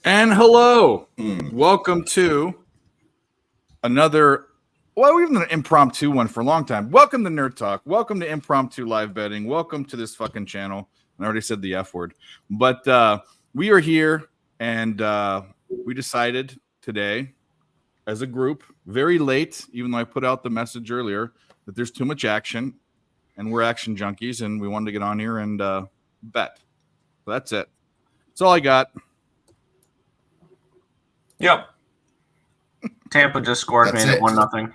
And hello. Welcome to another, well, we've done an impromptu one for a long time. Welcome to Nerd Talk. Welcome to Impromptu Live Betting. Welcome to this fucking channel. I already said the F word. But we are here, and we decided today as a group, very late, even though I put out the message earlier, that there's too much action, and we're action junkies, and we wanted to get on here and bet. So that's it. That's all I got. Yep. Tampa just scored, made it 1-0.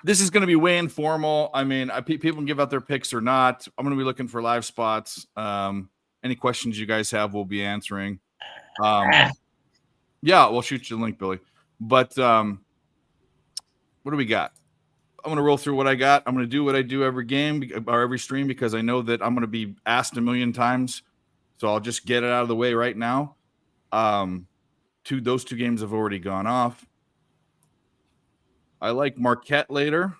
This is going to be way informal. I mean, people can give out their picks or not. I'm going to be looking for live spots. Any questions you guys have, we'll be answering. Yeah, we'll shoot you the link, Billy. But what do we got? I'm going to roll through what I got. I'm going to do what I do every game or every stream because I know that I'm going to be asked a million times. So I'll just get it out of the way right now. Those two games have already gone off. I like Marquette later.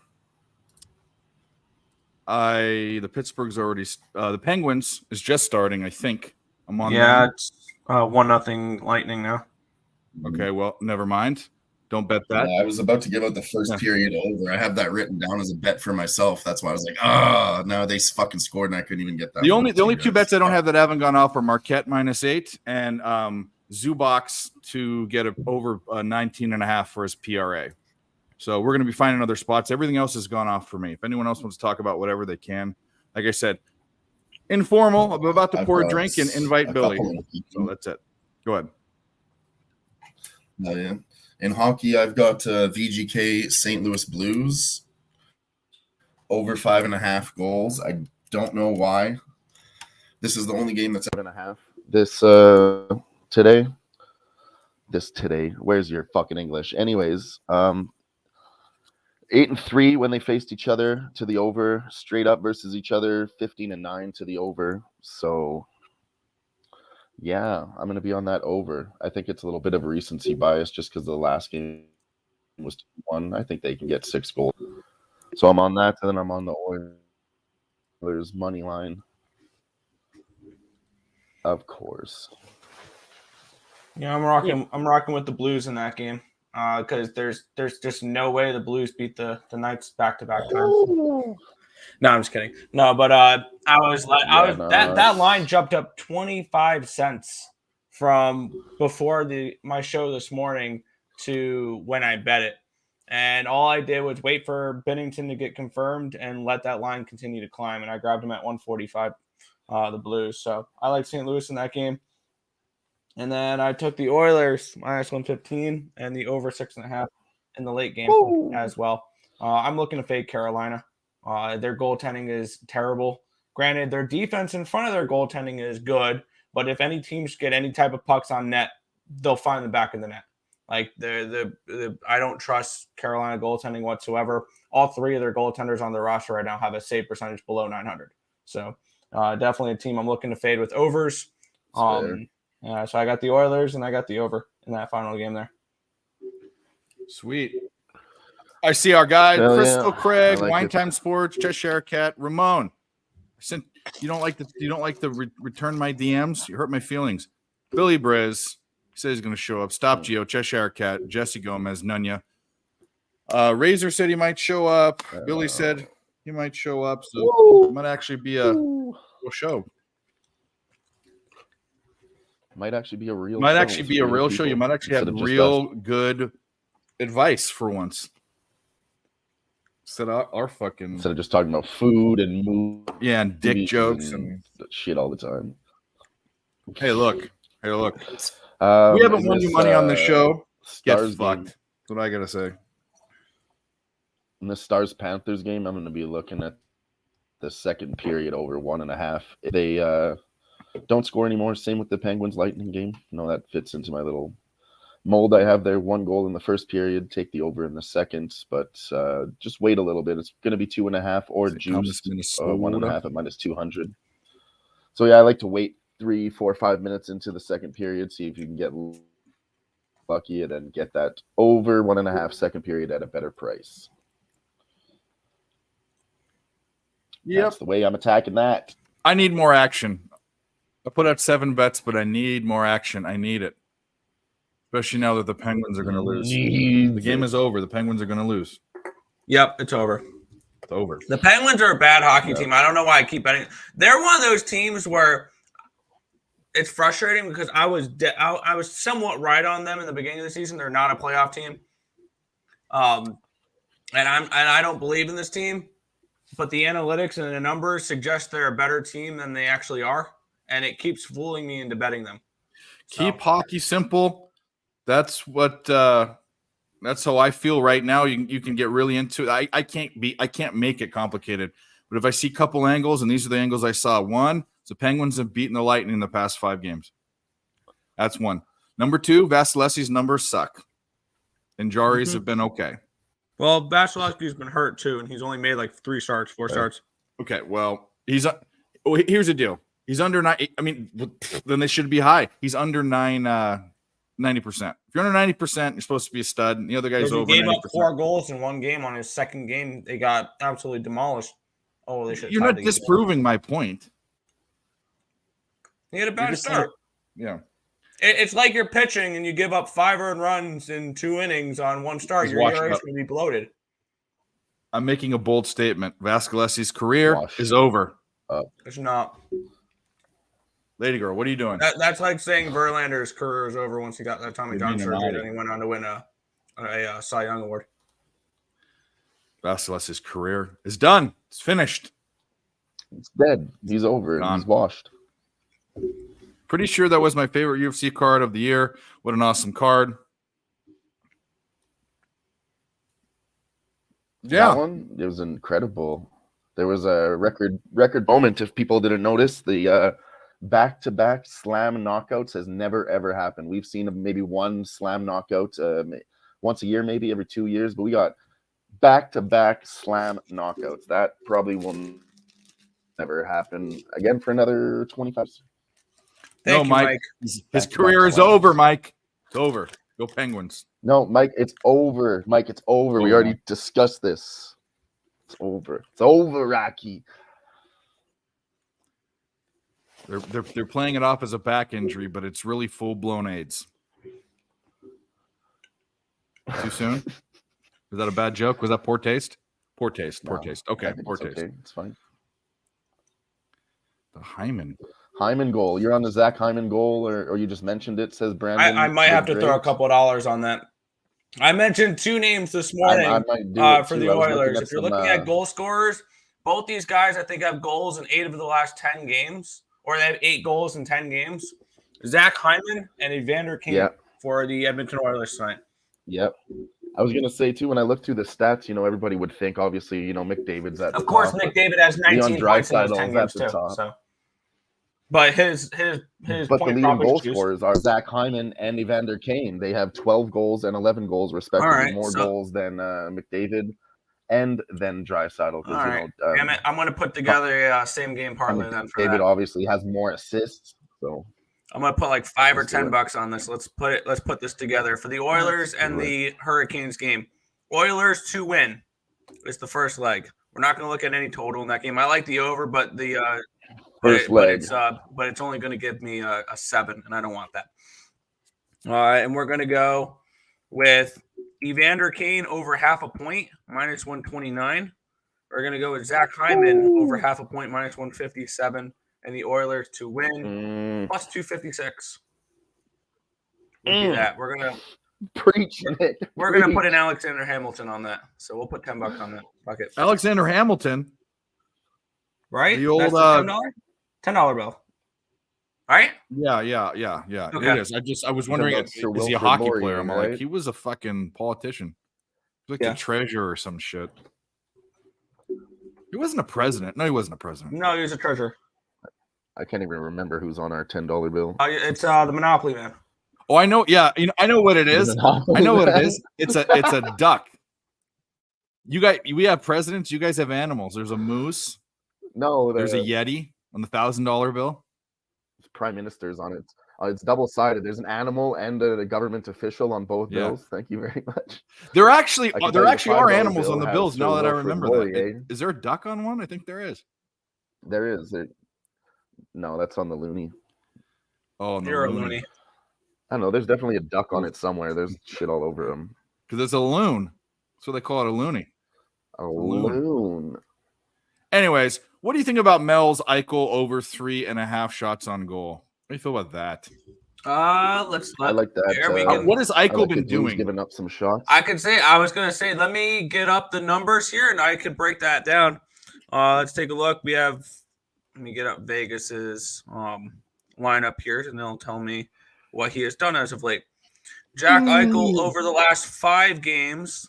The Pittsburgh's already the Penguins is just starting, I think. I'm on them. It's 1-0 Lightning now. Okay, well, never mind. Don't bet that. Yeah, I was about to give out the first period over. I have that written down as a bet for myself. That's why I was like, no, they fucking scored and I couldn't even get that. The only two bets I don't have that haven't gone off are Marquette -8 and Zubox to get over 19.5 for his PRA. So we're going to be finding other spots. Everything else has gone off for me. If anyone else wants to talk about whatever they can, like I said, informal. I'm about to pour a drink and invite Billy. So that's it. Go ahead. Yeah. In hockey, I've got VGK St. Louis Blues over 5.5 goals. I don't know why. This is the only game that's 7.5. This today. Where's your fucking English? Anyways, 8-3 when they faced each other to the over, straight up versus each other, 15-9 to the over. So, yeah, I'm going to be on that over. I think it's a little bit of a recency bias just because the last game was 2-1. I think they can get 6 goals. So I'm on that, and then I'm on the Oilers money line. Of course. Yeah, I'm rocking with the Blues in that game. Because there's just no way the Blues beat the Knights back-to-back times. No, I'm just kidding. No, but that line jumped up 25 cents from before my show this morning to when I bet it, and all I did was wait for Bennington to get confirmed and let that line continue to climb, and I grabbed him at 145, the Blues. So I like St. Louis in that game. And then I took the Oilers -115 and the over 6.5 in the late game as well. I'm looking to fade Carolina. Their goaltending is terrible. Granted, their defense in front of their goaltending is good, but if any teams get any type of pucks on net, they'll find the back of the net. Like I don't trust Carolina goaltending whatsoever. All three of their goaltenders on their roster right now have a save percentage below 900. So definitely a team I'm looking to fade with overs. So I got the Oilers and I got the over in that final game there. Sweet. I see our guy, Crystal Craig, like Wine Time Sports, Cheshire Cat, Ramon. You don't like the return my DMs? You hurt my feelings. Billy Briz says he's going to show up. Stop Geo, Cheshire Cat, Jesse Gomez, Nunya. Razor said he might show up. Billy said he might show up. So it might actually be a show. Might actually be a real show. You might actually have real good advice for once. Instead of just talking about food and movies. Yeah, and dick jokes and shit all the time. Hey, look. We haven't won you money on the show. Get fucked. That's what I gotta say. In the Stars Panthers game, I'm gonna be looking at the second period over 1.5. If they don't score anymore. Same with the Penguins Lightning game. That fits into my little mold I have there. 1 goal in the first period. Take the over in the second, but just wait a little bit. It's going to be 2.5 or juice 1.5 at -200. So yeah, I like to wait 3, 4, 5 minutes into the second period. See if you can get lucky and then get that over 1.5 second period at a better price. Yep. That's the way I'm attacking that. I need more action. I put out 7 bets, but I need more action. I need it. Especially now that the Penguins are going to lose. Needs The game it. is over. The Penguins are going to lose. Yep, it's over. It's over. The Penguins are a bad hockey Yeah. team. I don't know why I keep betting. They're one of those teams where it's frustrating because I was somewhat right on them in the beginning of the season. They're not a playoff team, and I don't believe in this team. But the analytics and the numbers suggest they're a better team than they actually are, and it keeps fooling me into betting them. Keep hockey simple. That's what. That's how I feel right now. You can get really into it. I can't make it complicated. But if I see a couple angles, and these are the angles I saw. One, the Penguins have beaten the Lightning in the past 5 games. That's one. Number 2, Vasilevsky's numbers suck. And Jari's have been okay. Well, Vasilevsky's been hurt too, and he's only made like 4 starts. Okay, well, here's the deal. He's under 9. I mean, then they should be high. He's under 90%. If you're under 90%, you're supposed to be a stud. And the other guy's over 90%. He gave up 4 goals in one game. On his second game, they got absolutely demolished. Oh, they should. You're not disproving my point. He had a bad start. Yeah. It's like you're pitching and you give up 5 earned runs in 2 innings on one start. Your ERA is going to be bloated. I'm making a bold statement. Vasilevsky's career is over. It's not. Lady girl, what are you doing? That's like saying Verlander's career is over once he got that Tommy John surgery and he went on to win a Cy Young award. Vasilevsky's career is done. It's finished. It's dead. He's over. He's washed. Pretty sure that was my favorite UFC card of the year. What an awesome card. Yeah. That one, it was incredible. There was a record moment. If people didn't notice, the back-to-back slam knockouts has never, ever happened. We've seen maybe one slam knockout once a year, maybe every 2 years, but we got back-to-back slam knockouts. That probably will never happen again for another 25 years. No, Mike. His career is over, Mike. It's over. Go Penguins. No, Mike, it's over. Mike, it's over. We already discussed this. It's over. It's over, Rocky. They're playing it off as a back injury, but it's really full-blown AIDS. Too soon? Is that a bad joke? Was that poor taste? Poor taste. Poor taste. Okay, poor taste. Okay. It's fine. The Hyman goal. You're on the Zach Hyman goal, or you just mentioned it, says Brandon. I might have to throw a couple of dollars on that. I mentioned 2 names this morning for the Oilers. If you're looking at goal scorers, both these guys, I think, have goals in 8 of the last 10 games, or they have 8 goals in 10 games. Zach Hyman and Evander Kane for the Edmonton Oilers tonight. Yep. I was going to say, too, when I look through the stats, everybody would think, obviously, McDavid's at the top. Of course, McDavid has 19 points in his 10 games, too. So. But his but the leading goal scorers are Zach Hyman and Evander Kane. They have 12 goals and 11 goals, respectively, more goals than McDavid and then Draisaitl. Damn it, I'm going to put together a same game parlay then for David obviously has more assists, so I'm going to put like $5 or $10 on this. Let's put this together for the Oilers and the Hurricanes game. Oilers to win is the first leg. We're not going to look at any total in that game. I like the over, but the first leg. But it's only going to give me a 7, and I don't want that. All right, and we're going to go with Evander Kane over half a point, minus 129. We're going to go with Zach Hyman over half a point, minus 157, and the Oilers to win, plus 256. We'll do that. We're going to preaching it. We're going to put an Alexander Hamilton on that, so we'll put $10 on that bucket. Alexander Hamilton, right? The old $10 bill. Right? Yeah. Okay. It is. I was wondering, is he a hockey player? I'm like, he was a fucking politician. He was like the treasurer or some shit. He wasn't a president. No, he wasn't a president. No, he was a treasurer. I can't even remember who's on our $10 bill. It's the Monopoly Man. Oh, I know. Yeah, I know what it is. I know what it is. It's a duck. We have presidents. You guys have animals. There's a moose. No, there's a Yeti on the $1,000 bill. Prime Minister's on it. It's double-sided. There's an animal and a government official on both bills. Thank you very much. There actually are animals on the bills. Now that I remember that, is there a duck on one? I think there is. There is. No, that's on the Looney. Oh, you're a Looney. I don't know. There's definitely a duck on it somewhere. There's shit all over him. Because it's a loon. That's what they call it, a loony. A loon. Anyways, what do you think about Mel's Eichel over 3.5 shots on goal? What do you feel about that? I like that. What has Eichel like been doing? Giving up some shots. I was gonna say, let me get up the numbers here, and I could break that down. Let's take a look. Let me get up Vegas's lineup here, and they'll tell me what he has done as of late. Jack Eichel over the last 5 games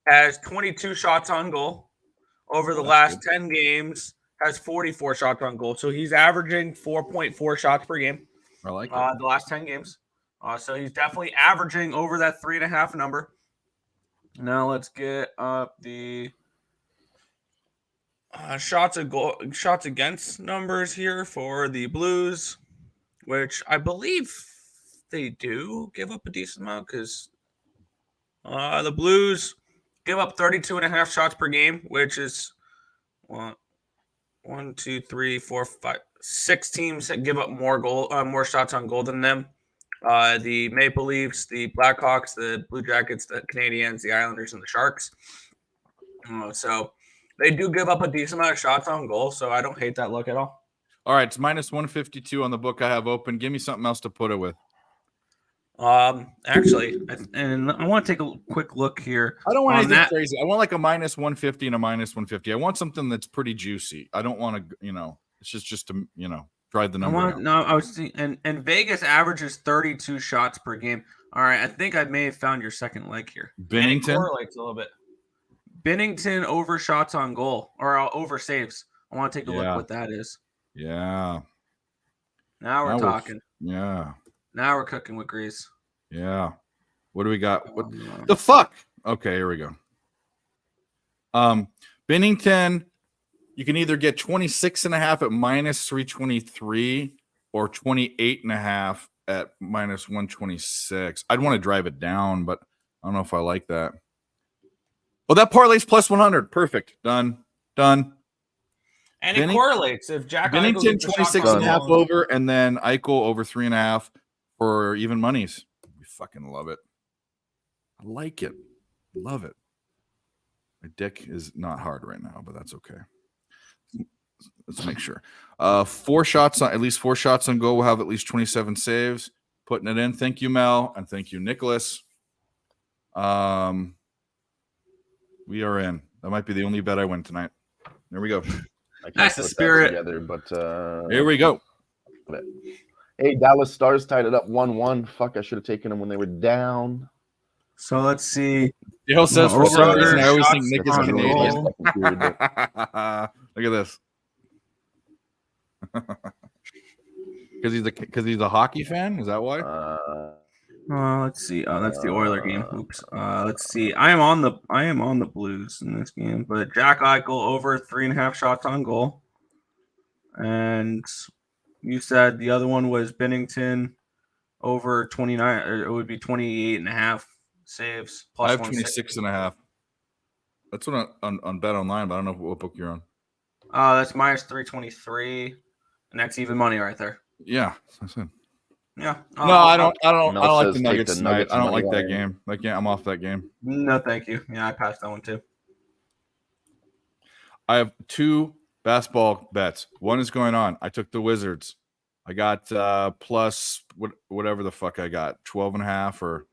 has 22 shots on goal. Over the last 10 games, has 44 shots on goal. So he's averaging 4.4 shots per game. I like it. The last 10 games. So he's definitely averaging over that 3.5 number. Now let's get up the shots against numbers here for the Blues, which I believe they do give up a decent amount because the Blues give up 32.5 shots per game, which is 1, 2, 3, 4, 5, 6 teams that give up more shots on goal than them. The Maple Leafs, the Blackhawks, the Blue Jackets, the Canadiens, the Islanders, and the Sharks. So they do give up a decent amount of shots on goal, so I don't hate that look at all. All right, it's minus 152 on the book I have open. Give me something else to put it with. Actually, and I want to take a quick look here. I don't want anything crazy. I want like a minus 150 and a minus 150. I want something that's pretty juicy. I don't want to, it's just to, drive the number. I was thinking, and Vegas averages 32 shots per game. All right, I think I may have found your second leg here. Bennington correlates a little bit. Bennington over shots on goal or over saves. I want to take a look what that is. Yeah. Now we're talking. Yeah. Now we're cooking with grease. Yeah. What do we got? What the fuck? Okay, here we go. Bennington, you can either get 26.5 at minus 323 or 28.5 at minus 126. I'd want to drive it down, but I don't know if I like that. Well, that parlay's plus 100. Perfect. Done. And it correlates. If Jack Bennington 26.5 over, and then Eichel over 3.5 for even monies. We fucking love it. I like it. Love it. My dick is not hard right now, but that's okay. Let's make sure. At least 4 shots on goal. We'll have at least 27 saves. Putting it in. Thank you, Mel, and thank you, Nicholas. We are in. That might be the only bet I win tonight. There we go. That's the spirit. Together, but here we go. Hey, Dallas Stars tied it up 1-1. Fuck, I should have taken them when they were down. So let's see. Dale says for some reason I always think Nick is Canadian. Look at this. Because he's a hockey fan. Is that why? Let's see. That's the Oiler game. Oops. Let's see. I am on the Blues in this game, but Jack Eichel over 3.5 shots on goal, and you said the other one was Bennington over 29, or it would be 28.5 saves. Plus I have 26.5. That's what on Bet Online, but I don't know what book you're on. That's minus 323, and that's even money right there. Yeah, that's it. Yeah. No, I don't like the Nuggets tonight. I don't like that game. I'm off that game. No, thank you. Yeah, I passed that one too. I have 2 basketball bets. One is going on. I took the Wizards. I got plus whatever the fuck I got, 12.5 or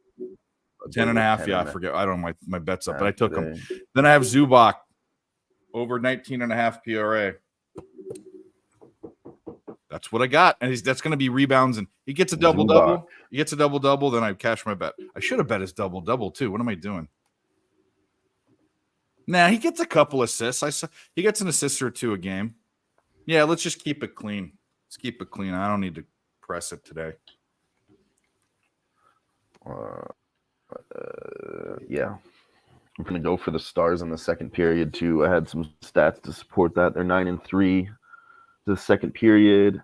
10.5. Yeah, I forget. I don't know my bets up, but I took them. Then I have Zubac over 19.5 PRA. That's what I got, and that's going to be rebounds, and he gets a double-double. He gets a double-double, then I cash my bet. I should have bet his double-double too. What am I doing? Nah, he gets a couple assists. He gets an assist or 2 a game. Yeah, let's just keep it clean. Let's keep it clean. I don't need to press it today. Yeah. I'm going to go for the Stars in the second period, too. I had some stats to support that. They're 9-3. The second period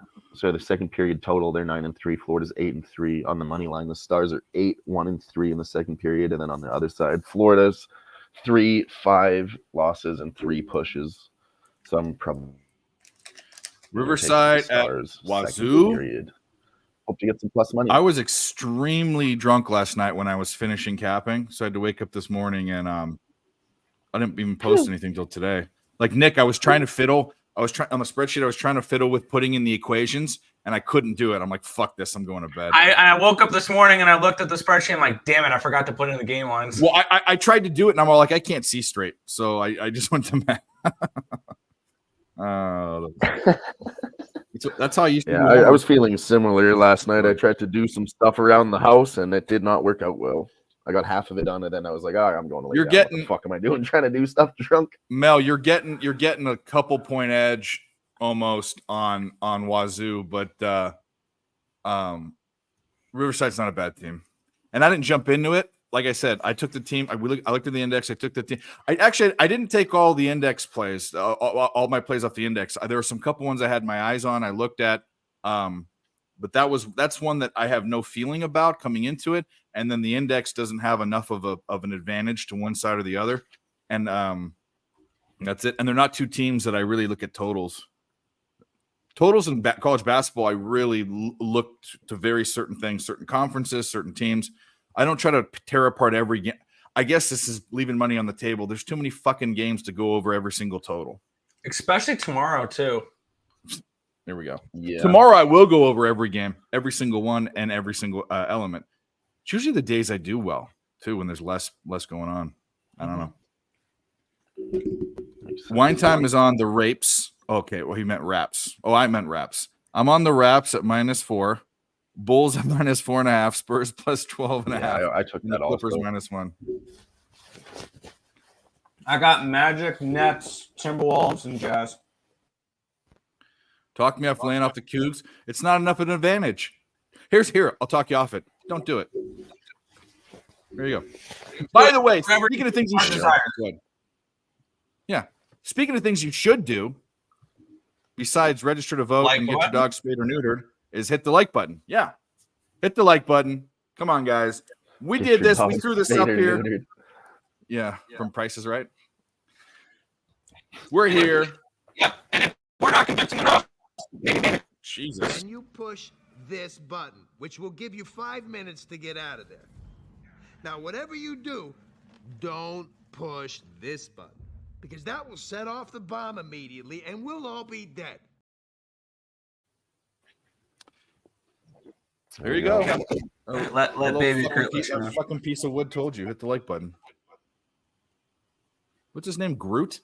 total, they're 9-3. Florida's 8-3 on the money line. The Stars are 8-1-3 in the second period, and then on the other side, Florida's 3-5 losses and 3 pushes. So I'm probably Riverside at Wazoo. Hope to get some plus money. I was extremely drunk last night when I was finishing capping, so I had to wake up this morning and I didn't even post anything till today. Like Nick, I was trying to fiddle. I was trying on the spreadsheet. I was trying to fiddle with putting in the equations, and I couldn't do it. I'm like, fuck this. I'm going to bed. I woke up this morning and I looked at the spreadsheet. I'm like, damn it, I forgot to put in the game lines. Well, I tried to do it, and I'm all like, I can't see straight, so I just went to bed. That's how I used to. Yeah, I was feeling similar last night. I tried to do some stuff around the house, and it did not work out well. I got half of it done, and then I was like, "All right, I'm going to lay down. What the fuck am I doing? Trying to do stuff drunk?" Mel, you're getting a couple point edge almost on Wazoo, but Riverside's not a bad team, and I didn't jump into it. Like I said, I took the team. I looked at the index. I took the team. I didn't take all the index plays, all my plays off the index. There were some couple ones I had my eyes on. I looked at, but that's one that I have no feeling about coming into it. And then the index doesn't have enough of an advantage to one side or the other, and that's it. And they're not two teams that I really look at totals. Totals in college basketball, I really look to very certain things, certain conferences, certain teams. I don't try to tear apart every game. I guess this is leaving money on the table. There's too many fucking games to go over every single total. Especially tomorrow, too. There we go. Yeah. Tomorrow I will go over every game, every single one, and every single element. It's usually the days I do well, too, when there's less going on. I don't know. Wine time is on the rapes. Okay, well, he meant wraps. Oh, I meant wraps. I'm on the wraps at -4. Bulls at -4.5, Spurs plus 12.5. I took that Clippers also. -1. I got Magic, Nets, Timberwolves, and Jazz. Talk me off laying off the Cougs. It's not enough of an advantage. Here. I'll talk you off it. Don't do it. There you go. By the way, speaking of things you should do. Yeah. Speaking of things you should do, besides register to vote and get your dog spayed or neutered, is hit the like button. Yeah. Hit the like button. Come on, guys. We did this. We threw this up here. Neutered. Yeah, from Price is Right. We're here. Yeah. We're not convincing enough. Jesus. And you push this button, which will give you 5 minutes to get out of there. Now, whatever you do, don't push this button, because that will set off the bomb immediately and we'll all be dead. There you go. Let baby fucking piece of wood told you. Hit the like button. What's his name? Groot?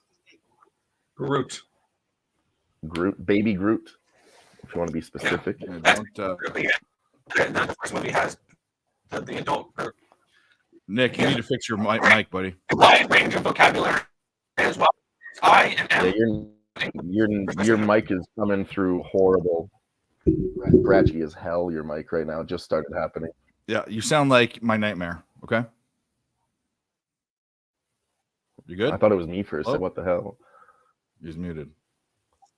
Groot. Baby Groot. If you want to be specific. Yeah, don't, The first movie has the adult Groot. Nick, you need to fix your mic, buddy. Wide range of vocabulary as well. Yeah, your mic is coming through horrible. Scratchy as hell, your mic right now. It just started happening. Yeah, you sound like my nightmare. Okay? You good? I thought it was me for a second. What the hell? He's muted.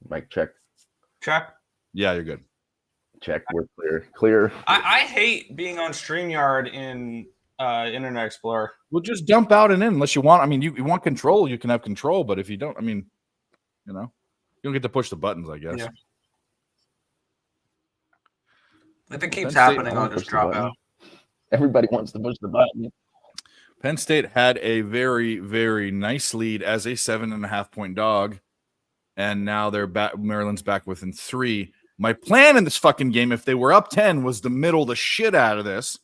Mic check. Check. Yeah, you're good. Check. We're clear. Clear. I hate being on StreamYard in Internet Explorer. Well, just dump out and in unless you want. I mean, you want control, you can have control, but if you don't, I mean, you don't get to push the buttons, I guess. Yeah. If it keeps happening, I'll just drop out. Everybody wants to push the button. Penn State had a very, very nice lead as a 7.5-point dog, and now they're back. Maryland's back within 3. My plan in this fucking game, if they were up 10, was to middle the shit out of this.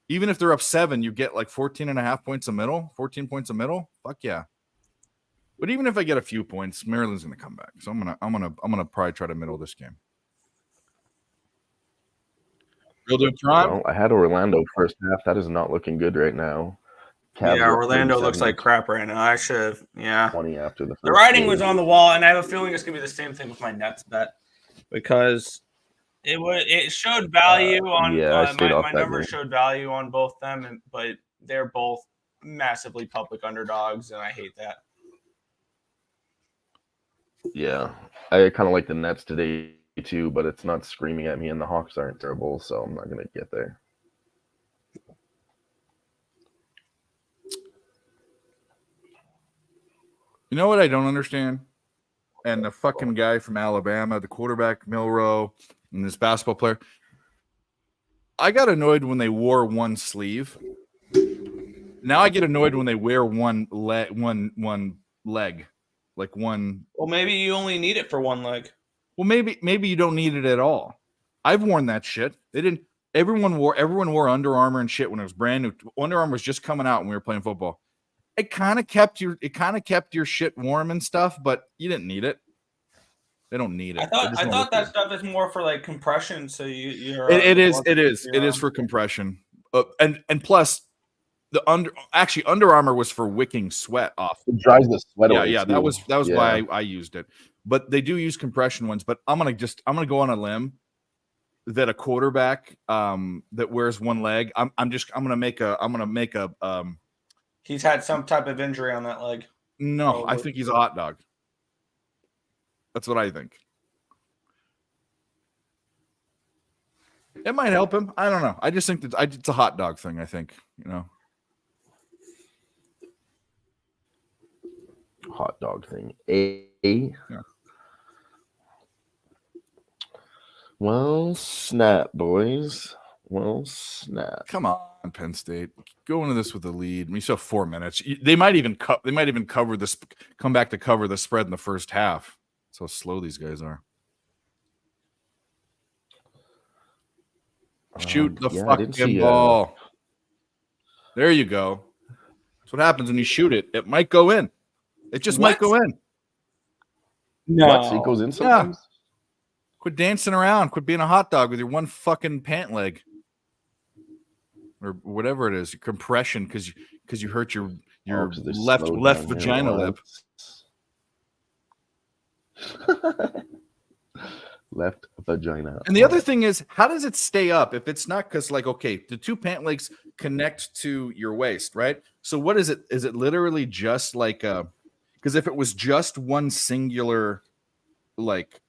Even if they're up 7, you get like 14.5 points a middle, 14 points a middle. Fuck yeah. But even if I get a few points, Maryland's gonna come back. So I'm gonna probably try to middle this game. Real doing Toronto? Well, I had Orlando first half. That is not looking good right now. Cavs Orlando looks like crap right now. I should have, 20 after the first The writing game. was on the wall, and I have a feeling it's gonna be the same thing with my Nets bet because it showed value on my numbers showed value on both them, but they're both massively public underdogs, and I hate that. Yeah, I kind of like the Nets today too, but it's not screaming at me, and the Hawks aren't terrible, so I'm not gonna get there. You know what I don't understand? and the fucking guy from Alabama, the quarterback Milroe, and this basketball player. I got annoyed when they wore one sleeve. Now I get annoyed when they wear one leg, like one. Well, maybe you only need it for one leg. Well, maybe you don't need it at all. I've worn that shit. They didn't. Everyone wore Under Armour and shit when it was brand new. Under Armour was just coming out when we were playing football. It kind of kept your shit warm and stuff, but you didn't need it. They don't need it. I thought that stuff is more for like compression. So you're. It is for compression, and plus Under Armour was for wicking sweat off. It dries the sweat away. Yeah, that was why I used it. But they do use compression ones. But I'm gonna go on a limb that a quarterback that wears one leg. I'm gonna make a. He's had some type of injury on that leg. No, I think he's a hot dog. That's what I think. It might help him. I don't know. I just think that it's a hot dog thing. I think, Hot dog thing. Yeah. Well, snap, boys. Well, snap. Come on, Penn State. Go into this with a lead. We still have 4 minutes. They might even cover this. Come back to cover the spread in the first half. That's how slow these guys are. Shoot the fucking ball. There you go. That's what happens when you shoot it. It might go in. It just might go in. No, It goes in sometimes. Yeah. Quit dancing around. Quit being a hot dog with your one fucking pant leg, or whatever it is. Your compression because you hurt your left vagina lip. Left vagina. And the other thing is, how does it stay up if it's not because, like, okay, the two pant legs connect to your waist, right? So what is it? Is it literally just like because if it was just one singular, like,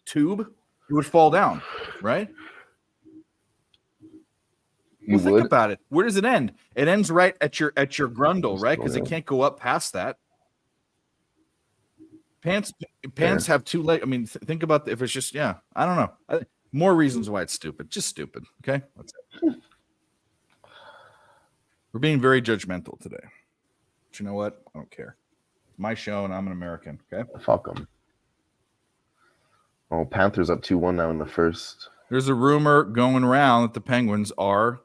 tube, it would fall down, right? You think about it. Where does it end? It ends right at your grundle, right? Because it can't go up past that. Pants have two legs. I mean, think about if it's just, I don't know. More reasons why it's stupid. Just stupid. Okay, that's it. We're being very judgmental today. But you know what? I don't care. It's my show, and I'm an American. Okay. Fuck them. Oh, Panthers up 2-1 now in the first. There's a rumor going around that the Penguins are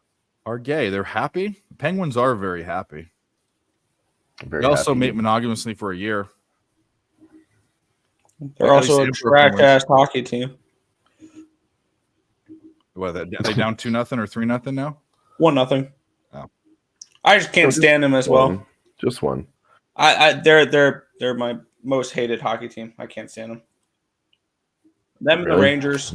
gay. They're happy. The Penguins are very happy. They also mate monogamously for a year. They're also a trash-ass hockey team. What, are they down 2-0 or 3-0 now? 1-0. Oh. I just can't stand them as well. Just one. They're my most hated hockey team. I can't stand them. Them really? The Rangers.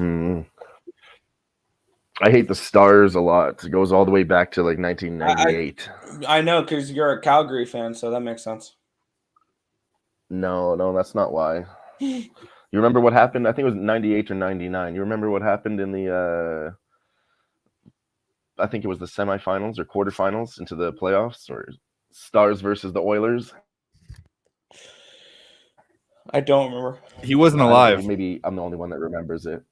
I hate the Stars a lot. It goes all the way back to like 1998. I know, because you're a Calgary fan, so that makes sense. No, that's not why. You remember what happened? I think it was 98 or 99. You remember what happened in the I think it was the semifinals or quarterfinals into the playoffs, or Stars versus the Oilers? I don't remember. He wasn't alive. Maybe I'm the only one that remembers it.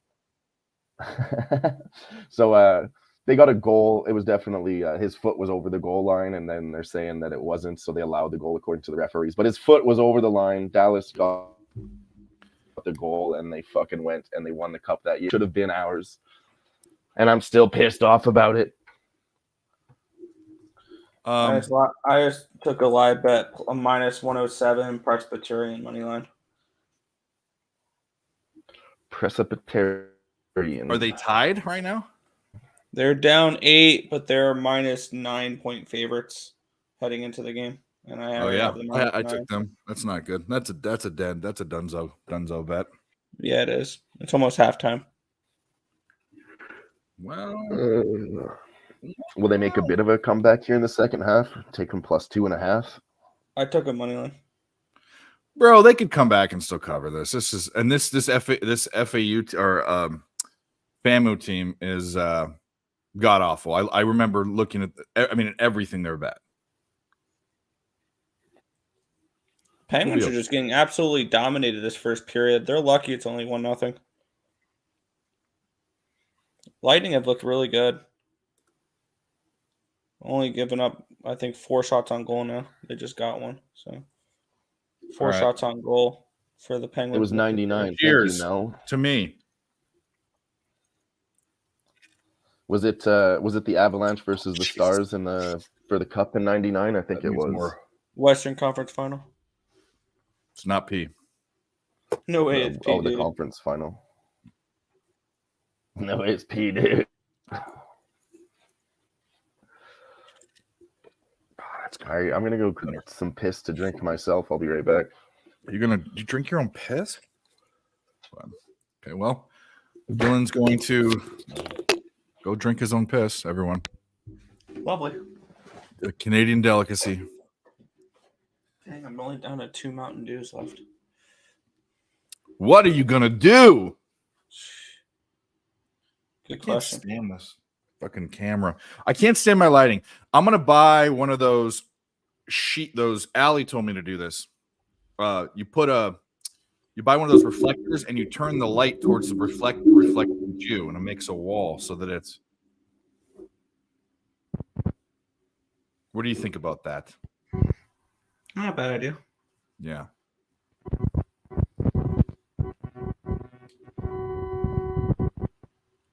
So they got a goal. It was definitely his foot was over the goal line, and then they're saying that it wasn't, so they allowed the goal according to the referees. But his foot was over the line. Dallas got the goal, and they fucking went and they won the cup that year. Should have been ours, and I'm still pissed off about it. I just took a live bet, a -107 Presbyterian money line. Presbyterian. Are they tied right now? They're down 8, but they're -9 point favorites heading into the game. And I took them. That's not good. That's a dunzo bet. Yeah, it is. It's almost halftime. Well, will they make a bit of a comeback here in the second half? Take them +2.5. I took a money line. Bro, they could come back and still cover this. This FAU or FAMU team is god awful. I remember looking at everything they're bad. Penguins are just getting absolutely dominated this first period. They're lucky it's only 1-0. Lightning have looked really good. Only given up, I think, 4 shots on goal now. They just got one. So 4 shots on goal for the Penguins. It was 99. Cheers. Thank you, Mel. To me. Was it the Avalanche versus the Stars for the Cup in 99? I think it was. More. Western Conference Final. It's not P. No way it's P, Oh, the dude. conference final. No way it's P, dude. All right, I'm going to go get some piss to drink myself. I'll be right back. You drink your own piss? Okay, well, Dylan's going to go drink his own piss, everyone. Lovely. A Canadian delicacy. Dang, I'm only down to 2 Mountain Dews left. What are you going to do? Good I can't question. stand this fucking camera. I can't stand my lighting. I'm going to buy one of those those Allie told me to do this. You buy one of those reflectors and you turn the light towards the reflecting Jew, and it makes a wall so that it's. What do you think about that? Not a bad idea. Yeah.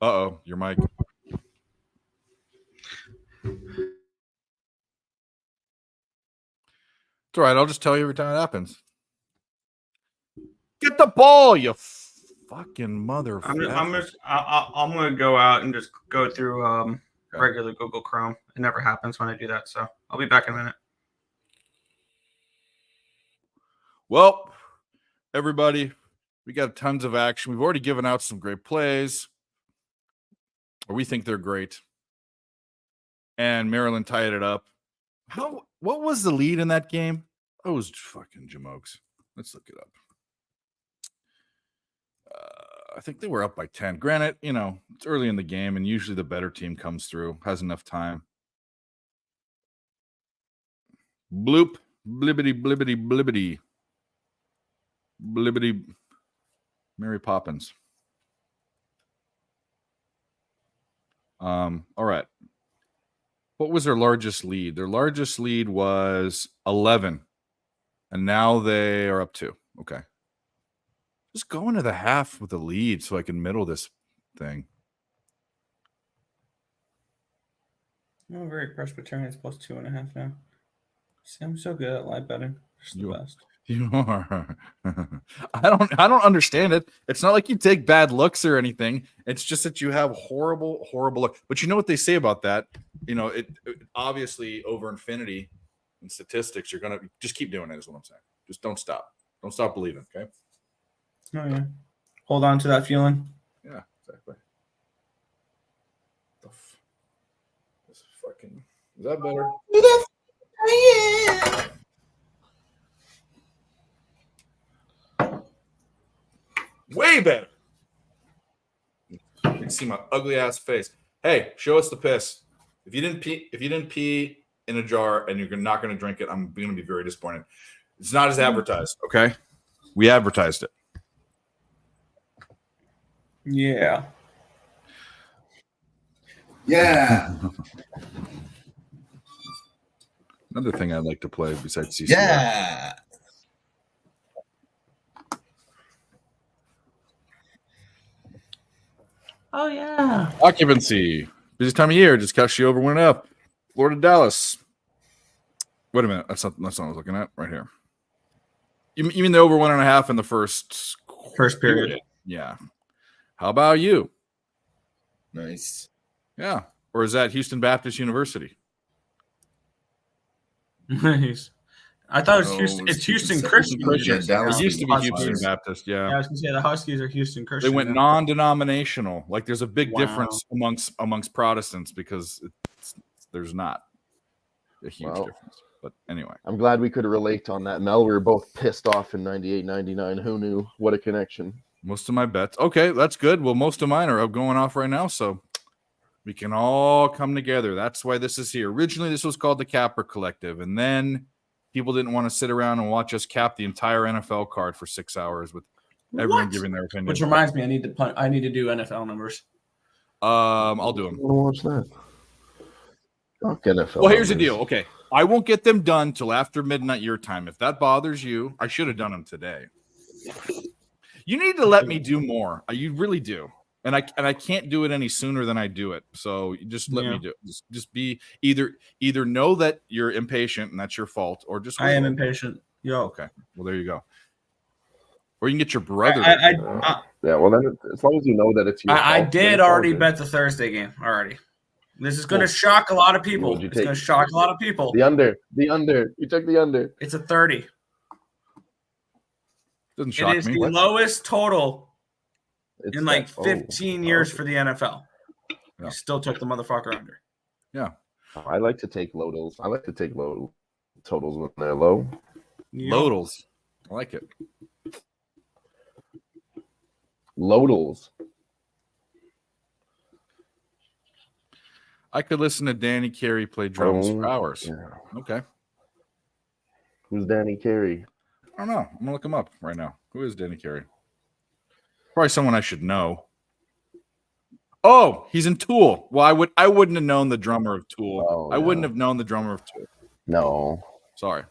Uh-oh, your mic. It's all right. I'll just tell you every time it happens. Get the ball, you fucking motherfucker. I'm gonna go out and just go through regular Google Chrome. It never happens when I do that, so I'll be back in a minute. Well, everybody, we got tons of action. We've already given out some great plays, or we think they're great. And Maryland tied it up. What was the lead in that game? Oh, it was fucking Jamokes. Let's look it up. I think they were up by 10. Granted, it's early in the game, and usually the better team comes through, has enough time. Bloop, blibbity, blibbity, blibbity. Blibbity, Mary Poppins. All right. What was their largest lead? Their largest lead was 11. And now they are up 2. Okay. Just go into the half with a lead so I can middle this thing. I'm very Presbyterian. It's plus 2.5 now. See, I'm so good at live betting. Just the best. You are. I don't understand it. It's not like you take bad looks or anything. It's just that you have horrible luck. But you know what they say about that? It obviously over infinity in statistics, you're gonna just keep doing it. Is what I'm saying. Just don't stop. Don't stop believing. Okay. Oh yeah. Hold on to that feeling. Yeah, exactly. This is fucking. Is that better? Way better. You can see my ugly ass face. Hey, show us the piss. If you didn't pee in a jar and you're not going to drink it, I'm going to be very disappointed. It's not as advertised. Okay, we advertised it. Yeah. Yeah. Another thing I'd like to play besides CCR. Yeah. Oh yeah. Occupancy. Busy time of year. Just cash you over went up. Florida, Dallas. Wait a minute. That's not what I was looking at right here. You mean the over 1.5 in the first period? Yeah. How about you? Nice. Yeah. Or is that Houston Baptist University? Nice. I thought it was Houston. It's Houston Christian. Dallas It used to be Houston Baptist. Yeah. I was gonna say the Huskies are Houston Christian. They went non-denominational. Like there's a big difference amongst Protestants because there's not a huge difference. But anyway, I'm glad we could relate on that, Mel. We were both pissed off in 98, 99. Who knew? What a connection. Most of my bets. Okay, that's good. Well, most of mine are going off right now, so we can all come together. That's why this is here. Originally, this was called the Capper Collective, and then people didn't want to sit around and watch us cap the entire NFL card for 6 hours with everyone giving their opinion. Which reminds me, I need to do NFL numbers. I'll do them. I want to watch that. Fuck NFL. Well, here's the numbers. deal. Okay, I won't get them done till after midnight your time. If that bothers you, I should have done them today. You need to let me do more. You really do. And I can't do it any sooner than I do it. So you just let me do it. Just be either know that you're impatient and that's your fault, or just I am impatient. Yo. Okay. Well, there you go. Or you can get your brother. Yeah. Well, then as long as you know that it's your I fault, then did it's all already good. bet the Thursday game already. This is going to shock a lot of people. What'd you It's take? going to shock a lot of people. The under. You took the under. It's a 30. Doesn't shock It is me. the lowest total It's in like that- 15 years for the NFL. Yeah. You still took the motherfucker under. Yeah. I like to take low. I like to take low totals when they're low. Lodals. I like it. Lodals. I could listen to Danny Carey play drums for hours. Yeah. Okay. Who's Danny Carey? I don't know. I'm gonna look him up right now. Who is Danny Carey? Probably someone I should know. Oh, he's in Tool. Well, I wouldn't have known the drummer of Tool. Oh, I yeah. wouldn't have known the drummer of Tool. No. Sorry.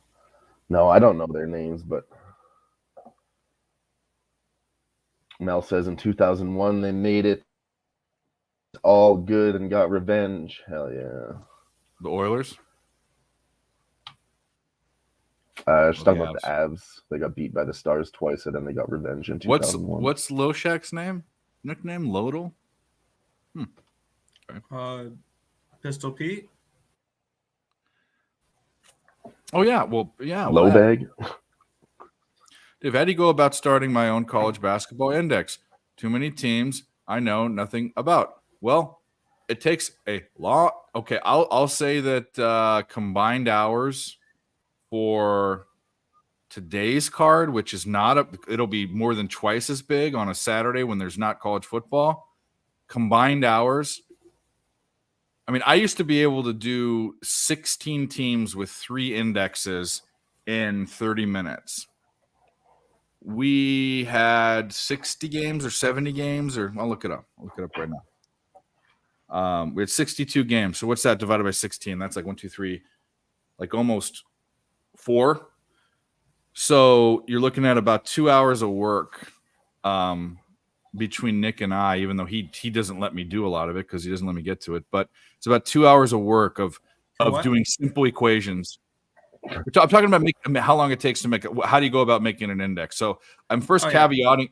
No, I don't know their names, but Mel says in 2001 they made it all good and got revenge. Hell yeah. The Oilers. She's talking about the Avs. They got beat by the Stars twice, and then they got revenge in 2001. What's Loshak's name? Nickname Lodal? Pistol Pete. Oh yeah. Well, yeah. Low well, bag? Dave, how do you go about starting my own college basketball index? Too many teams I know nothing about. Well, it takes a lot. Okay, I'll say that combined hours for today's card, which is it'll be more than twice as big on a Saturday when there's not college football. Combined hours. I mean, I used to be able to do 16 teams with 3 indexes in 30 minutes. We had 60 games or 70 games, or I'll look it up. I'll look it up right now. We had 62 games. So what's that divided by 16? That's like 1, 2, 3, like almost 4. So you're looking at about 2 hours of work between Nick and I, even though he doesn't let me do a lot of it because he doesn't let me get to it. But it's about 2 hours of work of doing simple equations. I'm talking about how long it takes to make it. How do you go about making an index? So I'm first caveating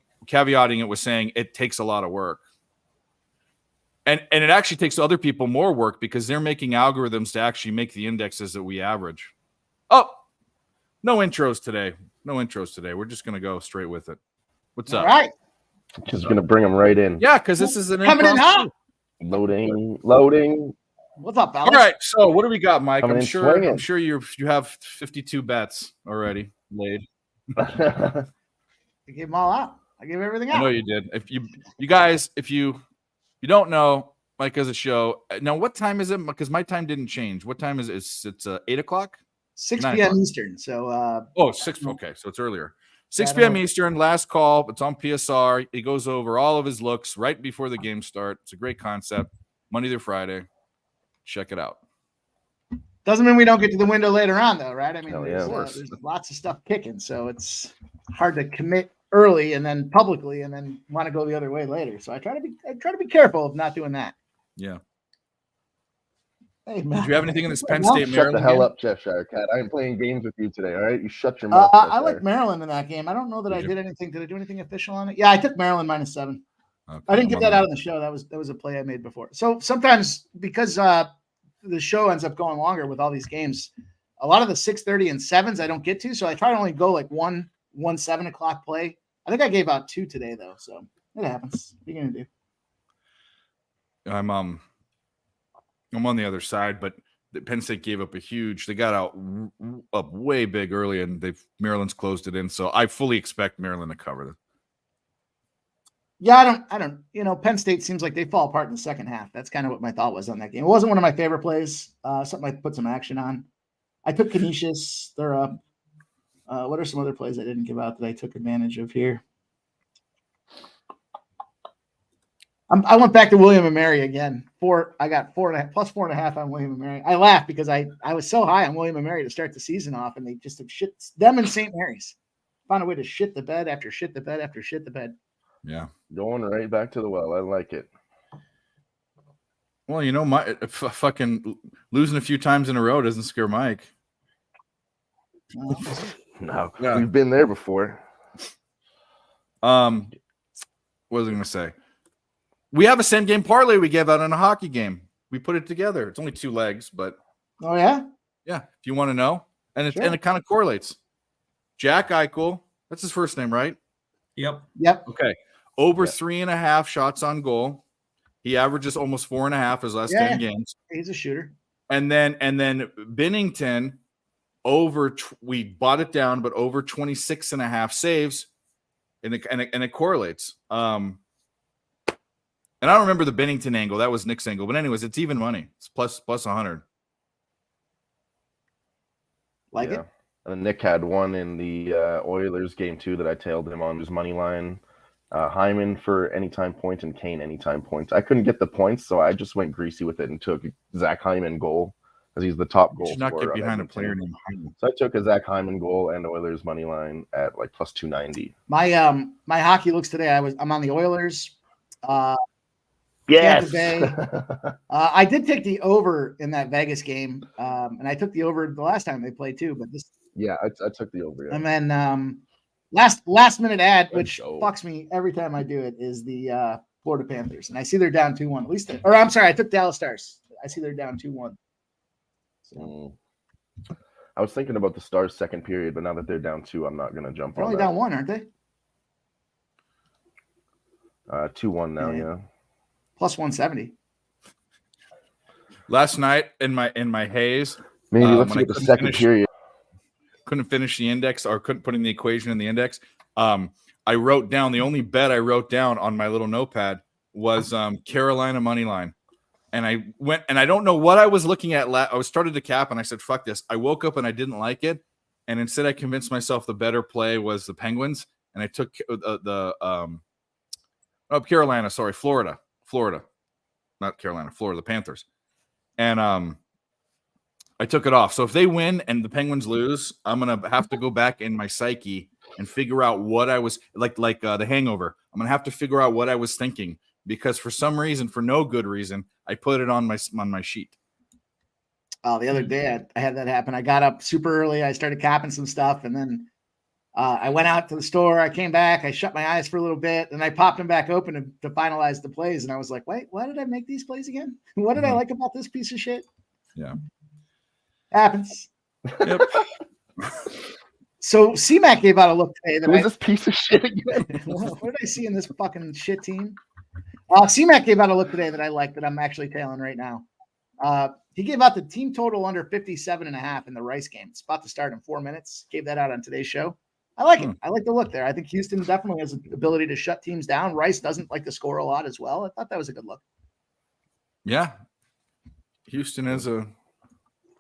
it with saying it takes a lot of work. And it actually takes other people more work because they're making algorithms to actually make the indexes that we average. Oh, no intros today. We're just going to go straight with it. What's up? All right. Just going to bring them right in. Yeah, because this is an Coming in hot. Loading. What's up, fellas? All right, so what do we got, Mike? Coming I'm in sure swinging. you have 52 bets already laid. I gave them all out. I gave everything I know out. you did. If you guys, if you don't know, Mike has a show. Now, what time is it? Because my time didn't change. What time is it? It's 8 o'clock? 6 9 p.m. o'clock. Eastern. So, 6. Okay, so it's earlier. 6 Yeah, I p.m. don't know. Eastern, last call. It's on PSR. He goes over all of his looks right before the game start. It's a great concept. Monday through Friday. Check it out. doesn't mean we don't get to the window later on, though, right? I mean, Hell yeah. there's lots of stuff kicking, so it's hard to commit early and then publicly and then want to go the other way later. So I try to be careful of not doing that. Yeah. Hey, man. Did you have anything in this Penn Well, State Shut Maryland the hell game? up, Cheshire Cat. I ain't playing games with you today, all right? You shut your mouth, I like Cheshire. Maryland in that game. I don't know that Did I you? did anything. Did I do anything official on it? Yeah, I took Maryland -7. Okay, I didn't get I'm that on out on the show. That was a play I made before. So sometimes because the show ends up going longer with all these games, a lot of the 6:30 and 7s I don't get to. So I try to only go like one 7 o'clock play. I think I gave out 2 today though. So it happens. What are you gonna do? I'm on the other side, but the Penn State gave up they got out up way big early, and Maryland's closed it in. So I fully expect Maryland to cover them. Yeah, I don't. Penn State seems like they fall apart in the second half. That's kind of what my thought was on that game. It wasn't one of my favorite plays. Something I put some action on. I took Canisius. They're a What are some other plays I didn't give out that I took advantage of here? I went back to William and Mary again. I got 4.5 plus 4.5 on William and Mary. I laughed because I was so high on William and Mary to start the season off, and they just have shit them and St. Mary's. Found a way to shit the bed after shit the bed after shit the bed. Yeah. Going right back to the well. I like it. Well, my fucking losing a few times in a row doesn't scare Mike. No, Yeah. we've been there before. What was I going to say? We have a same game parlay we gave out in a hockey game. We put it together. It's only 2 legs, but Oh yeah, yeah, if you want to know, and Sure. it kind of correlates. Jack Eichel, that's his first name, right? Yep. Okay, over Yeah. 3.5 shots on goal. He averages almost 4.5 his last Yeah. 10 games, he's a shooter. and then Binnington we bought it down, but over 26.5 saves, and it correlates. And I don't remember the Binnington angle. That was Nick's angle. But anyways, it's even money. It's plus 100. Like Yeah. it. And Nick had one in the Oilers game too that I tailed him on his money line. Hyman for anytime point and Kane anytime points. I couldn't get the points, so I just went greasy with it and took Zach Hyman goal because he's the top You goal should not scorer get on behind a Edmonton. player named Hyman. So I took a Zach Hyman goal and Oilers money line at like plus 290. My hockey looks today. I'm on the Oilers. Yes. Bay. I did take the over in that Vegas game, and I took the over the last time they played too. But this, Yeah, I took the over. Yeah. and then last minute ad, Good which show. fucks me every time I do it, is the Florida Panthers, and I see they're down 2-1. At least, or I'm sorry, I took Dallas Stars. I see they're down 2-1. So I was thinking about the Stars' second period, but now that they're down 2, I'm not going to jump they're on only that. down 1, aren't they? 2-1 now, Yeah. yeah. Plus 170. Last night in my haze, Maybe let's when I get the couldn't second finish- period. couldn't finish the index or couldn't put in the equation in the index. I wrote down the only bet I wrote down on my little notepad was Carolina money line. And I went, and I don't know what I was looking at. I was started to cap, and I said, "Fuck this." I woke up and I didn't like it, and instead I convinced myself the better play was the Penguins, and I took Carolina. Sorry, Florida, not Carolina, Florida, the Panthers, and I took it off. So if they win and the Penguins lose, I'm gonna have to go back in my psyche and figure out what I was like The Hangover. I'm gonna have to figure out what I was thinking. Because for some reason, for no good reason, I put it on my sheet. The other day I had that happen. I got up super early. I started capping some stuff, and then I went out to the store. I came back. I shut my eyes for a little bit, and I popped them back open to finalize the plays. And I was like, "Wait, why did I make these plays again? What did I like about this piece of shit?" Yeah, happens. Yep. So C-Mac gave out a look today. Who is this piece of shit again? What did I see in this fucking shit team? C-Mac gave out a look today that I like that I'm actually tailing right now. He gave out the team total under 57.5 in the Rice game. It's about to start in 4 minutes. Gave that out on today's show. I like it. I like the look there. I think Houston definitely has the ability to shut teams down. Rice doesn't like to score a lot as well. I thought that was a good look. Yeah. Houston is a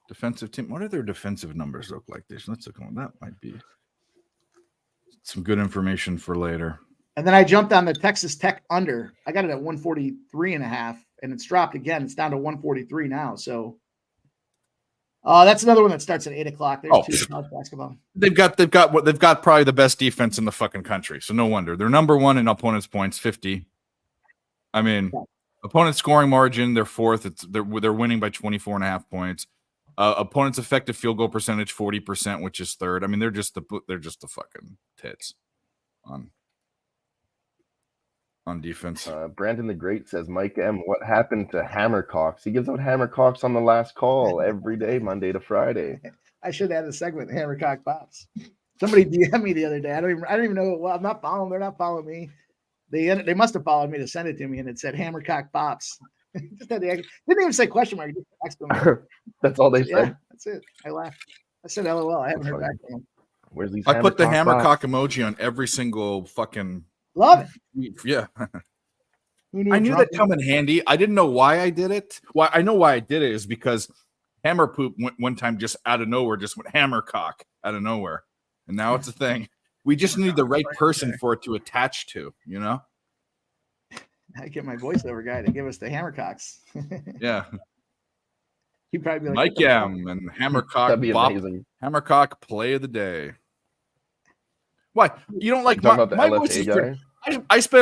defensive team. What do their defensive numbers look like? Let's look on that. Might be some good information for later. And then I jumped on the Texas Tech under. I got it at 143.5, and it's dropped again. It's down to 143 now. So that's another one that starts at 8:00. There's 2 college basketball. They've got probably the best defense in the fucking country. So no wonder they're number 1 in opponents' points, 50. I mean, opponent scoring margin, they're 4th. They're winning by 24.5 points. Opponent's effective field goal percentage, 40%, which is 3rd. I mean, they're just the fucking tits on defense. Brandon the Great says, Mike M., what happened to Hammercocks? He gives out Hammercocks on the last call every day, Monday to Friday. I should add a segment, Hammercock Pops. Somebody DM'd me the other day. I don't even know. Well, I'm not following. They're not following me. They must have followed me to send it to me, and it said Hammercock Pops. Just had didn't even say question mark. Just exclamation. That's all they said. Yeah, that's it. I laughed. I said LOL. I haven't heard back from them. Where's these? I put the Hammercock Hammercock Pops? emoji on every single fucking. Love it. Yeah. Who I knew that come in handy. I didn't know why I did it. Why I know why I did it is because Hammer Poop went one time just out of nowhere, just went Hammercock out of nowhere. and now it's a thing. We just need the right person for it to attach to, you know? I get my voiceover guy to give us the Hammercocks. Yeah. He'd probably be like, Mike "What the fuck?" Yam and Hammercock That'd be Bop. amazing. Hammercock play of the day. Why? You don't like Talking about the my voice LFA is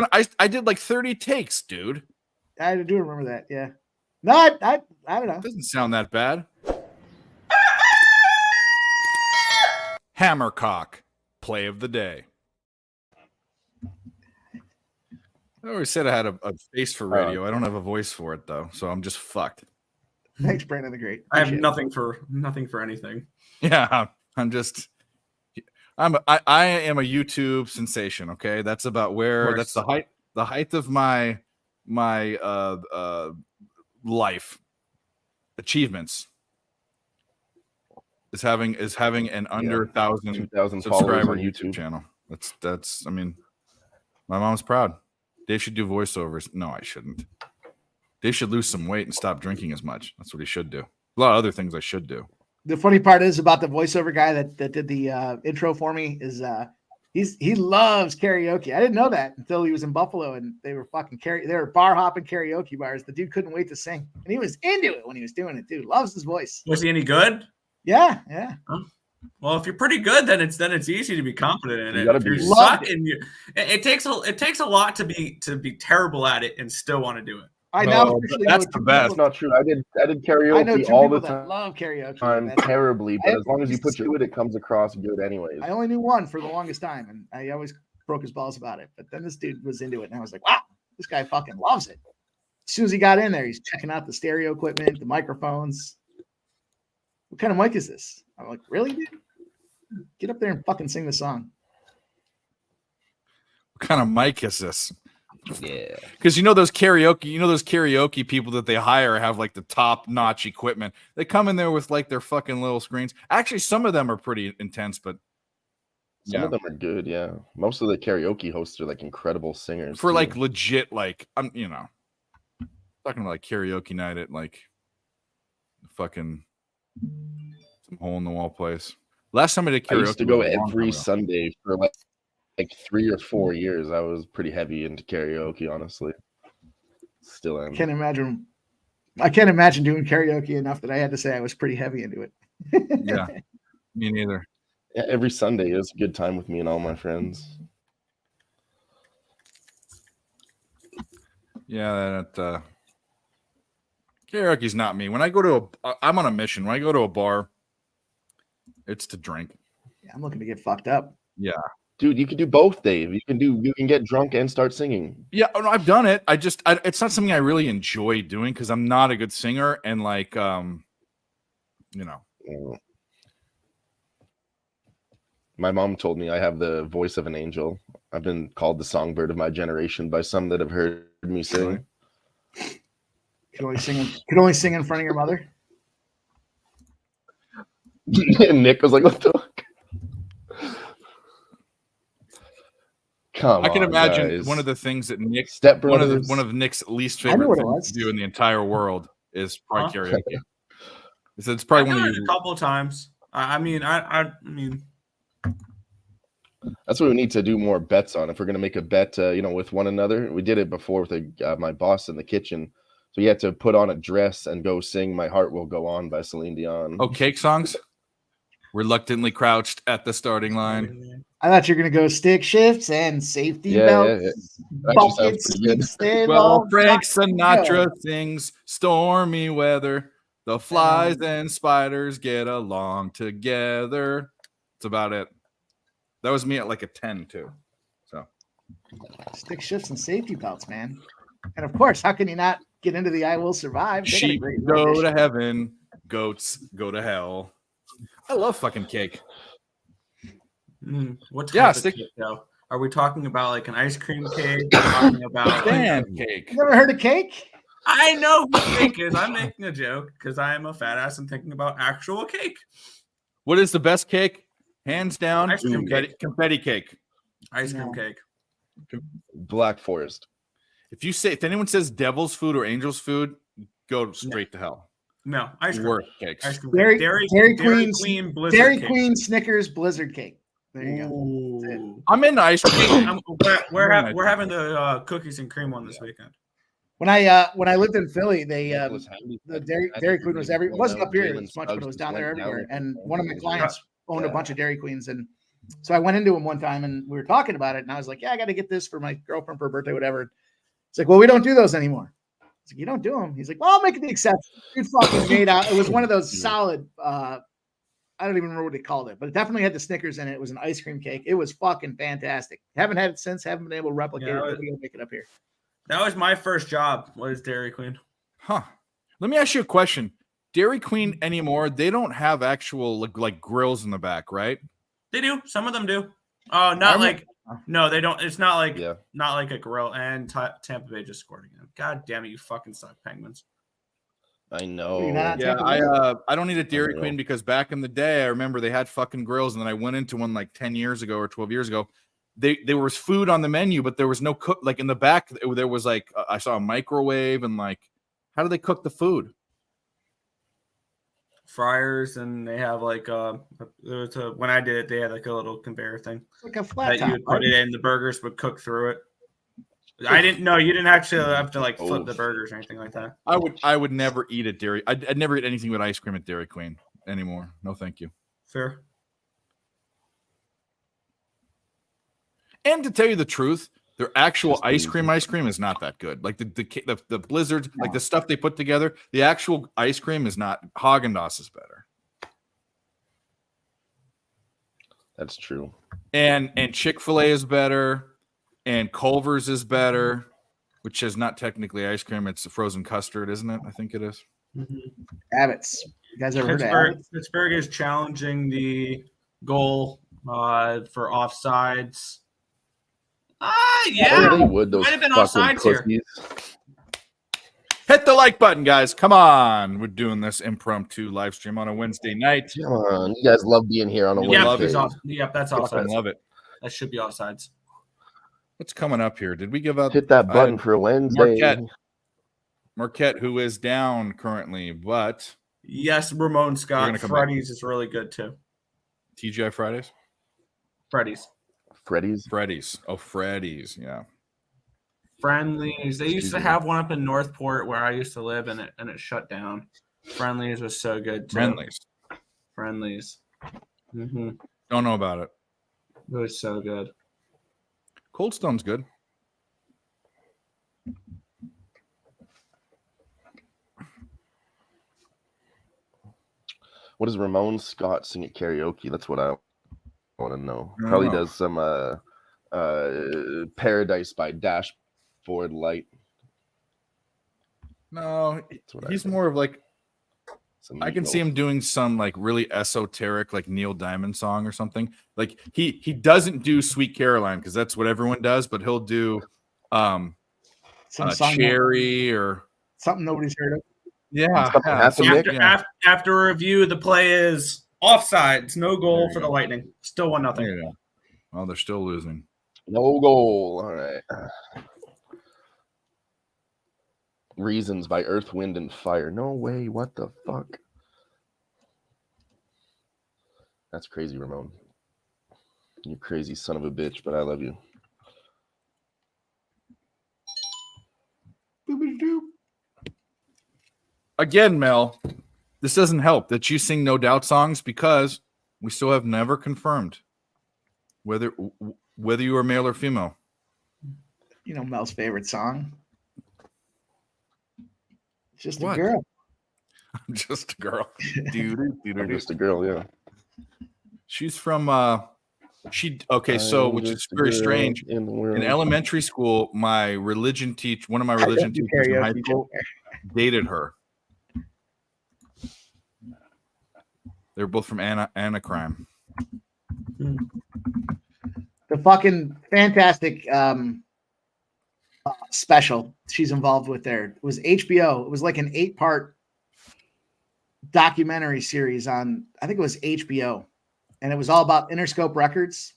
guy? I did like 30 takes, dude. I do remember that. Yeah. No, I don't know. It doesn't sound that bad. Hammercock play of the day. I always said I had a face for radio. I don't have a voice for it though, so I'm just fucked. Thanks, Brandon the Great. I have Appreciate it. nothing for anything. Yeah, I am a YouTube sensation. Okay, that's about where that's the height of my life achievements is having an under 1,000 2,000 subscriber followers on YouTube YouTube. channel. That's I mean, my mom's proud. Dave should do voiceovers. No, I shouldn't. Dave should lose some weight and stop drinking as much. That's what he should do. A lot of other things I should do. The funny part is about the voiceover guy that did the intro for me is he loves karaoke. I didn't know that until he was in Buffalo and they were they were bar hopping karaoke bars. The dude couldn't wait to sing, and he was into it when he was doing it. Dude loves his voice. Was he any good? Yeah. Well, if you're pretty good, then it's easy to be confident in You it. gotta If you're be- suck and it takes a lot to be terrible at it and still want to do it. I now Oh, officially that's know the two best. That's people- not true. I did I know karaoke two all people the that love karaoke. time That's- terribly, but I as long as you have- put to it, it comes across good anyways. I only knew one for the longest time, and I always broke his balls about it. But then this dude was into it, and I was like, wow, this guy fucking loves it. As soon as he got in there, he's checking out the stereo equipment, the microphones. What kind of mic is this? I'm like, really, dude? Get up there and fucking sing the song. What kind of mic is this? Yeah. Because you know those karaoke people that they hire have like the top notch equipment. They come in there with like their fucking little screens. Actually, some of them are pretty intense, but Some of them are good, yeah. Most of the karaoke hosts are like incredible singers. for too. like legit, like I'm, talking about like karaoke night at like fucking some hole in the wall place. Last time I did I karaoke, used to go was a long every time ago. Sunday for like 3 or 4 years. I was pretty heavy into karaoke, honestly. Still am. I can't imagine doing karaoke enough that I had to say I was pretty heavy into it. Yeah, me neither. Yeah, every Sunday is a good time with me and all my friends. Yeah, that karaoke's not me. When I go to I'm on a mission. When I go to a bar, it's to drink. Yeah, I'm looking to get fucked up. Yeah. Dude, you can do both, Dave. You can get drunk and start singing. Yeah, no, I've done it. It's not something I really enjoy doing because I'm not a good singer and like My mom told me I have the voice of an angel. I've been called the songbird of my generation by some that have heard me sing. Could only sing in front of your mother. And Nick was like, "What the fuck?" Come I can on, imagine guys. one of the things that Nick Step one Brothers. of Nick's least I knew favorite what it things was. to do in the entire world is probably Huh? karaoke. It's I've probably one done of it your a couple of times. I mean, That's what we need to do more bets on. If we're gonna make a bet, with one another, we did it before with my boss in the kitchen. So you had to put on a dress and go sing "My Heart Will Go On" by Celine Dion. Oh, cake songs. Reluctantly crouched at the starting line. I thought you were gonna go stick shifts and safety Yeah, belts. yeah. That actually sounds Buckets, pretty good. they've Well, all Frank got Sinatra go. sings "Stormy Weather." The flies and spiders get along together. That's about it. That was me at like a 10 too. So Stick shifts and safety belts, man. And of course, how can you not get into the "I Will Survive"? They got a sheep great go rendition. to heaven, goats go to hell. I love fucking cake. what type Yeah, of stick- cake though? Are we talking about like an ice cream cake? Are we talking about Pancake. You never heard of cake? I know who cake is. I'm making a joke because I am a fat ass and thinking about actual cake. What is the best cake? Hands down, Ice cream confetti cake. Ice cream No. cake. Black Forest. If anyone says devil's food or angel's food, go straight to hell. No, ice cream. Worst cakes. Ice cream Dairy cake. Queen, Queen Blizzard Dairy cake. Queen, Snickers, Blizzard cake. There you go. Ooh. I'm into ice cream. We're having the cookies and cream one this weekend. When I lived in Philly, they Nicholas Hamby- the Dairy Queen was every. It wasn't up here as much, but it was down there everywhere. And one of my clients owned a bunch of Dairy Queens, and so I went into him one time, and we were talking about it, and I was like, "Yeah, I got to get this for my girlfriend for her birthday, whatever." It's like, "Well, we don't do those anymore." It's like, "You don't do them?" He's like, "Well, I'll make the exception." Dude fucking made out. It was one of those solid. I don't even remember what they called it, but it definitely had the Snickers in it. It was an ice cream cake. It was fucking fantastic. Haven't had it since. Haven't been able to replicate it. But we gotta make it up here. That was my first job. Was Dairy Queen? Huh. Let me ask you a question. Dairy Queen anymore, they don't have actual like grills in the back, right? They do. Some of them do. Oh, not like no, they don't. It's not like not like a grill. And Tampa Bay just scored again. God damn it, you fucking suck, Penguins. I know. Yeah, I don't need a Dairy Queen because back in the day, I remember they had fucking grills, and then I went into one like 10 years ago or 12 years ago. There was food on the menu, but there was no cook. Like in the back, there was like I saw a microwave, and like, how do they cook the food? Fryers, and they have like when I did it, they had like a little conveyor thing, like a flat that top, you would put it in. The burgers would cook through it. I didn't know you didn't actually have to like flip the burgers or anything like that. I would never eat at Dairy. I'd never eat anything but ice cream at Dairy Queen anymore. No, thank you. Fair. And to tell you the truth, their actual ice cream is not that good. Like the Blizzards, like the stuff they put together, the actual ice cream is not. Haagen-Dazs is better. That's true. And Chick-fil-A is better, and Culver's is better, which is not technically ice cream. It's a frozen custard, isn't it? I think it is. Abbott's. You guys ever heard of Abbott's? Pittsburgh is challenging the goal for offsides. Yeah, they would, those might have been fucking offsides here. pussies. Hit the like button, guys. Come on. We're doing this impromptu live stream on a Wednesday night. Come on. You guys love being here on a Wednesday. That's I offsides. love it. That should be offsides. What's coming up here? Did we give up? Hit that button for Wednesday. Marquette, who is down currently, but yes, Ramon Scott. Freddy's is really good too. TGI Fridays? Freddy's. Oh, Freddy's. Yeah. Friendlies. They used to have one up in Northport where I used to live, and it shut down. Friendlies was so good too. Friendlies. Mm-hmm. Don't know about it. It was so good. Cold Stone's good. What does Ramon Scott sing at karaoke? That's what I want to know. Probably does some Paradise by Dashboard Light. No, he's more of like, I can see him doing some like really esoteric, like Neil Diamond song or something. Like he doesn't do Sweet Caroline because that's what everyone does, but he'll do some Cherry or something nobody's heard of. Yeah. After a review, the play is offsides, no goal for the Lightning. Still 1-0. Well, they're still losing. No goal. All right. Reasons by Earth, Wind, and Fire. No way. What the fuck? That's crazy, Ramon. You crazy son of a bitch, but I love you. Again, Mel, this doesn't help that you sing No Doubt songs because we still have never confirmed whether you are male or female. You know Mel's favorite song? Just What? a girl. Just a girl. I'm just a girl, yeah. She's from so which is very strange. In elementary school, one of my religion teachers in high school dated her. They're both from Anacrime. The fucking fantastic special she's involved with there was HBO. It was like an 8-part documentary series on, I think it was HBO, and it was all about Interscope Records.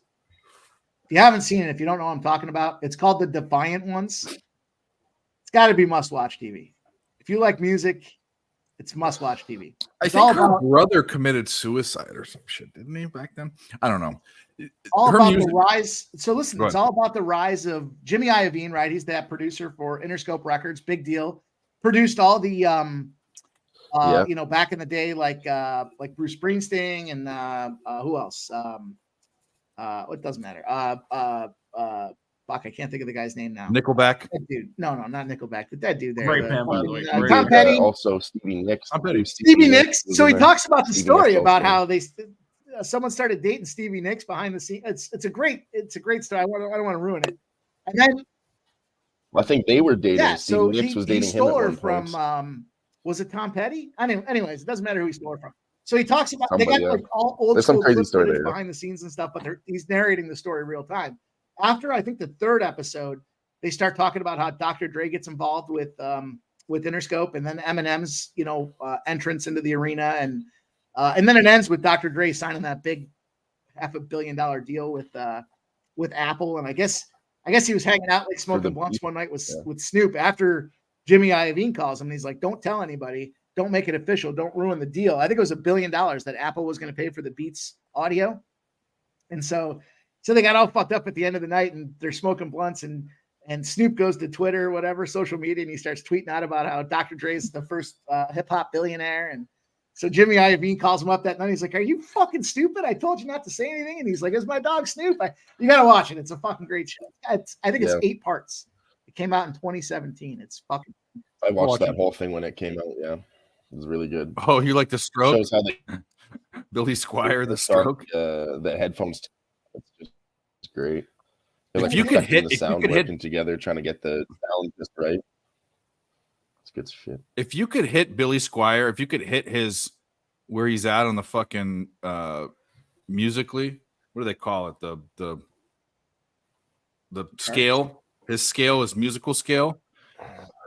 If you haven't seen it, if you don't know what I'm talking about, it's called The Defiant Ones. It's got to be must-watch TV. If you like music, it's must-watch TV. I think her brother committed suicide or some shit, didn't he, back then? I don't know. All about the rise. So listen, it's all about the rise of Jimmy Iovine, right? He's that producer for Interscope Records, big deal. Produced all the you know, back in the day, like Bruce Springsteen and who else? It doesn't matter. Fuck, I can't think of the guy's name now. Nickelback. That dude. No, not Nickelback. The dead dude there. Great band, by the way. Tom Petty. Also Stevie Nicks. Stevie Nicks. So he talks about the story about how they someone started dating Stevie Nicks behind the scenes. It's a great story. I don't want to ruin it. And then I think they were dating. Yeah, Stevie so Nicks was dating he stole him her at one point. from was it Tom Petty? Anyways, it doesn't matter who he stole her from. So he talks about Somebody, they got like all old There's school some crazy story there, behind the scenes and stuff, but he's narrating the story real time. After I think the third episode, they start talking about how Dr. Dre gets involved with Interscope, and then Eminem's entrance into the arena, and then it ends with Dr. Dre signing that big $500 million deal with Apple, and I guess he was hanging out like smoking blunts one night with Snoop after Jimmy Iovine calls him, and he's like, "Don't tell anybody, don't make it official, don't ruin the deal." I think it was $1 billion that Apple was going to pay for the Beats audio, and so they got all fucked up at the end of the night, and they're smoking blunts, and Snoop goes to Twitter, whatever, social media, and he starts tweeting out about how Dr. Dre's the first hip-hop billionaire. And so Jimmy Iovine calls him up that night. He's like, "Are you fucking stupid? I told you not to say anything." And he's like, "It's my dog Snoop." You got to watch it. It's a fucking great show. I think it's 8 parts. It came out in 2017. It's fucking. I watched that whole thing when it came out. Yeah, it was really good. Oh, you like the stroke? Shows how they Billy Squire, the stroke. The headphones. It's just great. They're if you could hit the sound working together, trying to get the sound just right. It's good shit. If you could hit Billy Squire, if you could hit his where he's at on the fucking musically, what do they call it? The scale. His scale is musical scale.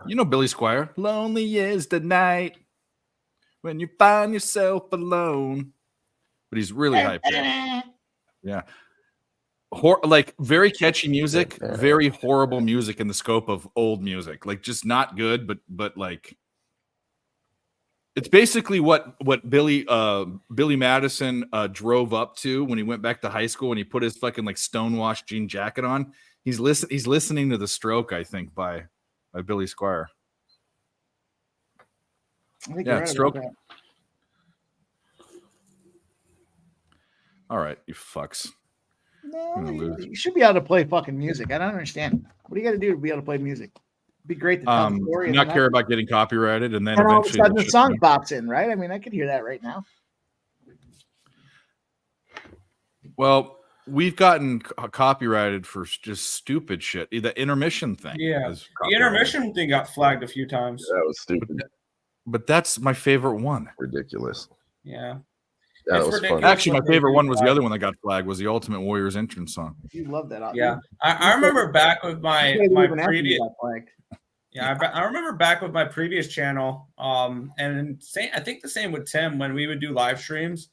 You know Billy Squire. Lonely is the night when you find yourself alone. But he's really high pitched. Yeah. Like very catchy music, very horrible music in the scope of old music. Like just not good, but like it's basically what Billy Madison drove up to when he went back to high school and he put his fucking like stonewashed jean jacket on. He's listening to The Stroke, I think, by Billy Squire. Yeah, Stroke. All right, you fucks. No, you should be able to play fucking music. I don't understand. What do you got to do to be able to play music? It'd be great to tell the story. Not care about getting copyrighted, and then all of a sudden the song pops in, right? I mean, I could hear that right now. Well, we've gotten copyrighted for just stupid shit. The intermission thing. Yeah, the intermission thing got flagged a few times. That was stupid. But that's my favorite one. Ridiculous. Yeah. Yeah, that was fun. Actually, my favorite one was the other one that got flagged was the Ultimate Warrior's entrance song. You love that. Yeah, I remember back with my previous. Yeah, I remember back with my previous channel. And I think the same with Tim when we would do live streams.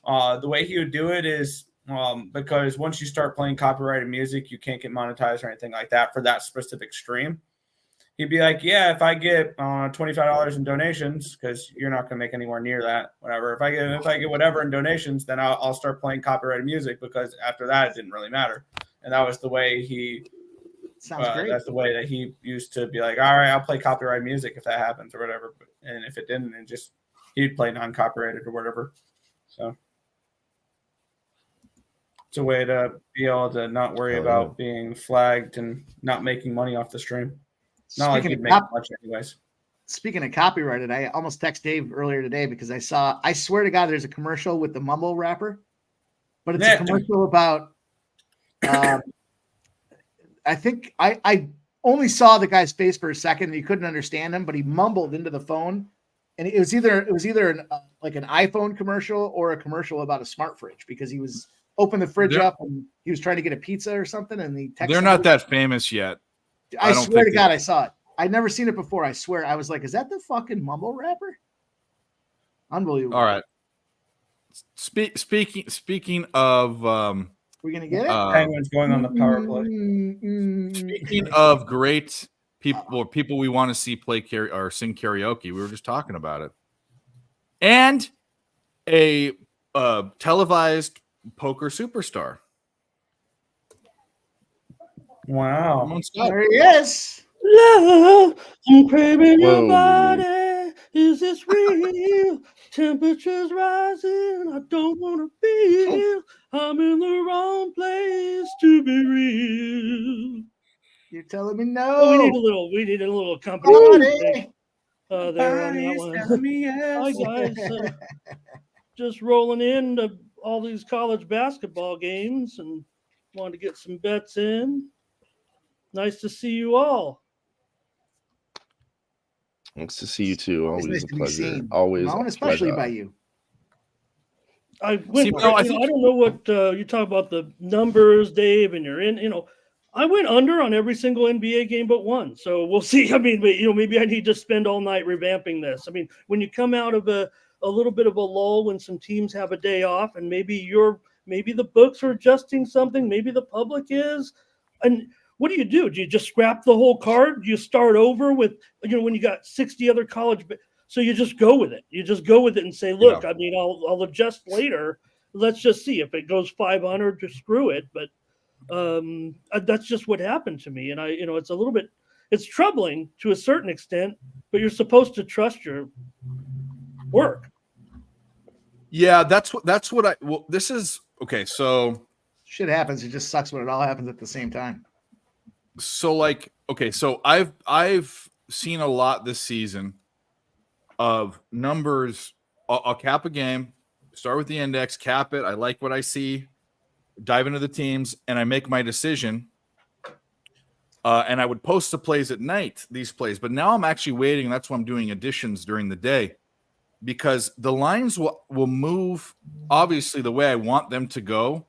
The way he would do it is because once you start playing copyrighted music, you can't get monetized or anything like that for that specific stream. He'd be like, "Yeah, if I get $25 in donations, because you're not going to make anywhere near that, whatever. If I get whatever in donations, then I'll start playing copyrighted music because after that, it didn't really matter." And that was the way he. Sounds great. That's the way that he used to be like, "All right, I'll play copyrighted music if that happens or whatever." And if it didn't, then just he'd play non-copyrighted or whatever. So it's a way to be able to not worry about being flagged and not making money off the stream. Not like you'd make much anyways. Speaking of copyrighted, I almost texted Dave earlier today because I swear to God, there's a commercial with the mumble rapper, but it's a commercial about, I think I only saw the guy's face for a second and you couldn't understand him, but he mumbled into the phone. And it was either like an iPhone commercial or a commercial about a smart fridge because he was open the fridge up and he was trying to get a pizza or something. And he texted. They're not that famous yet. I swear to God, I saw it. I'd never seen it before. I swear. I was like, is that the fucking mumble rapper? Unbelievable. All right. Speaking of we're gonna get it. Penguins going on the power play. Speaking of great people or people we want to see play or sing karaoke, we were just talking about it. and a televised poker superstar. Wow. Ramon Scott. There he is. Love, I'm craving your Whoa. body. Is this real? Temperatures rising. I don't want to feel. I'm in the wrong place to be real. You're telling me Oh, we need a no. little accompaniment Buddy. there on that one. Hi guys, just rolling into all these college basketball games and wanted to get some bets in. Nice to see you all. Nice to see you too. Always Always nice a to be pleasure. seen. Always Ramon, a especially pleasure. by you. I went. See, no, I I think- don't know what you talk about the numbers, Dave, and you're in. I went under on every single NBA game but one. So we'll see. I mean, maybe I need to spend all night revamping this. I mean, when you come out of a little bit of a lull, when some teams have a day off, and maybe the books are adjusting something, maybe the public is, and what do? Do you just scrap the whole card? Do you start over with when you got 60 other college? So you just go with it. You just go with it and say, look, I mean, I'll adjust later. Let's just see if it goes 500 to screw it. But that's just what happened to me. And it's a little bit, it's troubling to a certain extent, but you're supposed to trust your work. Yeah, that's what this is. Okay. So shit happens. It just sucks when it all happens at the same time. So so I've seen a lot this season of numbers. I'll cap a game, start with the index, cap it. I like what I see, dive into the teams, and I make my decision. And I would post the plays at night, these plays. But now I'm actually waiting, and that's why I'm doing additions during the day, because the lines will move, obviously, the way I want them to go.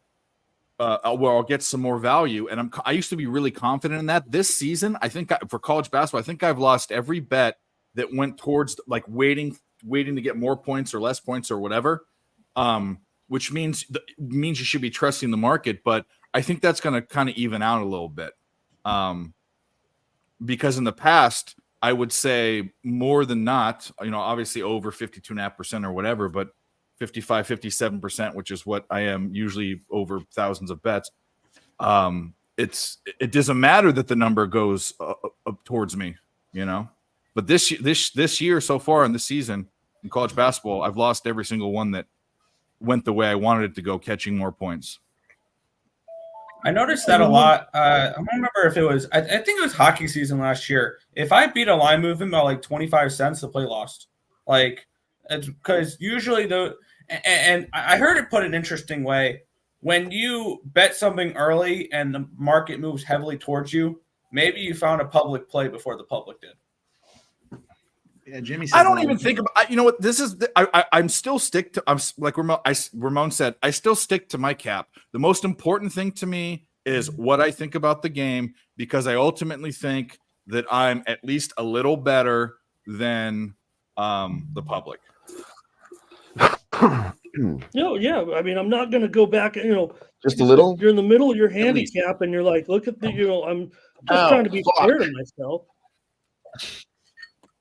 Where I'll get some more value, and I used to be really confident in that. This season, I think for college basketball, I think I've lost every bet that went towards like waiting to get more points or less points or whatever. Which means you should be trusting the market, but I think that's going to kind of even out a little bit. Because in the past, I would say more than not, obviously over 52.5% or whatever, but 55, 57%, which is what I am usually over thousands of bets. It doesn't matter that the number goes up towards me, But this year so far in this season in college basketball, I've lost every single one that went the way I wanted it to go, catching more points. I noticed that a lot. I don't remember if it was. I think it was hockey season last year. If I beat a line movement by like 25 cents, the play lost. Like, it's because usually and I heard it put an interesting way. When you bet something early and the market moves heavily towards you, maybe you found a public play before the public did. Yeah, Jimmy. I don't even think about. You know what? This is. I'm still stick to. I'm like Ramon said. I still stick to my cap. The most important thing to me is what I think about the game, because I ultimately think that I'm at least a little better than the public. Yeah. I mean, I'm not going to go back. Just a little. You're in the middle of your handicap, and you're like, look at the. I'm just trying to be fair to myself.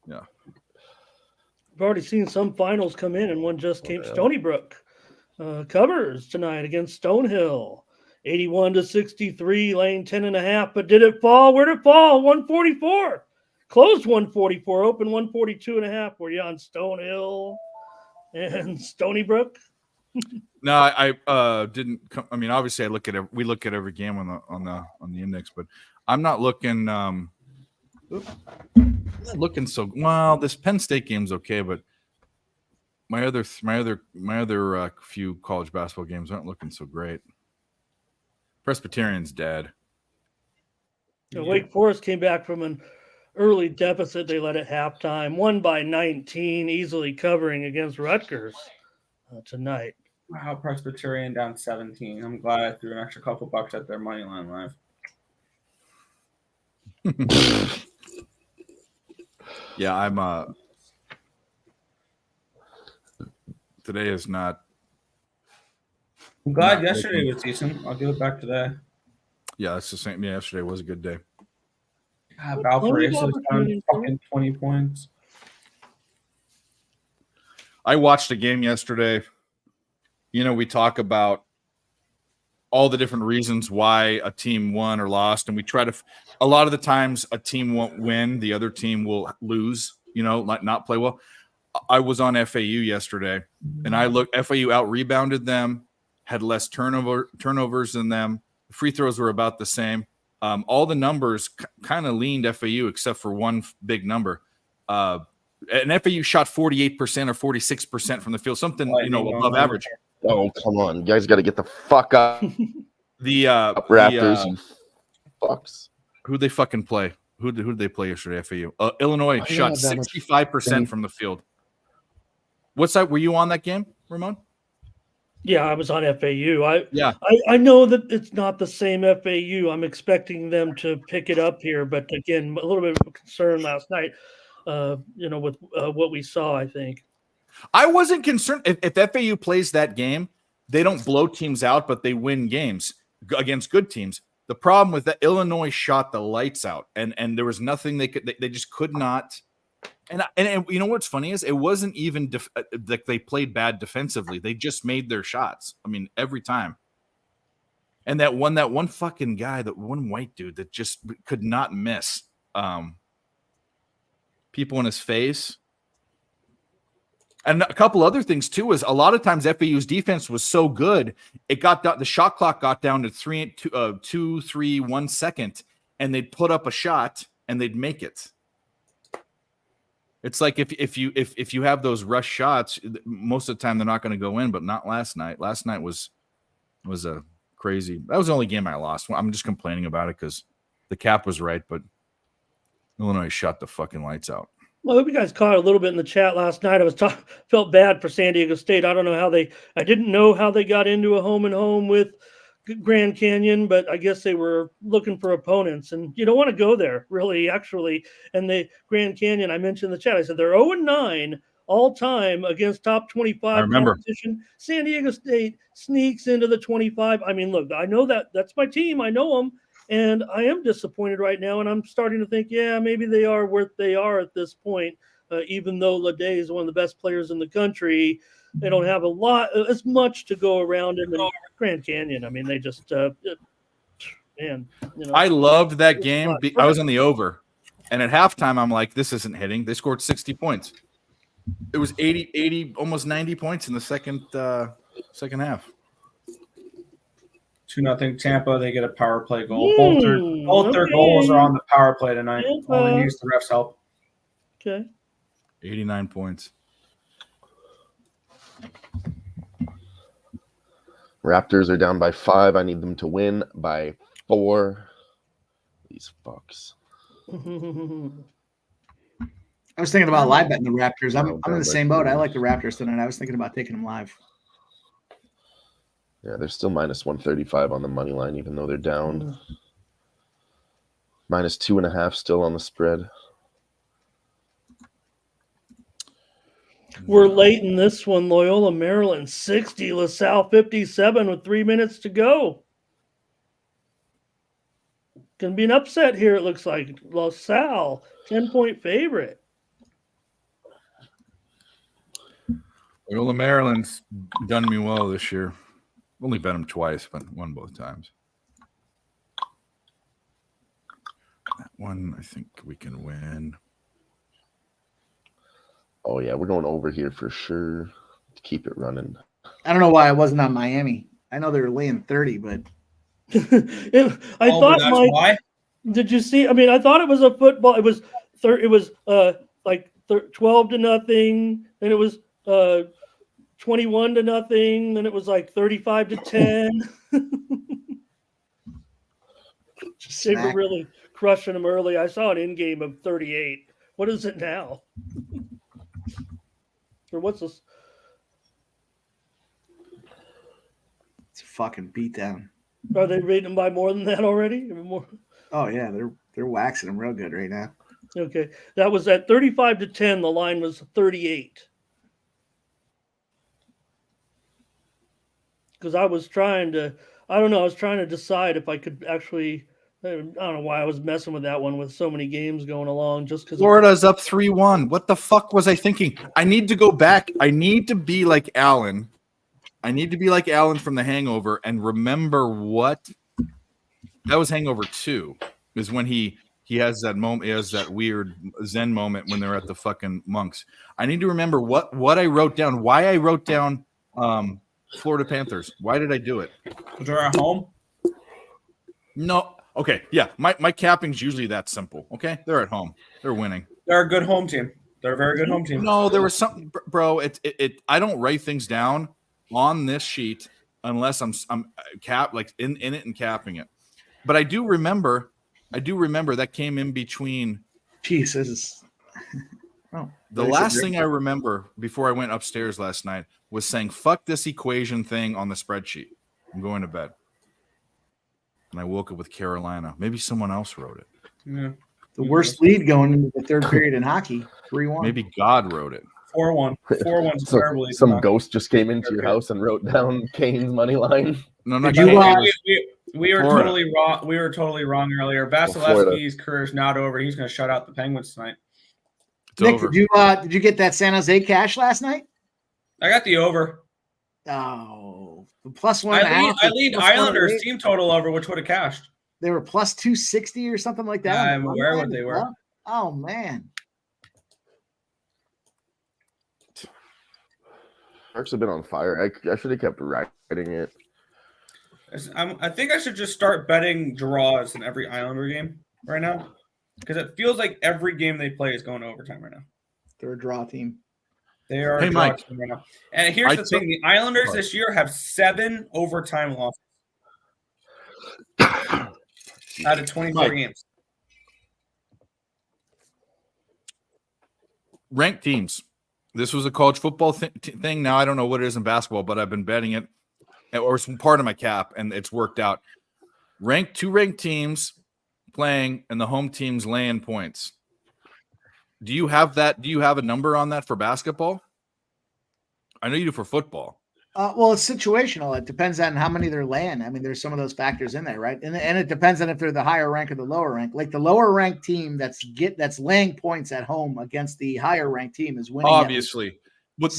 Yeah. I've already seen some finals come in, and one just came. Stony Brook covers tonight against Stonehill, 81-63, laying 10.5. But did it fall? Where did it fall? 144. Closed 144, open 142.5. Were you on Stonehill and Stony Brook? No, I didn't. I mean, obviously, we look at every game on the index, but I'm not looking. Not looking so well. This Penn State game's okay, but my other few college basketball games aren't looking so great. Presbyterian's dead. Wake Forest came back from an early deficit. They led at halftime, won by 19, easily covering against Rutgers tonight. Wow, Presbyterian down 17. I'm glad I threw an extra couple bucks at their money line live. Yeah, I'm today is not. I'm glad yesterday was decent. I'll give it back today. Yeah, it's the same. Yeah, yesterday was a good day. God, Valparaiso is down fucking 20 points. I watched a game yesterday. You know, we talk about all the different reasons why a team won or lost, and we try to. A lot of the times, a team won't win; the other team will lose. You know, not play well. I was on FAU yesterday, and I looked. FAU out rebounded them, had less turnovers than them. The free throws were about the same. All the numbers kind of leaned FAU except for one big number. And FAU shot 48% or 46% from the field, something above average. Oh, come on. You guys got to get the fuck up. The Raptors and fucks. Who'd they fucking play? Who did they play yesterday, FAU? Illinois shot 65% from the field. What's that? Were you on that game, Ramon? Yeah, I was on FAU. I know that it's not the same FAU. I'm expecting them to pick it up here, but again, a little bit of a concern last night, with what we saw, I think. I wasn't concerned. If FAU plays that game, they don't blow teams out, but they win games against good teams. The problem with that, Illinois shot the lights out, and there was nothing they just could not. And you know what's funny is it wasn't even like they played bad defensively. They just made their shots. I mean, every time. And that one fucking guy, that one white dude that just could not miss. People in his face. And a couple other things too is a lot of times FAU's defense was so good, it got down, the shot clock got down to 2, 3, 1 second, and they'd put up a shot and they'd make it. It's like if you have those rush shots, most of the time they're not going to go in, but not last night. Last night was a crazy. That was the only game I lost. I'm just complaining about it because the cap was right, but Illinois shot the fucking lights out. Well, I hope you guys caught a little bit in the chat last night. Felt bad for San Diego State. I don't know how I didn't know how they got into a home and home with Grand Canyon, but I guess they were looking for opponents, and you don't want to go there, really, actually. And the Grand Canyon, I mentioned in the chat, I said they're 0-9 all time against top 25 competition. San Diego State sneaks into the 25. I mean, look, I know that's my team. I know them, and I am disappointed right now, and I'm starting to think, yeah, maybe they are where they are at this point, even though Lede is one of the best players in the country. They don't have as much to go around in the Grand Canyon. I mean, they just, man. I loved that game. I was on the over, and at halftime, I'm like, this isn't hitting. They scored 60 points. It was 80, almost 90 points in the second half. 2-0 Tampa. They get a power play goal. Both their goals are on the power play tonight. Only needs the refs' help. Okay. 89 points. Raptors are down by 5. I need them to win by 4. These fucks. I was thinking about live betting the Raptors. I'm in the same boat. I like the Raptors tonight. I was thinking about taking them live. Yeah, they're still minus 135 on the money line, even though they're down. Minus 2.5 still on the spread. We're late in this one. Loyola, Maryland, 60. LaSalle, 57 with 3 minutes to go. Going to be an upset here, it looks like. LaSalle, 10-point favorite. Loyola, Maryland's done me well this year. Only bet them twice, but won both times. That one, I think we can win. Oh, yeah, we're going over here for sure to keep it running. I don't know why I wasn't on Miami. I know they were laying 30, but why? Did you see? I mean, I thought it was a football. It was 12-0, and it was 21-0, then it was like 35-10. They were really crushing them early. I saw an in game of 38. What is it now? Or what's this? It's a fucking beatdown. Are they rating them by more than that already? More? Oh yeah, they're waxing them real good right now. Okay, that was at 35-10. The line was 38. Because I was trying to decide if I could actually I don't know why I was messing with that one with so many games going along just because Florida's up 3-1. What the fuck was I thinking? I need to go back. I need to be like Alan. I need to be like Alan from The Hangover and remember what that was. Hangover 2 is when he has that moment. He has that weird Zen moment when they're at the fucking monks. I need to remember what I wrote down. Why I wrote down Florida Panthers. Why did I do it? They're at home. No. Okay. Yeah. My capping's usually that simple. Okay. They're at home. They're winning. They're a good home team. They're a very good home team. No, there was something, bro. I don't write things down on this sheet unless I'm cap like in it and capping it. But I do remember that came in between. Jesus. The last thing I remember before I went upstairs last night was saying, fuck this equation thing on the spreadsheet. I'm going to bed. And I woke up with Carolina. Maybe someone else wrote it. Yeah. The worst lead going into the third period in hockey. 3-1. Maybe God wrote it. 4-1. 4-1's terribly. Some ghost just came into your house and wrote down Kane's money line. No, not we were Florida. totally wrong. We were totally wrong earlier. Vasilevsky's career is not over. He's going to shut out the Penguins tonight. It's Nick, over. did you get that San Jose cash last night? I got the over. Oh, +1.5. I lead Islanders team total over, which would have cashed. They were +260 or something like that. I'm aware what they were. Oh man. Sharks have been on fire. I should have kept writing it. I think I should just start betting draws in every Islander game right now because it feels like every game they play is going to overtime right now. They're a draw team. They are Hey, a draw Mike. team right now. And here's the thing: the Islanders this year have 7 overtime losses out of 24 games. Ranked teams. This was a college football thing. Now I don't know what it is in basketball, but I've been betting it, or it's part of my cap, and it's worked out. Two ranked teams playing, and the home teams laying points. Do you have that? Do you have a number on that for basketball? I know you do for football. Well, it's situational. It depends on how many they're laying. I mean, there's some of those factors in there, right? And it depends on if they're the higher rank or the lower rank. Like the lower ranked team that's laying points at home against the higher ranked team is winning. Obviously, but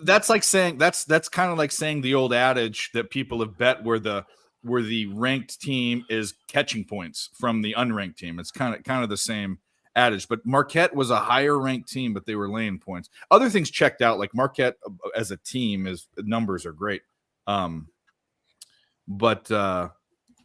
that's like saying that's kind of like saying the old adage that people have bet where the ranked team is catching points from the unranked team. It's kind of the same adage. But Marquette was a higher ranked team, but they were laying points. Other things checked out, like Marquette as a team, is numbers are great. But I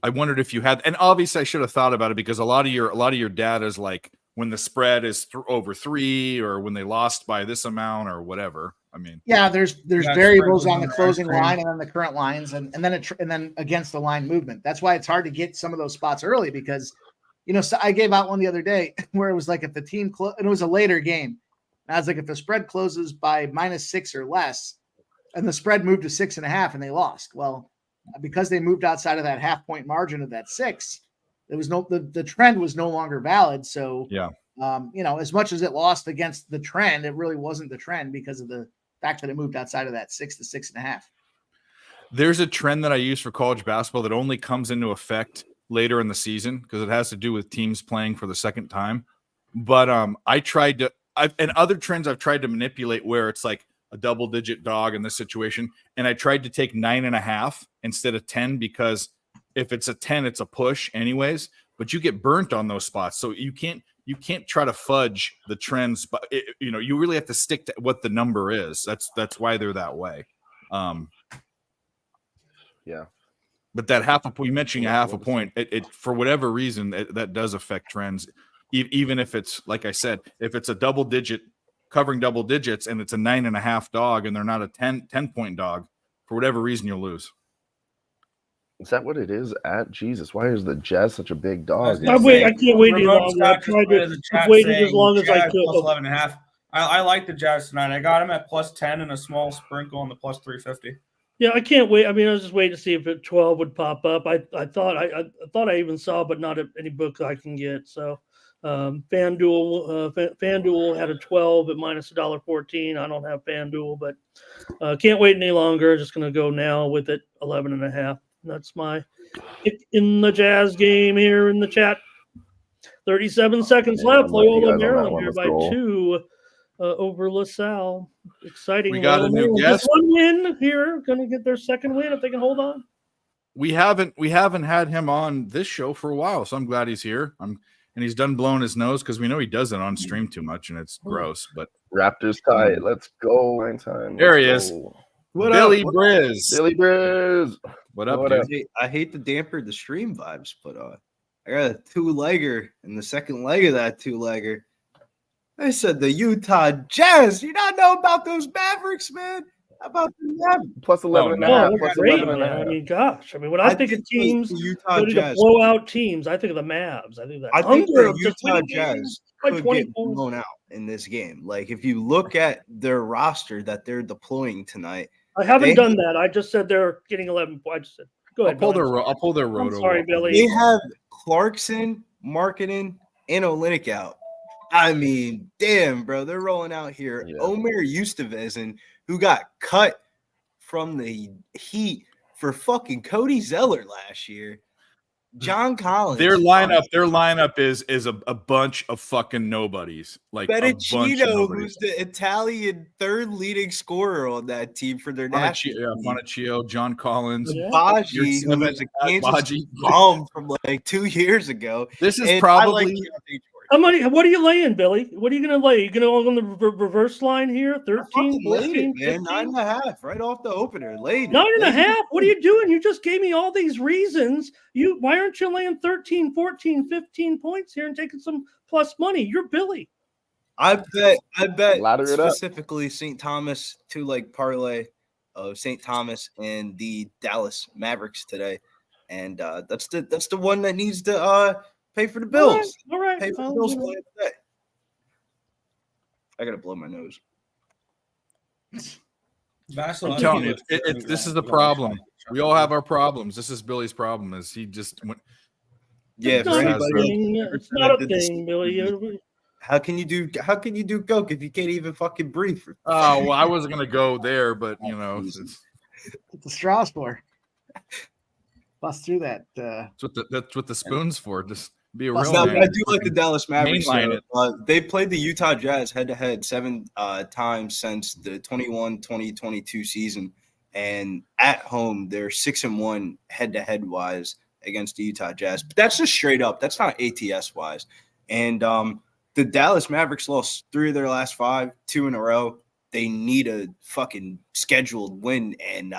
wondered if you had, and obviously I should have thought about it because a lot of your data is like when the spread is over 3 or when they lost by this amount or whatever. I mean, yeah, there's variables on the closing line and then the current lines and then against the line movement. That's why it's hard to get some of those spots early because, so I gave out one the other day where it was like if the team and it was a later game. And I was like, if the spread closes by -6 or less, and the spread moved to 6.5 and they lost. Well, because they moved outside of that half-point margin of that 6, there was the trend was no longer valid. So yeah, as much as it lost against the trend, it really wasn't the trend because of the fact that it moved outside of that 6 to 6.5. There's a trend that I use for college basketball that only comes into effect later in the season because it has to do with teams playing for the second time. But and other trends I've tried to manipulate where it's like a double-digit dog in this situation, and I tried to take 9.5 instead of 10 because if it's a 10, it's a push anyways. But you get burnt on those spots, so you can't try to fudge the trends. But you really have to stick to what the number is. That's why they're that way. Yeah. But that you mentioned a half a point. It for whatever reason that does affect trends, even if it's like I said, if it's a double digit covering double digits and it's a 9.5 dog and they're not a 10-point dog, for whatever reason you'll lose. Is that what it is? Jesus, why is the Jazz such a big dog? I can't wait any longer. I tried to wait as long as I could. +11.5. I like the Jazz tonight. I got them at +10 and a small sprinkle on the +350. Yeah, I can't wait. I mean, I was just waiting to see if 12 would pop up. I thought I even saw, but not any book I can get. So, FanDuel had a 12 at -$1.14. I don't have FanDuel, but can't wait any longer. Just gonna go now with it 11.5. That's my pick in the Jazz game here in the chat. 37 seconds Yeah, left. I'm with you Loyola guys on that Maryland one. here Let's by roll. 2 over LaSalle. Exciting. We got Loyola a new Maryland. guest. Just 1 win here. Going to get their second win if they can hold on. We haven't had him on this show for a while, so I'm glad he's here. And he's done blowing his nose because we know he does it on stream too much and it's gross. But Raptors tight. Let's go. Line time. There Let's he is. go. What Billy up? Briz. Billy Briz. What up, What dude? up? I hate to damper the stream vibes, but I got a 2-legger, and the second leg of that 2-legger, I said the Utah Jazz. You not know about those Mavericks, man? How about the Mavericks? Plus 11 and a Oh, half. they're Plus great, 11 and a man. I half. mean, gosh. I mean, when I think of teams the Utah ready to Jazz. blow out teams, I think of the Mavs. I think that I think under the just Utah winning Jazz games by could 20 get points. blown out in this game. Like, if you look at their roster that they're deploying tonight, I haven't done that. I just said they're getting 11 points. I just said, go I'll ahead. pull Billy. their I'm roto. sorry, Billy. they have Clarkson, Marketing, and Olynyk out. I mean, damn, bro, they're rolling out here. Yeah. Omer Yustafzin, who got cut from the Heat for fucking Cody Zeller last year. John Collins. Their lineup is a bunch of fucking nobodies. Like a bunch of Fettuccino, nobodies. who's the Italian third leading scorer on that team for their national team. Bonaccio, John Collins, Baji, who was a Kansas bomb from like 2 years ago. This is And probably. I like Keontae How many? What are you laying, Billy? What are you going to lay? You going to go on the reverse line here? 13, fucking laid it, 14, man. 15? 9.5 right off the opener. Laid it. 9.5? What are you doing? You just gave me all these reasons. Why aren't you laying 13, 14, 15 points here and taking some plus money? You're Billy. I bet Ladder it up. specifically St. Thomas 2-leg parlay of St. Thomas and the Dallas Mavericks today. And that's the one that needs to pay for the bills. All right. Pay for the bills for today. I gotta blow my nose. I'm telling you, this is the problem. We all have our problems. This is Billy's problem. Is he just went? Yeah, It's for not a anybody thing. else It's not a did this- thing, Billy. How can you do coke if you can't even fucking breathe? Oh well, I wasn't gonna go there, but you know, What the straws for? Bust through that. that's what the spoon's for. Just be a Now, real Now, man. I do like the Dallas Mavericks. Mainline it. They played the Utah Jazz head-to-head 7 times since the 21-2022 season, and at home they're 6-1 head-to-head wise against the Utah Jazz. But that's just straight up. That's not ATS wise. And the Dallas Mavericks lost 3 of their last 5, 2 in a row. They need a fucking scheduled win, and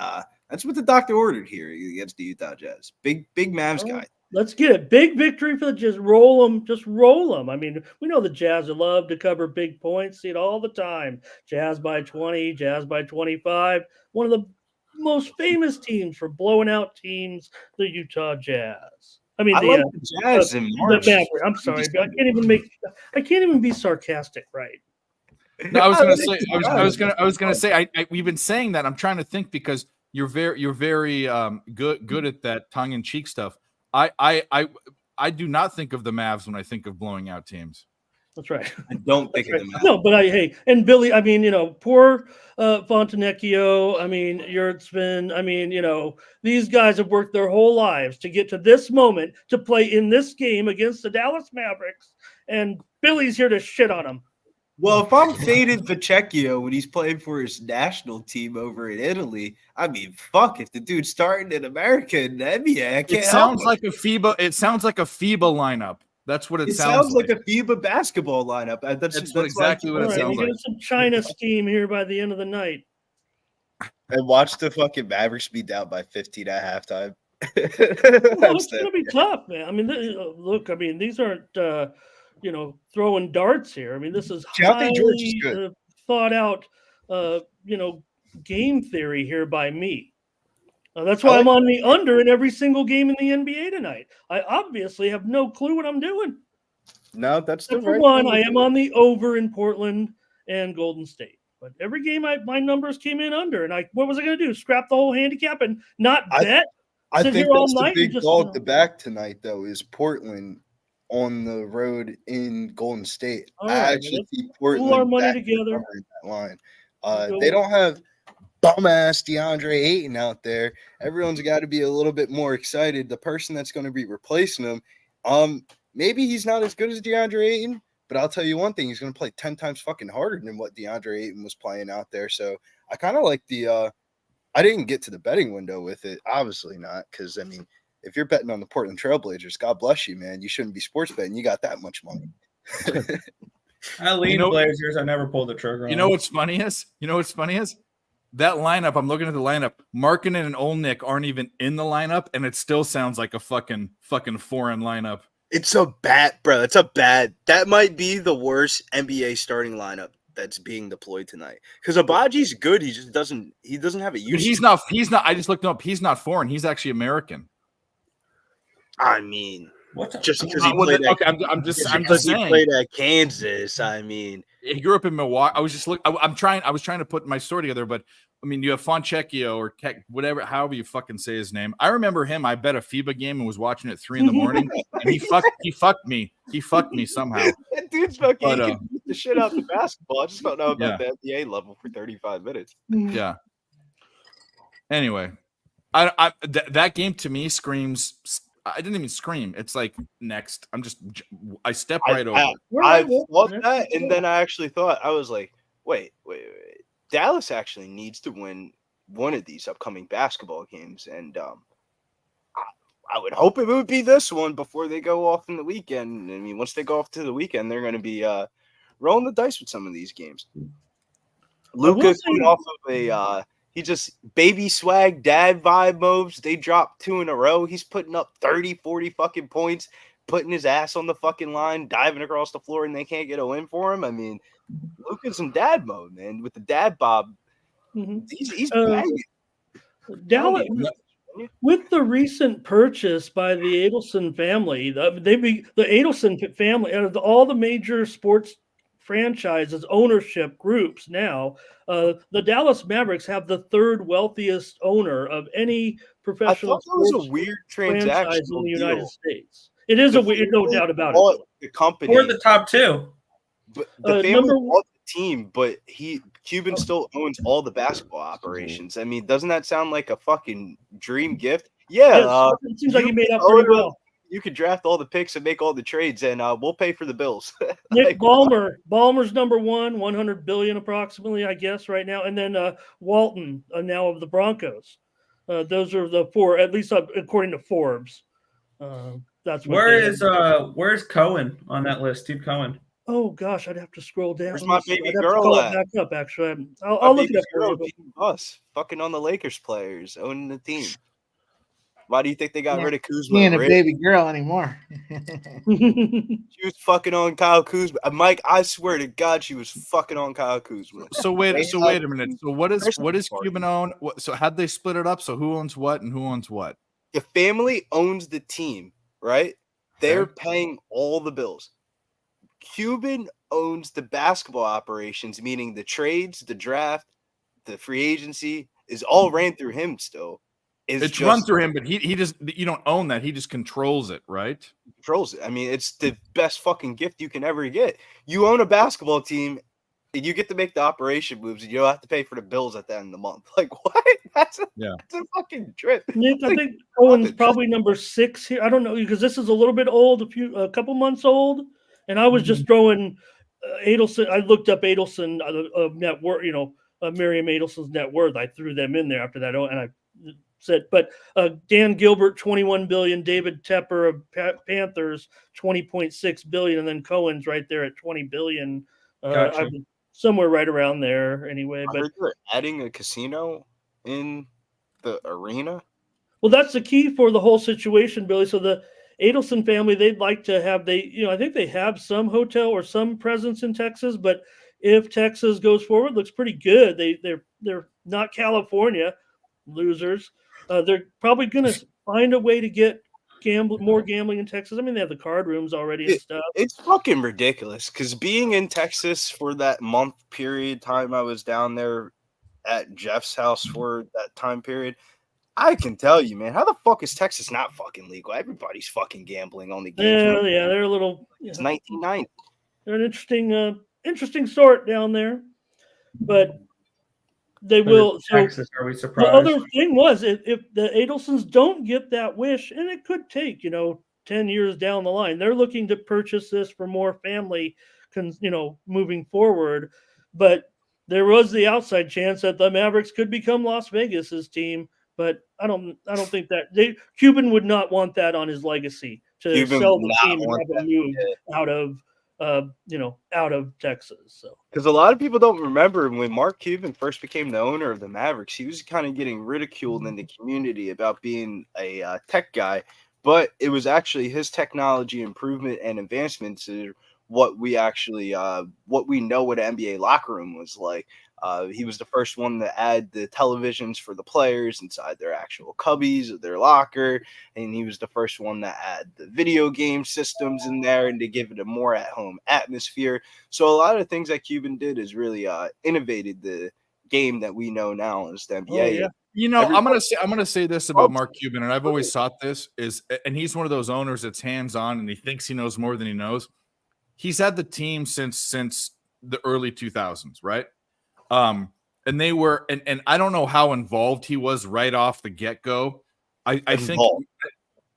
that's what the doctor ordered here against the Utah Jazz. Big Mavs guy. Let's get it. Big victory for the Jazz. Roll them. Just roll them. I mean, we know the Jazz love to cover big points. See it all the time. Jazz by 20, Jazz by 25. One of the most famous teams for blowing out teams, the Utah Jazz. I mean, I like the Jazz in March. I'm sorry, but I can't even be sarcastic, right? No, I was gonna say. I was gonna say. We've been saying that. I'm trying to think because you're very good at that tongue in cheek stuff. I do not think of the Mavs when I think of blowing out teams. That's right. I don't think of the Mavs. No, but and Billy, I mean, poor Fontenecchio, I mean, Yurtsman, I mean, these guys have worked their whole lives to get to this moment to play in this game against the Dallas Mavericks, and Billy's here to shit on them. Well, if I'm fading Pacheco when he's playing for his national team over in Italy, I mean, fuck, if the dude's starting in America in the NBA, I can't It sounds like a FIBA. It sounds like a FIBA lineup. That's what it sounds like a FIBA basketball lineup. That's exactly what it sounds like. Get some China scheme here by the end of the night. And watch the fucking Mavericks be down by 15 at halftime. Well, it's going to be tough, man. I mean, look, I mean, these aren't, throwing darts here. I mean, this is highly thought out, game theory here by me. That's why I'm on the under in every single game in the NBA tonight. I obviously have no clue what I'm doing. No, that's the right one. I am on the over in Portland and Golden State. But every game, my numbers came in under. And what was I going to do? Scrap the whole handicap and not bet? I think here all that's the night big dog to back tonight, though, is Portland on the road in Golden State. All I right, actually let's see pool our Portland money back together. covering that line. They don't have dumbass DeAndre Ayton out there. Everyone's got to be a little bit more excited. The person that's going to be replacing him, maybe he's not as good as DeAndre Ayton, but I'll tell you one thing: he's going to play 10 times fucking harder than what DeAndre Ayton was playing out there. So I kind of like the. I didn't get to the betting window with it, obviously not, because I mean, if you're betting on the Portland Trailblazers, God bless you, man. You shouldn't be sports betting. You got that much money. I lean Blazers. I never pulled the trigger. You know what's funny is? That lineup, I'm looking at the lineup. Markkanen and Olnick aren't even in the lineup, and it still sounds like a fucking foreign lineup. It's a bad, bro. It's a bad. That might be the worst NBA starting lineup that's being deployed tonight. Because Abaji's good. He just doesn't. He doesn't have a use. He's not. I just looked him up. He's not foreign. He's actually American. I mean, just because he played. At, okay, I'm just he saying. Played at Kansas. I mean, he grew up in Milwaukee. I was just looking. I was trying to put my story together, but I mean, you have Fontecchio or whatever, however you fucking say his name. I remember him. I bet a FIBA game and was watching at 3 a.m. and he fucked me. He fucked me somehow. That dude's fucking can beat the shit out the basketball. I just don't know about the NBA level for 35 minutes. Yeah. Anyway, that game to me screams. I didn't even scream. It's like next. I step right over. I thought that, and then I actually thought, I was like, wait. Dallas actually needs to win one of these upcoming basketball games, and I would hope it would be this one before they go off in the weekend. I mean, once they go off to the weekend, they're going to be rolling the dice with some of these games. Luka coming off of a he just baby swag dad vibe moves. They dropped 2 in a row. He's putting up 30, 40 fucking points, putting his ass on the fucking line, diving across the floor, and they can't get a win for him. I mean, Luka's in dad mode, man, with the dad bob. He's banging. Dallas, with the recent purchase by the Adelson family, the Adelson family, out of all the major sports franchises, ownership groups now, the Dallas Mavericks have the 3rd wealthiest owner of any professional sports was a weird franchise in the United States. It is a weird, no doubt about it. The company, we're the top 2. But the family bought the team, but Cuban still owns all the basketball operations. I mean, doesn't that sound like a fucking dream gift? Yeah, it seems like he made up pretty well. You could draft all the picks and make all the trades, and we'll pay for the bills. Nick Ballmer's number 1, 100 billion approximately, I guess, right now, and then Walton, now of the Broncos. Those are the 4, at least according to Forbes. That's where's Cohen on that list? Steve Cohen. Oh gosh, I'd have to scroll down. Where's my baby I'd have girl to call at? it back up. Actually, I'll look it up for you. Us fucking on the Lakers players owning the team. Why do you think they got rid of Kuzma? He ain't a baby girl anymore. She was fucking on Kyle Kuzma. Mike, I swear to God, she was fucking on Kyle Kuzma. So wait a minute. So what is Cuban own? So how'd they split it up? So who owns what and who owns what? The family owns the team, right? They're paying all the bills. Cuban owns the basketball operations, meaning the trades, the draft, the free agency is all ran through him still. It's run through him, but he just, you don't own that. He just controls it, right? Controls it. I mean, it's the best fucking gift you can ever get. You own a basketball team, and you get to make the operation moves, and you don't have to pay for the bills at the end of the month. Like, what? That's a fucking trip. Nick, I think Owen's probably number 6 here. I don't know, because this is a little bit old, a couple months old, and I was just throwing Adelson. I looked up Adelson net worth, Miriam Adelson's net worth. I threw them in there after that, and I said, but Dan Gilbert, 21 billion, David Tepper of Panthers, 20.6 billion, and then Cohen's right there at 20 billion. Gotcha. I was somewhere right around there anyway. I heard they're adding a casino in the arena. Well, that's the key for the whole situation, Billy. So the Adelson family, they'd like to have, I think they have some hotel or some presence in Texas, but if Texas goes forward, looks pretty good. They're not California losers. They're probably going to find a way to get more gambling in Texas. I mean, they have the card rooms already and stuff. It's fucking ridiculous because being in Texas for that month period time I was down there at Jeff's house for that time period, I can tell you, man, how the fuck is Texas not fucking legal? Everybody's fucking gambling on the games. Yeah, they're a little. It's 1990. They're an interesting sort down there, but They will. So Texas, are we the surprised? other thing was if the Adelsons don't get that wish, and it could take 10 years down the line, they're looking to purchase this for more family, moving forward. But there was the outside chance that the Mavericks could become Las Vegas's team. But I don't think that Cuban would not want that on his legacy to Cuban sell would the not team and want have them move out of Texas. So Because a lot of people don't remember when Mark Cuban first became the owner of the Mavericks, he was kind of getting ridiculed in the community about being a tech guy, but it was actually his technology improvement and advancements are what we actually what we know what an NBA locker room was like. He was the first one to add the televisions for the players inside their actual cubbies of their locker, and he was the first one to add the video game systems in there and to give it a more at-home atmosphere. So a lot of things that Cuban did is really innovated the game that we know now as the NBA. Oh, yeah. I'm gonna say this about Mark Cuban, and I've always thought this is, and he's one of those owners that's hands-on and he thinks he knows more than he knows. He's had the team since the early 2000s, right? And they were, and I don't know how involved he was right off the get-go. I think.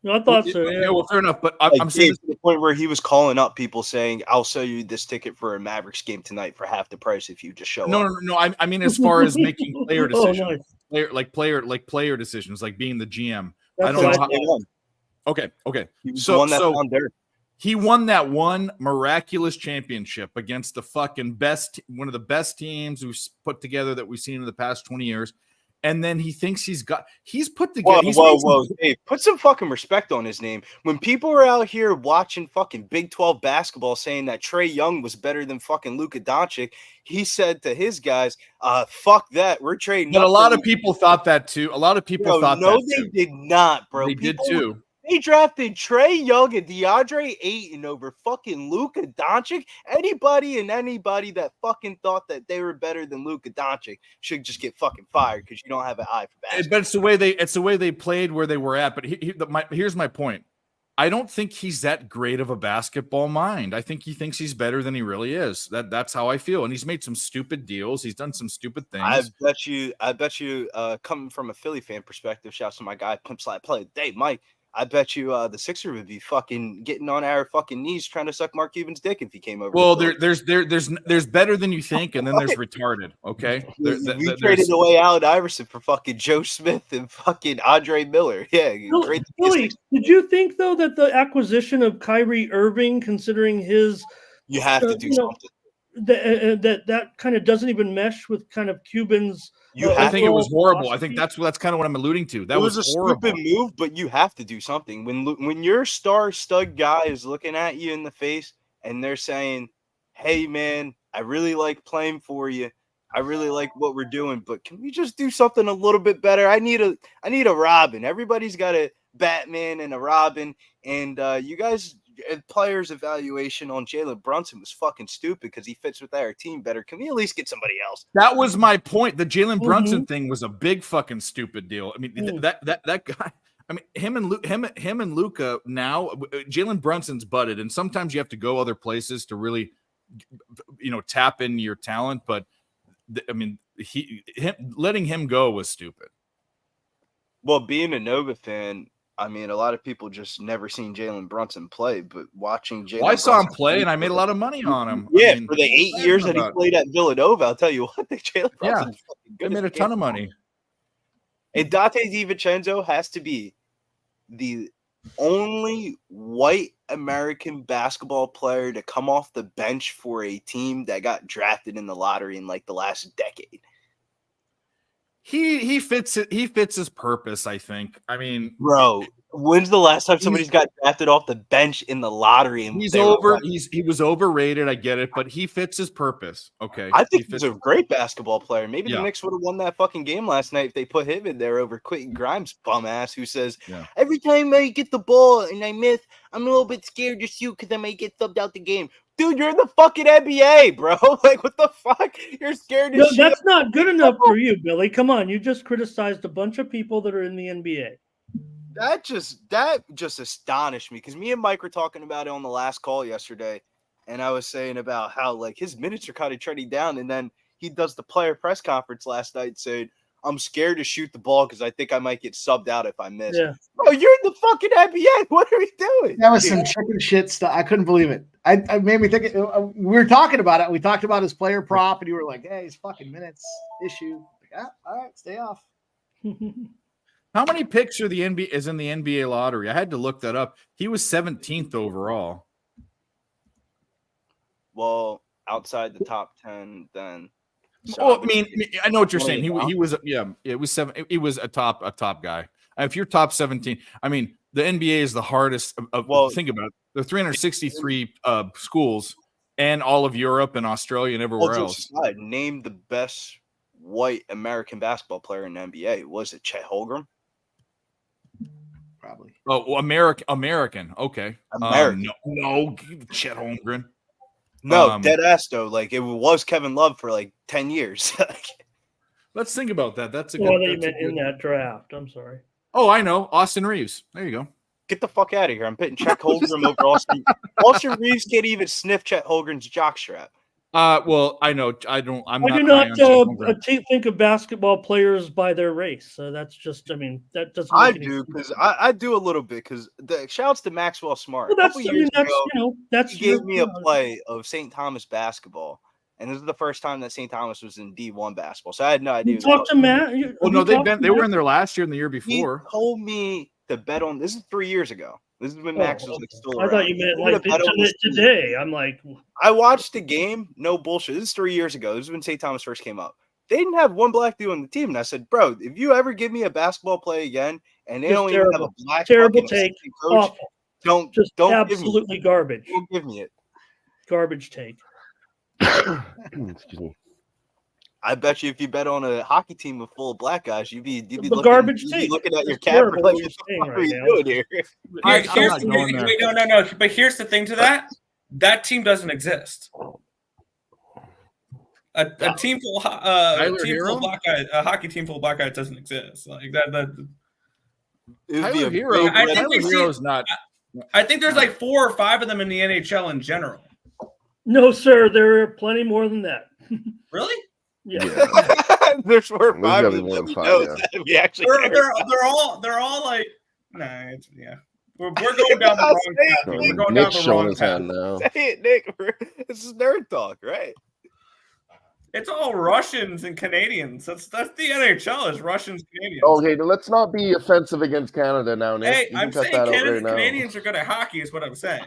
No, I thought so. Yeah. Well, fair enough, but I'm saying saying to the point where he was calling up people saying, "I'll sell you this ticket for a Mavericks game tonight for half the price if you just show up." No. I mean, as far as making player decisions, nice. player decisions, like being the GM. That's I don't know. Okay. He was the one that found Dirk. He won that one miraculous championship against the fucking one of the best teams we've put together that we've seen in the past 20 years. And then he thinks he's put together. Whoa. Hey, put some fucking respect on his name. When people are out here watching fucking Big 12 basketball saying that Trae Young was better than fucking Luka Doncic, he said to his guys, fuck that. We're trading. But a lot of people thought that too. A lot of people thought that too. No, they did not, bro. They did too. They drafted Trae Young and DeAndre Ayton over fucking Luka Doncic. Anybody that fucking thought that they were better than Luka Doncic should just get fucking fired because you don't have an eye for basketball. But it's the way they played where they were at. But here's my point. I don't think he's that great of a basketball mind. I think he thinks he's better than he really is. That's how I feel. And he's made some stupid deals. He's done some stupid things. I bet you, coming from a Philly fan perspective, shouts to my guy, Pimp Slide Play, Dave, Mike. I bet you the Sixer would be fucking getting on our fucking knees trying to suck Mark Cuban's dick if he came over. Well, there's better than you think, and then there's retarded. Okay, we traded away Allen Iverson for fucking Joe Smith and fucking Andre Miller. Yeah, great. Really, did you think though that the acquisition of Kyrie Irving, considering his, you have to do something. That kind of doesn't even mesh with kind of Cuban's. I think it was horrible. I think that's kind of what I'm alluding to. That was a horrible. Stupid move, but you have to do something. When your star stud guy is looking at you in the face and they're saying, "Hey man, I really like playing for you. I really like what we're doing, but can we just do something a little bit better? I need a Robin. Everybody's got a Batman and a Robin, and you guys." Players' evaluation on Jalen Brunson was fucking stupid because he fits with our team better. Can we at least get somebody else? That was my point. The Jalen Brunson thing was a big fucking stupid deal. I mean, that guy. I mean, him and Luka now. Jalen Brunson's butted, and sometimes you have to go other places to really, tap in your talent. But I mean, letting him go was stupid. Well, being a Nova fan. I mean, a lot of people just never seen Jalen Brunson play, but watching Jalen, I saw him play, and I made a lot of money on him. Yeah, for the 8 years that he played at Villanova, I'll tell you what, the Jalen Brunson, I made a ton of money. And Dante DiVincenzo has to be the only white American basketball player to come off the bench for a team that got drafted in the lottery in like the last decade. He fits it. He fits his purpose, I think. I mean, bro, when's the last time somebody's got drafted off the bench in the lottery? And he was overrated. I get it, but he fits his purpose. Okay, I think he's a great basketball player. Maybe the Knicks would have won that fucking game last night if they put him in there over Quentin Grimes' bum ass, who says every time I get the ball and I miss, I'm a little bit scared to shoot because I might get subbed out the game. Dude, you're in the fucking NBA, bro. Like, what the fuck? You're scared to shoot. That's not good enough for you, Billy. Come on. You just criticized a bunch of people that are in the NBA. That just astonished me because me and Mike were talking about it on the last call yesterday, and I was saying about how like his minutes are kind of trending down, and then he does the player press conference last night saying, I'm scared to shoot the ball because I think I might get subbed out if I miss. Yeah. Bro, you're in the fucking NBA. What are we doing? That was some chicken shit stuff. I couldn't believe it. I made me think. We were talking about it. We talked about his player prop, and you were like, "Hey, his fucking minutes issue." Like, all right, stay off. How many picks are the NBA is in the NBA lottery? I had to look that up. He was 17th overall. Well, outside the top 10, then. So Well, I mean, I know what you're saying. He was it was 7. He was a top guy. If you're top 17, I mean, the NBA is the hardest. Think about it. There are 363 schools, and all of Europe and Australia and everywhere else. Name the best white American basketball player in the NBA. Was it Chet Holmgren? Probably. Oh, well, American. Okay. American. No, Chet Holmgren. No, dead ass though. Like it was Kevin Love for like 10 years. Let's think about that. That's a Well, good. you meant in that draft. I'm sorry. Oh, I know. Austin Reeves. There you go. Get the fuck out of here. I'm putting Chet Holmgren over Austin. Austin Reeves can't even sniff Chet Holmgren's jockstrap. Well, I know. I do not think of basketball players by their race. So that's just. I mean, that doesn't. I do because I do a little bit because the shouts to Maxwell Smart. Well, that's. That's he gave me a play of St. Thomas basketball, and this is the first time that St. Thomas was in D1 basketball. So I had no idea. Talk to Matt. Well, no, they were in there last year and the year before. He told me to bet on. This is 3 years ago. This is when Max was still around. I thought you meant like today. I'm like, I watched the game. No bullshit. This is 3 years ago. This is when St. Thomas first came up. They didn't have one black dude on the team, and I said, "Bro, if you ever give me a basketball play again, and they don't even have a black terrible take, coach, don't absolutely garbage. Don't give me it. Garbage take." Excuse me. I bet you if you bet on a hockey team with full of black guys, you'd be looking at your cap like, what are you doing here? No. But here's the thing to that. That team doesn't exist. A team full of black guys, a hockey team full of black guys doesn't exist. Like that. Tyler Hero. Tyler Hero's not. I think there's like 4 or 5 of them in the NHL in general. No, sir. There are plenty more than that. Really? Yeah. There's 4 or 5 of them. They're all like, nah, yeah. We're going down the wrong path. We're going down the wrong path now. Say it, Nick. This is nerd talk, right? It's all Russians and Canadians. That's the NHL is Russians, Canadians. Okay, let's not be offensive against Canada now, Nick. Hey, I'm saying Canadians are good at hockey is what I'm saying.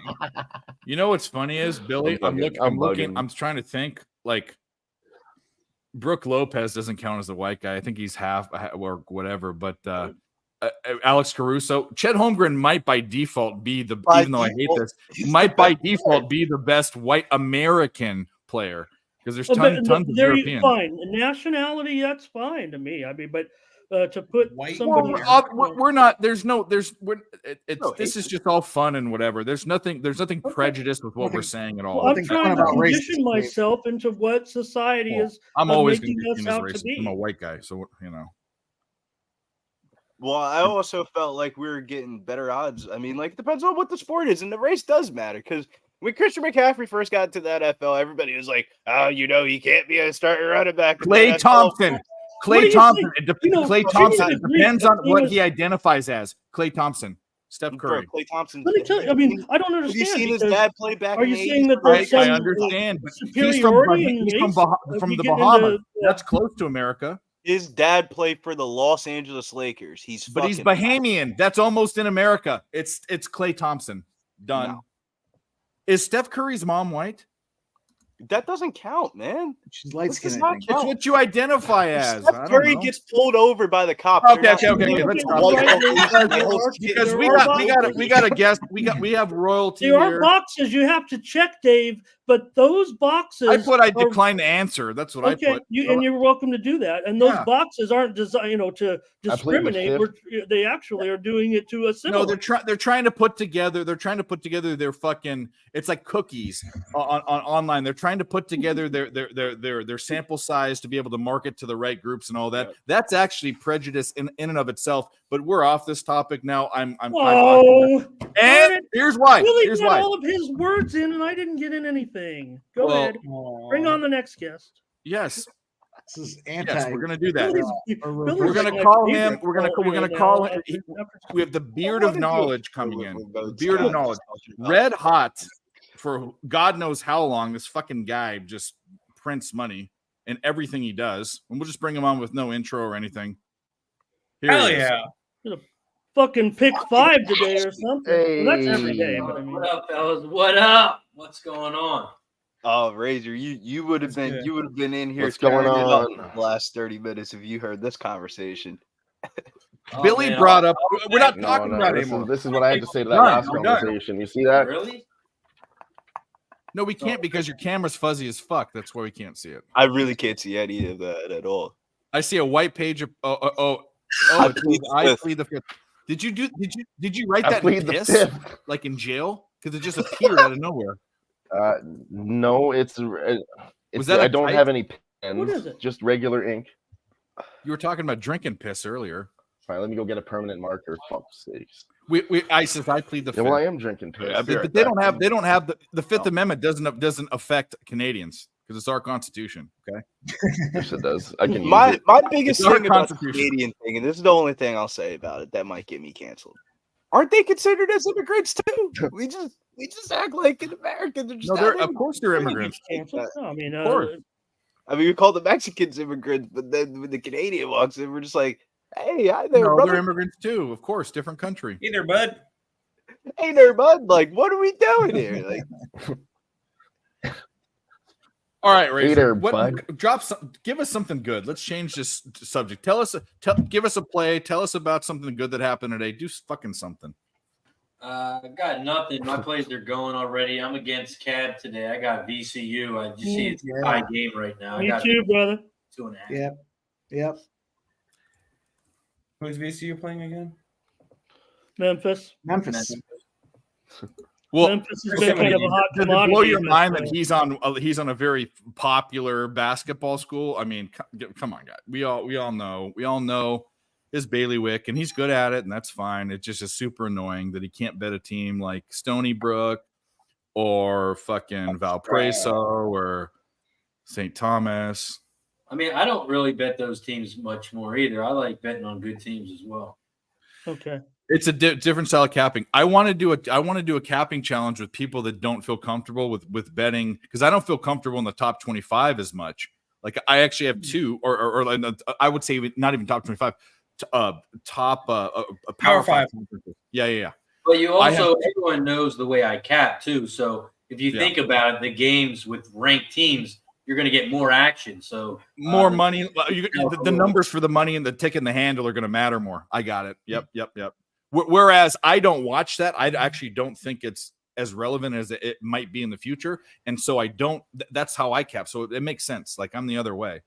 You know what's funny is, Billy, I'm trying to think, like, Brooke Lopez doesn't count as a white guy. I think he's half or whatever, but Alex Caruso, Chet Holmgren might by default be even though I hate this, might by default be the best white American player. Because there's tons of European. Fine. Nationality, that's fine to me. I mean, but to put somebody, we're not. This is just all fun and whatever. There's nothing prejudiced with what we're saying at all. Well, I'm trying to condition myself into what society is. I'm always making us out to be. I'm a white guy, so you know. Well, I also felt like we were getting better odds. I mean, like it depends on what the sport is, and the race does matter because. When Christian McCaffrey first got to the NFL, everybody was like, "Oh, he can't be a starter running back." Klay Thompson. It depends on what he identifies as. Klay Thompson, Steph Curry. Klay Thompson. Let me tell you. I mean, I don't understand. Have you seen his dad play back? Are you saying that there's some I understand, but he's from the Bahamas. That's close to America. His dad played for the Los Angeles Lakers. He's Bahamian. That's almost in America. It's Klay Thompson. Done. No. Is Steph Curry's mom white? That doesn't count, man. She's light skinned. It's what you identify as. Steph Curry gets pulled over by the cops. Okay. Let's stop. Because we got a guest. We have royalty. There are boxes you have to check, Dave. But those boxes, I decline to answer. That's what I put. And you're welcome to do that. And those boxes aren't designed, to discriminate. They actually are doing it to assimilate. No, they're trying to put together. They're trying to put together their fucking. It's like cookies on online. They're trying to put together their sample size to be able to market to the right groups and all that. That's actually prejudice in and of itself. But we're off this topic now. I'm. And here's why. Willie got all of his words in, and I didn't get in anything. Go ahead. Bring on the next guest. Yes. This is anti. Yes, we're gonna do that. Billy's We're gonna like my call favorite him. We're gonna right call now. him. We have the beard I of wanna do knowledge it. coming We're in. both Beard of Scott knowledge. talking about Red hot for God knows how long. This fucking guy just prints money in everything he does, and we'll just bring him on with no intro or anything. Here Hell he is. yeah. Fucking pick 5 today or something. Well, that's every Hey. day, but I mean, What up, fellas? What up? What's going on? Oh, Razor, you would have been in here. What's going tearing it up on? the last 30 minutes if you heard this conversation. Oh, Billy man, brought I'll- up. We're not No, talking about it this anymore. is what I had to say to that Done, last we're done. conversation. You see that? Really? No, we can't because your camera's fuzzy as fuck. That's why we can't see it. I really can't see any of that at all. I see a white page of I it plead says, the I fifth. plead the fifth. Did you write I that plead in the piss? fifth. Like in jail? Because it just appeared out of nowhere. No, it's that I a don't type? have any pens. What is it? Just regular ink. You were talking about drinking piss earlier. All right, let me go get a permanent marker. Fuck's sakes. I plead the Yeah, fifth. well, I am drinking piss. I'll be right But they back. don't have the Fifth Oh. Amendment doesn't affect Canadians because it's our constitution. Okay. Yes, it does. I can use My it. biggest It's our thing about the constitution. Canadian thing, and this is the only thing I'll say about it that might get me canceled. Aren't they considered as immigrants too? We just act like an American. They're just No, not of immigrants. course they're immigrants. canceled. No, I mean, Of course. I mean, we call the Mexicans immigrants, but then when the Canadian walks in, we're just like, "Hey, hi there, No, brother. they're immigrants too. Of course, different country. Either, bud. Hey there, bud. Like, what are we doing here?" Like, All right, Razor. Hater, bud. Give us something good. Let's change this subject. Give us a play. Tell us about something good that happened today. Do fucking something. I got nothing. My plays are going already. I'm against Cab today. I got VCU. I just see it's a high game right now. I me got too, brother. 2.5. Yep. Who's VCU playing again? Memphis. Well, Memphis has been kind of a hot does it commodity. blow your this mind that year. he's on a very popular basketball school? I mean, come on, guys. We all know his bailiwick, and he's good at it, and that's fine. It just is super annoying that he can't bet a team like Stony Brook or fucking Valparaiso or St. Thomas. I mean, I don't really bet those teams much more either. I like betting on good teams as well. Okay. It's a different style of capping. I want to do a capping challenge with people that don't feel comfortable with betting, because I don't feel comfortable in the top 25 as much. Like I actually have two, or I would say not even top 25, top Power 5. Yeah. But you also, everyone knows the way I cap too. So if you think about it, the games with ranked teams, you're going to get more action. So more money. The numbers for the money and the tick and the handle are going to matter more. I got it. Yep. Whereas I don't watch that. I actually don't think it's as relevant as it might be in the future. And so I don't, that's how I cap. So it makes sense. Like I'm the other way.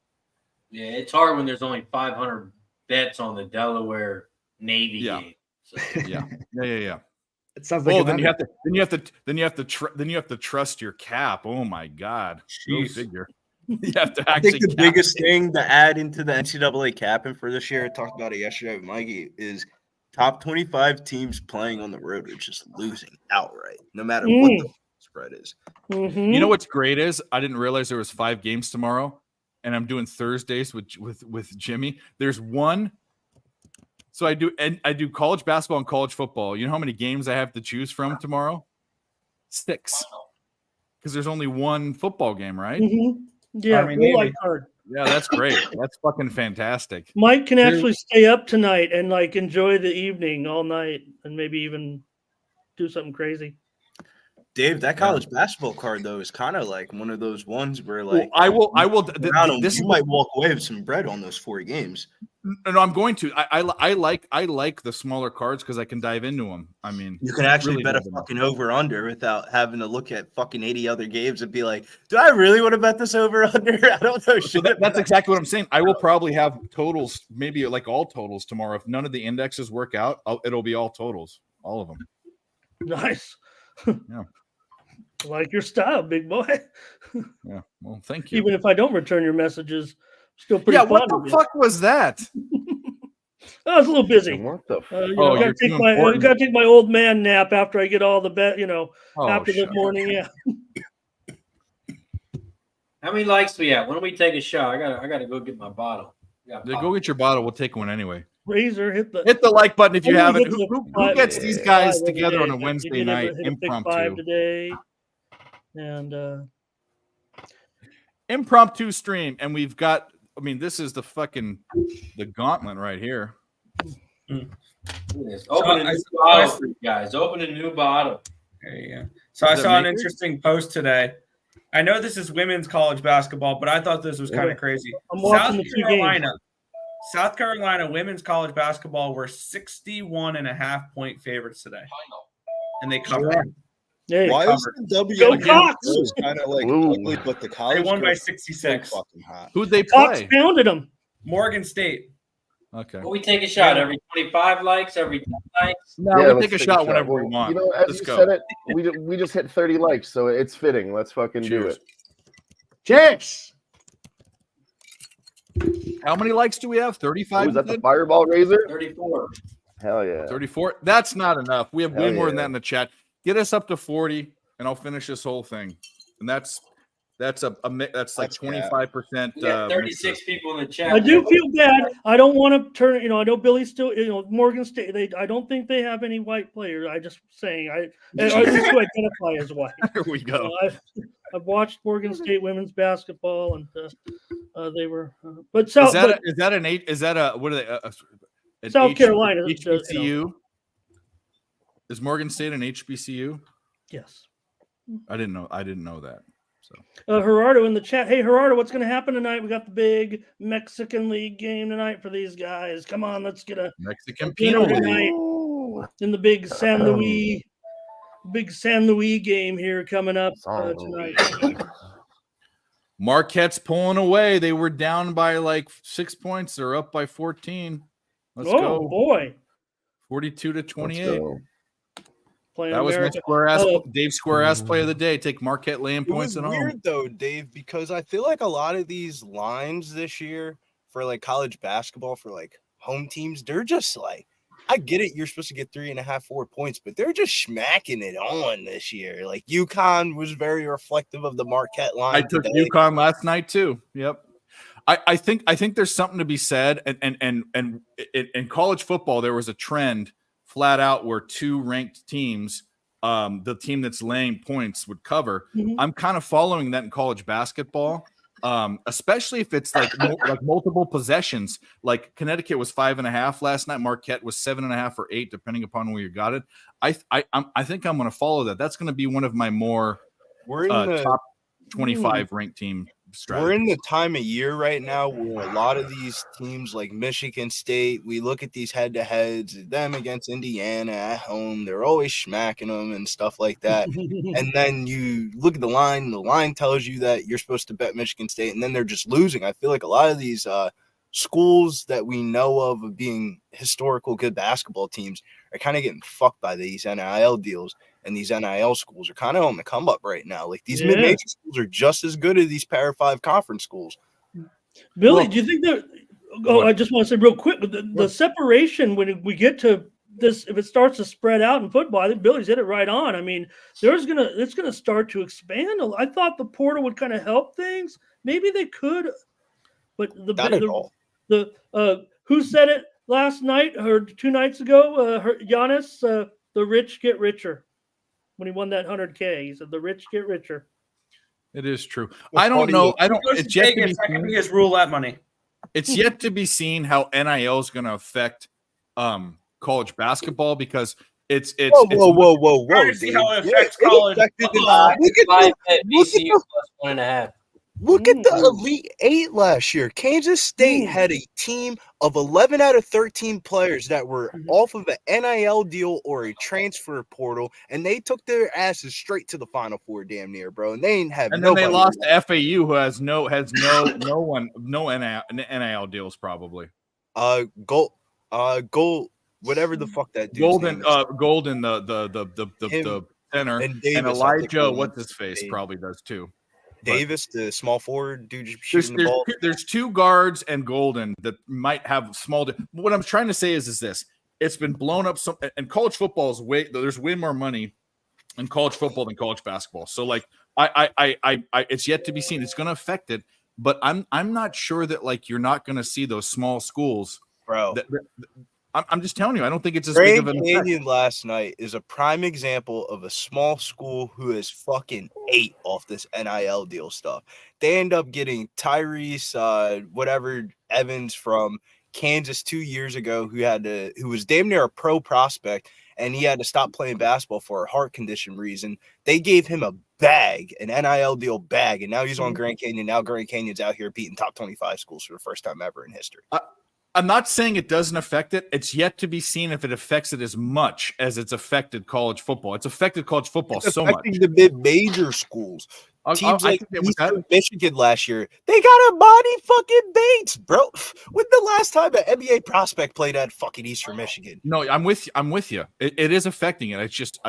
Yeah, it's hard when there's only 500 bets on the Delaware Navy game. So. Yeah. It sounds like then you have to trust your cap. Oh my God. Go figure. You have to I think actually the biggest thing to add into the NCAA capping for this year, I talked about it yesterday with Mikey, is top 25 teams playing on the road are just losing outright, no matter what the spread is. Mm-hmm. You know what's great is I didn't realize there was 5 games tomorrow, and I'm doing Thursdays with Jimmy. There's one. So I do college basketball and college football. You know how many games I have to choose from tomorrow? 6. Because there's only one football game, right? Mm-hmm. Yeah, full card. Yeah, that's great. That's fucking fantastic. Mike can actually stay up tonight and like enjoy the evening all night, and maybe even do something crazy. Dave, that college basketball card though is kind of like one of those ones where like I will. You might walk away with some bread on those 4 games. No, I'm going to. I like the smaller cards because I can dive into them. I mean, You can actually really bet a dive in. fucking over under without having to look at fucking 80 other games and be like, do I really want to bet this over under? I don't know. So that's exactly what I'm saying. I will probably have totals, maybe like all totals tomorrow. If none of the indexes work out, it'll be all totals, all of them. Nice. Yeah. Like your style, big boy. Yeah. Well, thank you. Even if I don't return your messages, still pretty Yeah. fun. What the fuck was that? I was a little busy. What the? I gotta take my old man nap after I get all the after the morning. Yeah. How many likes do we have? When do we take a shot? I gotta go get my bottle. Go get your bottle. We'll take one anyway. Razor, hit the like button if you haven't. hit the Who gets these guys five together every on a day. Wednesday You never night hit a big impromptu? 5 today, and impromptu stream, and we've got. I mean, this is the gauntlet right here. Open a new bottle for you guys. Open a new bottle. There you go. So I saw an interesting post today. I know this is women's college basketball, but I thought this was kind of crazy. I'm watching the 2 games. South Carolina women's college basketball were 61.5-point favorites today, and they covered. Yeah, why is the W kind of like ugly, but the college they won by girls 66. so fucking hot. Who'd they Cox play? pounded them. Morgan State. Okay. Well, we take a shot every 25 likes, every 10 likes. No, we take a shot whenever we want. You know, as Let's you go. said it, we just hit 30 likes, so it's fitting. Let's fucking do it. Cheers. How many likes do we have? 35? Was that the Fireball Razor? 34. Hell yeah. 34? That's not enough. We have way Hell more than yeah. that in the chat. Get us up to 40, and I'll finish this whole thing. And that's like 25%. We got 36 people in the chat. I do feel bad. I don't want to turn. I know Billy's still. Morgan State. I don't think they have any white players. I just saying. I at least to identify as white. Here we go. I've watched Morgan State women's basketball, and they were. But Is South. that what are they? South Carolina. HBCU. Is Morgan State an HBCU? Yes. I didn't know that. So Gerardo in the chat. Hey Gerardo, what's going to happen tonight? We got the big Mexican League game tonight for these guys. Come on, let's get a Mexican dinner Penal tonight in the big San Luis game here coming up tonight. Marquette's pulling away. They were down by like 6 points. They're up by 14. Let's go. Oh boy. 42-28. Playing that was my Dave Square Ass play of the day. Take Marquette laying points at home. It was weird though, Dave, because I feel like a lot of these lines this year for like college basketball for like home teams, they're just like, I get it, you're supposed to get 3.5, 4 points, but they're just smacking it on this year. Like UConn was very reflective of the Marquette line. I took UConn last night too. Yep. I think there's something to be said, and in college football there was a trend flat out where 2 ranked teams, the team that's laying points would cover. Mm-hmm. I'm kind of following that in college basketball, especially if it's like multiple possessions. Like Connecticut was 5.5 last night. Marquette was 7.5 or 8, depending upon where you got it. I think I'm going to follow that. That's going to be one of my more top 25 ranked team strategies. We're in the time of year right now where a lot of these teams like Michigan State, we look at these head-to-heads, them against Indiana at home, they're always smacking them and stuff like that. And then you look at the line tells you that you're supposed to bet Michigan State, and then they're just losing. I feel like a lot of these schools that we know of being historical good basketball teams are kind of getting fucked by these NIL deals. And these NIL schools are kind of on the come up right now. Like these mid-major schools are just as good as these Power 5 conference schools. Billy, do you think that? Oh, I just want to say real quick, the separation when we get to this, if it starts to spread out in football, I think Billy's hit it right on. I mean, it's gonna start to expand. I thought the portal would kind of help things. Maybe they could, but the who said it last night or 2 nights ago? Giannis, the rich get richer. When he won that 100K, he said the rich get richer. It is true. I don't know. It's yet to be seen. His roulette money. It's yet to be seen how NIL is going to affect college basketball because it's whoa. Trying to see how it affects college. Look at the Elite 8 last year. Kansas State had a team of 11 out of 13 players that were off of an NIL deal or a transfer portal, and they took their asses straight to the Final Four, damn near, bro. And they ain't have. And then they lost to FAU, who has no NIL deals probably. Gold, whatever the fuck that dude. Golden, the center, and Elijah, what's his face, probably does too. Davis, the small forward dude, just shooting the ball. There's 2 guards and Golden that might have small. What I'm trying to say is this: it's been blown up. And college football is there's way more money in college football than college basketball. So like it's yet to be seen. It's going to affect it, but I'm not sure that like you're not going to see those small schools, bro. I'm just telling you, I don't think it's as big of an effect. Canyon last night is a prime example of a small school who has fucking ate off this NIL deal stuff. They end up getting Tyrese, Evans from Kansas 2 years ago, who was damn near a pro prospect, and he had to stop playing basketball for a heart condition reason. They gave him a bag, an NIL deal bag, and now he's on Grand Canyon. Now Grand Canyon's out here beating top 25 schools for the first time ever in history. I'm not saying it doesn't affect it. It's yet to be seen if it affects it as much as it's affected college football. It's affected college football so much. The mid-major schools. Teams like Eastern Michigan last year, they got Amani fucking Bates, bro. When the last time an NBA prospect played at fucking Eastern Michigan? No, I'm with you. It is affecting it. It's just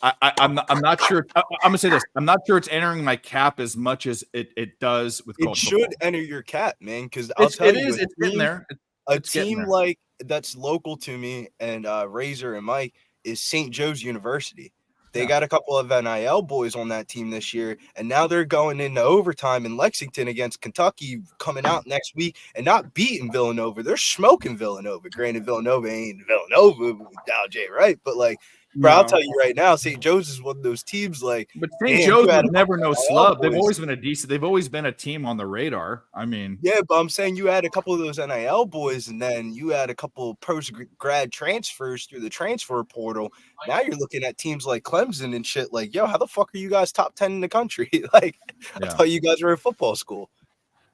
I'm not sure. I'm gonna say this. I'm not sure it's entering my cap as much as it does with college football. It should enter your cap, man, because I'll tell you, it's getting there. A team like that's local to me and Razor and Mike is St. Joe's University. They got a couple of NIL boys on that team this year, and now they're going into overtime in Lexington against Kentucky coming out next week and not beating Villanova. They're smoking Villanova. Granted, Villanova ain't Villanova without Jay Wright, but like, bro, I'll tell you right now, St. Joe's is one of those teams like. But St. Joe's was never no slub. They've always been they've always been a team on the radar. I mean, yeah, but I'm saying you had a couple of those NIL boys, and then you had a couple of post-grad transfers through the transfer portal. Now you're looking at teams like Clemson and shit. Like, yo, how the fuck are you guys top 10 in the country? Like, I thought you guys were in football school.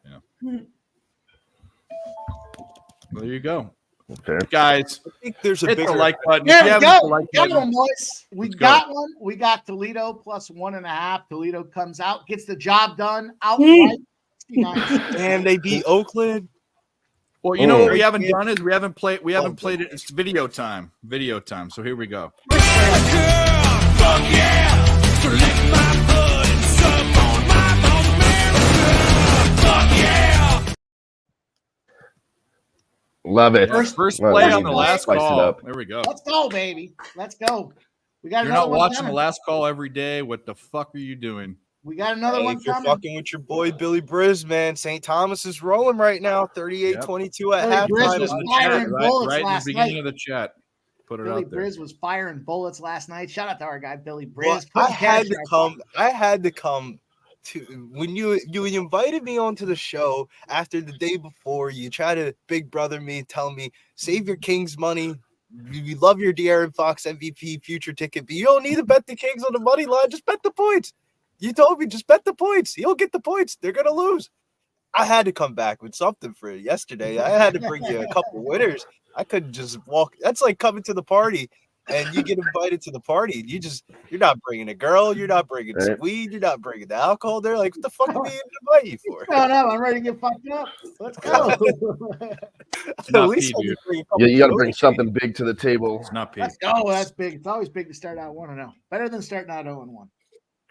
Yeah. Well, there you go. Fair. Guys, I think there's a hit bigger the like button. There If we you go. haven't hit the like Got button, one, boys. We let's got go. one. We got Toledo plus 1.5. Toledo comes out, gets the job done outright. And they beat Oakland. Well, you know what we haven't done is we haven't played it. It's video time. Video time. So here we go. Love it. First play on the last call. There we go. Let's go, baby. Let's go. We got. You're not watching the last call every day. What the fuck are you doing? We got another one If you're coming. fucking with your boy Billy Briz, man, St. Thomas is rolling right now, 38-22 at Billy Briz halftime. was firing bullets Right in the last beginning night. of the chat. Put it Billy out there. Briz was firing bullets last night. Shout out to our guy Billy Well, Briz. I had to come to when you invited me onto the show after the day before. You try to big brother me, tell me save your Kings money. We love your De'Aaron Fox MVP future ticket, but you don't need to bet the Kings on the money line. Just bet the points. You told me just bet the points. You'll get the points. They're gonna lose. I had to come back with something for yesterday. I had to bring you a couple winners. I couldn't just walk. That's like coming to the party and you get invited to the party. You're not bringing a girl. You're not bringing some weed. You're not bringing the alcohol. They're like, what the fuck are we invite you for? Shut up. I'm ready to get fucked up. Let's go. At least I can bring a couple You got to of bring those. something big to the table. It's not Pete. Let's go. That's big. It's always big to start out 1-0. Better than starting out 0-1.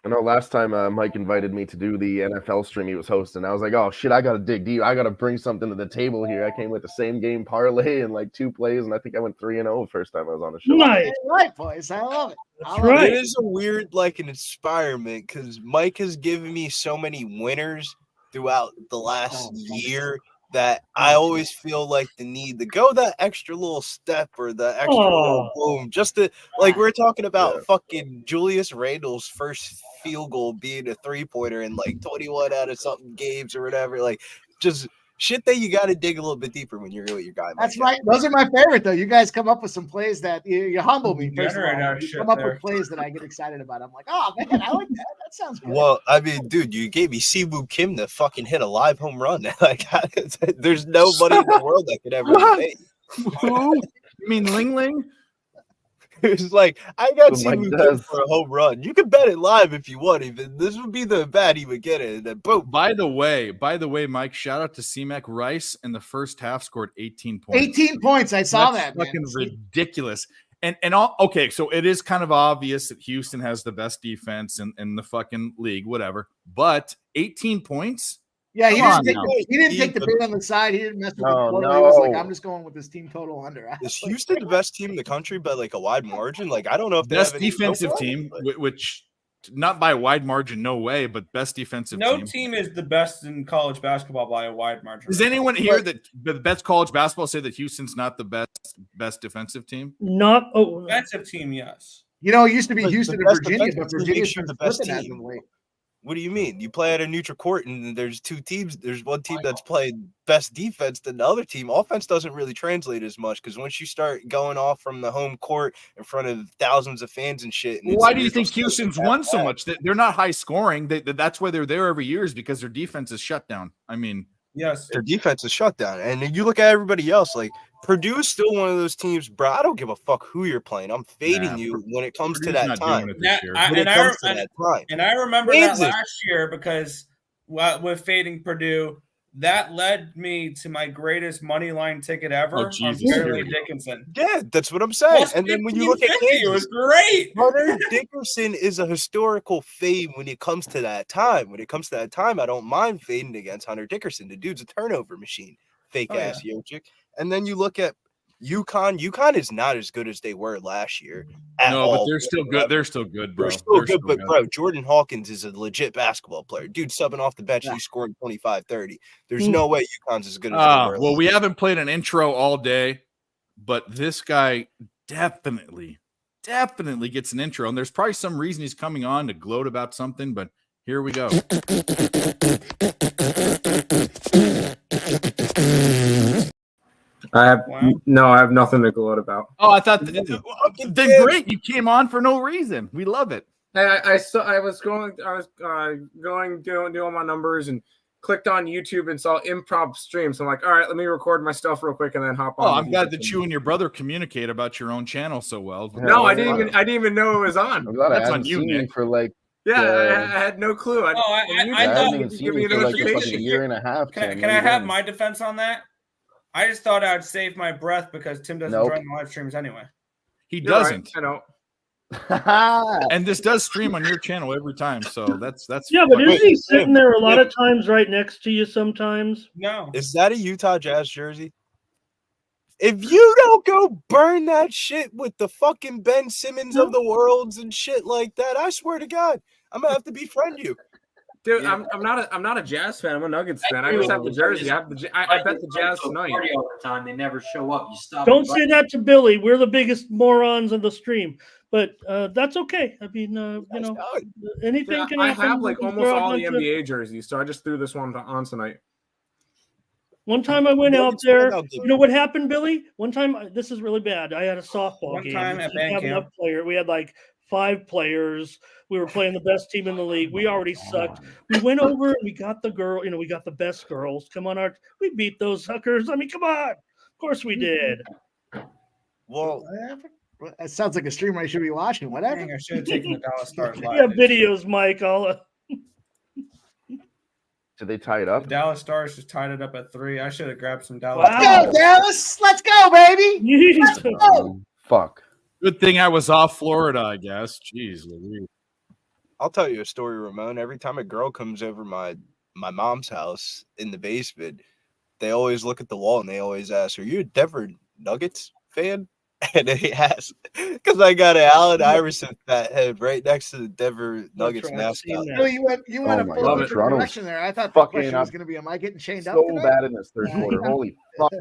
I know last time Mike invited me to do the NFL stream he was hosting. I was like, oh, shit, I got to dig deep. I got to bring something to the table here. I came with the same game parlay and like 2 plays, and I think I went 3-0 the first time I was on the show. Nice. Right, boys. I love it. That's right. It is a weird, like, an experiment because Mike has given me so many winners throughout the last year that I always feel like the need to go that extra little step or the extra little boom, just to, like, we're talking about fucking Julius Randle's first field goal being a 3-pointer in like 21 out of something games or whatever, like just shit that you got to dig a little bit deeper when you're with your guy. That's right. Those are my favorite, though. You guys come up with some plays that you humble me. First of all. You come up with plays that I get excited about. I'm like, oh, man, I like that. That sounds good. Well, I mean, dude, you gave me Siwoo Kim to fucking hit a live home run. Like, there's nobody in the world that could ever make. Who? You mean Ling Ling? It's like, I got Oh my Siwoo Kim God. for a home run. You can bet it live if you want. Even this would be the bat he would get it, and then boom. By the way, Mike, shout out to C-Mac Rice in the first half scored 18 points. 18 points. I saw That's that. fucking Man. ridiculous. And all okay, so it is kind of obvious that Houston has the best defense in the fucking league, whatever. But 18 points? Yeah, he Come didn't, on take the, he didn't take the bait on the side. He didn't mess with the No, quarter. He was like, no. I'm just going with this team total under. Is Houston the best team in the country by like a wide margin? Like, I don't know if they Best have any defensive football, team, but- which not by a wide margin, no way, but best defensive No team. team is the best in college basketball by a wide margin. Does anyone here that the best college basketball say that Houston's not the best defensive team? Not defensive team, yes. You know, it used to be But Houston the and best Virginia, defensive but team Virginia's makes you been the best flipping at team. them late. What do you mean? You play at a neutral court, and there's two teams. There's one team that's played best defense than the other team. Offense doesn't really translate as much because once you start going off from the home court in front of thousands of fans and shit. And Why do you think Houston's won so much? They're not high scoring. That's why they're there every year, is because their defense is shut down. I mean, yes, their defense is shut down. And then you look at everybody else, like Purdue is still one of those teams, bro. I don't give a fuck who you're playing. I'm fading you when it comes to that time. And I remember that last year because with fading Purdue, that led me to my greatest money line ticket ever on Fairleigh Dickinson. Yeah, that's what I'm saying. And then when you look at Kansas, it was great. Hunter Dickinson is a historical fade when it comes to that time. When it comes to that time, I don't mind fading against Hunter Dickinson. The dude's a turnover machine, fake ass Jokic. And then you look at UConn. UConn is not as good as they were last year. But they're still good. They're still good, bro. They're still good, but bro, Jordan Hawkins is a legit basketball player. Dude subbing off the bench, he's scoring 25, 30. There's no way UConn's as good as they were. Well, we haven't played an intro all day, but this guy definitely gets an intro. And there's probably some reason he's coming on to gloat about something, but here we go. I have nothing to gloat about. Oh, I thought then great. You came on for no reason. We love it. I was doing my numbers and clicked on YouTube and saw improv stream. So I'm like, all right, let me record my stuff real quick and then hop on. Oh, I'm glad that you and your brother communicate about your own channel so well. No, I didn't even know it was on. That's on you, Nick. For like I had no clue. I haven't even seen you for like a fucking year and a half. Can I have my defense on that? I just thought I'd save my breath because Tim doesn't join the live streams anyway. He doesn't. Right. I don't. And this does stream on your channel every time, so that's yeah. But isn't he sitting there a lot of times right next to you sometimes? No. Is that a Utah Jazz jersey? If you don't go burn that shit with the fucking Ben Simmons of the worlds and shit like that, I swear to God, I'm gonna have to befriend you. Dude, I'm not a Jazz fan. I'm a Nuggets fan. I just have the jersey. I bet the Jazz tonight. All the time, they never show up. You stop. Don't say that to Billy. We're the biggest morons of the stream, but that's okay. I mean, anything can happen. I have like almost all the NBA jerseys, so I just threw this one on tonight. One time I went out there. You know what happened, Billy? One time, this is really bad. I had a softball game. One time at band camp, we had like 5 players. We were playing the best team in the league. We already sucked. We went over and we got the girl. We got the best girls. Come on, we beat those suckers. I mean, come on. Of course we did. Well, that sounds like a stream I should be watching. Whatever. I should have taken the Dallas Stars live. Yeah, videos, Mike. Did they tie it up? The Dallas Stars just tied it up at 3. I should have grabbed some Dallas. Let's go, Dallas. Let's go, baby. Let's go. Fuck. Good thing I was off Florida, I guess. Jeez Louise. I'll tell you a story, Ramon. Every time a girl comes over my mom's house in the basement, they always look at the wall and they always ask, "Are you a Denver Nuggets fan?" And they ask, because I got an Allen Iverson fat head right next to the Denver Nuggets mascot. No, you went a full different direction there. I thought the question was going to be, "Am I getting chained up?" So bad in this third quarter. Holy fuck!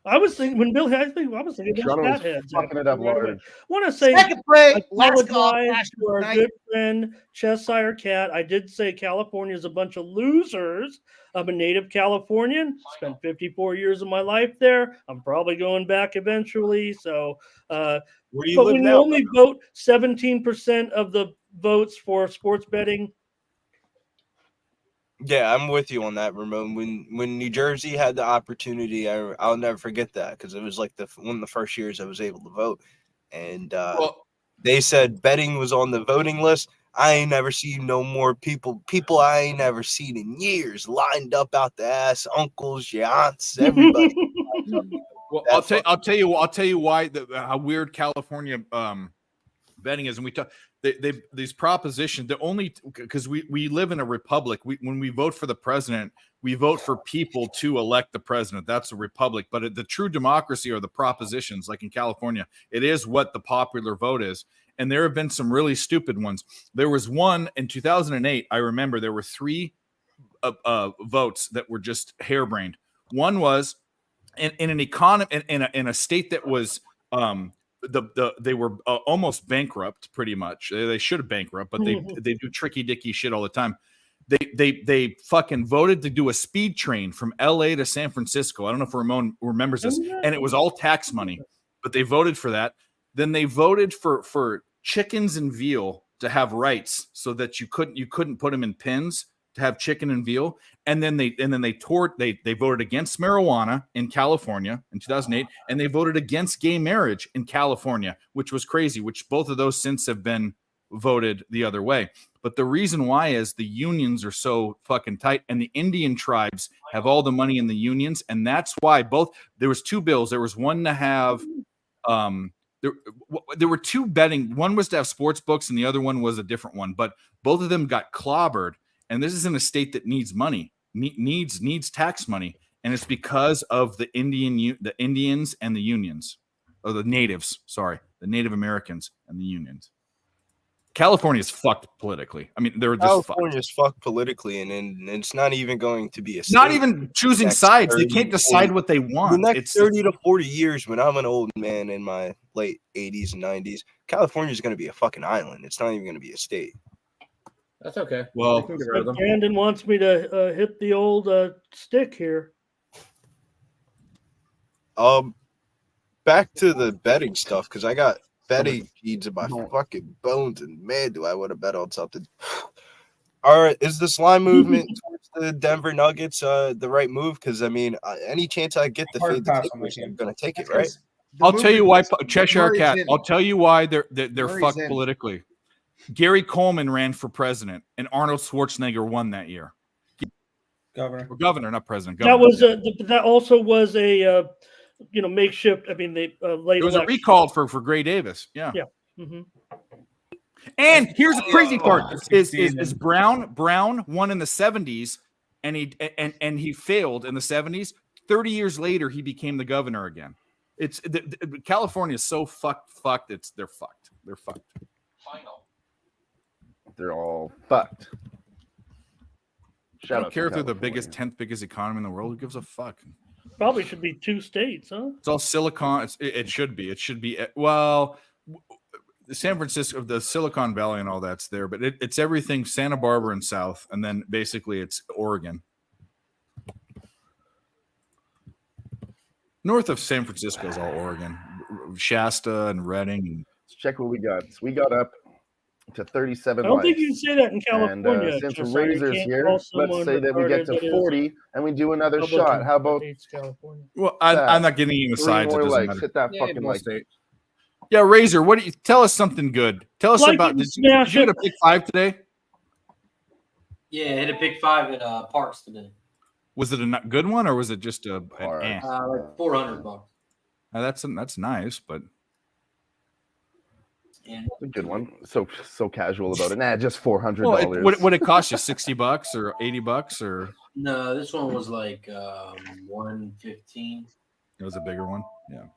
I was thinking when Bill had, I was thinking about fatheads. Fucking it up, Lord. I want to say, second break. Last guy to our good friend Cheshire Cat. I did say California is a bunch of losers. I'm a native Californian. Spent 54 years of my life there. I'm probably going back eventually. So, where do you but live when now, you only vote 17% of the votes for sports betting. Yeah, I'm with you on that, Ramon. When New Jersey had the opportunity, I'll never forget that because it was like one of the first years I was able to vote, and they said betting was on the voting list. I ain't never seen no more people I ain't never seen in years lined up out the ass, uncles, your aunts, everybody. Well, I'll tell you why how weird California betting is, and these propositions. The only because we live in a republic. When we vote for the president, we vote for people to elect the president. That's a republic. But the true democracy are the propositions. Like in California, it is what the popular vote is. And there have been some really stupid ones. There was one in 2008. I remember there were 3 votes that were just harebrained. One was in an economy in a state that was they were almost bankrupt, pretty much. They should have bankrupt, but they do tricky dicky shit all the time. They fucking voted to do a speed train from LA to San Francisco. I don't know if Ramon remembers this, and it was all tax money, but they voted for that. Then they voted for chickens and veal to have rights, so that you couldn't put them in pins to have chicken and veal. And then they voted against marijuana in California in 2008, and they voted against gay marriage in California, which was crazy, which both of those since have been voted the other way. But the reason why is the unions are so fucking tight, and the Indian tribes have all the money in the unions, and that's why there was 2 bills. There was one to have there were 2 betting. One was to have sports books, and the other one was a different one. But both of them got clobbered. And this is in a state that needs money, needs tax money, and it's because of the Indians and the unions, or the natives. Sorry, the Native Americans and the unions. California is fucked politically. I mean, they're just California's fucked politically, and it's not even going to be a state. Not even choosing sides. They can't decide what they want. The next 30 to 40 years, when I'm an old man in my late 80s and 90s, California is going to be a fucking island. It's not even going to be a state. That's okay. Well, Brandon wants me to hit the old stick here. Back to the betting stuff, because I got betting feeds in my fucking bones, and man, do I want to bet on something. All right, is the slime movement towards the Denver Nuggets the right move? Because I mean, any chance I get the fade, I'm going to take it, right? I'll tell you why, Cheshire Cat. I'll tell you why they're fucked politically. Gary Coleman ran for president, and Arnold Schwarzenegger won that year. Governor, not president. Governor. That also was a makeshift. I mean, they laid. It was a recall for Gray Davis. Yeah. Yeah. Mm-hmm. And here's the crazy part: is Brown won in the 70s, and he failed in the 70s. 30 years later, he became the governor again. It's California is so fucked. They're fucked. They're fucked. Final. They're all fucked. I don't care if they're the biggest, 10th biggest economy in the world. Who gives a fuck? Probably should be 2 states, huh? It's all Silicon. It should be. It should be. Well, San Francisco, the Silicon Valley, and all that's there, but it's everything Santa Barbara and South, and then basically it's Oregon. North of San Francisco is all Oregon, Shasta and Redding. Let's check what we got. So we got up to 37. I don't think you can say that in California. And since Razor's here, let's say that we get to 40 and we do another shot. How about California? Well, I'm not getting any sides. More likes. Hit that fucking like. Yeah, Razor. What do you tell us something good? Tell us about. Did you hit a pick 5 today? Yeah, I hit a pick 5 at Parks today. Was it a good one or was it just a like $400? That's nice, but. It's a good one. So casual about it. Nah, just $400. Well, would it cost you $60 or $80 or? No, this one was like $115. It was a bigger one. Yeah.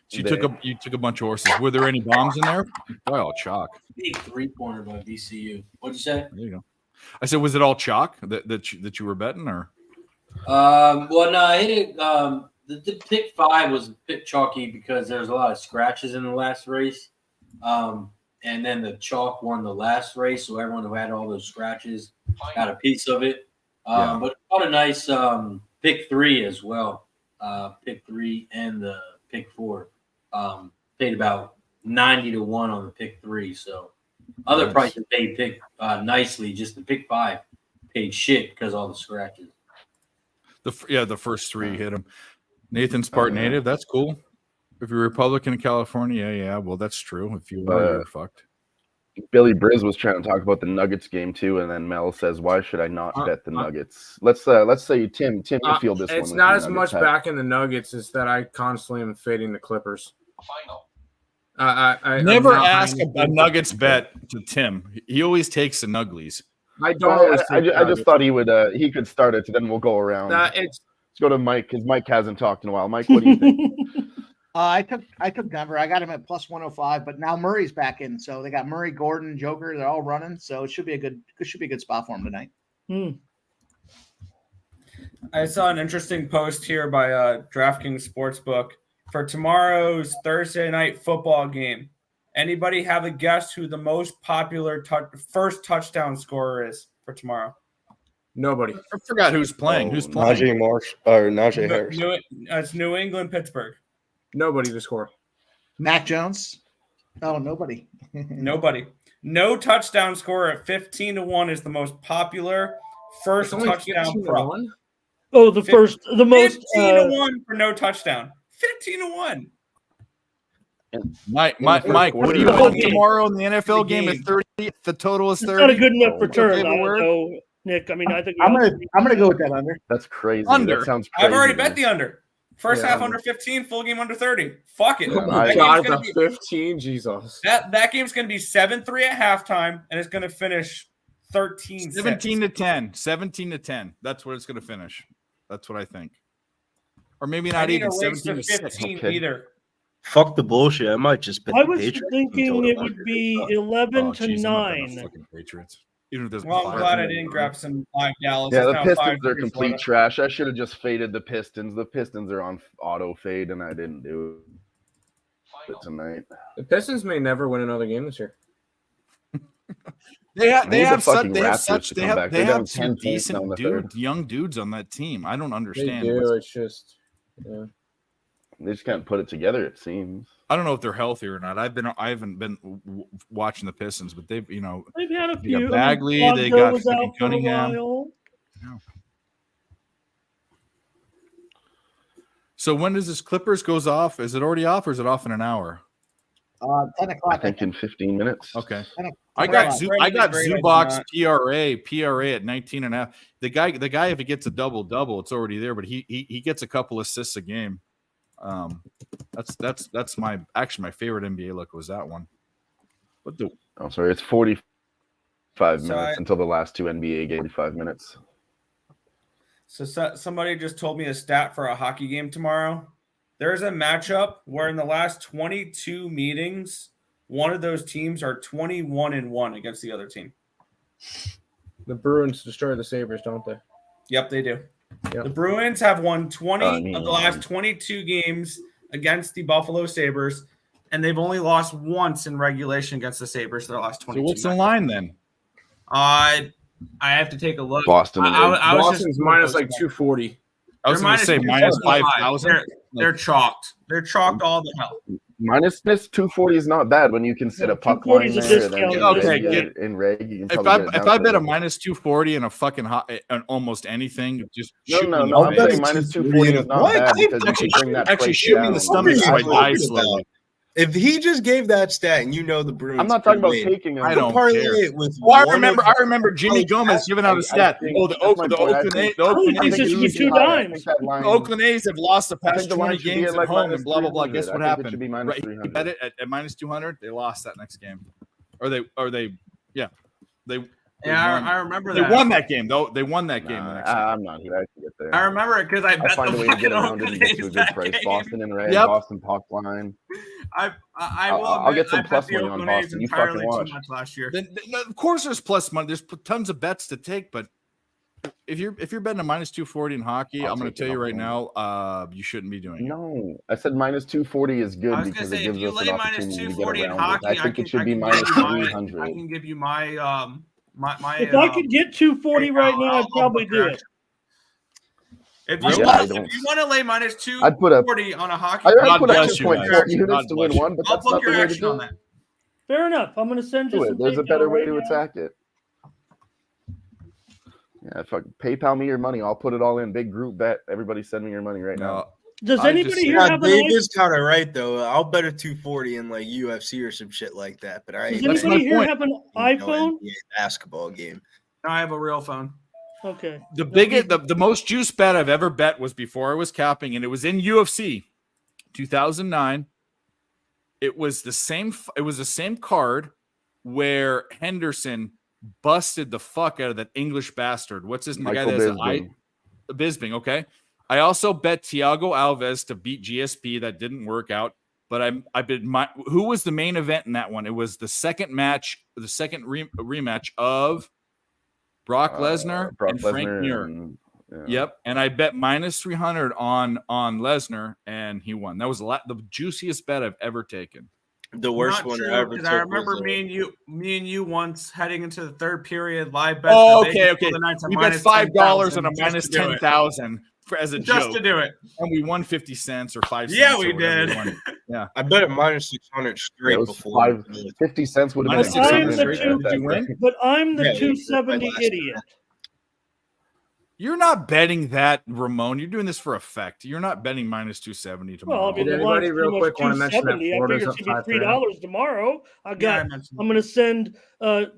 So you took a bunch of horses. Were there any bombs in there? Probably all chalk. Big 3-pointer by VCU. What'd you say? There you go. I said, was it all chalk that you were betting or? Well, no, I hit it. The pick 5 was a bit chalky because there was a lot of scratches in the last race. And then the chalk won the last race, so everyone who had all those scratches got a piece of it. But got a nice pick 3 as well. Pick 3 and the pick 4 paid about 90 to 1 on the pick 3. So other prices paid pick nicely. Just the pick 5 paid shit because all the scratches. The first 3 hit him. Nathan's part native. That's cool. If you're Republican in California, yeah, well, that's true. If you are, you're fucked. Billy Briz was trying to talk about the Nuggets game too, and then Mel says, "Why should I not bet the Nuggets?" Let's say Tim, you field this one. It's not as much back in the Nuggets as that I constantly am fading the Clippers. Never ask a Nuggets bet to Tim. He always takes the Nugglies. I just thought he would. He could start it, then we'll go around. Let's go to Mike because Mike hasn't talked in a while. Mike, what do you think? I took Denver. I got him at plus 105, but now Murray's back in, so they got Murray, Gordon, Joker. They're all running, so it should be a good spot for him tonight. I saw an interesting post here by DraftKings Sportsbook for tomorrow's Thursday night football game. Anybody have a guess who the most popular first touchdown scorer is for tomorrow? Nobody. I forgot who's playing. Who's playing? Najee Harris. It's New England, Pittsburgh. Nobody to score. Mac Jones. Oh, nobody. Nobody. No touchdown scorer at 15-1 is the most popular first touchdown prop. Oh, the most 15-1 for no touchdown. 15-1. Mike, what do you want tomorrow in the NFL game at 30? The total is 30. It's not a good enough return. Okay, I don't know, Nick. I mean, I think I'm gonna go with that under. That's crazy. Under. That sounds crazy. I've already bet the under. First half under 15, full game under 30. Fuck it. Oh my God, it's a 15. Jesus. That game's going to be 7-3 at halftime, and it's going to finish 13-6. 17-10. 17-10. That's what it's going to finish. That's what I think. Or maybe not even 17-15 either. Fuck the bullshit. I might just bet I the was Patriots. thinking it would be 11-9. Fucking Patriots. Even if there's Well, I'm glad I didn't grab some live Dallas. Yeah, It's the now Pistons 5-3 are complete Florida. trash. I should have just faded the Pistons. The Pistons are on auto fade, and I didn't do it tonight. The Pistons may never win another game this year. They have some 10 decent points young dudes on that team. I don't understand. They do. It's just, yeah. They just can't put it together. It seems. I don't know if they're healthy or not. I haven't been watching the Pistons, but they've They've had a they few. got Bagley, they Lonzo got was out for a Cunningham. while. So when does this Clippers goes off? Is it already off, or is it off in an hour? 10 o'clock. I think in 15 minutes. Okay. 10 I got o'clock. I got Great Zubac's idea. PRA at 19.5. The guy, if he gets a double, it's already there. But he gets a couple assists a game. That's my favorite NBA look was that one. What the? Oh, sorry. It's 45 So minutes until the last two NBA games. 5 minutes. So somebody just told me a stat for a hockey game tomorrow. There's a matchup where in the last 22 meetings, one of those teams are 21-1 against the other team. The Bruins destroy the Sabres, don't they? Yep, they do. Yep. The Bruins have won 20 of the last 22 games against the Buffalo Sabres, and they've only lost once in regulation against the Sabres their last 22. So what's the line then? I have to take a look. Boston. I was Boston's just minus like 240. I was going to say minus 5,000. They're chalked. They're chalked all the hell. Minus 240 is not bad when you consider puck 240 line is a there. discount. Then Okay, in reg, you can If probably get it I down bet to- a minus 240 and a fucking on almost anything, just No, shoot me in I'm the face. saying minus 240 is not bad because you can bring that Actually, price shoot me in down. the stomach so I die About. slowly. If he just gave that stat and you know the Bruins, I'm not talking about win, taking him. I don't parlay care. it with Oh, I one remember Jimmy Gomez giving out a stat. think Oh, the that's my Oakland point. I A's, think- the Oakland I think A's, it should be two dimes. the Oakland A's have lost the I past think the line 20 should be games at at like home minus and blah blah blah. 300. Guess what I think it happened? should be minus Right, he 300. bet it at minus 200. They lost that next game, or they I remember they that. won that game though. They won that game. The next game. I'm not here. I can get there. I remember it because I bet I'll find the a way to fucking get around it Oakland and get to a A's good that price. game. Boston and Red, Yep. Boston puck line. I will. I'll get some I bet plus the money on Oakland A's Boston. You entirely fucking watch. too much last year. Then, of course, there's plus money. There's tons of bets to take, but if you're betting a minus 240 in hockey, I'll I'm going take to tell it you off right one. now, you shouldn't be doing it. No, I said minus 240 is I good was gonna because say it if gives you us lay an minus opportunity to get 240 in around hockey, it. I think it should be can minus give you my- 300. I can give you my my. If I could get 240 right now, I'd probably do it. If Yeah, you I want, don't- if you want to lay minus I'd put a- 240 on a hockey, I'd God put a bless you, 2.4 guys. units God to bless win you. one, but I'll that's book not the your way to action on do it. that. Fair enough. I'm going to send you Do some it. There's a PayPal better way right to now. attack it. Yeah, fuck, PayPal me your money. I'll put it all in. Big group bet. Everybody send me your money right now. Does I anybody just- here Yeah, have an Dave iPhone? is kind of right though. I'll bet a 240 in like UFC or some shit like that. But I Does ain't That's anybody my here point. have an no iPhone? NBA basketball game. No, I have a real phone. Okay. The most juice bet I've ever bet was before I was capping, and it was in UFC 2009. It was the same card where Henderson busted the fuck out of that English bastard. What's his guy? Michael Bisping. Bisping. Okay. I also bet Thiago Alves to beat GSP. That didn't work out. But I bet who was the main event in that one? It was the second match, the second rematch of Brock Lesnar and Frank Mir. Yep, and I bet minus 300 on Lesnar, and he won. That was the juiciest bet I've ever taken. The worst Not one true, I ever because took. I remember was, me and you once heading into the third period live bet. Oh, okay. We bet $5 on a minus 10,000 as a just joke to do it, and we won 50 cents or 5 cents. Yeah, we or whatever did. we won. Yeah, I bet it minus 600 straight before. 50 cents would have been I'm the 600. but I'm the Yeah, 270 idiot. You're not betting that, Ramon. You're doing this for effect. You're not betting minus 270 tomorrow. Well, I mean, Did the anybody line's real pretty quick much want to mention that 270. I Florida's figured up it should be $5 $3 tomorrow. I'm Yeah, going to send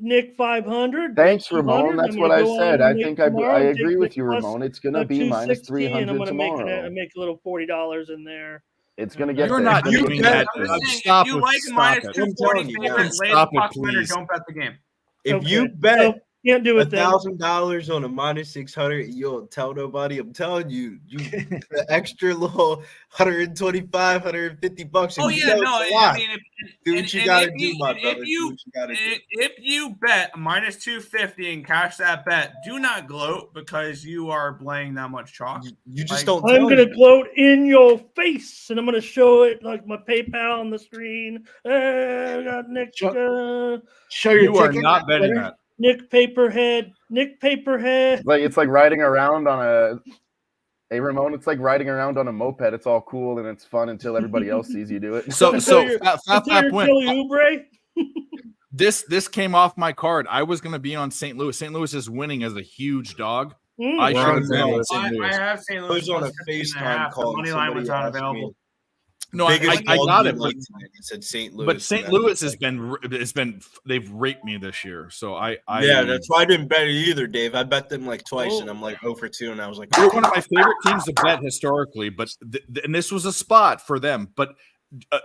Nick 500. Thanks, Ramon. That's what I said. I think I and agree take with Nick you, plus, Ramon. It's going to be minus 260, and I'm 300 tomorrow. make a little $40 in there. It's going to get You're there. not doing that. I'm just saying, Stop if you it. like a Stop minus it. 240 favorite, lay the Stop it, plus winner, please. don't bet the game. If you Okay. bet So, can't do it then. $1,000 on a minus 600, you don't tell nobody. I'm telling you, the extra little 125, 150 bucks. Oh and you yeah, know no, it's a I lot. mean, Do what you gotta do, my brother. if you bet minus 250 and cash that bet, do not gloat because you are playing that much chalk. You just Like, don't. I'm going to gloat in your face, and I'm going to show it like my PayPal on the screen. I got Nick. Show your You are ticket. not betting that. Nick Paperhead. It's like riding around on a. Hey, Ramon, it's like riding around on a moped. It's all cool and it's fun until everybody else sees you do it. So Fat went. Kelly Oubre. This came off my card. I was going to be on St. Louis. St. Louis is winning as a huge dog. I should have been on St. Louis. I have St. I Louis was on a plus 15 and a FaceTime half. call. The money line was not available. No, I got it. But said St. Louis. But St. Louis has been they've raped me this year. So yeah, that's why I didn't bet it either, Dave. I bet them like twice, and I'm like 0 for 2, and I was like, they're one of my favorite teams to bet historically. But and this was a spot for them. But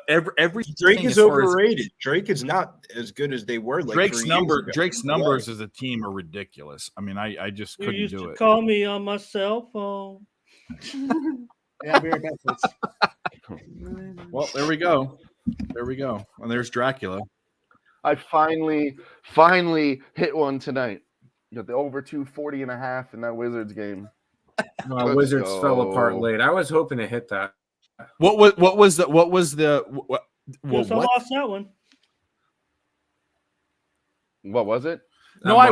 every Drake is overrated. Drake is not as good as they were. Like Drake's numbers as a team are ridiculous. I mean, I just couldn't used do to it. Call me on my cell phone. Yeah, I'll be right back, folks. Well, there we go. And there's Dracula. I finally hit one tonight. You got the over 240 and a half in that Wizards game. Wizards fell apart late. I was hoping to hit that. What was the Yes, I lost that one. What was it? No, I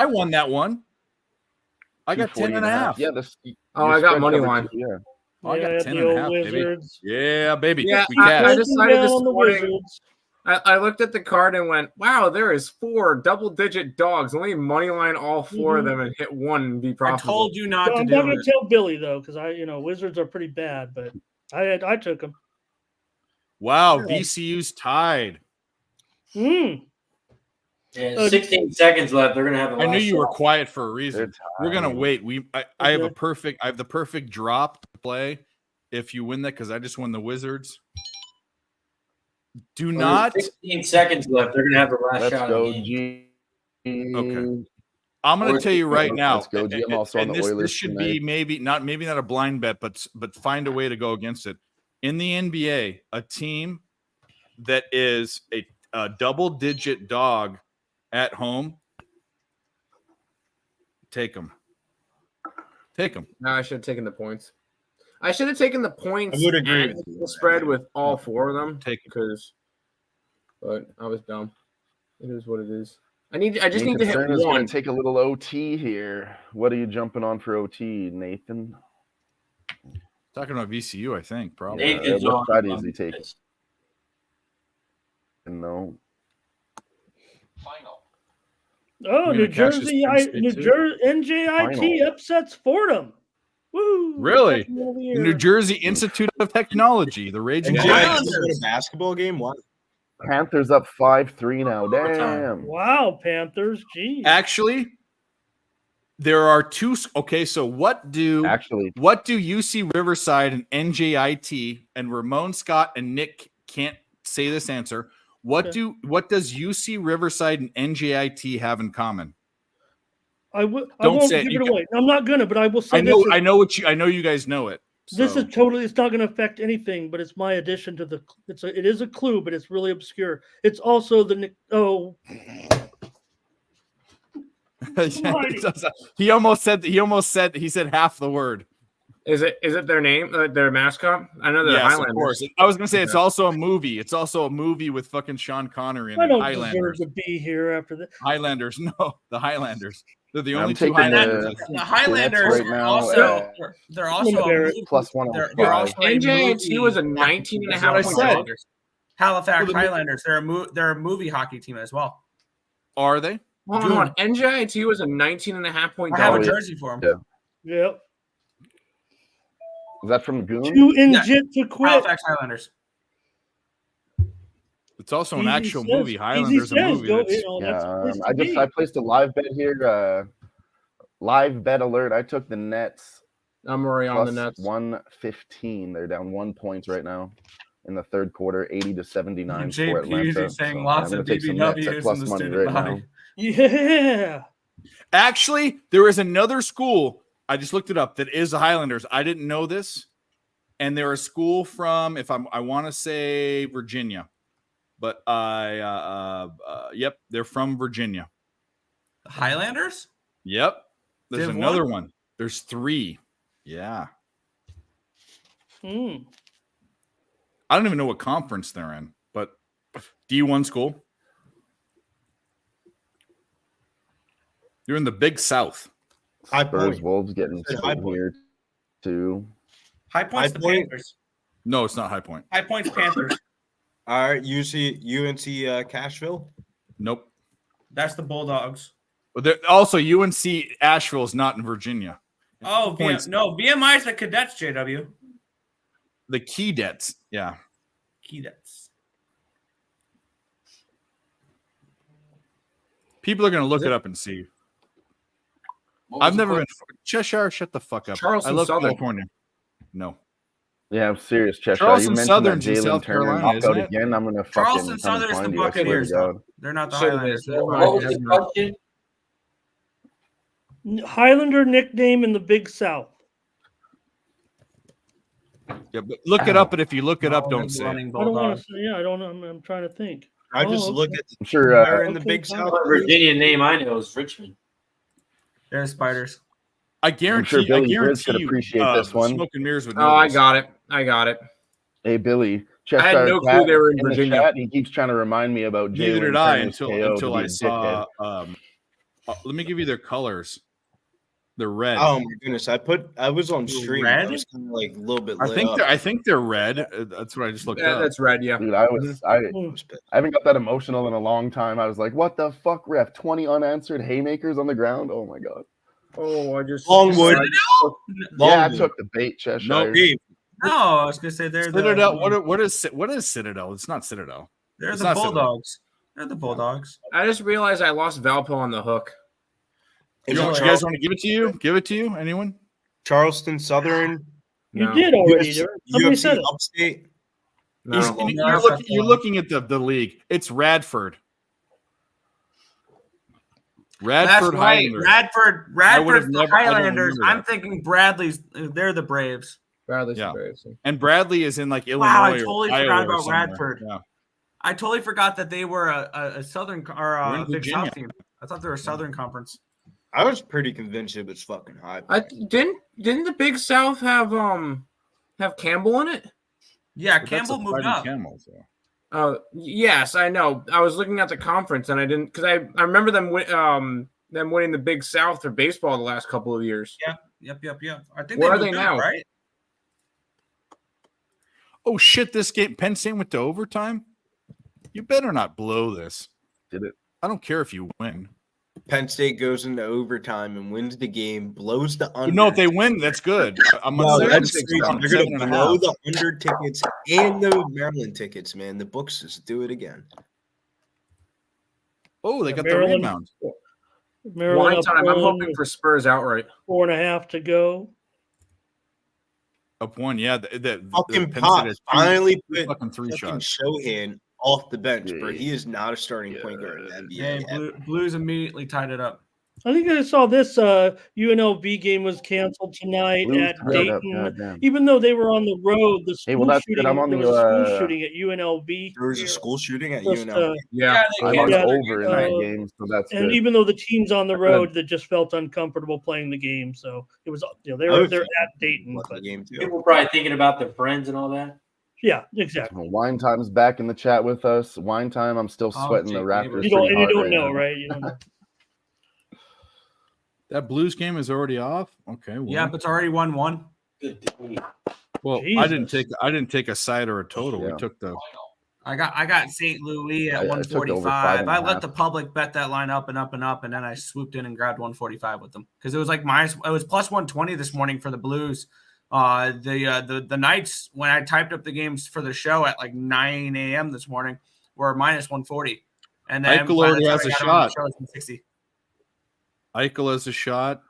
won that one. I got 10 and a half. Yeah, I got money line. Yeah. Oh, I got 10 and a half, baby. Yeah, baby. Yeah, we I decided this on the morning. Wizards. I looked at the card and went, "Wow, there is 4 double-digit dogs. Only money line all 4 of them and hit one and be I profitable." told you not to I'm do not going it. to tell Billy though, because Wizards are pretty bad, but I took them. Wow, VCU's tied. Yeah, 16 seconds left. They're gonna have the I knew last you were shot. quiet for a reason. We're gonna wait. I have the perfect drop to play if you win that because I just won the Wizards. Do not. 16 seconons left. They're gonna have the last shot. Go, Of the game. G. Okay. I'm going to tell you right now. Let's go, G. I'm also on the Oilers this should be maybe not a blind bet, but find a way to go against it. In the NBA, a team that is a double-digit dog at home, take them. Take them. No, I should have taken the points. I should have taken the points. I would agree and with you. the spread with all 4 of them. Take but I was dumb. It is what it is. I just need to hit Concern is one. going to take a little OT here. What are you jumping on for OT, Nathan? Talking about VCU, I think probably. Nathan's what on. side is he taking? No. Oh, You're New gonna catch this Jersey, Penn State New too? Jersey, NJIT Final. upsets Fordham. Woo! Really? Second of the The year. New Jersey Institute of Technology, the Raging And Giants. Giants won a basketball game. What? Panthers up 5-3 now. Damn. Wow, Panthers. Geez. Actually, there are 2. Okay, so what do UC Riverside and NJIT and Ramon Scott and Nick say this answer. What does UC Riverside and NJIT have in common? I won't give it away. I'm not gonna, but I will say this. I know you guys know it. This is totally. It's not going to affect anything, but it's my addition to the. It is a clue, but it's really obscure. It's also the. Oh. He almost said. He said half the word. Is it their name? Their mascot? I know they're Highlanders. Of course. I was gonna say it's also a movie. It's also a movie with fucking Sean Connery in it. I don't deserve to be here after this. Highlanders, no, the Highlanders. They're the only two two Highlanders. The Highlanders right now, also they're also plus one. They're also NJIT was a 19.5 point dog. Halifax Highlanders. They're a movie hockey team as well. Are they? Hold on. NJIT was a 19.5 point dog. I have a jersey for them. Yep. Is that from Goon? Too injit to quit. Halifax Highlanders. It's also an actual movie. Highlanders a movie. I placed a live bet here. Live bet alert. I took the Nets. I'm already on the Nets. 115. They're down 1 point right now in the third quarter, 80-79 JP for Atlanta. Saying lots of BBWs plus in the money student right body. now. Yeah. Actually, there is another school. I just looked it up. That is the Highlanders. I didn't know this, and they're a school from, I want to say Virginia, but yep, they're from Virginia. The Highlanders. Yep. There's Div another 1? one. There's 3. Yeah. I don't even know what conference they're in, but D1 school. You're in the Big South. Spurs, Wolves getting here too. High Point's the Panthers. No, it's not High Point. High Point's Panthers. All right, UNC Cashville. Nope. That's the Bulldogs. But also UNC Asheville is not in Virginia. Oh, VMI is the Cadets, JW. The Keydets, yeah. Keydets. People are going to look it up and see. I've never been Cheshire. Shut the fuck up. Charleston I love Southern. California. No. Yeah, I'm serious, Cheshire. Charleston You mentioned Southern's that in Jalen South Turner Carolina, knocked isn't out it? again. I'm gonna Charleston fucking come Southern's the find you. I swear to Buccaneers. God. They're not the So Highlanders. What was the question? Highlander nickname in the Big South. Yeah, but look it up. But if you look it up, don't say it. I don't want to say. Yeah, I don't know. I'm trying to think. I just look at the sure they're in the Big South. Virginia name I know is Richmond. They're Spiders. I guarantee. I'm sure Billy I guarantee could you, appreciate this one. Smoke and Mirrors would know. Oh, I this. got it. Hey, Billy. Cheshire I had no clue they were in the Virginia. chat, he keeps trying to remind me about Neither Jalen did I Turner's KO until to be I a saw. dickhead. Let me give you their colors. They're red. Oh my goodness! I was on stream. Red? I was kind of like a little bit. I think they're red. That's what I just looked Yeah, up. that's red. Yeah. Dude, I haven't got that emotional in a long time. I was like, "What the fuck, ref? 20 unanswered haymakers on the ground! Oh my god!" Oh, I just Longwood. Yeah, I took the bait, Cheshire. No, I was gonna say they're Citadel. What is Citadel? It's not Citadel. They're It's the not Bulldogs. They're the Bulldogs. I just realized I lost Valpo on the hook. You guys want to give it to you? Give it to you? Anyone? Charleston Southern. You did already. Somebody UFC said it. Upstate. No. You're looking at the league. It's Radford. Radford That's right. Highlanders. Radford's the never- I don't Highlanders. remember I'm that. thinking Bradley's. They're the Braves. Bradley's Yeah. Braves. And Bradley is in like Illinois. Wow, I or totally Iowa forgot or about somewhere. Radford. Yeah. I totally forgot that they were a Southern or We're in a Big Virginia. South team. I thought they were a Southern Conference. I was pretty convinced it was fucking high. Didn't the Big South have Campbell in it? Yeah, But that's Campbell a moved Fighting up. Camels, though. Yes, I know. I was looking at the conference and I didn't because I remember them winning the Big South for baseball the last couple of years. Yep. I think Where are moved they up, now? right? Oh shit! This game, Penn State went to overtime. You better not blow this. Did it? I don't care if you win. Penn State goes into overtime and wins the game, blows the under. No, if they win, that's good. I'm No, on that's 7-6 crazy. down, They're gonna 7.5. blow the under tickets and the Maryland tickets, man. The books just do it again. Oh, they got Maryland. the rebound. Maryland Wine up time. I'm one hoping with for Spurs outright. 4.5 to go. Up one, yeah. The Fucking Penn Pop State has finally put fucking three fucking shots. Shohan off the bench, bro. He is not a starting point guard in the NBA. Yeah, Blues immediately tied it up. I think I saw this UNLV game was canceled tonight Blues at tied it up, Dayton. goddamn. Even though they were on the road, the Hey, school well, that's good. shooting, I'm on there the, was a school shooting at UNLV. There was a school shooting at Just, UNLV. Yeah. I'm on the over in that game, so that's and good. even though the team's on the That's good. road, that just felt uncomfortable playing the game. So it was, they're at Dayton, but People probably thinking about their friends and all that. yeah, exactly. Wine Time's back in the chat with us. Wine Time, I'm still sweating the Raptors. You don't pretty hard know, now. right? You don't know. That Blues game is already off. Okay. Well. Yeah, but it's already 1-1. Well, I didn't take a side or a total. Yeah. We took the. I got St. Louis at I took the over 145. I 5.5. let the public bet that line up and up and up, and then I swooped in and grabbed 145 with them because it was like it was plus 120 this morning for the Blues. The Knights, when I typed up the games for the show at like 9 a.m. this morning, were minus 140. And then Eichel already has a shot. 60. Eichel has a shot.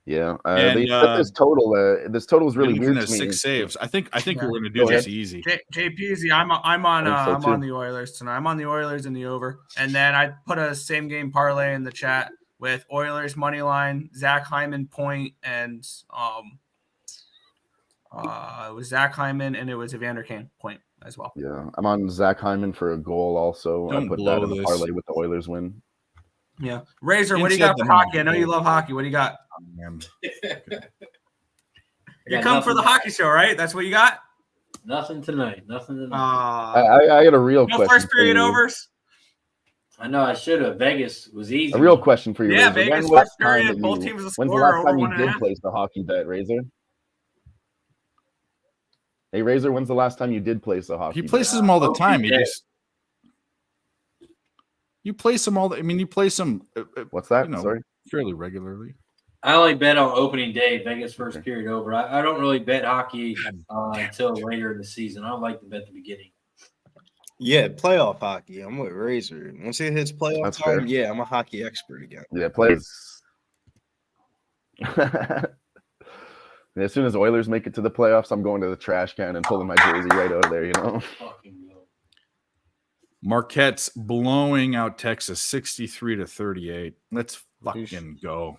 Yeah, And, they set this total. This total is really weird has to me. 6 saves. I think we're going to do Go this ahead. easy. JPZ, I'm on I think so, I'm on too. the Oilers tonight. I'm on the Oilers in the over, and then I put a same game parlay in the chat with Oilers money line, Zach Hyman point, and it was Zach Hyman and it was Evander Kane point as well. Yeah, I'm on Zach Hyman for a goal. Also, Don't I put blow that in the this. parlay with the Oilers win. Yeah, Razor, what do you Inside got the for hockey? I number. know you love hockey. What do you got? You Got come for nothing. the hockey show, right? That's what you got. Nothing tonight. Nothing tonight. I got a real No question. first period for you. overs. I know I should have. Vegas was easy. A real question for you, Yeah, Razor. Vegas When was first the time period, that both you- teams to When's the score last over time you 1.5. did place the hockey bet, Razor? Hey, Razor, when's the last time you did place a hockey He bet? places them all the time. yeah. You place them all. I mean, you place them. What's that? You know, Sorry. fairly regularly. I only bet on opening day, Vegas first period over. I don't really bet hockey until later in the season. I don't like to bet the beginning. Yeah, playoff hockey. I'm with Razor. Once it hits playoff That's time, fair. yeah, I'm a hockey expert again. Yeah, plays. As soon as Oilers make it to the playoffs, I'm going to the trash can and pulling my jersey right over there, you know? Marquette's blowing out Texas 63-38. Let's fucking go.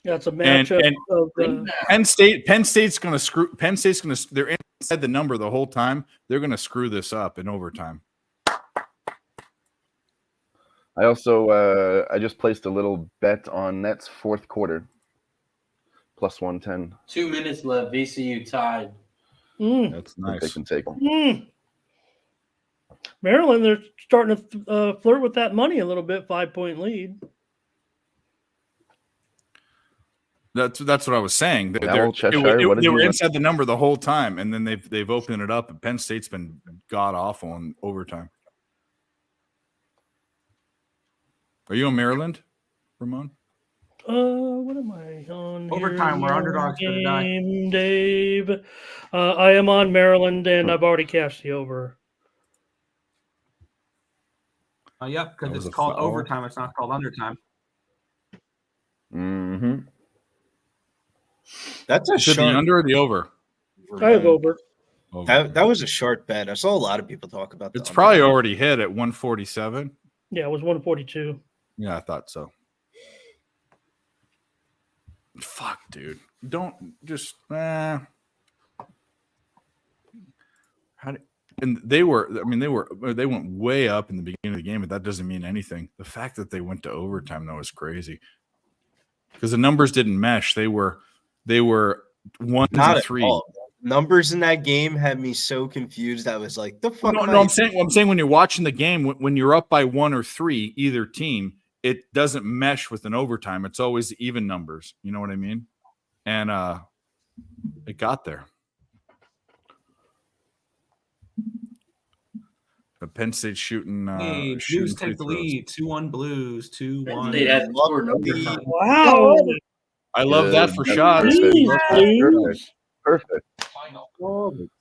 Yeah, it's a matchup of Penn State's going to screw. Penn State's going to. They're inside the number the whole time. They're going to screw this up in overtime. I also I just placed a little bet on Nets fourth quarter. Plus 110. 2 minutes left. VCU tied. That's They nice. can take them. Maryland, they're starting to flirt with that money a little bit. 5-point lead. That's what I was saying. Now, Cheshire, what did They you were let- inside the number the whole time, and then they've opened it up. And Penn State's been god awful in overtime. Are you in Maryland, Ramon? What am I on? Overtime, we're underdogs for the night. Game, Dave. I am on Maryland, and I've already cashed the over. Yep, because That it's was a called foul. overtime. It's not called undertime. Mm-hmm. That's a Should be sharp. under or the over. I have over. That was a sharp bet. I saw a lot of people talk about that. It's probably already hit at 147. Yeah, it was 142. Yeah, I thought so. Fuck, dude. Don't just how do, and they went way up in the beginning of the game, but that doesn't mean anything. The fact that they went to overtime though is crazy. Because the numbers didn't mesh. They were 1 Not to at 3. all. Numbers in that game had me so confused. I was like, "The fuck?" No, I'm saying when you're watching the game, when you're up by 1 or 3, either team, it doesn't mesh with an overtime. It's always even numbers. You know what I mean? And it got there. But Penn State shooting. Hey, shooting Blues free take the throws. lead. 2-1 Blues. 2-1. State hasn't scored in overtime. Wow. I love that for That's shots. Blues. Perfect.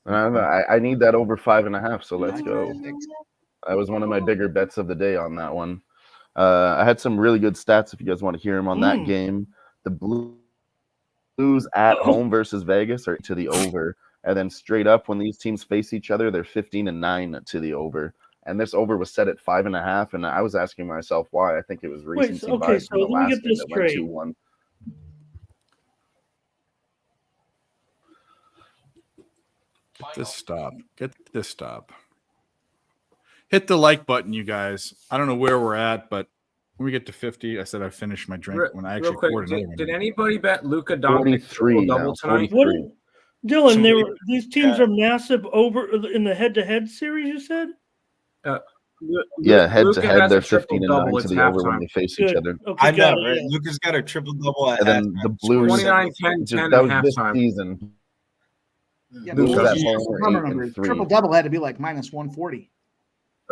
I need that over 5.5, so let's go. That was one of my bigger bets of the day on that one. I had some really good stats if you guys want to hear them on that game. The Blues Blues at home versus Vegas are to the over, and then straight up when these teams face each other, they're 15-9 to the over. And this over was set at 5.5, and I was asking myself why. I think it was recency bias from the let me last get game this that went straight. 2-1. Get this stop. Hit the like button, you guys. I don't know where we're at, but when we get to 50, I said I finished my drink when I actually Real quick, poured another one. did anybody bet Luka Doncic 43 double now, tonight? 43. Dylan, these teams are massive over in the head-to-head series. You said. Yeah, head to head, has they're a triple 15-9 double. to It's the over when halftime. they face each other. Okay, I know, got it, right? yeah. Luka's got a triple double at And then halftime. the Blues, 29-10-10 that was at this halftime. season. Yeah, Blues but at home were 8-3. triple double had to be like minus 140.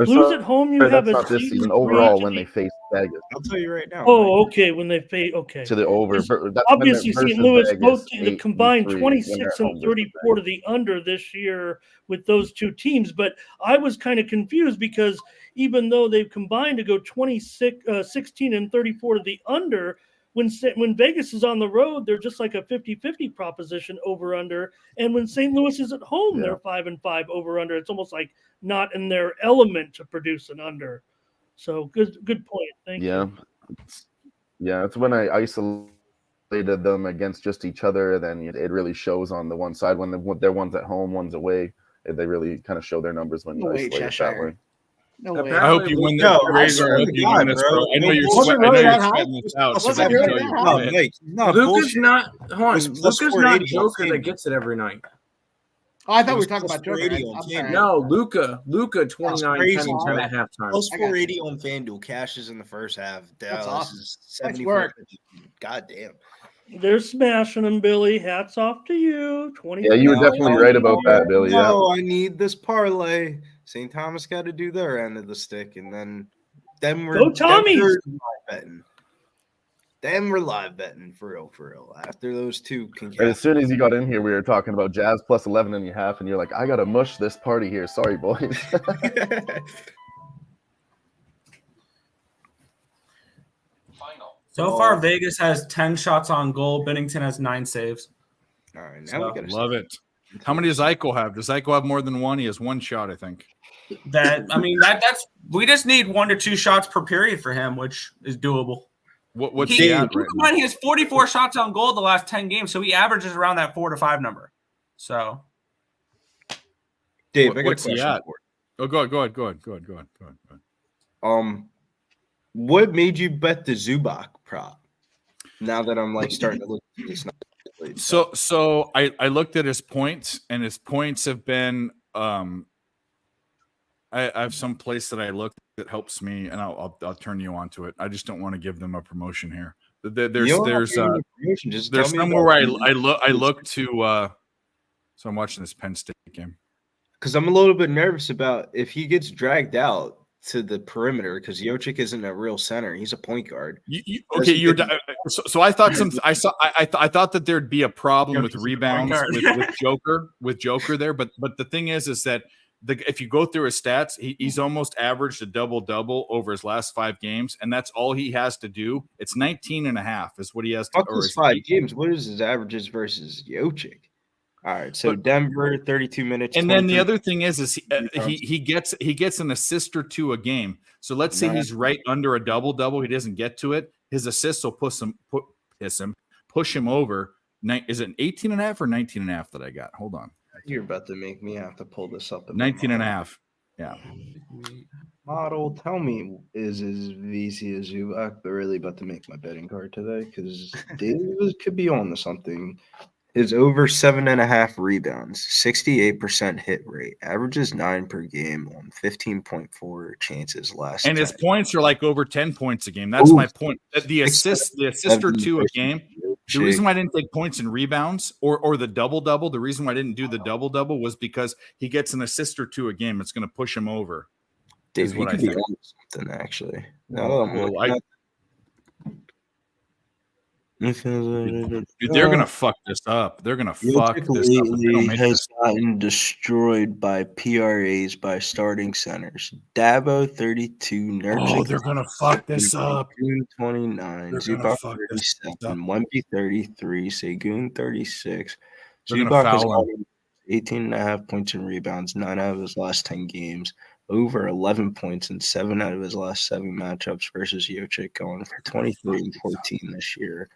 Blues at home, you have that's a not this season season. three Overall, to when be- they face Vegas. I'll tell you right now. Oh, okay. When they pay, okay. To the over. Obviously, St. Louis both the combined 8-3 when 26 they're and home versus 34 to the under this year with those two teams. But I was kind of confused because even though they've combined to go 16 and 34 to the under, when Vegas is on the road, they're just like a 50-50 proposition over under. And when St. Louis is at home, they're 5-5 over under. It's almost like not in their element to produce an under. So good point. Thank you. Yeah, it's when I isolated them against just each other, then it really shows on the one side when they're one's at home, one's away. They really kind of show their numbers when you isolate it that way. No way. I hope you win No, the Razor. I hope you win this, bro. I know you're sweating this out. So I can tell you. Luka's not. Hold on. It's plus Luka's not 480 Joker on that gets it every night. Oh, I thought It we was were talking plus about Joker. 480 on I'm sorry. No, Luka 29, crazy, 10, and 10 bro. at halftime. Plus I got 480 on FanDuel cashes in the first half. Dallas awesome. is Nice 74. work. God damn. They're smashing them, Billy. Hats off to you. 20. Yeah, you were definitely right about that, Billy. Yeah. No, I need this parlay. St. Thomas got to do their end of the stick, and then we're Go Tommies! live betting. Then we're live betting for real. After those two can Right, as soon as you got in here, we were talking about Jazz plus 11.5, and you're like, I got to mush this party here. Sorry, boys. So far, Vegas has 10 shots on goal. Bennington has 9 saves. All right, now So- we got to Love it. How many does Eichel have? Does Eichel have more than one? He has one shot, I think. That's we just need 1 to 2 shots per period for him, which is doable. What's he, he at right now? He has 44 shots on goal the last 10 games, so he averages around that 4 to 5 number. So, Dave, I got a What's he question at? for Oh, go ahead. you. What made you bet the Zubac prop? Now that I'm like starting to look at this. So I looked at his points, and his points have been I have some place that I looked that helps me, and I'll turn you on to it. I just don't want to give them a promotion here. There's somewhere where I look to. So I'm watching this Penn State game because I'm a little bit nervous about if he gets dragged out to the perimeter because Jokic isn't a real center; he's a point guard. So I thought I thought that there'd be a problem with rebounds with Joker there, but the thing is that if you go through his stats, he's almost averaged a double over his last 5 games, and that's all he has to do. It's 19.5 is what he has to. Fuck his 5 gaams. What is his averages versus Jokic? All right, so Denver 32 minutes. And then the other thing is he gets an assist or 2 a game. So let's say he's right under a double. He doesn't get to it. His assists will push him over. Is it 18.5 or 19.5 that I got? Hold on. You're about to make me have to pull this up. 19.5. Yeah. Model, tell me, is VC a Zubac? They're really about to make my betting card today because Dave could be on to something. His over 7.5 rebounds, 68% hit rate, averages 9 per game on 15.4 chances last. And his points are like over 10 points a game. That's my point. The assist or 2 a game. The reason why I didn't take points and rebounds or the double, the reason why I didn't do the double was because he gets an assist or 2 a game. It's going to push him over. Dave, what I think. Something actually. Dude, they're gonna fuck this up. They're gonna fuck Jokic this up if they don't lately make has this. gotten destroyed by PRAs by starting centers. Dabo 32, Oh, Nurkic they're gonna fuck this up. Segun 29, They're gonna Zubac fuck this 37, up. Wemby 33, Segun 36. They're gonna Zubac has foul him. gotten 18.5 points and rebounds, 9 out of his last 10 games, over 11 points in 7 out of his last 7 matchups versus Jokic, going for 23 and 14 this year,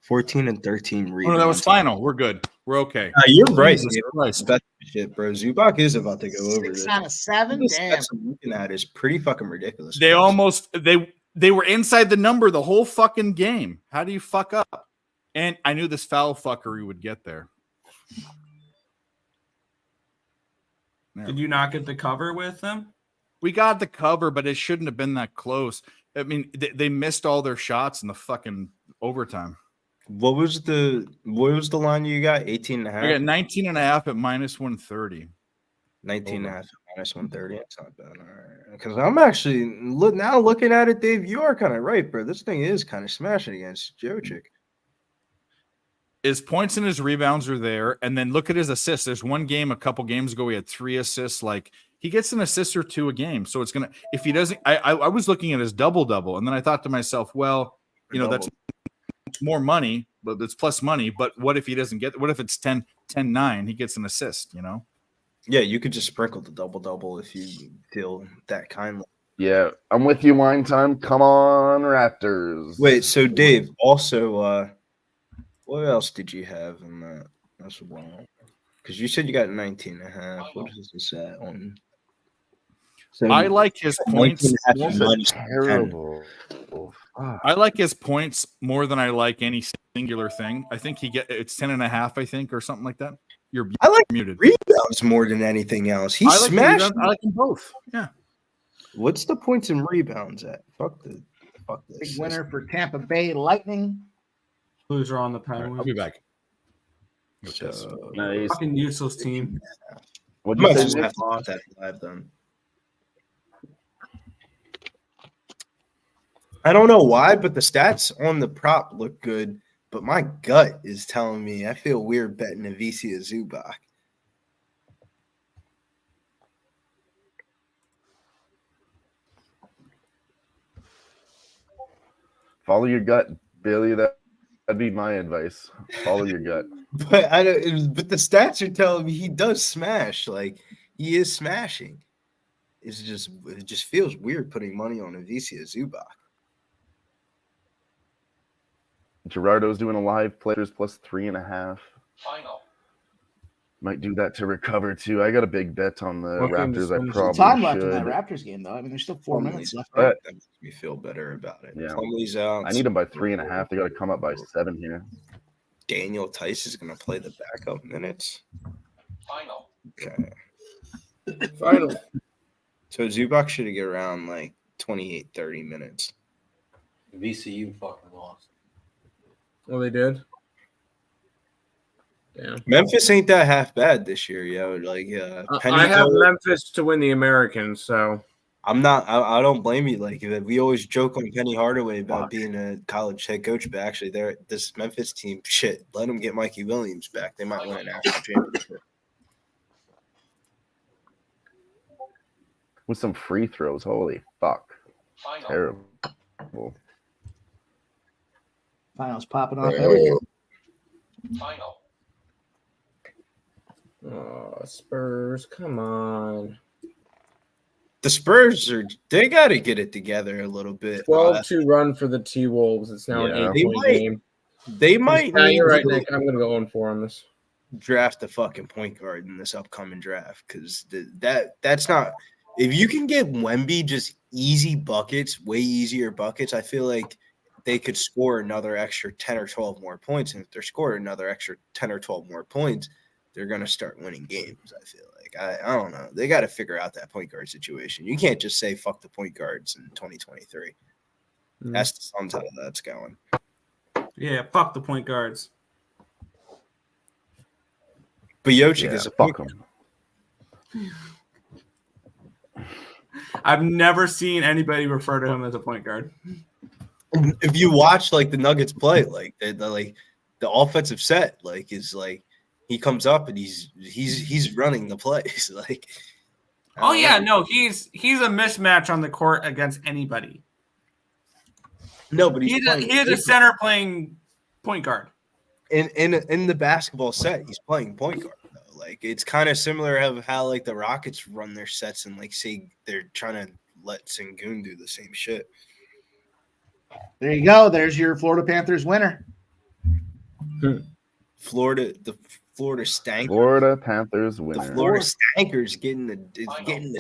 14 and 13 Oh rebounds. no, that was final. We're good. We're okay. You're right. Jesus Dave. Christ. That's shit, bro. Zubac is about to go over 6 this. out of 7. This Damn. that's I'm looking at is pretty fucking ridiculous. They almost they were inside the number the whole fucking game. How do you fuck up? And I knew this foul fuckery would get there. Did you not get the cover with them? We got the cover, but it shouldn't have been that close. I mean, they missed all their shots in the fucking overtime. What was the line you got? 18 and a half? I got 19 and a half at minus 130. 19 and a half minus 130. That's not bad. All right. Because I'm actually looking at it, Dave. You are kind of right, bro. This thing is kind of smashing against Jokic. His points and his rebounds are there. And then look at his assists. There's one game a couple games ago, he had 3 assists. Like, he gets an assist or 2 a game. So it's gonna, if he doesn't, I was looking at his double, and then I thought to myself, well, you know, that's more money, but it's plus money. But what if he doesn't get, what if it's 10-9, he gets an assist, you know? Yeah, you could just sprinkle the double if you feel that kindly. Yeah, I'm with you, wine time. Come on, Raptors. Wait, so Dave, also, what else did you have in that? That's wrong. Because you said you got 19 and a half. What is this at on? So I like his points. Terrible. I like his points more than I like any singular thing. I think it's 10 and a half, I think, or something like that. I like muted. Rebounds more than anything else. He smashed. I like them both. Yeah. What's the points and rebounds at? Fuck this. Big winner for Tampa Bay Lightning. Blues are on the Penguins. I'll be back. So, nice. Fucking useless team. What might do you just say? have to put that live then. I don't know why, but the stats on the prop look good. But my gut is telling me I feel weird betting Avicii Zubac. Follow your gut, Billy. That'd be my advice. Follow your gut. But but the stats are telling me he does smash. Like, he is smashing. It just feels weird putting money on Avicii Zubac. Gerardo's doing a live players plus 3.5. Final. Might do that to recover too. I got a big bet on the What game Raptors. is I finished? probably Time left in should. that Raptors game, though. I mean, there's still 4 minutes left. But That makes me feel better about it. Yeah. Plumlee's out. I need them by 3.5. They got to come up by 7 here. Daniel Tice is going to play the backup minutes. Final. Okay. Final. So Zubac should get around like 28, 30 minutes. VCU fucking lost. Well, they did. Damn. Memphis ain't that half bad this year, yo. Like, I have Memphis to win the Americans, so I'm not. I don't blame you. Like, we always joke on Penny Hardaway about being a college head coach, but actually, this Memphis team, shit, let them get Mikey Williams back. They might win a national championship. With some free throws. Holy fuck. Final. Terrible. Finals popping off everywhere. Final. oh, Spurs, come on. The Spurs they got to get it together a little bit. 12-2 run for the T-Wolves. It's now Yeah. an They 8-point might game. They might Yeah, need you're right, to Nick. I'm gonna go on for on this. draft a fucking point guard in this upcoming draft because that's not. If you can get Wemby just easy buckets, way easier buckets, I feel like they could score another extra 10 or 12 more points. And if they're scoring another extra 10 or 12 more points, they're going to start winning games, I feel like. I don't know. They got to figure out that point guard situation. You can't just say fuck the point guards in 2023. That's the Suns how that's going. Yeah, fuck the point guards. But Jokic is a point fuck guard. them. I've never seen anybody refer to him as a point guard. If you watch like the Nuggets play, like the offensive set, like is like he comes up and he's running the plays. Like, Oh yeah, no, he's a mismatch on the court against anybody. No, but he is a center playing point guard. In the basketball set, he's playing point guard though. Like it's kind of similar of how like the Rockets run their sets and like say they're trying to let Sengun do the same shit. There you go. There's your Florida Panthers winner. The Florida Stankers. Florida Panthers winner. The Florida Stankers getting the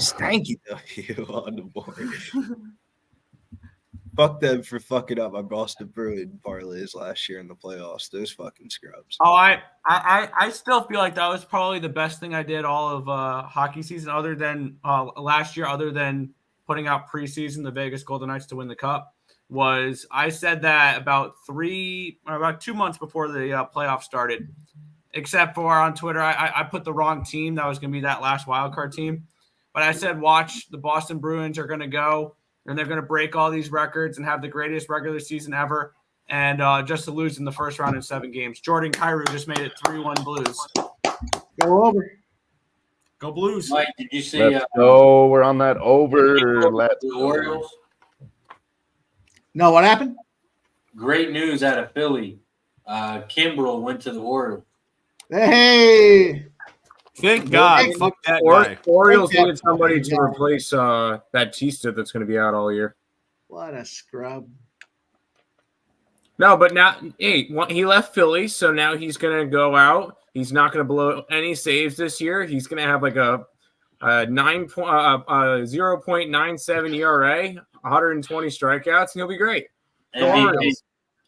stanky W on the board. Fuck them for fucking up my Boston Bruin parlays last year in the playoffs. Those fucking scrubs. Oh, I still feel like that was probably the best thing I did all of hockey season, other than last year, other than putting out preseason the Vegas Golden Knights to win the cup. Was I said that about 2 months before the playoffs started, except for on Twitter, I put the wrong team. That was going to be that last wild card team. But I said, watch, the Boston Bruins are going to go, and they're going to break all these records and have the greatest regular season ever, and just to lose in the first round in 7 games. Jordan Kyrou just made it 3-1 Blues. Go over. Go Blues. Mike, did you see? Let's go. We're on that over. Let's the go. Orioles? No, what happened? Great news out of Philly. Kimbrel went to the Orioles. Hey. Thank God. Fuck that guy. Orioles needed somebody to replace Batista that's going to be out all year. What a scrub. No, but now, hey, he left Philly, so now he's going to go out. He's not going to blow any saves this year. He's going to have like a 0.97 ERA, 120 strikeouts, and he'll be great. MVP.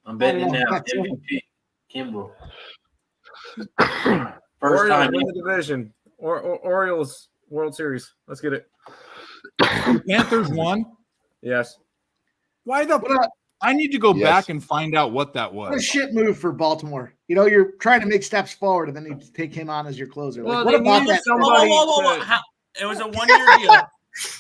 I'm betting it now. MVP. Kimbrel. First Orioles time win the division. Orioles World Series. Let's get it. The Panthers won. Yes. Why the? I need to go Yes. back and find out what that What a was. shit move for Baltimore. You know, you're trying to make steps forward, and then you take him on as your closer. Well, Like, what they about needed that? somebody. It was a 1-year deal. It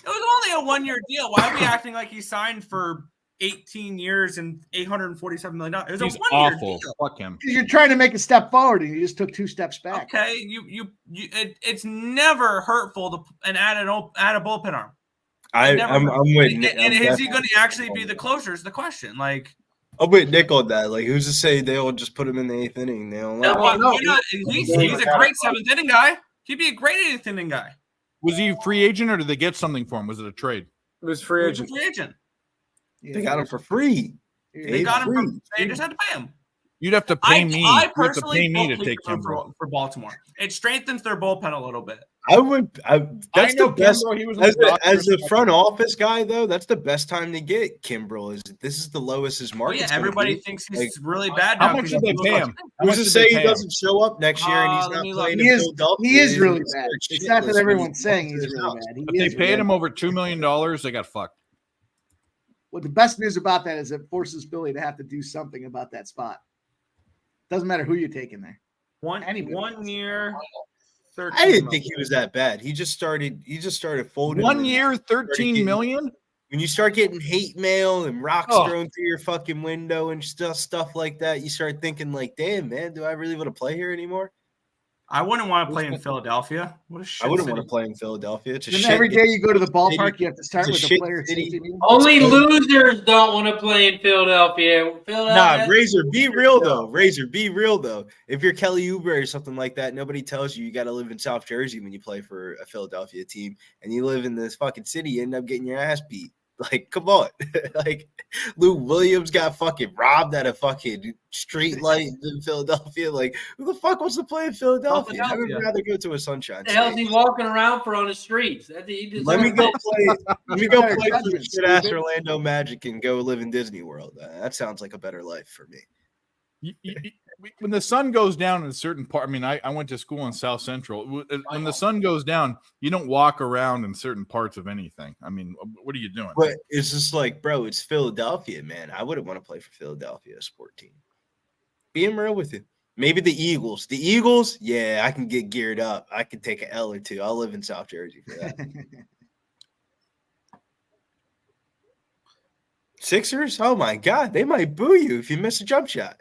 was only a 1-year deal. Why are we acting like he signed for 18 years and $847 million? It was He's a 1-year awful. deal. Fuck him. Because you're trying to make a step forward, and you just took 2 steps back. Okay, it's never hurtful to and add a bullpen arm. I'm with Nick. And is he going to actually be the closer? Is the question. Like, I'm with Nick on that. Like, who's to say they'll just put him in the 8th inning? They don't know. He's a great 7th inning guy. He'd be a great 8th inning guy. Was he a free agent or did they get something for him? Was it a trade? It was free He was a agent. free agent. They got him for free. They got him from. They just had to pay him. You'd have to pay me. I You'd have to personally pay me to vote take him. for Baltimore. It strengthens their bullpen a little bit. That's know the best. Kimbrel, he was As with the, Dodgers. as the front office guy, though, that's the best time to get Kimbrel. This is the lowest his Oh, market. yeah, everybody thinks he's really bad. How now much 'cause did they he pay goes him? like- How much Who's to did say they he pay him? doesn't show up next year and he's let not me look. playing He in is. Philadelphia? He is and really he's bad. scared It's not that shitless when everyone's he saying walks he's to his really house. bad. He If they is paid really him bad. over $2 million, they got fucked. Well, the best news about that is it forces Billy to have to do something about that spot. Doesn't matter who you're taking there. Anybody else. 1 year. 13 I didn't months. think he was that bad. He just started folding. 1 when- year, 13 million? When you start getting hate mail and rocks Oh. thrown through your fucking window and stuff like that, you start thinking like, damn, man, do I really want to play here anymore? I wouldn't want to play in Philadelphia. What a shit I wouldn't city. want to play in Philadelphia. It's a Then shit. every day you go to the ballpark, city. you have to start It's a with a shit player city. safety meeting. Only losers don't want to play in Philadelphia. Nah, Razor, be real though. Razor, be real though. If you're Kelly Oubre or something like that, nobody tells you got to live in South Jersey when you play for a Philadelphia team, and you live in this fucking city, you end up getting your ass beat. Like, come on. Like, Lou Williams got fucking robbed at a fucking street light in Philadelphia. Like, who the fuck wants to play in Philadelphia? I would rather go to a sunshine the hell's state. he walking around for on the streets? Let me Let me go Better play for judgment, shit ass stupid. Orlando Magic and go live in Disney World. That sounds like a better life for me. When the sun goes down in a certain part, I mean, I went to school in South Central. When the sun goes down, you don't walk around in certain parts of anything. I mean, what are you doing? But it's just like, bro, it's Philadelphia, man. I wouldn't want to play for Philadelphia, a sport team. Being real with you. Maybe the Eagles. The Eagles, yeah, I can get geared up. I can take an L or two. I'll live in South Jersey for that. Sixers? Oh my God, they might boo you if you miss a jump shot.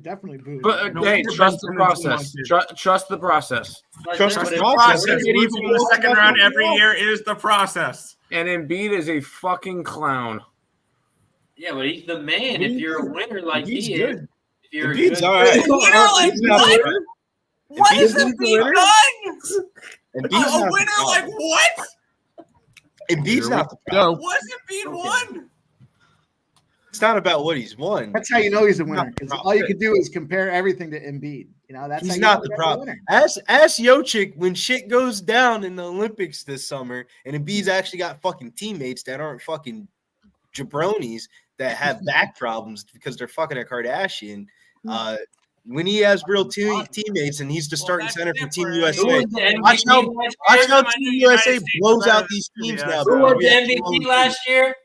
Definitely booed. But No hey, wonder trust Ben the Simmons process. won, too. Trust the process. Trust But the if- process. Process. It Losing in the second round every year is the process. And Embiid is a fucking clown. Yeah, but he's the man. If you're a winner like Embiid's he good. is, if you're Embiid's a good all right. Winner like Embiid's not what? the winner. What has Embiid's Embiid done? Embiid's A not the winner like problem. what? Embiid's not the problem. What's Embiid won? It's not about what he's won. That's how you know he's a He's winner. not the Because problem. all you could do is compare everything to Embiid. You know, that's He's how you not know the that's a problem. winner. Ask Jokic when shit goes down in the Olympics this summer, and Embiid's actually got fucking teammates that aren't fucking jabronis that have back problems because they're fucking a Kardashian. When he has real teammates and he's the starting that's center for Team different. Who USA, was the MVP watch how last watch year? how I know Team United USA States blows better out than these teams trivia, now. so- Who bro. was the MVP last year?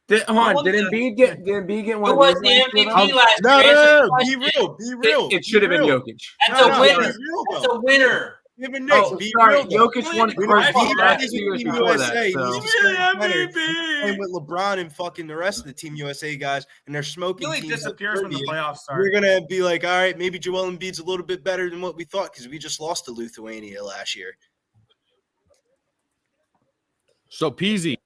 Did Embiid get one Who of was these the last year, MVP though? last No, year? Answer the be question. real, be real. It should have been real. Jokic. That's a winner. Be real, That's though. a winner. Even Nick, Oh, be sorry. real, though. Jokic won it When first Embiid last is 2 years Team before USA, that. he's So. the starting center. He's playing with LeBron and fucking the rest of the Team USA guys, and they're smoking Really teams. disappears when the playoffs start. We're gonna be like, all right, maybe Joel Embiid's a little bit better than what we thought because we just lost to Lithuania last year. So Peasy,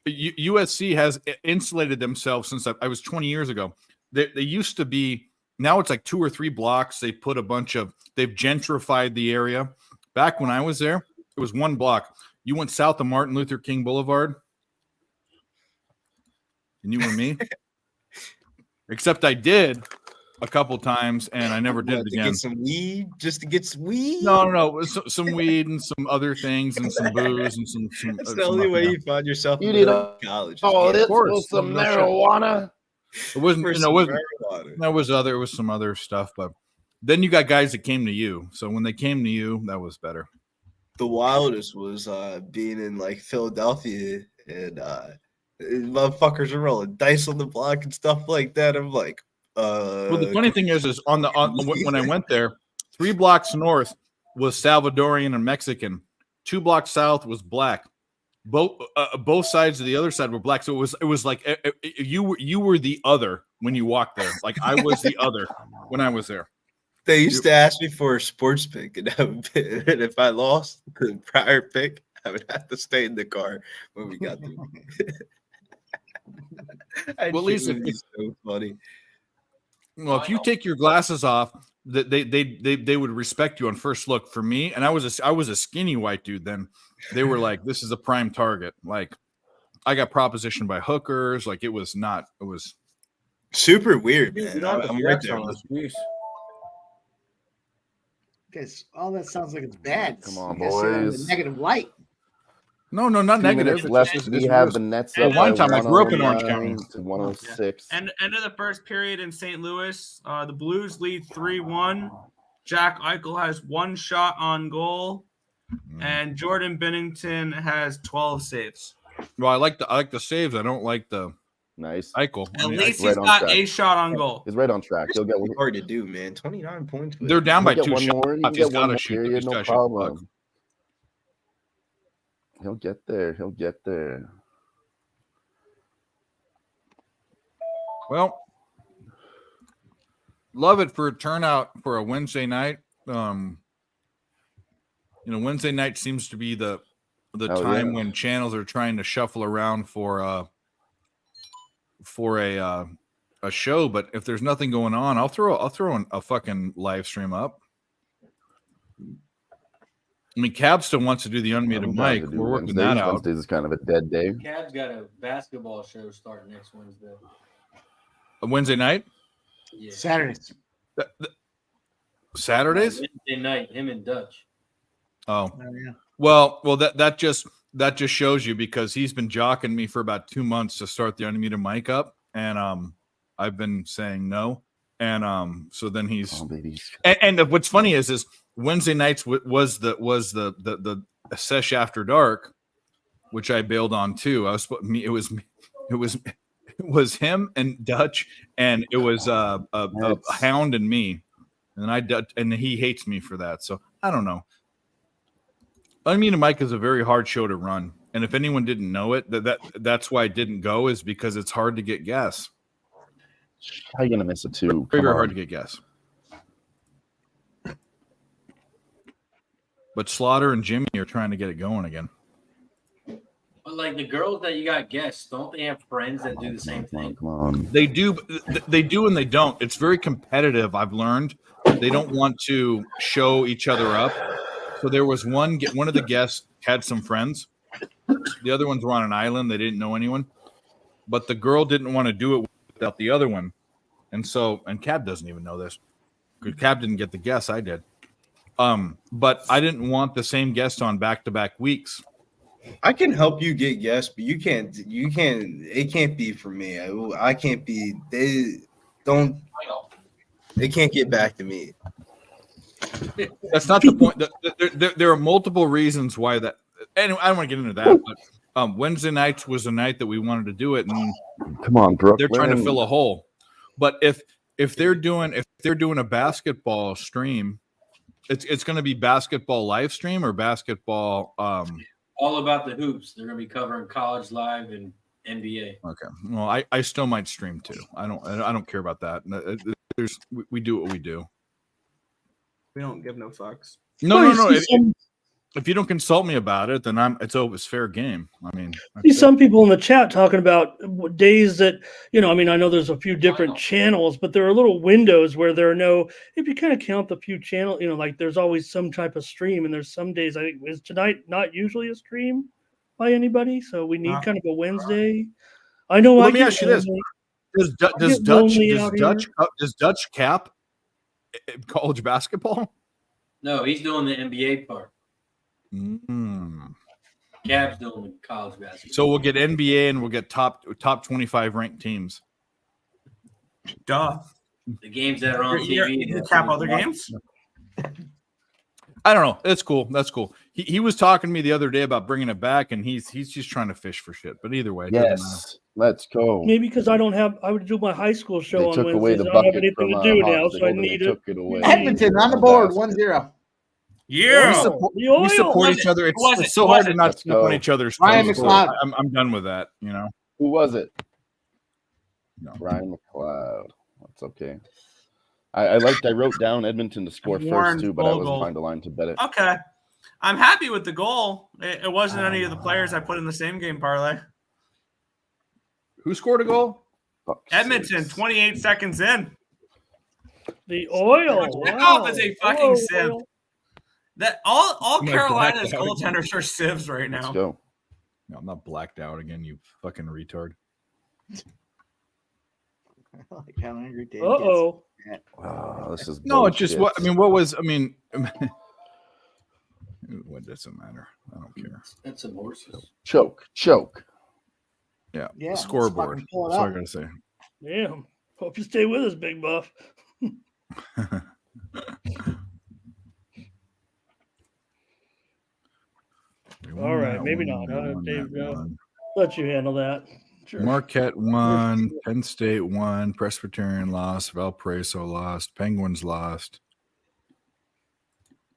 USC has insulated themselves since I was 20 years ago. They used to be, now it's like 2 or 3 blocks. They've gentrified the area. Back when I was there, it was 1 block. You went south of Martin Luther King Boulevard, and you were me. Except I did a couple times, and I never did it again. Get some weed, just to get some weed. No, some weed and some other things and some booze and some. That's the only way you find yourself You in need college. Oh, of this course. was some No shit. marijuana. It wasn't. For You know, some it wasn't. marijuana. There was some other stuff, but then you got guys that came to you. So when they came to you, that was better. The wildest was being in like Philadelphia and motherfuckers are rolling dice on the block and stuff like that. I'm like, Well, the funny thing is when I went there, 3 blocks north was Salvadorian and Mexican. 2 blocks south was black. Both sides of the other side were black. So it was like you were the other when you walked there. Like I was the other when I was there. they used to ask me for a sports pick, and if I lost the prior pick, I would have to stay in the car when we got there. Well, at least it's so funny. Well, if you take your glasses off, they would respect you on first look. For me, and I was a skinny white dude then. They were like, "This is a prime target." Like, I got propositioned by hookers. Like, it was not. It was Super weird, You man. don't have I'm to right flex there. on us, please. Guys, all that sounds like it's bad. Come on, You guys sit on the boys. negative light. no, not 2 negative. minutes left. It's We have the Nets up one by time I grew up in Orange 109 County. to 106. End of the first period in St. Louis. The Blues lead 3-1. Jack Eichel has 1 shot on goal, and Jordan Bennington has 12 saves. Well, I like the saves. I don't like the Nice. Eichel. I At mean, least right he's on got track. a shot on goal. He's right on track. He'll get one. Hard to do, man. 29 points. they're down by He'll 2 get one shots. more. He can He's get one got more to shoot. period, He's no gotta shoot the puck. problem. He'll get there. He'll get there. Well, love it for a turnout for a Wednesday night. Wednesday night seems to be the time when channels are trying to shuffle around for a show. But if there's nothing going on, I'll throw a fucking live stream up. I mean, Cab still wants to do the unmuted mic. We're working that out. Wednesdays is kind of a dead day. Cab's got a basketball show starting next Wednesday. A Wednesday night? Yeah. Saturdays. Saturdays? Wednesday night, him and Dutch. Oh. Yeah. Well, that just shows you, because he's been jocking me for about 2 months to start the unmuted mic up, and I've been saying no, and so then he's and what's funny is Wednesday nights was the sesh after dark, which I bailed on too. It was him and Dutch, and it was a Hound and me, and he hates me for that. So I don't know. Unmuted mic is a very hard show to run. And if anyone didn't know it, that's why it didn't go, is because it's hard to get gas. How you gonna miss it too? Very, very hard to get gas. But Slaughter and Jimmy are trying to get it going again. But like the girls that you got guests, don't they have friends that do the same thing? Come on. They do, and they don't. It's very competitive. I've learned they don't want to show each other up. So there was one of the guests had some friends. The other ones were on an island. They didn't know anyone. But the girl didn't want to do it without the other one. And Cab doesn't even know this. Because Cab didn't get the guest. I did. But I didn't want the same guest on back-to-back weeks. I can help you get guests, but you can't. It can't be for me. I can't be. They can't get back to me. That's not the point. There are multiple reasons why that. Anyway, I don't want to get into that. But Wednesday nights was a night that we wanted to do it, and come on, Brooklyn. They're trying to fill a hole. But if they're doing a basketball stream, it's going to be basketball live stream or basketball. All about the hoops. They're going to be covering college live and NBA. Okay. Well, I still might stream too. I don't care about that. We do what we do. We don't give no fucks. No. If you don't consult me about it, then it's fair game. I mean, see some people in the chat talking about days that, I mean, I know there's a few different channels, but there are little windows where there are no, if you kind of count the few channels, like there's always some type of stream, and there's some days, I think, is tonight not usually a stream by anybody, so we need kind of a Wednesday. I know. Well, let me ask you this: Does Dutch cap college basketball? No, he's doing the NBA part. Mm. Cab's doing the college basketball. So we'll get NBA and we'll get top 25 ranked teams. Duh. The games that are on TV. You cap other games? I don't know. That's cool. That's cool. He was talking to me the other day about bringing it back, and he's just trying to fish for shit. But either way, yes, let's go. Maybe because I would do my high school show on took away Wednesdays. the I don't have bucket anything from, to do now, Hawks. so I need it. Edmonton on the board, 1-0. Yeah, we support each other. It's so hard to not step on each other's Ryan toes. McLeod. I'm done with that. Who was it? No. Ryan McLeod. That's okay. I wrote down Edmonton to score Warren first too, but I wasn't Vogel. behind the line to bet it. Okay. I'm happy with the goal. It wasn't any of the players I put in the same game parlay. Who scored a goal? Edmonton, 28 seconds in. The oil. Kickoff is a fucking sieve. Oil. That all Am I Carolina's blacked out goaltenders are sieves right now. Let's go. No, I'm not blacked out again, you fucking retard. Like how angry Dave Uh-oh. gets. This is No, it's just bullshit. what does it matter? I don't care. That's some horses. Choke. Yeah, Yeah, the let's scoreboard. fucking pull it That's all I up. gotta say. Damn. Hope you stay with us, Big Buff. All right, maybe not. Dave, let you handle that. Sure. Marquette won, Penn State won, Presbyterian lost, Valparaiso lost, Penguins lost.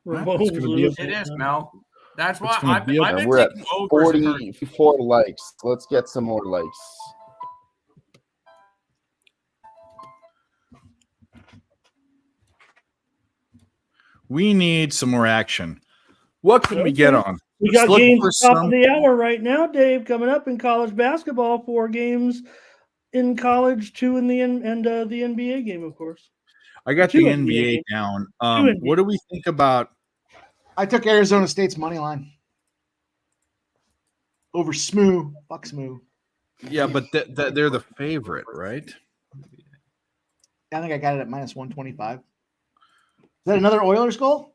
Ramones lose. It is, Mel. That's why It's gonna I've be a- been We're at taking overs. 44 likes. Let's get some more likes. We need some more action. What can we get on? We Let's got look games for top some- of the hour right now, Dave, coming up in college basketball. 4 games in college, 2 in the the NBA game, of course. I got 2 the NBA NBA games. down. 2 NBA. What do we think about? I took Arizona State's money line over Smoo. Fuck Smoo. Yeah, but they're the favorite, right? I think I got it at minus 125. Is that another Oilers goal?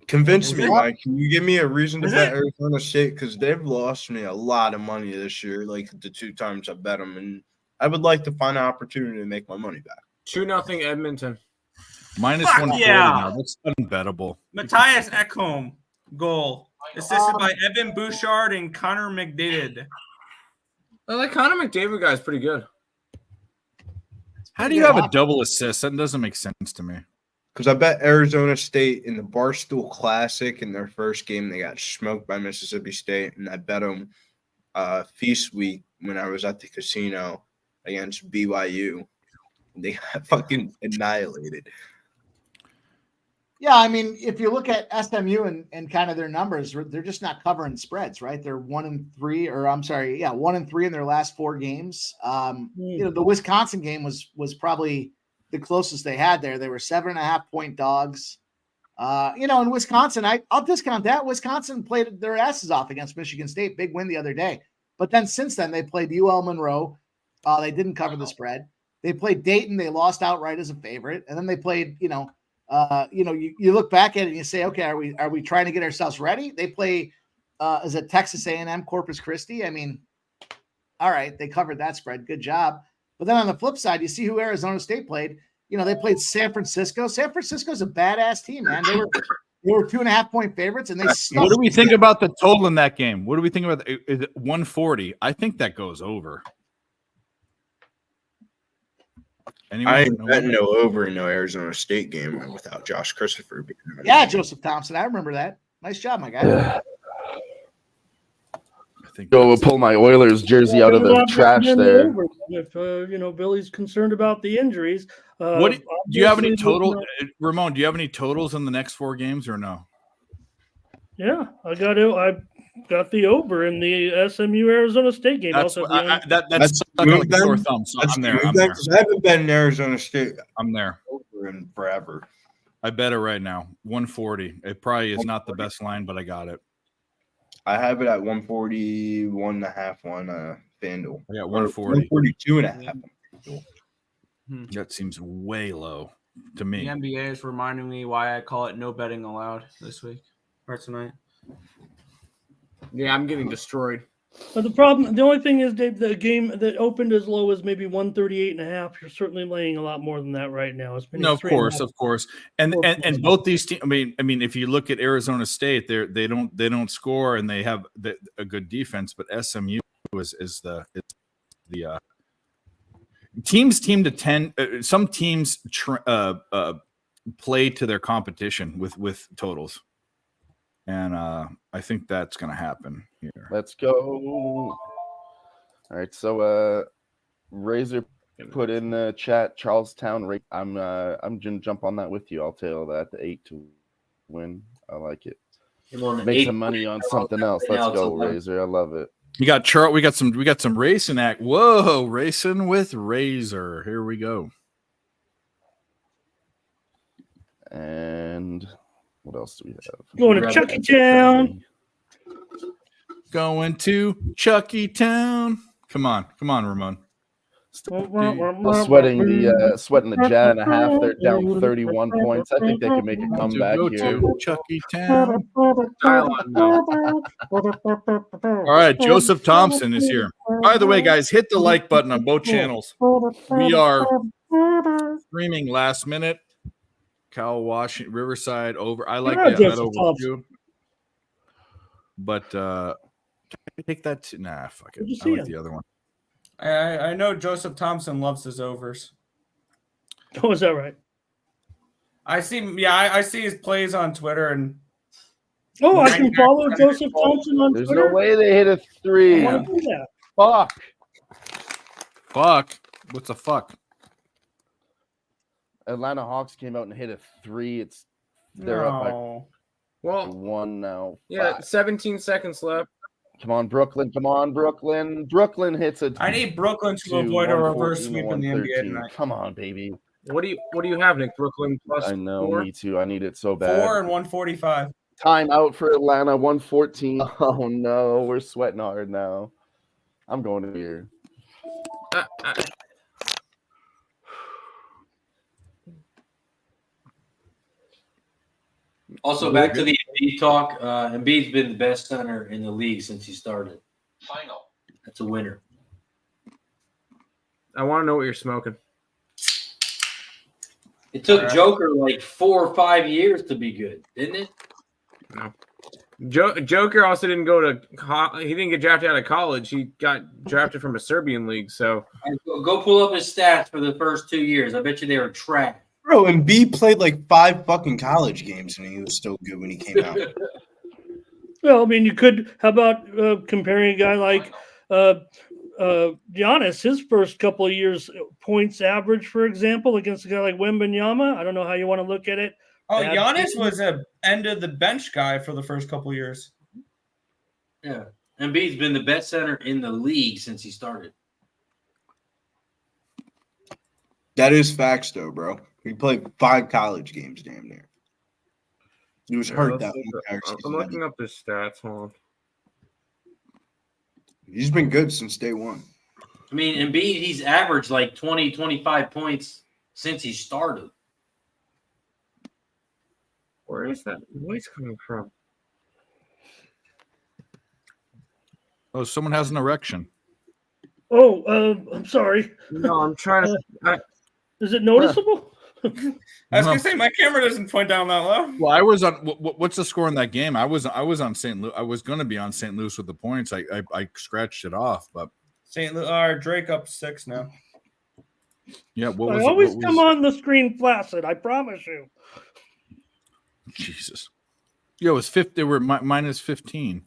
Convince me, Yeah. Mike. Can you give me a reason to Is bet it? Arizona State? Because they've lost me a lot of money this year, like the 2 times I bet them, and I would like to find an opportunity to make my money back. 2-0 Edmonton. Minus Fuck 140 yeah. now. That's unbettable. Matthias Ekholm goal, assisted by Evan Bouchard and Connor McDavid. I like Connor McDavid guy's pretty good. How do you have a double assist? That doesn't make sense to me. Because I bet Arizona State in the Barstool Classic in their first game, they got smoked by Mississippi State. And I bet them Feast Week when I was at the casino against BYU. They got fucking annihilated. Yeah, I mean, if you look at SMU and kind of their numbers, they're just not covering spreads, right? They're 1-3, or I'm sorry, 1-3 in their last 4 games. You know, the Wisconsin game was probably the closest they had there. They were 7.5-point dogs. You know, in Wisconsin, I'll discount that. Wisconsin played their asses off against Michigan State, big win the other day. But then since then, they played UL Monroe. They didn't cover the spread. They played Dayton. They lost outright as a favorite, and then they played, you look back at it and you say, okay, are we trying to get ourselves ready? They play is it Texas A&M Corpus Christi? I mean, all right, they covered that spread. Good job. But then on the flip side, you see who Arizona State played. You know, they played San Francisco. San Francisco's a badass team, man. They were 2.5-point favorites, and they What do we think about the total in that game? What do we think about is it 140? I think that goes over. Anyone? I ain't betting no over in no Arizona State game without Josh Christopher being there. Yeah, Joseph Thompson. I remember that. Nice job, my guy. I think we'll pull my Oilers jersey out of the trash there. If Billy's concerned about the injuries. What do you have any total, Ramon? Do you have any totals in the next 4 games or no? Yeah, I got the over in the SMU Arizona State game. That's also that's like a sore thumb. So I'm there. I haven't been in Arizona State. I'm there over in forever. I bet it right now. 140. It probably is not the best line, but I got it. I have it at 141.5 on FanDuel. I got 140. 142.5. That seems way low to me. The NBA is reminding me why I call it no betting allowed this week or tonight. Yeah, I'm getting destroyed. But the only thing is, Dave, the game that opened as low as maybe 138.5. You're certainly laying a lot more than that right now. No, of course. And both these teams. I mean, if you look at Arizona State, they don't score and they have a good defense. But SMU is the teams to 10. Some teams play to their competition with totals. And I think that's going to happen here. Let's go. All right. So Razor put in the chat Charlestown rate. I'm going to jump on that with you. I'll tell that the 8 to win. I like it. Make some money on something else. Let's go, Razor. I love it. You got we got some racing act. Whoa, racing with Razor. Here we go. And what else do we have? Going to Chucky Town. Going to Chucky Town. Come on, Ramon. Sweating the Jet and a half. They're down 31 points. I think they can make a comeback here. Chucky Town. All right, Joseph Thompson is here. By the way, guys, hit the like button on both channels. We are streaming last minute. Cal Washington, Riverside over. I like that over too. But can I take that? Nah, fuck it. I like the other one. I know Joseph Thompson loves his overs. Oh, is that right? I see. Yeah, I see his plays on Twitter and. Oh, I can follow Joseph Thompson on There's Twitter. There's no way they hit a 3. Fuck. What's a fuck? Atlanta Hawks came out and hit a 3. They're up by 1 now. Yeah, 5. 17 seconds left. Come on, Brooklyn. Brooklyn hits a. I need Brooklyn to avoid a reverse sweep in the NBA tonight. Come on, baby. What do you have, Nick? Brooklyn plus I know, 4? me too. I need it so bad. 4 and 145. Time out for Atlanta, 114. Oh no, we're sweating hard now. I'm going to here. Also, back to the Embiid talk. Embiid's been the best center in the league since he started. Final. That's a winner. I want to know what you're smoking. It took Joker like 4 or 5 years to be good, didn't it? No. Joker also didn't go to. He didn't get drafted out of college. He got drafted from a Serbian league. So go pull up his stats for the first 2 years. I bet you they were trash. Bro, Embiid played like 5 fucking college games, and he was still good when he came out. Well, I mean, you could. How about comparing a guy like Giannis? His first couple of years, points average, for example, against a guy like Wembanyama. I don't know how you want to look at it. Oh, Bad Giannis season. was a end of the bench guy for the first couple years. Yeah. Embiid's been the best center in the league since he started. That is facts, though, bro. He played 5 college games, damn near. He was hurt that entire season. I'm looking up his stats. Hold on. He's been good since day one. I mean, Embiid, he's averaged like 20, 25 points since he started. Where is that voice coming from? Oh, someone has an erection. Oh, I'm sorry. No, I'm trying to. Is it noticeable? I was gonna say my camera doesn't point down that low. Well, I was on. What's the score in that game? I was on St. Louis. I was going to be on St. Louis with the points. I scratched it off, but St. Louis, Drake up 6 now. yeah. What I was always it? come on the screen flaccid. I promise you. Jesus. Yo, it was 50. They were minus 15.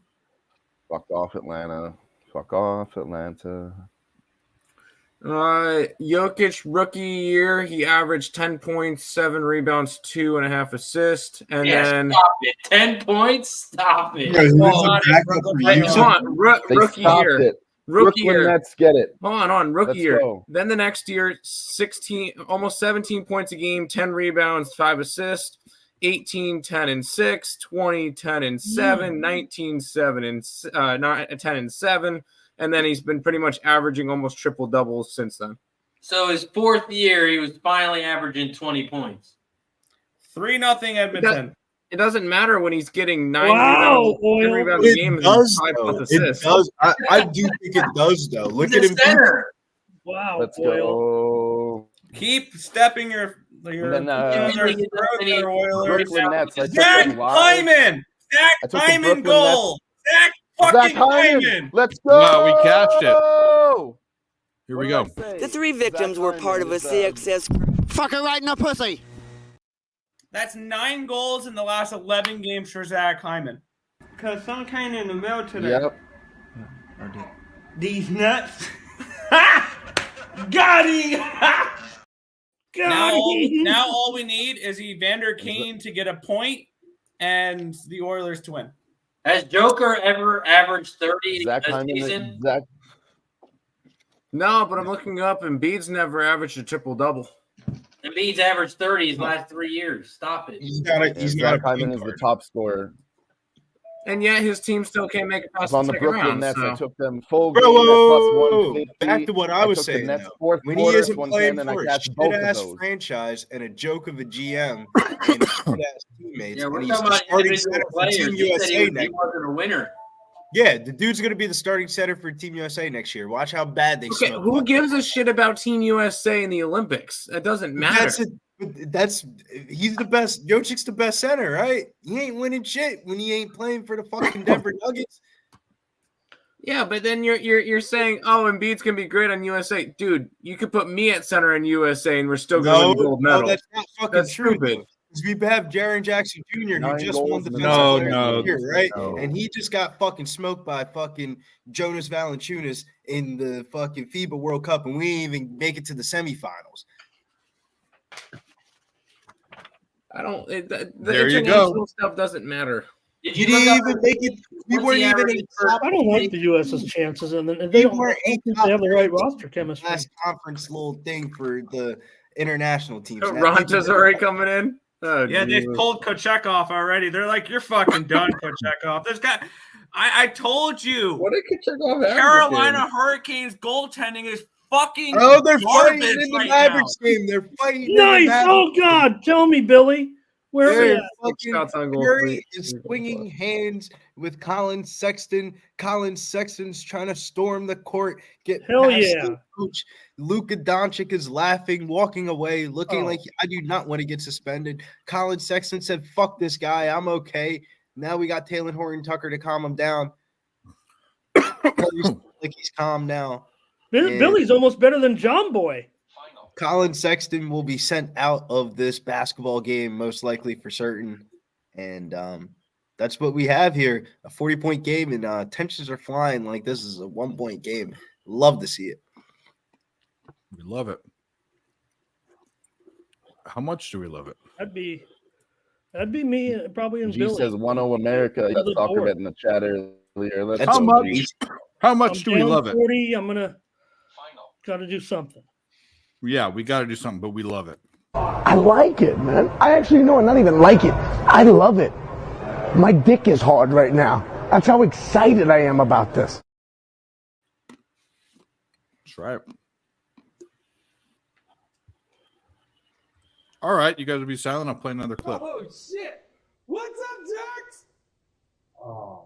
Fuck off, Atlanta. Fuck off, Atlanta. Jokic rookie year, he averaged 10 points, 7 rebounds, 2.5 assists, and then stop it. 10 points. Stop it. Yeah, rookie year. It. Rookie Brooklyn year. Nets get it. Hold on, rookie Let's year. go. Then the next year, 16, almost 17 points a game, 10 rebounds, 5 assists, 18, 10, and 6, 20, 10, and 7, 19, 7, and 10 and 7. And then he's been pretty much averaging almost triple doubles since then. So his 4th year, he was finally averaging 20 points. 3-0 Edmonton. It doesn't matter when he's getting 9 Wow, rebounds a game. It does, and 5 though. plus It assists. does. I do think it does, though. Look at him. Wow, Let's Boyle. go. Keep stepping your And then, Oilers. Brooklyn Nets. I took Zach them live. Hyman. I Zach took the Hyman Brooklyn goal. Zach fucking Hyman. Let's go. Wow, we cashed it. Here we go. The 3 victims were part of a CXS crew. Fuck her right in the pussy. That's 9 goals in the last 11 games for Zach Hyman. Because some came in the mail today. Yep. These nuts. Got him. Now all we need is Evander Kane to get a point and the Oilers to win. Has Joker ever averaged 30 Zach a Hyman. season? No, but I'm looking up, and Embiid's never averaged a triple double. Embiid's averaged 30 his last 3 years. Stop it. He's got it. He's Zach got Hyman is the top scorer. And yet his team still can't make it past On the the second Brooklyn round. Nets, So. I took them full Bro, game at plus whoa. 150. Back to what I was took saying, The Nets though. fourth When he quarter, isn't plus playing 110, and for I a cashed both of shit-ass those. franchise and a joke of a GM and shit-ass teammates, Yeah, we're and he's talking the about starting individual center for players. Team You said USA he next wasn't a winner. Yeah, the dude's going to be the starting center for Team USA next year. Watch how bad they Okay, smoke. who gives a shit about Team USA in the Olympics? It doesn't matter. He's the best. Jokic's the best center, right? He ain't winning shit when he ain't playing for the fucking Denver Nuggets. Yeah, but then you're saying, oh, Embiid's gonna be great on USA, dude. You could put me at center in USA, and we're still going to win gold medal. No, that's not fucking That's true. stupid. Because we have Jaren Jackson Jr. who 9 just goals won in the Defensive No, Player no, of the Year, right? no. And he just got fucking smoked by fucking Jonas Valanciunas in the fucking FIBA World Cup, and we didn't even make it to the semifinals. I don't. The There you international go. stuff doesn't matter. Did We you look didn't up even make it. We what's weren't the even average in for- top. I don't like the U.S.'s chances, and they We don't weren't in think top they have the right 20 roster chemistry. last conference little thing for the international teams. And that Ronta's didn't- already coming in. Oh, Yeah, they've Jesus. pulled Kochekov already. They're like, you're fucking done, Kochekov. This guy, I told you, What did Kochekov average? Carolina Hurricanes goaltending is fucking Oh, they're fighting garbage in the right Mavericks game. They're fighting. in the Nice. Mavericks Oh God, tell me, Billy, where are we They're at? fucking shots on goal, Fury three- is three goals swinging left. hands with Colin Sexton. Colin Sexton's trying to storm the court, get Hell past yeah. the coach. Luka Doncic is laughing, walking away, looking Oh. like I do not want to get suspended. Colin Sexton said, "Fuck this guy, I'm okay." Now we got Taylor Horton Tucker to calm him down. Like he's calm now. And- Billy's almost better than John Boy. Colin Sexton will be sent out of this basketball game, most likely for certain. And that's what we have here, a 40-point game, and tensions are flying like this is a 1-point game. Love to see it. We love it. How much do we love it? That'd be me, probably in G Billy. says 1-0 America. You got the soccer board. bet in the chat earlier. Let's How go, much? G. How much do we down love it? 40. I'm gonna gotta do something. Yeah, we got to do something, but we love it. I like it, man. I actually know, I not even like it. I love it. My dick is hard right now. That's how excited I am about this. That's right. All right, you guys will be silent. I'll play another clip. Oh shit! What's up, Jerks? Oh.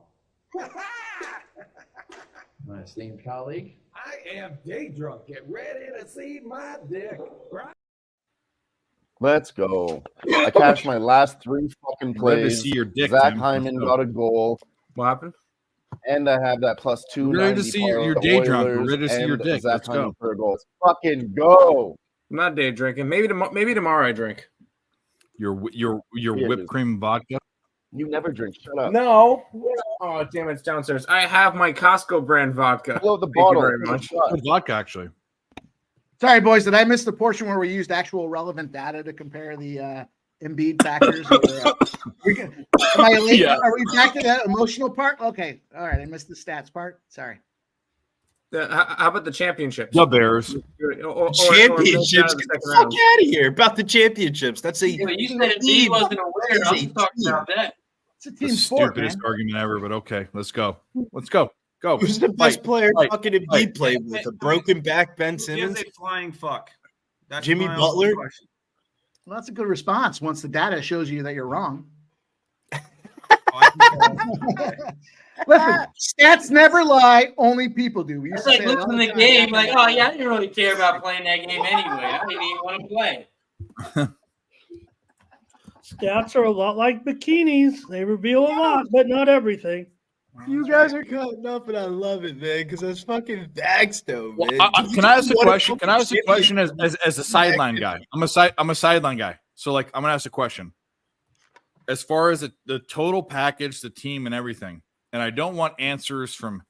My esteemed colleague. I am day drunk. Get ready to see my dick. Right? Let's go. I cashed my last 3 fucking Ready to plays. see your dick, Zach man. Hyman Let's go. got a goal. What happened? And I have that plus 290. Ready to see your day drunk. We're ready to see your dick. Zach Let's Hyman go. for a goal. Let's fucking go. I'm not day drinking. Maybe tomorrow I drink. Your Yeah, whipped cream vodka. You never drink. Shut up. No. Oh, damn, it's downstairs. I have my Costco brand vodka. Blow the Thank bottle. you very much. Good vodka, actually. Sorry, boys. Did I miss the portion where we used actual relevant data to compare the Embiid factors? Am I late? Yeah. Are we back to that emotional part? Okay. All right. I missed the stats part. Sorry. How about the championships? The Bears. Championships? Get the fuck out of here about the championships. That's a Yeah, but you said Embiid wasn't aware. I'm talking about that. It's a The team sport, stupidest man. argument ever, but okay, let's go. Let's go. Go. Who's the best player fight, fucking Embiid played with? A broken back Ben He is Simmons? a flying fuck. That's Jimmy my Butler? only question. Well, that's a good response once the data shows you that you're wrong. Listen, stats never lie. Only people do. We used It's to like say that all looking the at the time. game, like, oh yeah, I didn't really care about playing that game anyway. I didn't even want to play. Stats are a lot like bikinis. They reveal a lot, but not everything. You guys are cutting up, and I love it, man, because that's fucking facts, though, man. Can I ask a question? Can I ask a question as a sideline guy? I'm a sideline guy. So like I'm gonna ask a question. As far as the total package, the team, and everything, and I don't want answers from.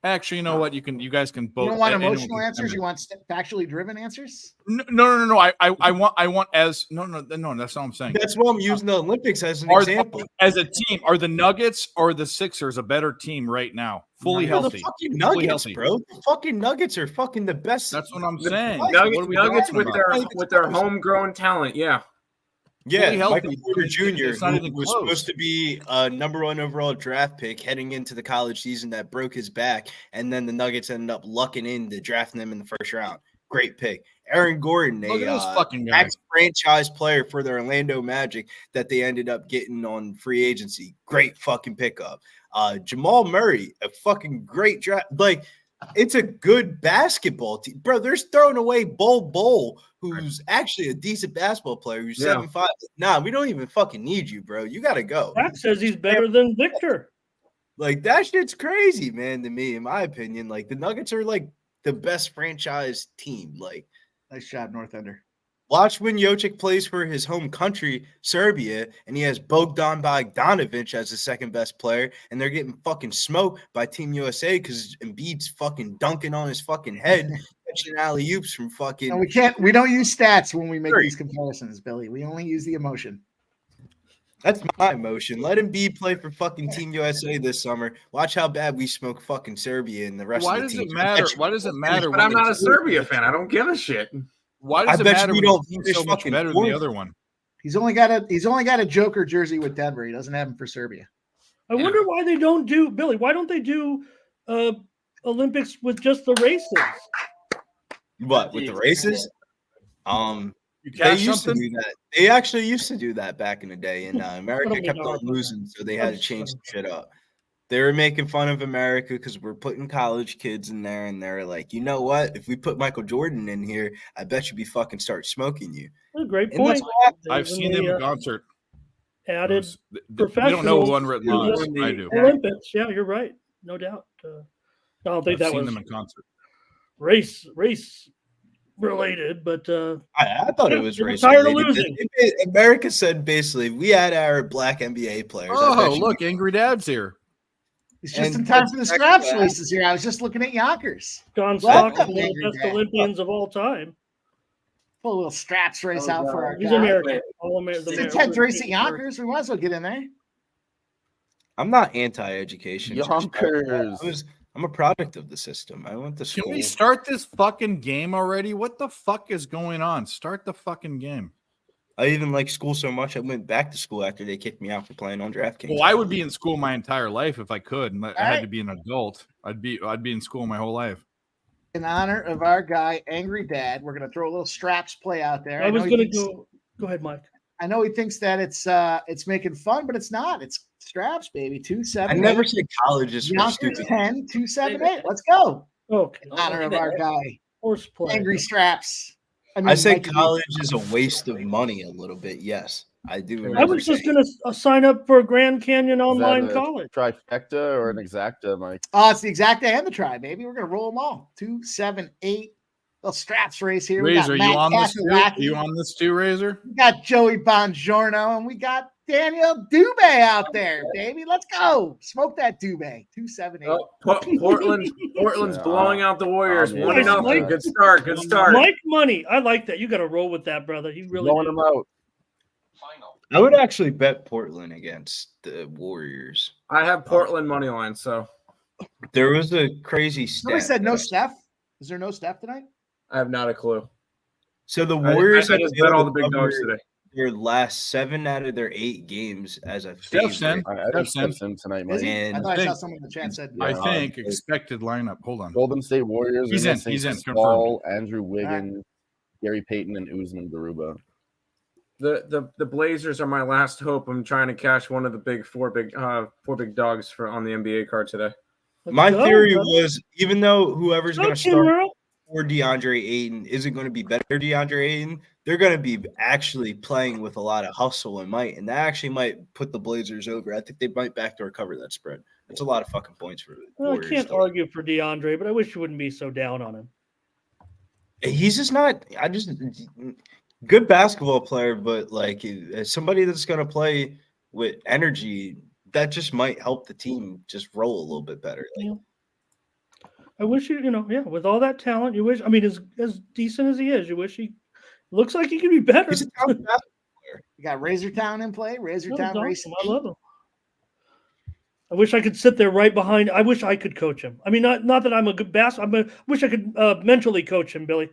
Actually, you know what? You guys can both. You don't want anyone emotional can answers. chime You want factually driven answers. in. No. I want as no. That's not what I'm saying. That's why I'm using the Olympics as an Are- example. As a team, are the Nuggets or the Sixers a better team right now? Fully They're healthy. The fucking Fully Nuggets, healthy. bro. The fucking Nuggets are fucking the best. That's what I'm saying. Nuggets, What are we Nuggets talking with about? their homegrown talent. Yeah. Yeah, fully healthy. Michael Porter Jr., It's not who even was close. supposed to be a number 1 overall draft pick heading into the college season that broke his back, and then the Nuggets ended up lucking into drafting him in the first round. Great pick. Aaron Gordon, Look at this fucking guy. ex-franchise player for the Orlando Magic that they ended up getting on free agency. Great fucking pickup. Jamal Murray, a fucking great draft. Like, it's a good basketball team. Bro, they're throwing away Bol, who's actually a decent basketball player who's Yeah. 7'5". Nah, we don't even fucking need you, bro. You got to go. Zach says he's better than Victor. Like, that shit's crazy, man, to me, in my opinion. Like, the Nuggets are, like, the best franchise team. Like, Nice job, North Ender. watch when Jokic plays for his home country, Serbia, and he has Bogdan Bogdanovic as the second best player, and they're getting fucking smoked by Team USA because Embiid's fucking dunking on his fucking head, catching alley-oops from fucking. No, we don't use stats when we make these comparisons, Billy. We only use the emotion. That's my emotion. Let Embiid play for fucking Team USA this summer. Watch how bad we smoke fucking Serbia and the rest Why of the does teams. it matter? Why does it matter? But I'm not a Serbia fan. I don't give a shit. Why does I it bet matter you when don't the team's finish so much fucking better than fourth. the other one? He's only got a Joker jersey with Denver. He doesn't have him for Serbia. I wonder why they don't do Billy. Why don't they do Olympics with just the races? What, with the races? They cash used something? to do that. They actually used to do that back in the day, and America That'll be kept on dark. losing, so they had to change the shit up. They were making fun of America because we're putting college kids in there, and they're like, you know what? If we put Michael Jordan in here, I bet you be fucking start smoking you. A great And that's point. what I've seen them in concert. Added We professionals. don't know who unwritten to laws. the I do. Olympics. Yeah, you're right. No doubt. I don't think I've that seen was them in concert. race related, but I thought it was I'm race tired of related. losing. America said basically we had our black NBA players. I Oh, bet you- look, Angry Dad's here. It's just And in time for the scraps exactly- races here. I was just looking at Yonkers. John Welcome, Stockton, one of Angry the best Dad. Olympians of all time. Pull a little straps race out for our He's guy. American. All American. It's a 10th race at Yonkers. We might as well get in there. I'm not anti-education. Yonkers. I'm a product of the system. I went to Can school. we start this fucking game already? What the fuck is going on? Start the fucking game. I even like school so much I went back to school after they kicked me out for playing on DraftKings. Well, I would be in school my entire life if I could. And I had to be an adult. I'd be in school my whole life. In honor of our guy, Angry Dad, we're going to throw a little straps play out there. I was know going he to thinks- go ahead, Mike. I know he thinks that it's making fun, but it's not. It's straps, baby. 2, 7, I never 8. said college is for Yonkers stupid. 10, 2, 7, 8. Let's go. Okay. In honor of our guy, Horseplay. Angry Straps. I said Mikey- college is a waste of money a little bit. Yes, I do. I was just going to sign up for Grand Canyon Is that Online a College. trifecta or an exacta, Mike? Oh, it's the exact and the try, baby. We're gonna roll them all. 2, 7, 8. Little straps race here. We got Razor, you Matt on this too? Kaczmarski. You on this too, Razor? We got Joey Bongiorno, and we got Daniel Dubé out there, baby. Let's go. Smoke that Dubé. 2, 7, 8. Portland's blowing out the Warriors. yeah. 1-0. Mike- Good start. Good start. Mike Money. I like that. You got to roll with that, brother. He really Blowing did. them out. I would actually bet Portland against the Warriors. I have Portland money line, so There was a crazy stat. Somebody said no Steph. Is there no Steph tonight? I have not a clue. So the I Warriors just have bet all the big dogs cover today. their last 7 out of their 8 games as a Steph's favorite. in. I think Steph's in. Steph's in tonight, Is Mike. he? I And thought I saw think- someone in the chat said I Yeah. think expected lineup. Hold on. Golden State Warriors He's are in. missing He's in. Paul, Andrew Wiggins, Gary Payton, and Usman Garuba. The Blazers are my last hope. I'm trying to cash one of the four big dogs for on the NBA card today. My Let's go, theory brother. was even though whoever's Go, going to start Kimura. for DeAndre Ayton isn't going to be better DeAndre Ayton, they're going to be actually playing with a lot of hustle and might, and that actually might put the Blazers over. I think they might backdoor cover that spread. That's a lot of fucking points for the Well, I Warriors. can't though. argue for DeAndre, but I wish you wouldn't be so down on him. He's just not. Good basketball player, but like as somebody that's going to play with energy, that just might help the team just roll a little bit better. Like, Yeah. I wish with all that talent, you wish. I mean, as decent as he is, you wish he looks like he could be better. he's a talented basketball player. You got Razor Town in play. Razor That was Town awesome. racing. I love him. I wish I could sit there right behind. I wish I could coach him. I mean, not that I'm a good basketball. I wish I could mentally coach him, Billy.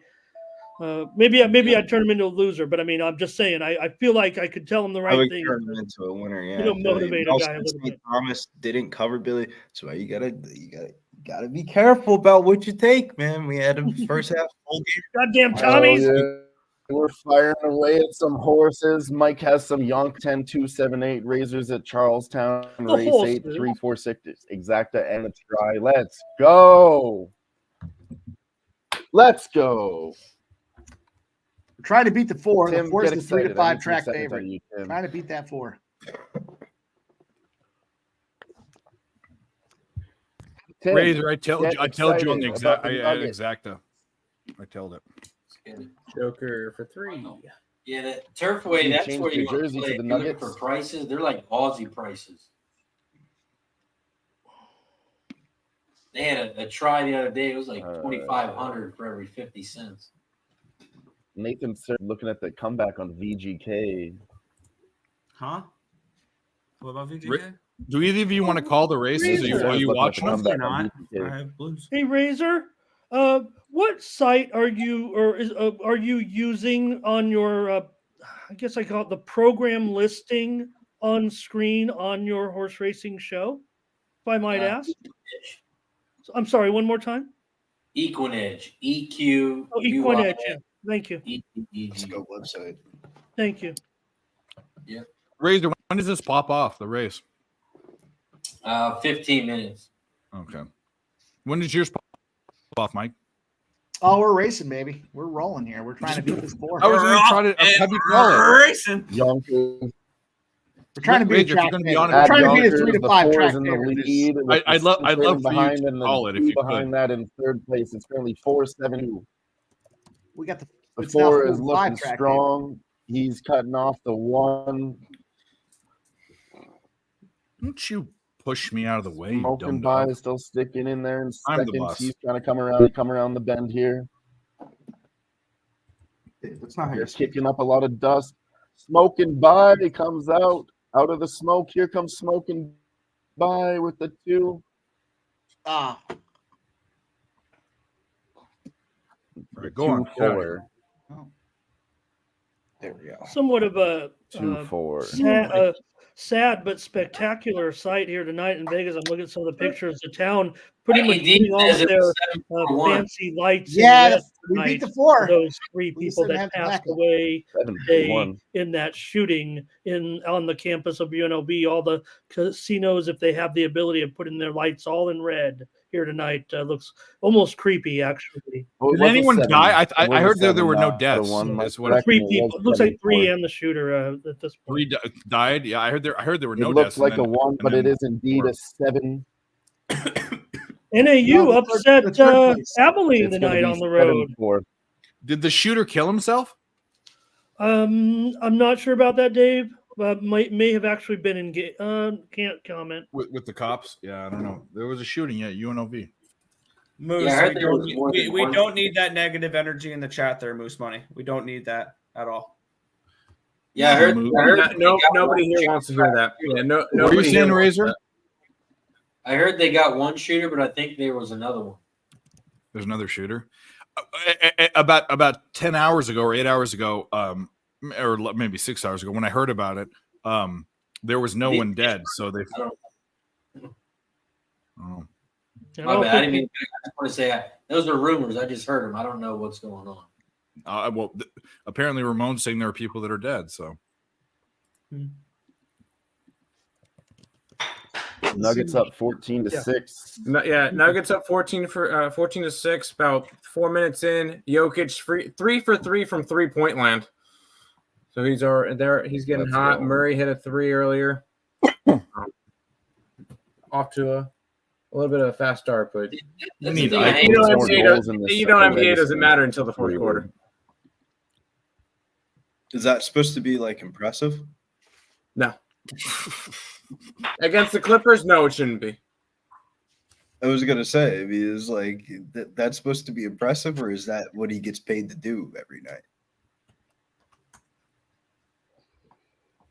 Maybe I'd turn him into a loser, but I mean, I'm just saying. I feel like I could tell him the I right would thing. turn him into a winner. Yeah, Billy. Motivate a guy a little St. bit. Thomas didn't cover Billy, so you gotta be careful about what you take, man. We had him first half full game. Goddamn Tommies! Oh, yeah. We're firing away at some horses. Mike has some Yonk 10 278 Razors at Charlestown. The Race horses. 8 346 exacta and the try. Let's go. Let's go. We're trying to beat the 4. Tim, The 4 is get the 3 to excited. 5 I need track some seconds favorite. on you, Tim. Trying to beat that 4. Tim, Razor, I told get you on the excited about the Nuggets. exacta. I told it. Joker for 3. Yeah, that Turfway, You that's changed where your you want jersey to to play. the If you're looking Nuggets? for prices, they're like Aussie prices. They had a try the other day. It was like 2,500 for every 50 cents. Nathan started looking at the comeback on VGK. Huh? What about Ra- VGK? Do either of you want to call the races? Razor. Are you Looking at watching the them? They're comeback on not. VGK. I have blues. Hey Razor, what site are you are you using on your? I guess I call it the program listing on screen on your horse racing show, if I might ask. I'm sorry. One more time. Equinedge, EQ. Oh, Equinedge. Yeah. Thank you. Let's go website. Thank you. Yeah. Razor, when does this pop off the race? 15 minutes. Okay. When does yours pop off, Mike? Oh, we're racing, baby. We're rolling here. We're trying to beat this 4. I was going to try to have you call it. Racing. Yonkers. We're trying to beat Razor, a if you're track gonna be favorite. honest We're with trying to you, beat a Yonkers, 3 to the 5 four track is in the favorite. lead. with I'd the love six for you behind to and the call it if two you behind could. that in third place. It's currently 4-7. We got The it's now 4 4 is and 5 looking track. strong. He's cutting off the 1. Don't you push me out of the way, you Smoking dumb by dog. is still sticking in there in I'm the seconds. boss. He's trying to come around the bend here. That's not how They're kicking up a lot of dust. Smoking by comes out of the smoke. Here comes Smoking by with the 2. Ah. All right, go on. 2-4. There we go. Somewhat of a 2-4. sad but spectacular sight here tonight in Vegas. I'm looking at some of the pictures. The town pretty much Indeed putting off says it their was 7-1. fancy lights. Yeah, in red we beat tonight the 4. for those 3 We just people didn't that have the passed backup. away 7-1. in that shooting on the campus of UNLV. All the casinos, if they have the ability of putting their lights all in red here tonight, looks almost creepy, actually. Well, it Did was a anyone 7. die? It I was a heard there 7, were no not a deaths. 1. My Is what correction, 3 it was people. It looks like 3 7-4. and the shooter at this point. 3 died. Yeah, I heard there were It no looks deaths. like and a then- 1, and but it then is indeed 4. a 7. NAU No, upset the third place. Abilene It's going tonight to on be the road. 7-4. Did the shooter kill himself? I'm not sure about that, Dave. May have actually been in. Can't comment. With the cops? Yeah, I don't know. There was a shooting at UNLV. Moose, Yeah, I heard we, there don't, was need- more we, than we one. don't need that negative energy in the chat there, Moose Money. We don't need that at all. Yeah, I heard. Nobody here wants to hear that. Yeah, no. What were you nobody here saying, wants Razor? that. I heard they got one shooter, but I think there was another one. There's another shooter. About 10 hours ago or 8 hours ago, or maybe 6 hours ago, when I heard about it, there was no one dead. So they. Oh. My bad. I didn't mean. I just want to say those are rumors. I just heard them. I don't know what's going on. Well, apparently Ramon's saying there are people that are dead. So. Nuggets up 14-6. Nuggets up 14-6. About 4 minutes in, Jokic 3 for 3 from 3-point land. So he's there. He's getting Let's hot. go. Murray hit a 3 earlier. Off to a little bit of a fast start, but That's need the thing I hate. NBA doesn't matter until the fourth quarter. Is that supposed to be like impressive? No. Against the Clippers, no, it shouldn't be. I was gonna say, I mean, is like that's supposed to be impressive, or is that what he gets paid to do every night?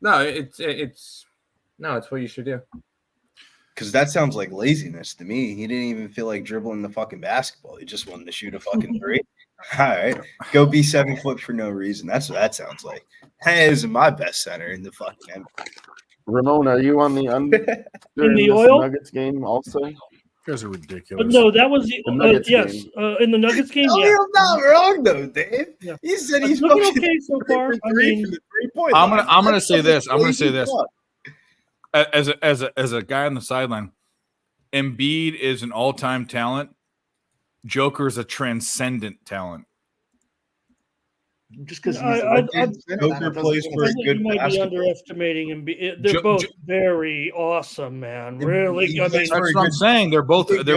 No, it's what you should do. Because that sounds like laziness to me. He didn't even feel like dribbling the fucking basketball. He just wanted to shoot a fucking 3. All right, go be 7 foot for no reason. That's what that sounds like. Hey, isn't my best center in the fucking NBA. Ramon, are you on the under In the this oil? Nuggets game also? You guys are ridiculous. But no, that was the Nuggets yes. game. In the Nuggets game, No, yeah. you're not wrong though, Dave. Yeah. He said It's he's looking fucking okay so far. I mean, for the 3-point I'm line. gonna say this. I'm gonna say Lazy this. fuck. As a guy on the sideline, Embiid is an all-time talent. Joker is a transcendent talent. Just because Joker plays for a good you might be basketball. underestimating him. They're Jo- both Jo- very awesome, man. Really, I mean, That's what I'm saying. They're both for a good They'll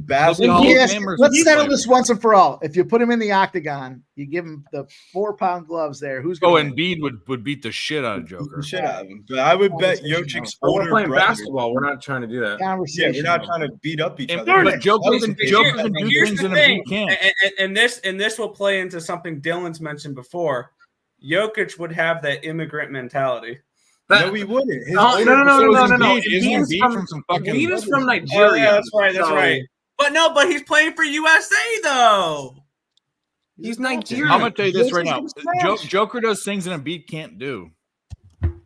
basketball. be Yes, gamers. let's settle this once and for all. If you put him in the octagon, you give him the 4-pound gloves there. Who's Oh, going Embiid would beat the shit out of Joker. Shit out of him. But I would bet Jokic's But we're older playing brother. basketball. We're not trying to do that. Yeah, conversation? we're not trying to beat up each And- other. but Joker can do Here's things the that thing, Embiid can't. and this will play into something Dylan's mentioned before. Jokic would have that immigrant mentality. No, he wouldn't. His No. older No. brother- Isn't Embiid's Embiid from some fucking? Embiid is from Nigeria. Oh, yeah, that's right. That's so right. But he's playing for USA though. He's Nigerian. I'm gonna tell you this right now. Joker's trash. Joker does things that Embiid can't do.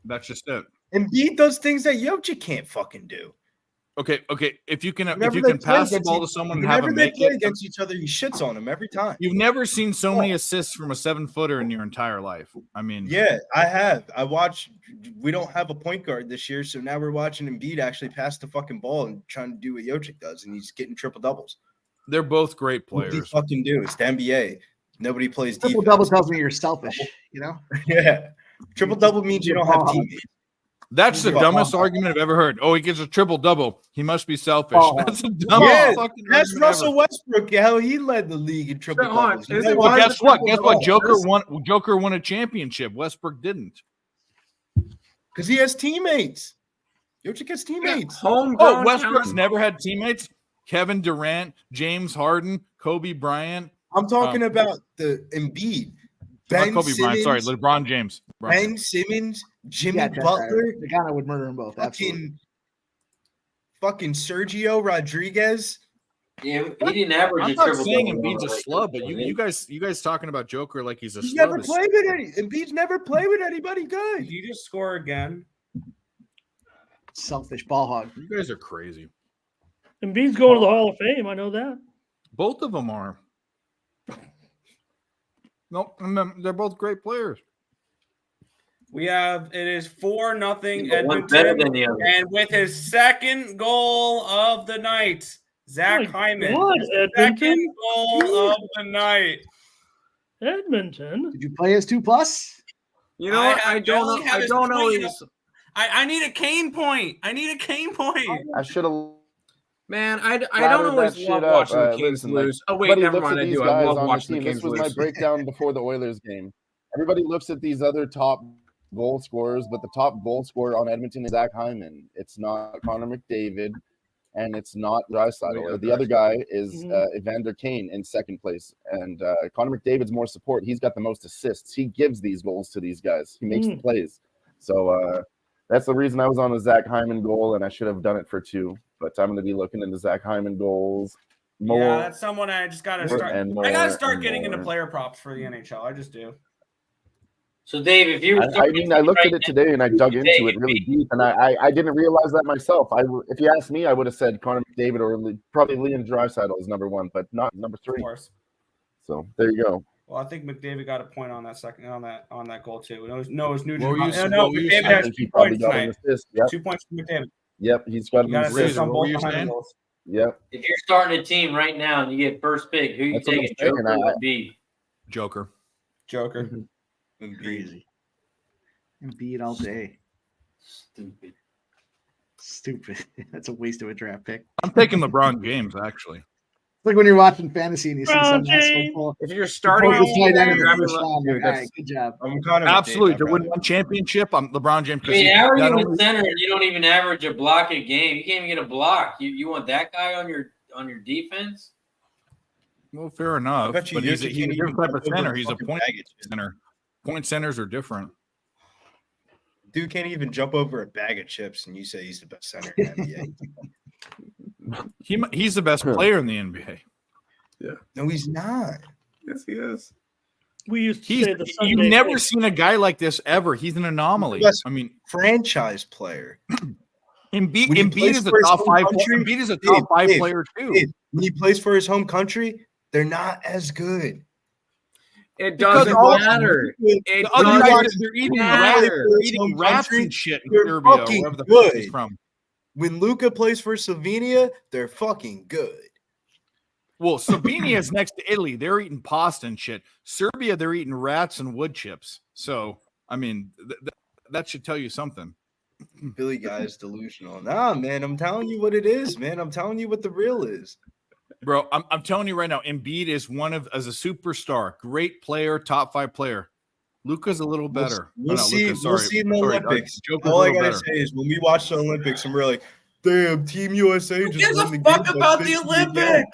That's just it. Embiid does things that Jokic can't fucking do. Okay. If you can Whenever you they can play pass the against ball each- to someone and have whenever him they make play it, against each other, he shits on them every time. you've never seen so many assists from a 7-footer in your entire life. I mean, Yeah, I have. I watched. We don't have a point guard this year, so now we're watching Embiid actually pass the fucking ball and trying to do what Jokic does, and he's getting triple doubles. they're both great What do you players. fucking do? It's the NBA. Nobody plays Triple defense. double tells me you're selfish. You know. Yeah, triple double means you don't have teammates. That's the dumbest argument I've ever heard. Oh, he gets a triple double. He must be selfish. Oh. That's the dumbest fucking that's argument Russell ever. Westbrook. Hell, he led the league in triple doubles. Well, guess what? Guess what? Joker won a championship. Westbrook didn't. Because he has teammates. Jokic has teammates. Oh, Westbrook's never had teammates. Kevin Durant, James Harden, Kobe Bryant. I'm talking about the Embiid. Ben Kobe Simmons, Bryant. Sorry, LeBron James. Ben Simmons, Jimmy Yeah, Butler. The guy would murder them both. Absolutely. Fucking Sergio Rodriguez. Yeah, he didn't average I'm a not triple saying double. Embiid's a slub, but you guys talking about Joker like he's a He's slub. never played with any. Embiid's never played with anybody good. Did you just score again? Selfish ball hog. You guys are crazy. Embiid's going to the Hall of Fame. I know that. Both of them are. Nope, they're both great players. We have it is 4-0 One better than Edmonton, the other. and with his second goal of the night, Zach Hyman. God, His Edmonton. second goal of the night. Edmonton. Did you play his 2+? You know what? I don't always. I need a cane point. I need a cane point. I should have. Man, I don't Flattered always that love shit up. watching the Kings Listen, like, lose. Oh wait, everybody never looks mind. at I these do. I guys love on the watching the team. Kings This was lose. my breakdown before the Oilers game. Everybody looks at these other top goal scorers, but the top goal scorer on Edmonton is Zach Hyman. It's not Connor McDavid, and it's not Draisaitl. The other guy is Evander Kane in second place, and Connor McDavid's more support. He's got the most assists. He gives these goals to these guys. He makes the plays. So that's the reason I was on the Zach Hyman goal, and I should have done it for 2. But I'm going to be looking into Zach Hyman goals more. Yeah, that's someone I just got to start. and more I got to start getting more. into player props for the NHL. I just do. So, Dave, if you were I mean, I looked at it today and I dug into it really deep, and I didn't realize that myself. If you asked me, I would have said Connor McDavid or probably Liam Draisaitl is number 1, but not number 3. Of course. So there you go. Well, I think McDavid got a point on that second on that goal too. No, it was Nugent. What were you saying? McDavid I has think he 2 probably points got an tonight. assist. Yep. 2 points for McDavid. Yep, he's got You an got to assist. on What both were you behind the saying? goals. Yep. If you're starting a team right now and you get first pick, who you That's what I'm taking? saying. Joker or Embiid? Joker. Joker. Crazy. Embiid all day. Stupid. That's a waste of a draft pick. I'm taking LeBron James, actually. It's like when you're watching fantasy and you see Oh, some James. asshole pull. If you're starting, pull the tight end in the you're first having- round. Dude, All right, good job. I'm kind of Absolutely. To win one championship, I'm LeBron James. I mean, how are not you only- in center and you don't even average a block a game? You can't even get a block. You want that guy on your defense? Well, fair enough. bet you But he's a Jokic can't different even type of jump over center. a He's a fucking point baggage. center. Point centers are different. Dude can't even jump over a bag of chips, and you say he's the best center in the NBA. He's the best player in the NBA. No, he's not. Yes, he is. We used to say the Sunday You've never thing. seen a guy like this ever. He's an anomaly. Best I mean, franchise player. Embiid When he is plays a for his top home 5. country- Embiid is a top 5 Dave, player too. Dave, when he plays for his home country, they're not as good. It Because doesn't all- matter. It The other guys, doesn't they're eating matter. rats. They're eating rats and shit in They're Serbia, fucking wherever the fuck he's good. from. When Luka plays for Slovenia, they're fucking good. Well, Slovenia is next to Italy. They're eating pasta and shit. Serbia, they're eating rats and wood chips. So, I mean, that should tell you something. Billy guy is delusional. Nah, man, I'm telling you what it is, man. I'm telling you what the real is. Bro, I'm telling you right now, Embiid is as a superstar, great player, top 5 player. Luka's a little better. We'll No, see. Luka, we'll sorry. see in the Sorry, Olympics. Joker's All a I little gotta better. say is when we watch the Olympics and we're like, "Damn, Team USA just gives won a the game fuck by about the 50 Olympics? again."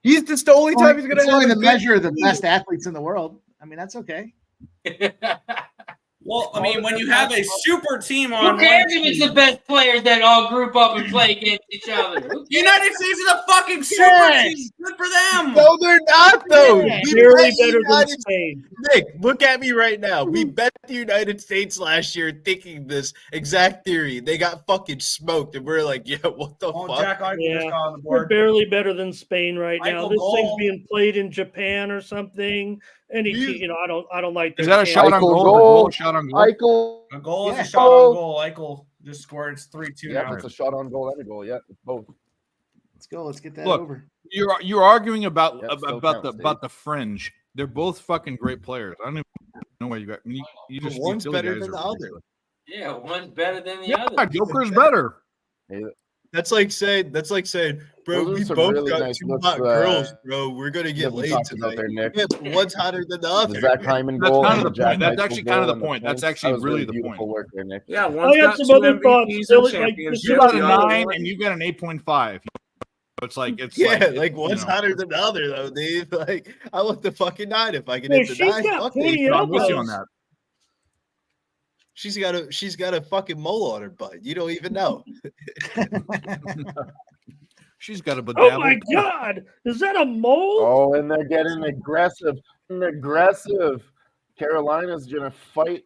He's just the only time he's gonna It's only have the a good measure of the team. best athletes in the world. I mean, that's okay. Well, I mean, when you have a super team Who on cares one if it's team- the best players that all group up and play against each other? Who cares? United States is a fucking super Yes. team. Good for them. No, they're not though. Yeah, We barely bet better than United- Spain. Nick, look at me right now. We bet the United States last year thinking this exact theory. They got fucking smoked, and we're like, "Yeah, what the Oh, fuck?" Jack Eichel just Yeah, got on the we're board. barely better than Spain right now. Eichel This goal. thing's being played in Japan or something. Any You- team, I don't like. Is their that a chances. shot on Eichel goal? goal. A shot on goal? Eichel. A goal is Yeah. a shot on goal. Eichel just scored. It's 3-2 Yeah, now. it's a shot on goal and a goal. Yeah, it's both. Let's go. Let's get that Look, over. You're arguing about Yep, still about counts, the fringe. They're both fucking great players. I don't even know why you got you just One's Philly better guys than the are other. ridiculous. Yeah, one's better than the other. Joker's better. That's like saying, bro, Those are we some both really got nice 2 looks, hot girls, bro. We're gonna that get we laid talked about tonight. there, Nick. Yeah, but one's hotter than the other. The Zach Hyman That's goal kind and of the the Jack point. That's Eichel actually kind of goal the and the point. That's points. actually That was really the beautiful point. work there, Nick. Yeah, I one's got got some 2 other thoughts. MVPs Silly, and like, championships. You got a The other 9 one- and you got an 8.5. It's like Yeah, like one's you know. hotter than the other, though, Dave. Like, I want the fucking 9 if I can Hey, hit the she's 9. got Fuck pointy it. I'm with you on elbows. that. She's got a fucking mole on her butt. You don't even know. She's got a Oh bedazzled. my God! Is that a mole? Oh, and they're getting aggressive. Carolina's gonna fight.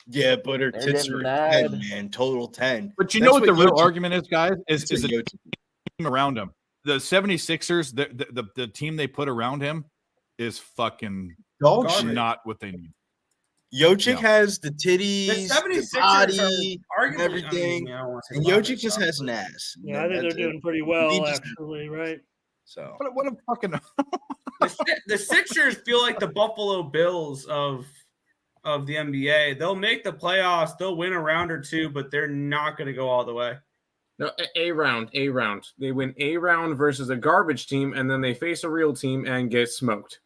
Yeah, but her They're tits getting were mad. 10, man. Total 10. But you That's know what the real Jokic- argument is, guys? Is that's the what Jokic- team around him. The 76ers, the team they put around him is fucking dog shit. not what they need. Jokic No. has the titties, The the 76ers body, are and arguably, everything. I don't wanna say And body, Jokic just but- has an ass. Yeah, I think they're That's doing it. pretty He well, just- actually, right? So What a fucking The Sixers feel like the Buffalo Bills of the NBA. They'll make the playoffs, they'll win a round or two, but they're not going to go all the way. No, a round. They win a round versus a garbage team, and then they face a real team and get smoked.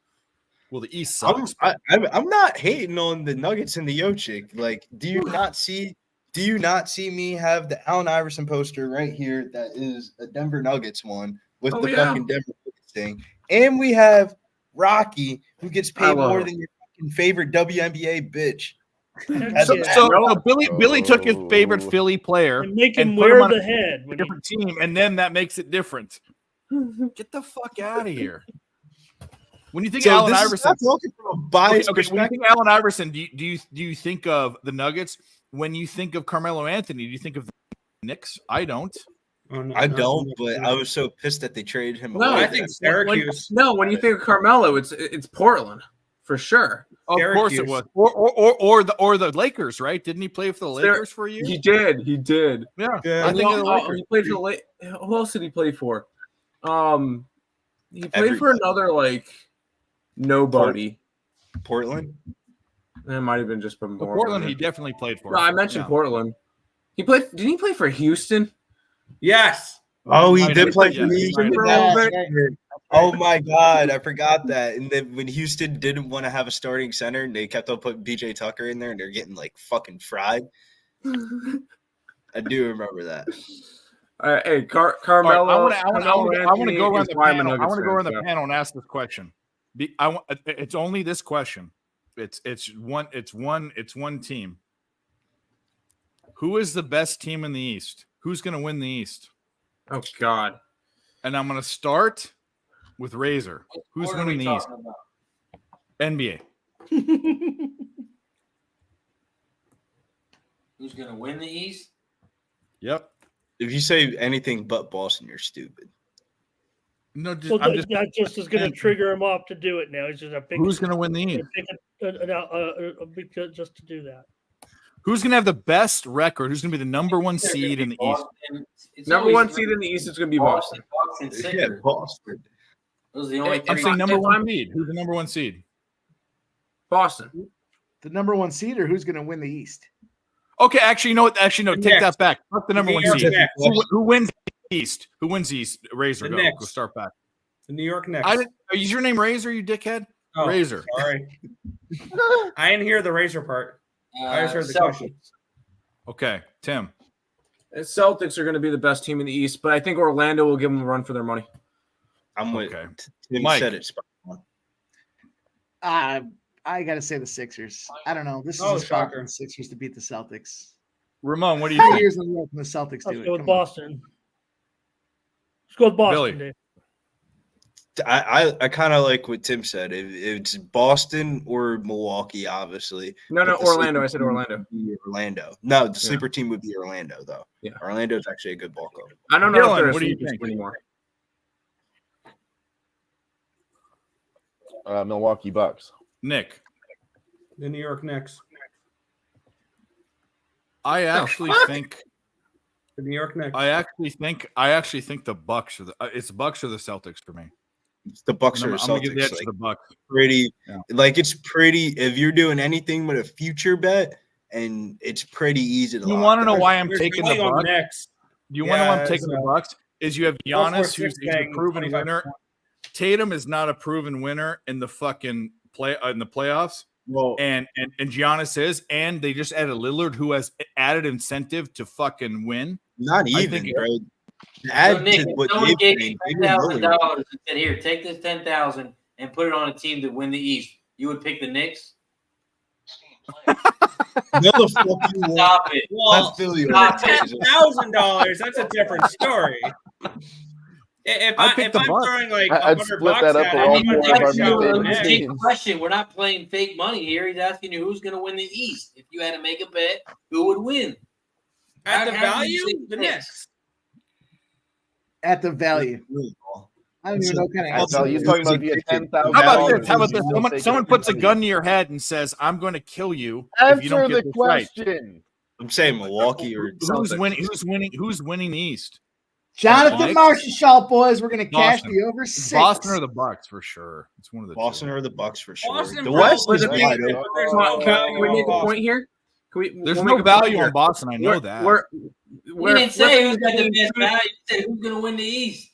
Well, the East I'm, sucks. I'm not hating on the Nuggets and the Jokic. Like, do you not see me have the Allen Iverson poster right here that is a Denver Nuggets one with the fucking Denver Nuggets thing? And we have Rocky, who gets paid more than your fucking favorite WNBA bitch. So Billy took his favorite Philly player and make him put wear on the a head. different team, and then that makes it different. Get the fuck out of here. When you think So Allen this is Iverson, not talking from a biased when you perspective. think Allen Iverson, do you think of the Nuggets? When you think of Carmelo Anthony, do you think of the Knicks? I don't. I don't, but I was so pissed that they traded him No, away. I think Syracuse. When you think of Carmelo, it's Portland for sure. Of course it was, or the Lakers, right? Didn't he play for the Lakers for a year? He did. Yeah, I think of the Lakers. he played for the. Who else did he play for? He played for another nobody. Portland. It might have been just from Portland. He definitely played for. No, I mentioned Portland. He played. Did he play for Houston? Yes. Oh, he did play for Yeah, Houston. he Oh my God, I forgot that. And then when Houston didn't want to have a starting center, and they kept on putting BJ Tucker in there, and they're getting fucking fried. I do remember that. Hey, Carmelo. I want to go around the panel. I Nuggets want to go fan, around the so. panel and ask this question. It's only this question. It's one team. Who is the best team in the East? Who's going to win the East? Oh God! And I'm going to start with Razor. Who's winning the East? NBA. Who's going to win the East? Yep. If you say anything but Boston, you're stupid. No, Well, that just is going to trigger him off to do it now. He's just who's going to win the East? Just to do that. Who's going to have the best record? Who's going to be the number one seed in the East? Number one seed in the East is going to be Boston. Yeah, Boston. Those are the only I'm three. saying number one seed. Who's the number one seed? Boston. The number one seed, or who's going to win the East? Okay, actually, you know what? Actually, no, take that back. Fuck the number one seed. Knicks. Who wins the East? Who wins the East? Razor, The go. Knicks. Go start back. The New York Knicks. Is your name Razor, you dickhead? Oh, Razor. Sorry. I didn't hear the Razor part. I just heard the question. Okay, Tim. The Celtics are going to be the best team in the East, but I think Orlando will give them a run for their money. I'm with Tim Mike. Said it spot on. I got to say the Sixers. I don't know. This is Oh, a spot shocker. for the Sixers to beat the Celtics. Ramon, what do you 2 think? years in a row from the Celtics do Let's it. go with Come on. Boston. Let's go with Boston, Billy. Dave. I kind of like what Tim said. It's Boston or Milwaukee, obviously. No, But the Orlando. sleeper I said team Orlando. would be Orlando. No, the sleeper team would be Orlando, though. Yeah. Orlando's actually a good ball club. I don't know Dylan, if they're a what do you sleeper think? team anymore. Milwaukee Bucks. Nick. The New York Knicks. I actually think The New York Knicks. I actually think the Bucks are it's Bucks or the Celtics for me. The Bucks I'm or gonna give the edge Celtics. to the Bucks. Pretty, Yeah. it's pretty. If you're doing anything but a future bet, and it's pretty easy to. You want to know why I'm taking the Bucks? Do you want to know why I'm taking the Bucks? Is you have Giannis, who's a proven winner. Tatum is not a proven winner in the fucking in the playoffs. Well, and Giannis is, and they just added Lillard, who has added incentive to fucking win. Not even, I think bro. So Nick, if someone gave you $10,000 and said, "Here, take this $10,000 and put it on a team to win the East," you would pick the Knicks? No, the fuck you won't. Stop it. Well, Stop it. $10,000, that's a different story. If I'm throwing like I'd $100 split that up at for it, all I'm four gonna of our take favorite the Knicks. teams. Question: we're not playing fake money here. He's asking you who's going to win the East. If you had to make a bet, who would win? At the How do you value, say the Knicks. At the value. I don't even know what kind of answer. You're talking about the $10,000. How about this? Someone puts a gun to your head and says, "I'm going to kill you if you don't Answer get the this right." question. I'm saying Milwaukee or Who's winning? Who's winning the East? Jonathan Marshall, boys. We're going to cash Boston. the over 6. Boston or the Bucks for sure. It's one of the Boston two. or the Bucks for sure. Boston The probably West is the wide biggest- open. Can we make a point here? There's no value on Boston. I know that. We didn't say who's got the best value. You said who's going to win the East.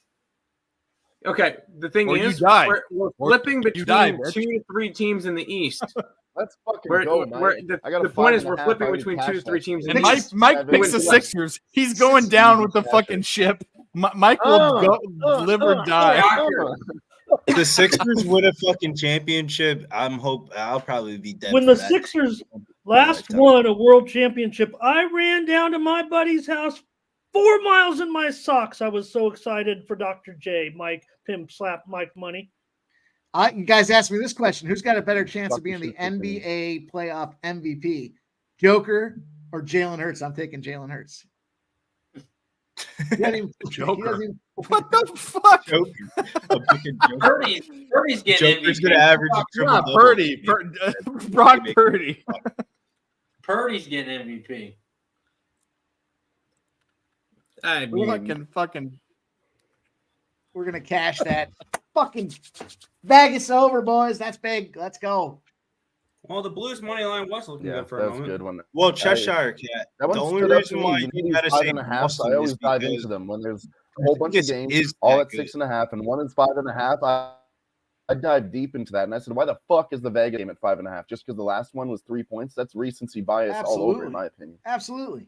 Okay, the thing Or you is, die. we're Or flipping you between die, bitch. 2 to 3 teams in the East. Let's fucking go, Mike. The point is, we're flipping between 2 to 3 teams in And the East. Mike picks the Sixers. He's going down with the fucking ship. Mike will live or die. If the Sixers win a fucking championship, I'll probably be dead. When for the that. Sixers last won a world championship, I ran down to my buddy's house 4 miles in my socks. I was so excited for Dr. J. Mike Pimp Slap Mike Money. You guys asked me this question: who's got a better chance of being the NBA playoff MVP, Joker or Jalen Hurts? I'm taking Jalen Hurts. Joker. What the fuck? Purdy's getting Joker's MVP. gonna average a Not triple-double. Purdy. Brock Purdy. Purdy's getting MVP. I mean, fucking. We're gonna cash that. Fucking Vegas over, boys. That's big. Let's go. Well, the Blues money line was looking Yeah, good for that a was a moment. good one. Well, Cheshire Cat. That one The only stood up to reason me. why You you need gotta these say 5.5. Boston I always is dive because into them when there's a whole bunch of this games, is all that at good. 6.5, and one is 5.5. I dive deep into that, and I said, "Why the fuck is the Vegas game at 5.5? Just because the last one was 3 points? That's recency bias all over, in my opinion." Absolutely.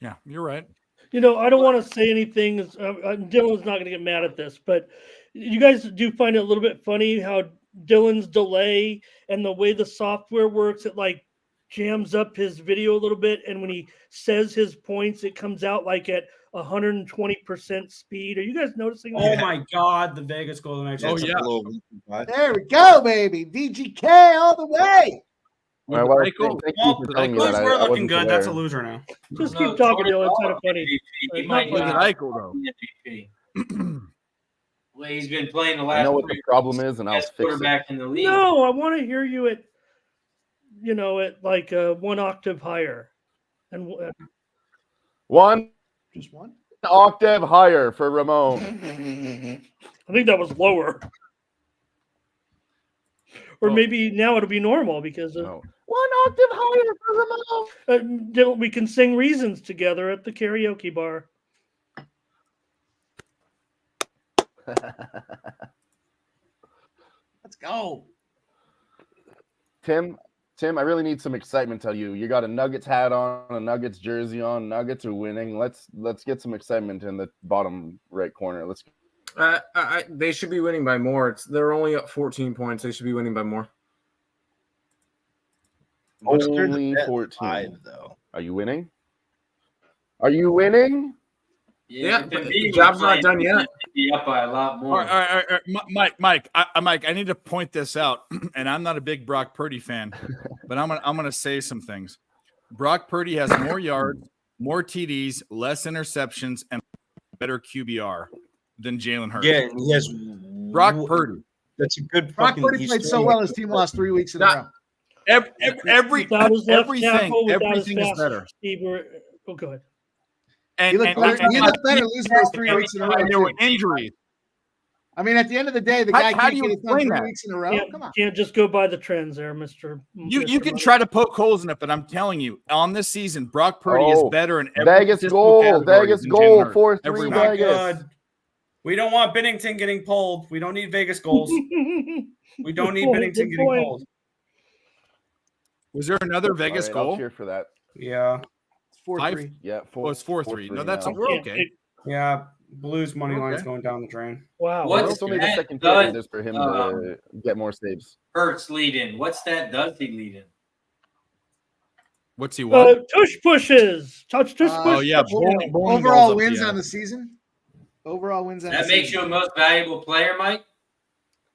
Yeah, you're right. You know, I don't want to say anything. Dylan's not going to get mad at this, but you guys do find it a little bit funny how Dylan's delay and the way the software works, it like jams up his video a little bit. And when he says his points, it comes out like at 120% speed. Are you guys noticing Oh that? my God, the Vegas Golden Knights. Oh, yeah. There we go, baby. VGK all the way. All right, well, thank you for telling me Blues that. were I looking wasn't good. aware. That's a loser now. Just No, keep talking, Jordan Dylan. It's kind Ball of funny. He It's might not funny. not Eichel, though. be MVP. Well, he's been playing the I last know what the 3 problem is, and I'll best fix it. quarterback in the league. No, I want to hear you at, at like 1 octave higher. And One Just one. octave higher for Ramon. I think that was lower. Or Well- maybe now it'll be normal because No. 1 octave higher for Ramon. Dylan, we can sing Reasons together at the karaoke bar. Let's go. Tim, I really need some excitement. Tell you, you got a Nuggets hat on, a Nuggets jersey on. Nuggets are winning. Let's get some excitement in the bottom right corner. Let's. they should be winning by more. They're only up 14 points. They should be winning by more. Only 14. 5, though. Are you winning? Are you winning? Yeah, but the job's not done yet. Be up by a lot more. All right. Mike, I need to point this out, and I'm not a big Brock Purdy fan, but I'm gonna say some things. Brock Purdy has more yards, more TDs, less interceptions, and better QBR than Jalen Hurts. Yeah, and he has Brock Purdy. That's a good Brock fucking. Purdy he's played so throwing- well, his team lost 3 weeks in a row. Without his left everything tackle, without his is fast better. receiver. Oh, go ahead. And, He looked better losing those 3 weeks in a row. and there were too. injuries. I mean, at the end of the day, the guy how can't do you get it done explain 3 that? weeks in a row. Come on. Can't just go by the trends there, Mr. You can try to poke holes in it, but I'm telling you, on this season, Brock Purdy is better in every Vegas statistical goal. category Vegas than goal. Jalen Hurts. 4-3 Every Not week. Vegas. good. We don't want Bennington getting pulled. We don't need Vegas goals. We don't need Bennington getting pulled. Was there another All Vegas right, goal? I'll cheer for that. Yeah. It's 4-3. Yeah, Oh, it's 4-3. No, that's now. we're okay. Yeah, Blues money line's Okay. going down the drain. Wow. Well, it's only the second period just for him to get more saves. Hurts lead in. What's that? Does he lead in? What's he what? Tush pushes. Tush push. Oh yeah, bowling Overall balls up wins the on ass. the season. Overall wins on the That season. makes you a most valuable player, Mike?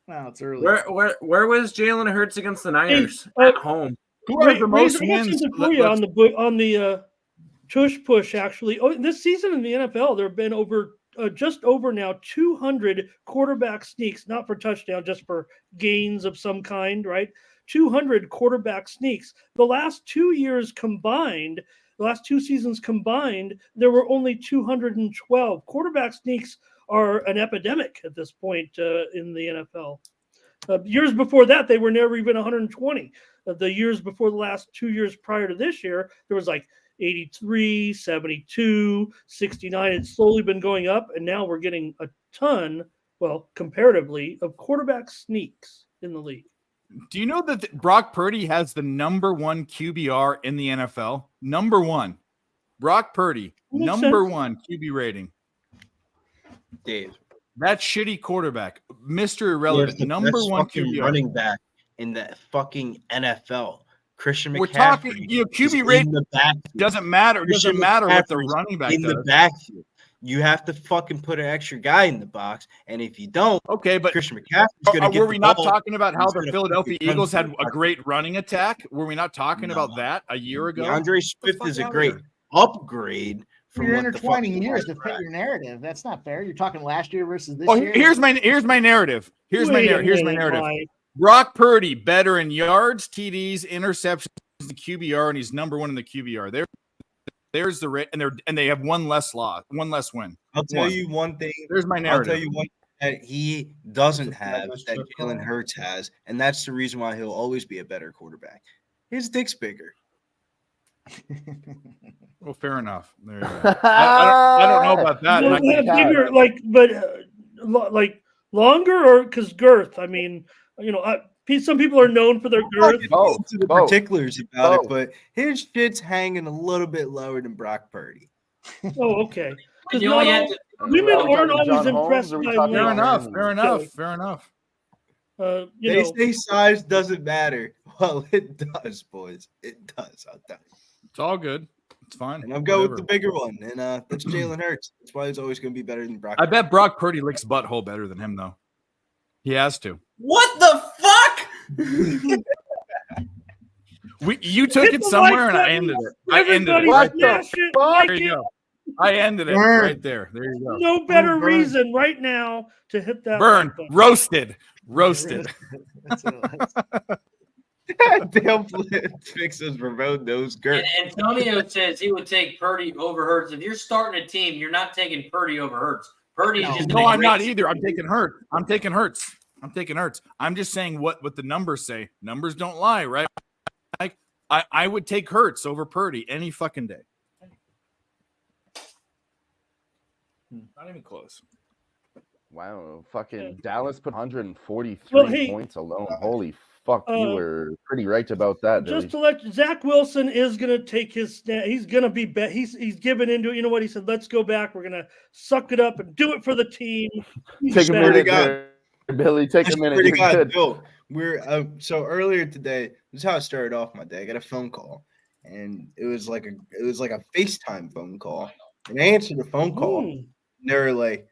Well, it's early. Where was Jalen Hurts against the Niners? Hey, At home. Who has the most Razor, I got wins? something for you on the tush push. Actually, this season in the NFL, there have been just over now 200 quarterback sneaks, not for touchdown, just for gains of some kind, right? 200 quarterback sneaks. The last 2 years combined, the last 2 seasons combined, there were only 212. Quarterback sneaks are an epidemic at this point in the NFL. Years before that, they were never even 120. The years before the last 2 years prior to this year, there was like 83, 72, 69. It's slowly been going up, and now we're getting a ton, well, comparatively, of quarterback sneaks in the league. Do you know that Brock Purdy has the number 1 QBR in the NFL? Number 1. Brock Purdy, number 1 QB rating. Dave. That shitty quarterback, Mr. Irrelevant, the number best 1 fucking QBR. running back in the fucking NFL. Christian McCaffrey. We're talking, QB rating doesn't matter. It doesn't matter what the running back in does. the backfield. You have to fucking put an extra guy in the box, and if you don't, okay, but Christian McCaffrey's going to get were the we not ball. talking about how He's the gonna Philadelphia fucking run Eagles had through a the great running attack? Were we not talking No. about that a year ago? DeAndre Swift is a great upgrade from You're what the intertwining fucking years to fit your narrative. That's not fair. You're talking last year versus this Oh, year. here's my narrative. Here's my narrative. Mike. Brock Purdy better in yards, TDs, interceptions, the QBR, and he's number 1 in the QBR. There's the rate, and they have one less win. I'll tell you one thing. There's my narrative. I'll tell you one thing that he doesn't have that Jalen Hurts has, and that's the reason why he'll always be a better quarterback. His dick's bigger. Well, fair enough. There you go. I don't know about that. Well, bigger, like longer, or because girth. I mean, some people are known for their girth. To the particulars about it, but his shit's hanging a little bit lower than Brock Purdy. Oh, okay. Because You only have to- women aren't John always Holmes, impressed are we by talking Fair length. enough. Fair enough. They say size doesn't matter. Well, it does, boys. It does. I'll tell you. It's all good. It's fine. And I'll go with the bigger one, and that's Jalen Hurts. That's why he's always going to be better than Brock. I bet Brock Purdy licks butthole better than him, though. He has to. What the fuck? You took Hit it the somewhere, like and I button. ended it. I ended it. Everybody smash it, like There you it. go. I ended it Burn. right there. There you go. No better Burn. reason right now to hit that Burn. like button. Roasted. Damn, fixes remote nose Gert. And Antonio says he would take Purdy over Hurts. If you're starting a team, you're not taking Purdy over Hurts. Purdy's just No, I'm not either. I'm taking Hurts. I'm just saying what the numbers say. Numbers don't lie, right? I would take Hurts over Purdy any fucking day. Not even close. Wow, fucking Dallas put 143 Hey, points alone. Holy fuck, you were pretty right about that. Just Billy. to let Zach Wilson is going to take his snap. He's going to be he's given into it. You know what he said? Let's go back. We're going to suck it up and do it for the team. Take a back. minute there, Billy. Take a minute. Pretty You're good. good. Bill, we're so earlier today. This is how it started off my day. I got a phone call, and it was like a FaceTime phone call. And I answered the phone call. And they were like,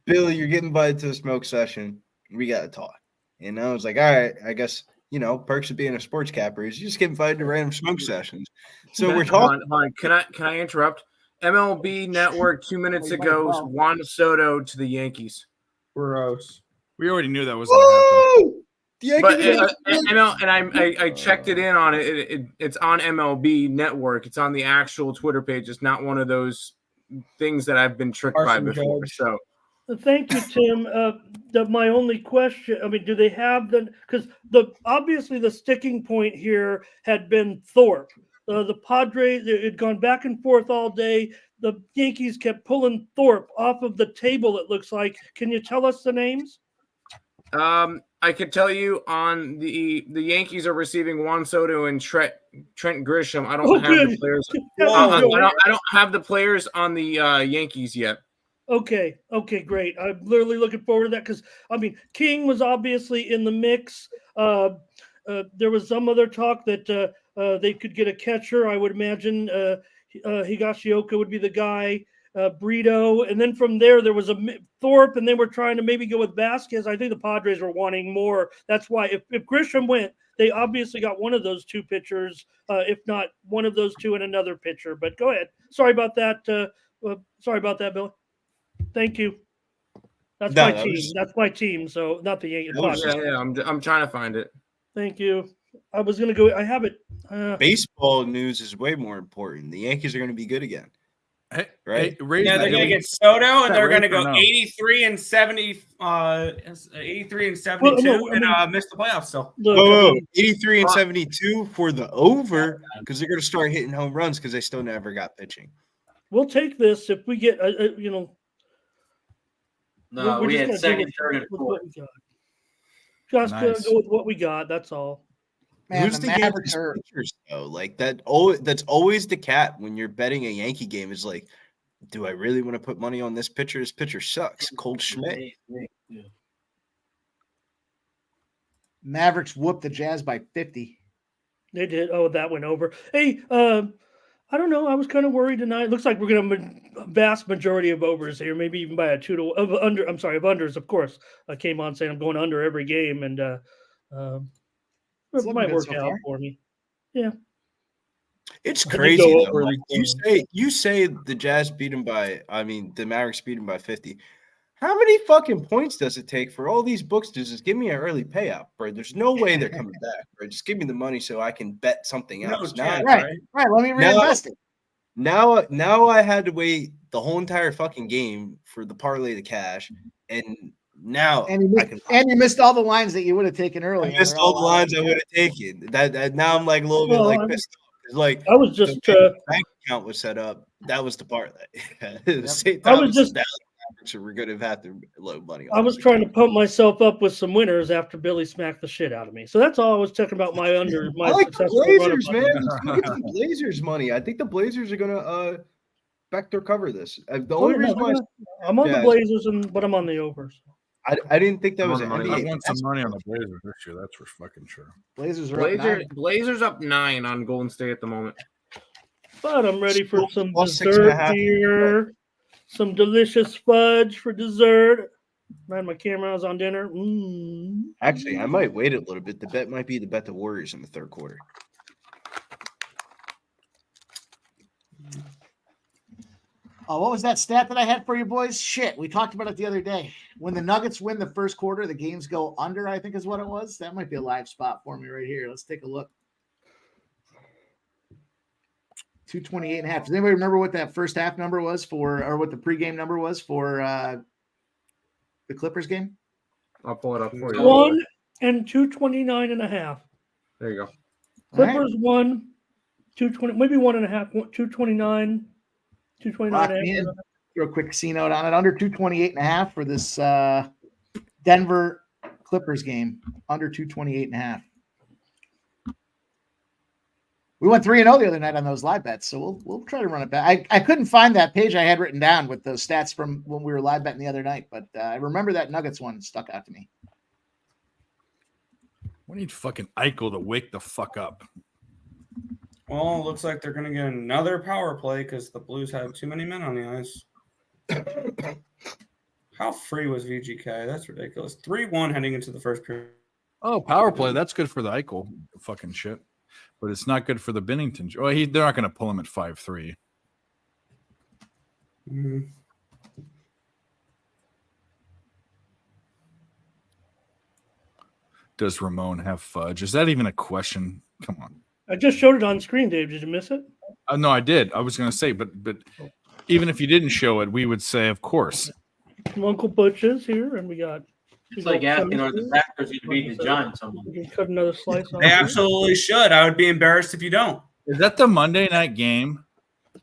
"Billy, you're getting invited to a smoke session. We got to talk." And I was like, "All right, I guess." Perks of being a sports capper is you just get invited to random smoke sessions. So we're talking. Hold on. Can I interrupt? MLB Network 2 minutes ago, Juan Soto to the Yankees. Gross. We already knew that was going to happen. But I checked it in on it. It's on MLB Network. It's on the actual Twitter page. It's not one of those things that I've been tricked by Carson before. Judge. So Thank you, Tim. My only question, I mean, do they have because obviously the sticking point here had been Thorpe. The Padres, it had gone back and forth all day. The Yankees kept pulling Thorpe off of the table, it looks like. Can you tell us the names? I could tell you on the Yankees are receiving Juan Soto and Trent Grisham. I don't have the players. I don't have the players on the Yankees yet. Okay, great. I'm literally looking forward to that because I mean, King was obviously in the mix. There was some other talk that they could get a catcher. I would imagine Higashioka would be the guy. Brito, and then from there was a Thorpe, and they were trying to maybe go with Vasquez. I think the Padres were wanting more. That's why if Grisham went, they obviously got one of those two pitchers, if not one of those two and another pitcher. But go ahead. Sorry about that. Billy. Thank you. That's my team. That's my team. So not the Yankees. Yeah. I'm trying to find it. Thank you. I was gonna go. I have it. Baseball news is way more important. The Yankees are going to be good again. Right? Yeah, they're going to get Soto, and they're going to go 83 and 70, 83 and 72, and miss the playoffs still. 83 and 72 for the over because they're going to start hitting home runs because they still never got pitching. We'll take this if we get, No, we had second, third, and fourth. Just go with what we got. That's all. Man, who's the Yankees pitchers though? Like that. That's always the cat when you're betting a Yankee game. Is like, do I really want to put money on this pitcher? This pitcher sucks. Cole Schmidt. Yeah. Mavericks whooped the Jazz by 50. They did. Oh, that went over. Hey, I don't know. I was kind of worried tonight. Looks like we're going to have a vast majority of overs here, maybe even by a 2 to of under. I'm sorry, of unders. Of course, I came on saying I'm going under every game, and it might work out for me. Yeah, it's crazy though. Like, you say the Jazz beat them by. I mean, the Mavericks beat them by 50. How many fucking points does it take for all these books to just give me an early payout, bro? There's no way they're coming back, bro. Just give me the money so I can bet something else. Right. Let me reinvest it. Now I had to wait the whole entire fucking game for the parlay to cash, and now you missed all the lines that you would have taken earlier. I missed all the lines I would have taken. That now I'm like a little bit pissed off. Like I was just bank account was set up. That was the parlay. So we're going to have to load money. I was trying to pump myself up with some winners after Billy smacked the shit out of me. So that's all I was talking about. My under. My I like the Blazers, man. Let's go get some Blazers money. I think the Blazers are going to backdoor cover this. The only reason why I'm on the Blazers, but I'm on the overs. I didn't think that was an I NBA. want some money on the Blazers this year. That's for fucking sure. Blazers up 9 on Golden State at the moment. But I'm ready for some dessert here. Some delicious fudge for dessert. I had my camera. I was on dinner. Actually, I might wait a little bit. The bet might be to bet the Warriors in the third quarter. Oh, what was that stat that I had for you boys? Shit, we talked about it the other day. When the Nuggets win the first quarter, the games go under, I think is what it was. That might be a live spot for me right here. Let's take a look. 228.5. Does anybody remember what that first half number was for, or what the pregame number was for the Clippers game? I'll pull it up for you. 1 and 229.5. There you go. Clippers 1, 220, maybe 1.5, 229, 229.5. Real quick C note on it. Under 228.5 for this Denver Clippers game. Under 228.5. We went 3-0 the other night on those live bets, so we'll try to run it back. I couldn't find that page I had written down with those stats from when we were live betting the other night, but I remember that Nuggets one stuck out to me. We need fucking Eichel to wake the fuck up. Well, it looks like they're going to get another power play because the Blues have too many men on the ice. How free was VGK? That's ridiculous. 3-1 heading into the first period. Oh, power play. That's good for the Eichel fucking shit. But it's not good for the Binnington. Well, they're not going to pull him at 5-3. Mm-hmm. Does Ramon have fudge? Is that even a question? Come on. I just showed it on screen, Dave. Did you miss it? No, I did. I was going to say, but even if you didn't show it, we would say, of course. Uncle Butch is here, and we got. It's like asking, are the Packers going to beat the Giants someone? We can cut another slice off. They absolutely should. I would be embarrassed if you don't. Is that the Monday night game?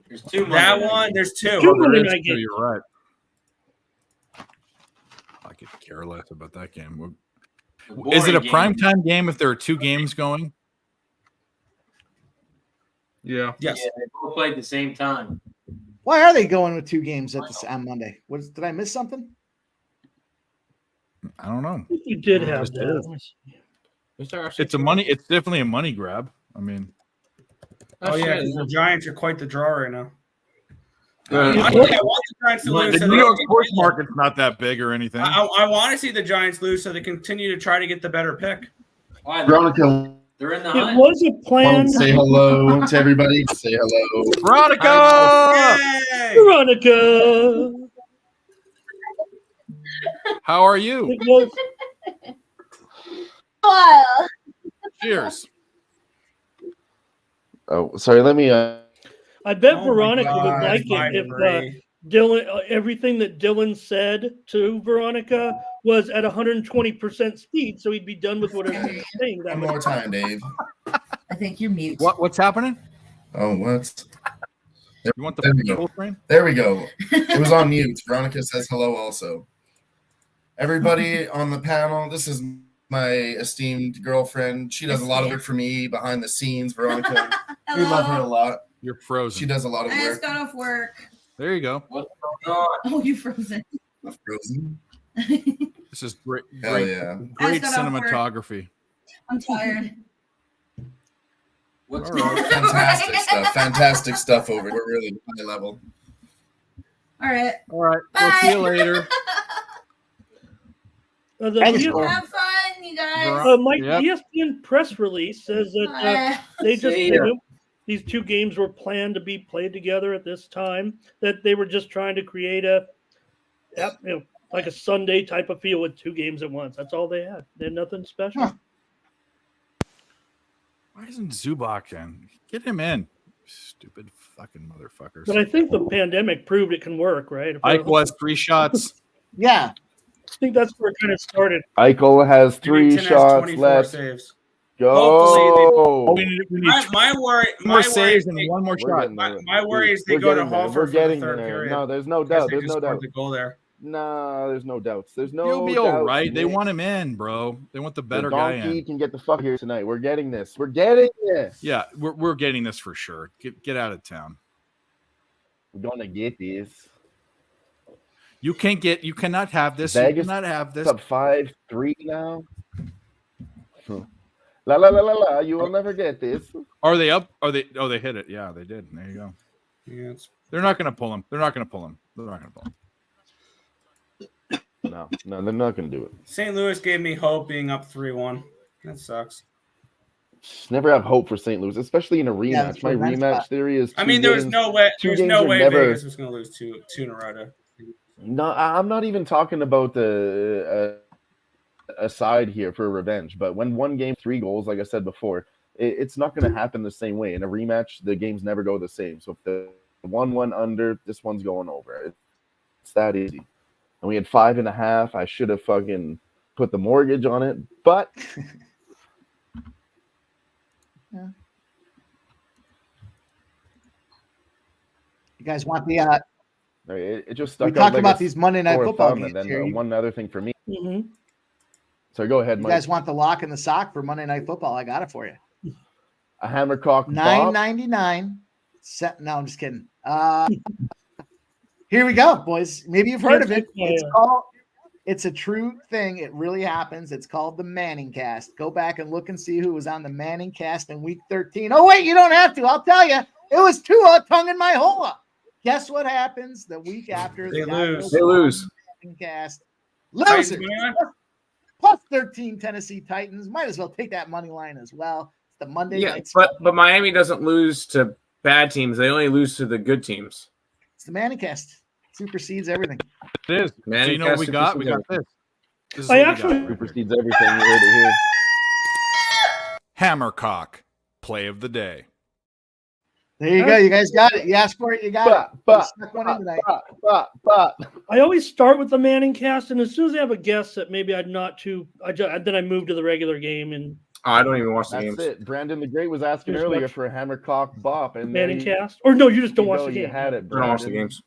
There's two. That one, there's two. Two Monday There is night two, games. you're right. I could care less about that game. Is it a primetime game if there are two games going? Yeah. Yes. Yeah, they both played at the same time. Why are they going with 2 games on Monday? Did I miss something? I don't know. You did have that. It's a money. It's definitely a money grab. I mean, Oh yeah, 'cause the Giants are quite the draw right now. the I want the Giants to lose. So New they York can sports market's not that big or anything. I want to see the Giants lose so they continue to try to get the better pick. Why? Veronica, They're in the It hunt. was a plan. say hello to everybody. Say hello. Veronica, Yay! Veronica. how are you? It was. Well, Cheers. Oh, sorry. Let me. I bet Oh my Veronica God, would like it if Ray. Dylan, everything that Dylan said to Veronica was at 120% speed, so he'd be done with whatever he was saying. That One much more time, Dave. I think you're mute. What's happening? Oh, what? You want the There we go. full screen? There we go. It was on mute. Veronica says hello also. Everybody on the panel, this is my esteemed girlfriend. She does a lot of work for me behind the scenes, Veronica. We love her a lot. You're frozen. She does a lot of I work. just got off work. There you go. What's going on? Oh, you frozen. I'm frozen. This is great. Hell Great, yeah. great I just got off work. cinematography. I'm tired. What's All going right. on? Fantastic stuff. Fantastic stuff over here. We're really high level. All right. All right. We'll see you later. Thanks, The, Laura. Have fun, you guys. my Yep. ESPN press release says that Bye. they just See they ya. knew these 2 games were planned to be played together at this time. That they were just trying to create like a Sunday type of feel with 2 games at once. That's all they had. They had nothing special. Huh. Why isn't Zubac in? Get him in. Stupid fucking motherfuckers. But I think the pandemic proved it can work, right? Ike was 3 shots. Yeah. I think that's where it kind of started. Eichel has 3 Newton has shots 24 left. saves. Go. We need My worry, two more my worry, saves and one more We're shot. getting there. my worry is they We're go to getting there. Hofer We're for the getting third there. period. No, there's no Because doubt. they There's just no scored doubt. the goal there. No, there's no doubts. There's no. You'll be all doubts, right. They Nick. want him in, bro. They want the better the guy donkey in. can get the fuck here tonight. We're getting this. We're getting this. Yeah, we're getting this for sure. Get out of town. We're gonna get this. You cannot have this. Vegas You cannot have this. Up 5-3 now. La la la la la. You will never get this. Are they up? Are they? Oh, they hit it. Yeah, they did. There you go. Yeah, They're not going to pull him. They're not going to pull him. They're not going to pull him. No, they're not gonna do it. St. Louis gave me hope being up 3-1. That sucks. Just never have hope for St. Louis, especially in a rematch. Yeah, that's My what rematch that's theory is. I mean, there was no way. Two There's games no are way never- Vegas was going to lose two in a row. No, I'm not even talking about the aside here for revenge. But when one game, 3 goals, like I said before, it's not going to happen the same way. In a rematch, the games never go the same. So if the 1-1 under, this one's going over. It's that easy. And we had 5.5. I should have fucking put the mortgage on it, but Yeah. You guys want the it just we stuck out talked like about a these Monday night sore football thumb. games And then here. one other thing for me. Mm-hmm. So go ahead, You Mike. guys want the lock and the sock for Monday night football? I got it for you. A Hammercock $9.99. No, I'm just kidding. Here we go, boys. Maybe you've heard of it. It's a true thing. It really happens. It's called the Manning Cast. Go back and look and see who was on the Manning Cast in week 13. Oh, wait, you don't have to. I'll tell you. It was Tua Tagovailoa. Guess what happens the week after? They the guy lose. goes They on lose. the Manning Cast. Titans Losers. money line? Plus 13 Tennessee Titans. Might as well take that money line as well. It's the Monday Yeah, night. but Miami doesn't lose to bad teams. They only lose to the good teams. It's the Manning Cast. Supersedes everything. It is. Man, So you know what we got? We got this. This is I what we actually- got. Supersedes everything. You heard it here. Hammercock play of the day. There you go. You guys got it. You asked for it. You got it. You snuck one in tonight. I always start with the Manning cast, and as soon as I have a guess that maybe I'm not too, then I move to the regular game and. I don't even watch the That's games. it. Brandon the Great was asking Just earlier watch for a Hammercock bop, and Manning cast, or no, you just don't watch the You game. had it, I don't watch the Brandon. games.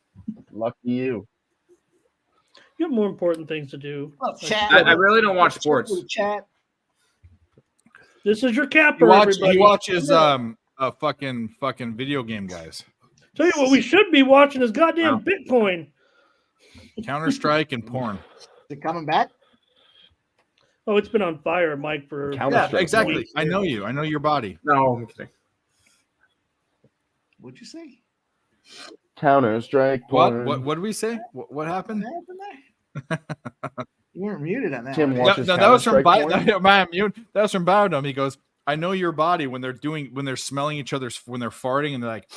Lucky you. You have more important things to do. I really don't watch sports. Chat. This is your capper, everybody. He watches fucking video game guys. Tell you what, we should be watching is goddamn Bitcoin. Counter-Strike and porn. Is it coming back? Oh, it's been on fire, Mike, for exactly. weeks. I know you. I know your body. No, I'm kidding. What'd you say? Counter-Strike porn. What did we say? What happened? You weren't muted on that. Tim one. watches that was from Counter-Strike porn? that was from Biodome. He goes, I know your body when they're smelling each other's, when they're farting, and they're like,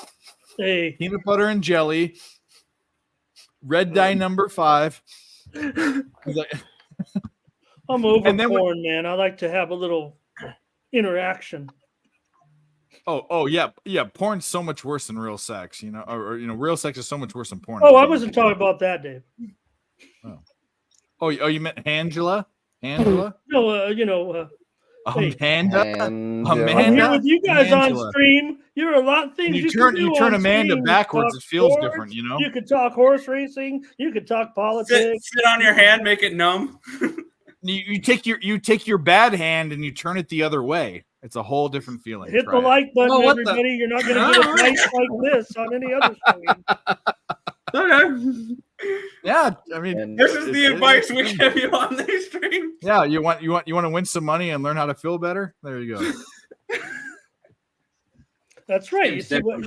hey, peanut butter and jelly, red dye number 5. He's like, I'm over And then porn, man. I like to have a little interaction. oh yeah. Porn's so much worse than real sex, or real sex is so much worse than porn. Oh, I wasn't talking about that, Dave. Oh, you meant Angela? Angela? No, hey, Amanda? I'm here with you guys Angela. on stream. You're a lot of things. You turn Amanda backwards, it feels different, You could talk horse racing. You could talk politics. Sit on your hand, make it numb. You take your bad hand and you turn it the other way. It's a whole different feeling. Hit Try the it. like button, Oh, what the- everybody. You're not going to get a night like this on any other stream. Okay. Yeah, I mean, This is the advice we give you on these streams. Yeah, you want to win some money and learn how to feel better? There you go. That's right. You see what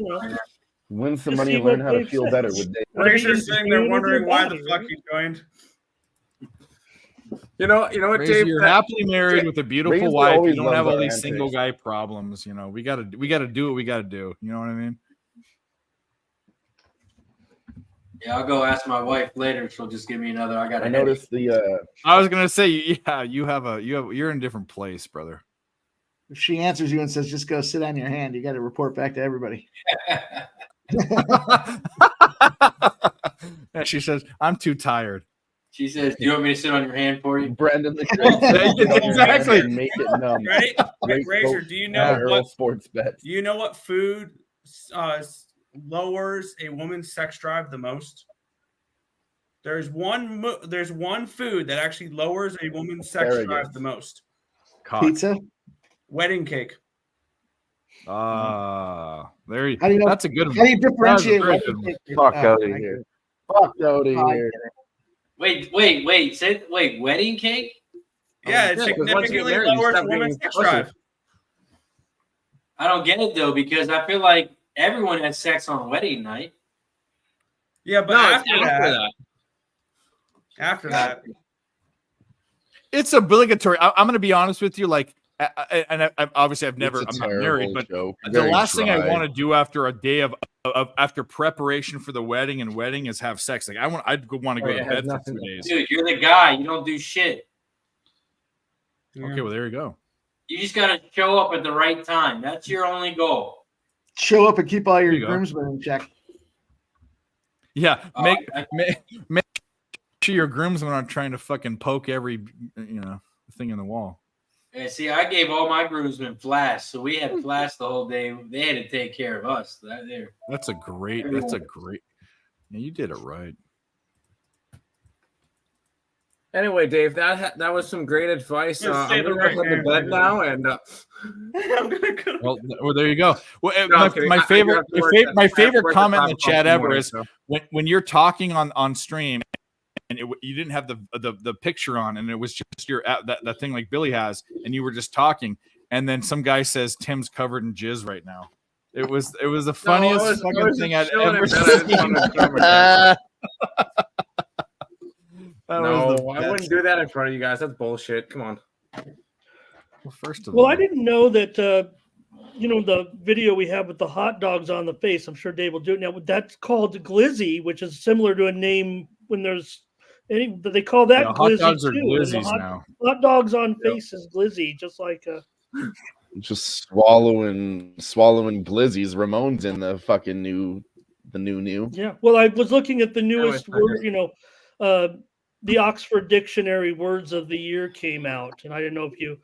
Win some Just money see and learn what how to Dave feel says. better with Dave. Razor's sitting there wondering why the body, fuck right? he joined. You know what, Razor, Dave? you're happily married with a beautiful Razor wife. You always don't loves have all our these antics. single guy problems. We gotta do what we gotta do. You know what I mean? Yeah, I'll go ask my wife later. She'll just give me another. I noticed the I was gonna say, yeah, you're in a different place, brother. If she answers you and says, just go sit on your hand, you got to report back to everybody. And she says, I'm too tired. She says, "Do you want me to sit on your hand for you?" Brandon the Great. Exactly. Make it numb. Ready? Great Razor, folks do you at know Earl what sports bets? Do you know what food lowers a woman's sex drive the most? There's one food that actually lowers a woman's sex Asparagus. drive the most. Pizza? Wedding cake. There you How do you know? That's a good one. How do you differentiate? That was a very wedding good one. cake? Fuck Oh, out of I here. Fuck out of Oh, I here. get it. Wait, wedding cake? Yeah, it Yeah, 'cause once you get significantly married, you lowers a stop woman's getting sex pussy. drive. I don't get it though because I feel like everyone has sex on wedding night. Yeah, but No, after, it's that, after that, It's obligatory. I'm going to be honest with you. Like, obviously I've never. It's a I'm not married, terrible but joke. the Very last thing I dry. want to do after a day of after preparation for the wedding is have sex. Like, I'd want to go Right, to it has bed for nothing 2 to- days. Dude, you're the guy. You don't do shit. Okay, well there you go. You just gotta show up at the right time. That's your only goal. Show up and keep all your There you go. groomsmen in check. Yeah, I- make sure your groomsmen aren't trying to fucking poke every thing in the wall. Yeah, see, I gave all my groomsmen flash, so we had flash the whole day. They had to take care of us. That's a great. Yeah, you did it right. Anyway, Dave, that was some great advice. Yeah, say I'm the gonna right go to name. bed now, and I'm gonna go. Well, there you go. Well, No, I'm kidding. my I do favorite, have to work at- my I have to favorite work at comment in 5 the chat o'clock in the ever morning, is so. when you're talking on stream and you didn't have the picture on, and it was just your that thing like Billy has, and you were just talking, and then some guy says Tim's covered in jizz right now. It was the funniest fucking thing I'd ever seen. No, I wouldn't do that in front of you guys. That's bullshit. Come on. Well, first of Well, all, I didn't know that. The video we have with the hot dogs on the face. I'm sure Dave will do it now. That's called glizzy, which is similar to a name when there's any. They call that Yeah, hot glizzy dogs are too. And the glizzies now. Hot dogs on face is glizzy, just like. Just swallowing glizzies. Ramon's in the fucking new. Yeah. Well, I was looking at the newest word, the Oxford Dictionary Words of the Year came out, and I didn't know if you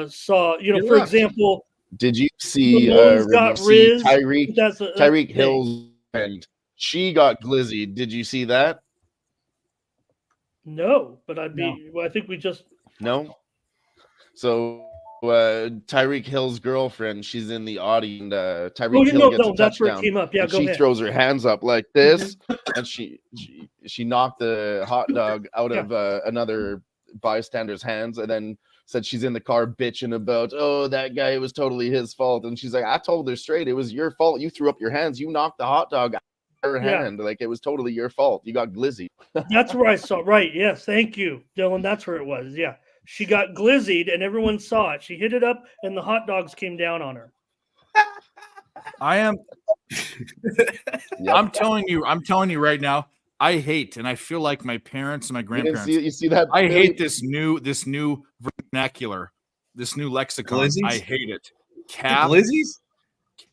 saw, for example, did you see Ramon's got Riz. Tyreek Hill's and she got glizzy? Did you see that? No, but well, I think we just No. So Tyreek Hill's girlfriend, she's in the audience. Tyreek Hill gets a touchdown. That's where it came up. Yeah, and go she ahead. throws her hands up like this, and she knocked the hot dog out of another bystander's hands, and then said she's in the car bitching about, oh, that guy, it was totally his fault. And she's like, I told her straight, it was your fault. You threw up your hands. You knocked the hot dog out of her hand. Like, it was totally your fault. You got glizzy. That's where I saw. Right. Yes. Thank you, Dylan. That's where it was. Yeah. She got glizzied and everyone saw it. She hit it up and the hot dogs came down on her. I'm telling you right now, I hate, and I feel like my parents and my grandparents. You see that? I hate this new vernacular, this new lexicon. Glizzies? I hate it. Cap. Glizzies?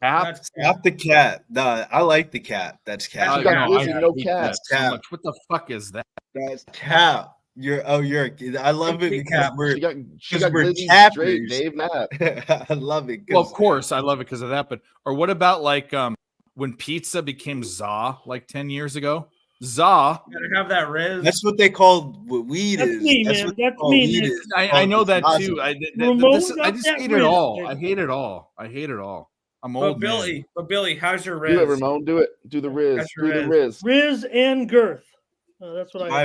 Cap. Cap the cat. No, I like the cap. That's cap. No cap. So much. What the fuck is that? That's cap. I love it because we're she got glizzy cappers. Straight, Dave Matt. I love it. Well, of course, I love it because of that. But what about like when pizza became za like 10 years ago? Za. You gotta have that Riz. That's what they call weed. That's is. me, That's man. what they That's call me, weed Nick. is. I know that too. I just that hate Riz, it all. baby. I hate it all. I hate it all. I'm But old. Billy, how's your Riz? Do it, Ramon. Do it. Do the Riz. How's your Do the Riz. Riz and girth. That's what My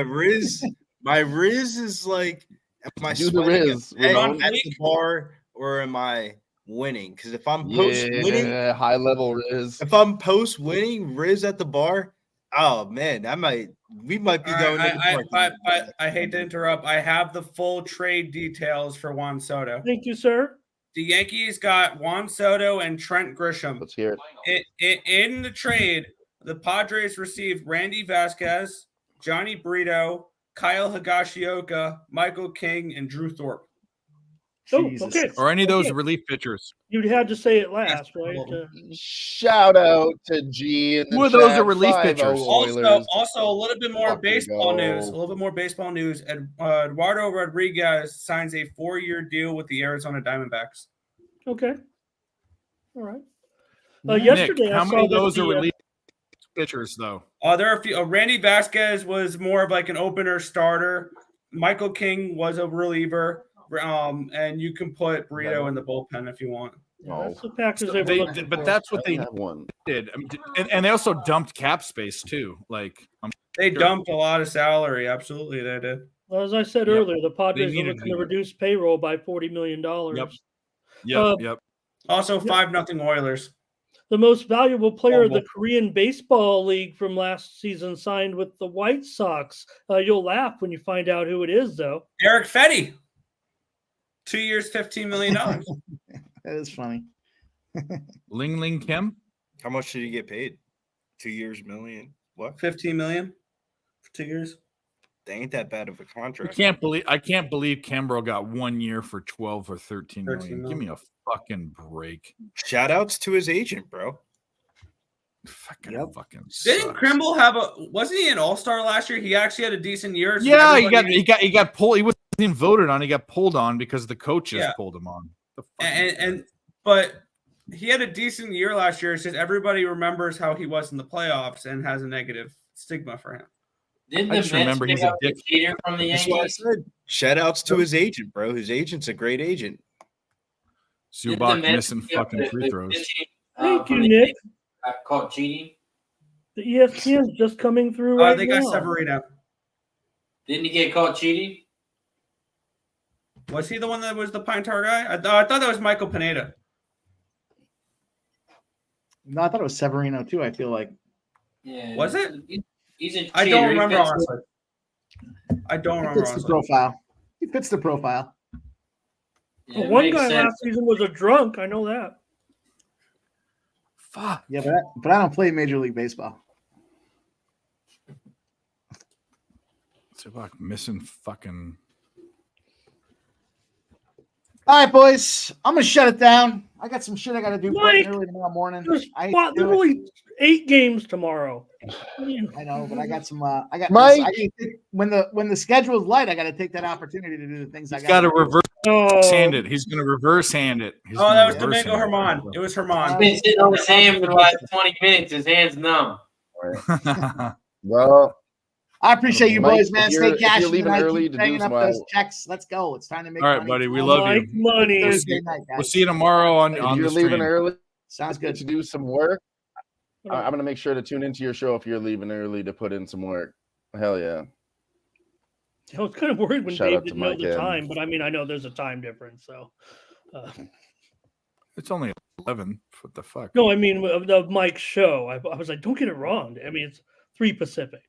Riz is like, am I Do the sweating Riz, at Ramon. the bar or am I winning? Because if I'm post winning, high level Riz. if I'm post winning Riz at the bar, oh man, we might be going. But I hate to interrupt. I have the full trade details for Juan Soto. Thank you, sir. The Yankees got Juan Soto and Trent Grisham. Let's hear it. In the trade, the Padres received Randy Vasquez, Johnny Brito, Kyle Higashioka, Michael King, and Drew Thorpe. Oh, okay. Or any of those relief pitchers. You'd had to say it last, right? Shout out to G and the Who are those chat, are relief 5-0 pitchers? Oilers. Also, a little bit more Fucking baseball go. news. A little bit more baseball news. Eduardo Rodriguez signs a 4-year deal with the Arizona Diamondbacks. Okay. All right. Nick, Yesterday, how I many of saw those are that relief pitchers, though? There are a few. Randy Vasquez was more of like an opener starter. Michael King was a reliever. And you can put Brito in the bullpen if you want. That's the Packers But that's what they did. I mean, and they also dumped cap space too. Like they dumped a lot of salary. Absolutely, they did. Well, as I said earlier, the Padres are needed looking to to. reduce payroll by $40 million. Yep. Also, 5-0 Oilers. The most valuable player of the Korean Baseball League from last season signed with the White Sox. You'll laugh when you find out who it is, though. Eric Fetty. 2 years, $15 million. That is funny. Ling Ling Kim. How much did he get paid? 2 years, million. What? $15 million for 2 years. They ain't that bad of a contract. I can't believe Cambro got 1 year for 12 or 13 million. Give me a fucking break. Shout outs to his agent, bro. Fucking Didn't Krimble have wasn't he an all-star last year? He actually had a decent year. So yeah, he got pulled. He wasn't even voted on. He got pulled on because the coaches pulled him on. But he had a decent year last year. It's just everybody remembers how he was in the playoffs and has a negative stigma for him. Didn't I just remember he's a dick. From the That's what I Yankees? said. Shout outs to his agent, bro. His agent's a great agent. Zubak missing fucking free throws. Thank you, Nick. Caught cheating. The ESPN's just coming through right They got now. Severino. Didn't he get caught cheating? Was he the one that was the Pine Tar guy? I thought that was Michael Pineda. No, I thought it was Severino too. I feel like. Yeah. Was it? He's a cheater. I don't remember He fits- honestly. I don't He remember fits the honestly. profile. He fits the profile. Yeah, it One makes guy sense. last season was a drunk. I know that. Fuck. Yeah, but I don't play Major League Baseball. Zubak missing fucking. All right, boys. I'm gonna shut it down. I got some shit I got to do bright Mike, and early tomorrow morning. There's I hate to do it. literally 8 games tomorrow. I know, but I got some. I got Mike! when the schedule is light, I got to take that opportunity to do the things I He's got to do. reverse hand it. He's going to reverse hand it. He's Oh, gonna that was reverse Domingo hand it. Herman. It was He's Herman. been sitting on his hand for the last 20 minutes. His hand's numb. Well, I appreciate you, Mike, boys, man. if Stay you're cashing leaving tonight. early Keep to do banging up some, those checks. Let's go. It's time to make All right, money. buddy. We love Mike, you. money. Thursday night, guys. We'll see you tomorrow on if the you're stream. leaving early Sounds good to do some work, I'm going to make sure to tune into your show if you're leaving early to put in some work. Hell yeah. I was kind of worried when Shout Dave out to didn't know Mike the M. time, but I mean, I know there's a time difference, so. It's only 11. What the fuck? No, I mean of Mike's show. I was like, don't get it wrong. I mean, it's 3 Pacific.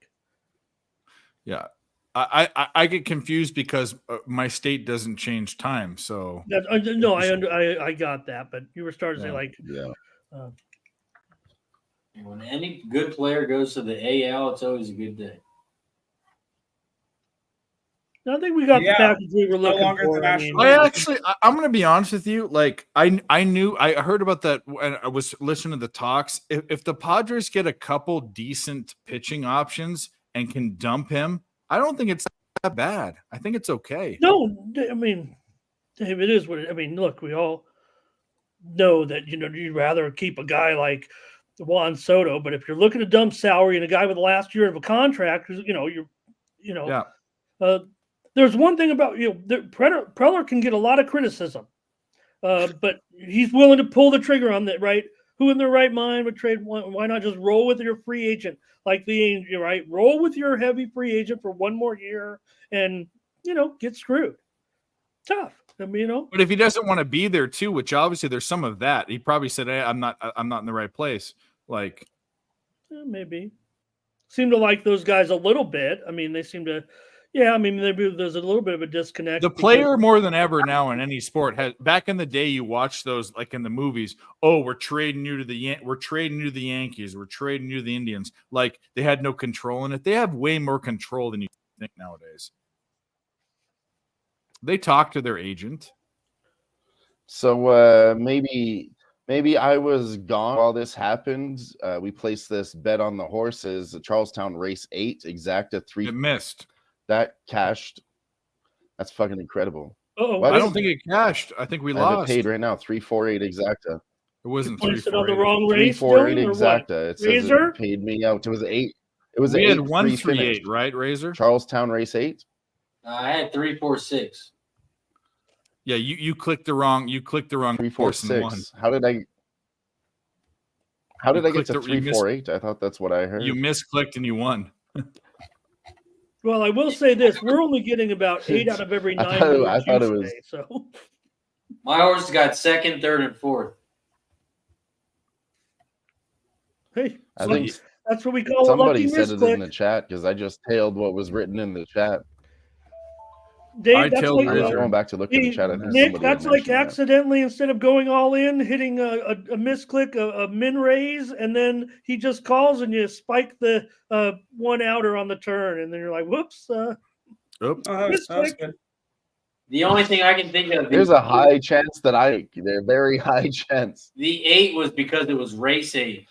Yeah. I get confused because my state doesn't change time. So That, I got that, but you were starting to say like, When any good player goes to the AL, it's always a good day. I think we got the package we were looking for. I'm going to be honest with you. Like I heard about that when I was listening to the talks. If the Padres get a couple decent pitching options and can dump him, I don't think it's that bad. I think it's okay. No, I mean, Dave, it is what I mean. Look, we all know that you'd rather keep a guy like Juan Soto, but if you're looking to dump salary and a guy with the last year of a contract, there's one thing about Preller can get a lot of criticism, but he's willing to pull the trigger on that. Right? Who in their right mind would trade? Why not just roll with your free agent like the Angels? Right? Roll with your heavy free agent for one more year and get screwed. Tough. I mean, But if he doesn't want to be there too, which obviously there's some of that, he probably said, "Hey, I'm not in the right place." Like, maybe seem to like those guys a little bit. I mean, they seem to. Yeah, I mean, there's a little bit of a disconnect. The player more than ever now in any sport has. Back in the day, you watch those like in the movies. Oh, we're trading you to the Yankees. We're trading you to the Indians. Like they had no control in it. They have way more control than you think nowadays. They talk to their agent. So maybe I was gone while this happened. We placed this bet on the horses. Charlestown race 8 exacta 3. It missed. That cashed. That's fucking incredible. Oh, I don't think it cashed. I think we I have lost. it paid right now. 348 exacta. It wasn't You placed it 348. on the wrong race. 348 Dylan, or what? exacta. It says Razor? it paid me out. It was 8. It was We an had 8-3 138, finish. right, Razor? Charlestown race 8. I had 346. Yeah, you clicked the wrong. You clicked the wrong. 346. How did I get to 348? I thought that's what I heard. You misclicked and you won. Well, I will say this: we're only getting about 8 out of every 9. I thought it was. Today, so My horse got second, third, and fourth. hey, I think that's what we call somebody a lucky said it in misclick. the chat because I just tailed what was written in the chat. Dave, that's like I was going back to look at the chat. I think Nick, somebody that's had like mentioned that. accidentally instead of going all in, hitting a misclick, a min raise, and then he just calls and you spike the 1 outer on the turn, and then you're like, whoops. That was good. The only thing I can think of. There's a high chance that they're very high chance. The 8 was because it was race 8.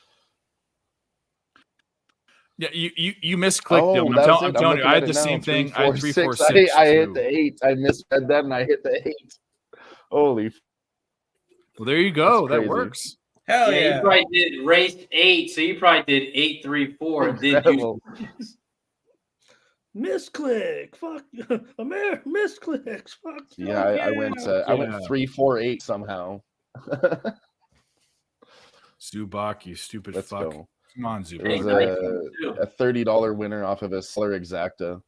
Yeah, you misclicked Oh, them. that's I'm it. telling you, I looking had at the it now. same thing. I had 346. 346. I hit the 8. I misread that and I hit the 8. Holy. Well, there you go. That's That crazy. works. Hell You yeah. probably did race 8, so you probably did 834. Did you? Incredible. Misclick, fuck, misclicks, fuck. Yeah, I went 348 somehow. Zubak, you stupid Let's fuck. go. Come on, It Zubak. was a $30 winner off of a Slur exacta.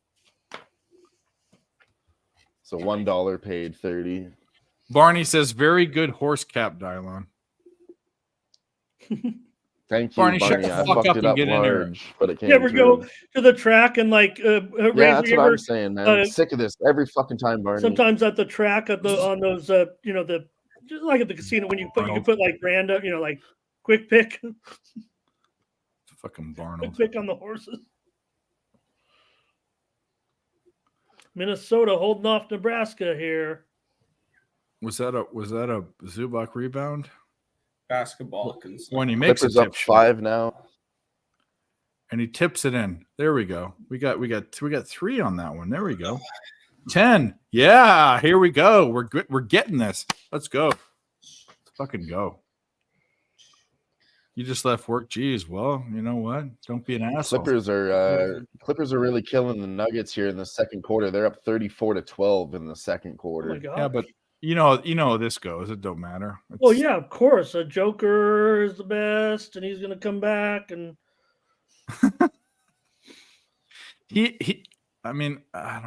So $1 paid 30. Barney says, very good horse cap, Dylon. Thank you, Barney, shut Barney. the I fuck fucked up it and up get in there. large, but it came You ever through. go to the track and like Yeah, Razor, that's you what ever, I'm saying, man. I'm sick of this every fucking time, Barney. sometimes at the track on those the just like at the casino when you can put like random, like quick pick. Fucking Quick Barnold. pick on the horses. Minnesota holding off Nebraska here. Was that a Zubac rebound? Basketball. When he makes Clippers a up tip shot. 5 now. And he tips it in. There we go. We got 3 on that one. There we go. 10. Yeah, here we go. We're good. We're getting this. Let's go. Let's fucking go. You just left work. Geez, well, you know what? Don't be an asshole. Clippers are really killing the Nuggets here in the second quarter. They're up 34-12 in the second quarter. Oh my God. Yeah, but you know how this goes. It don't matter. Well, yeah, of course. A Joker is the best, and he's going to come back. And he. I mean, I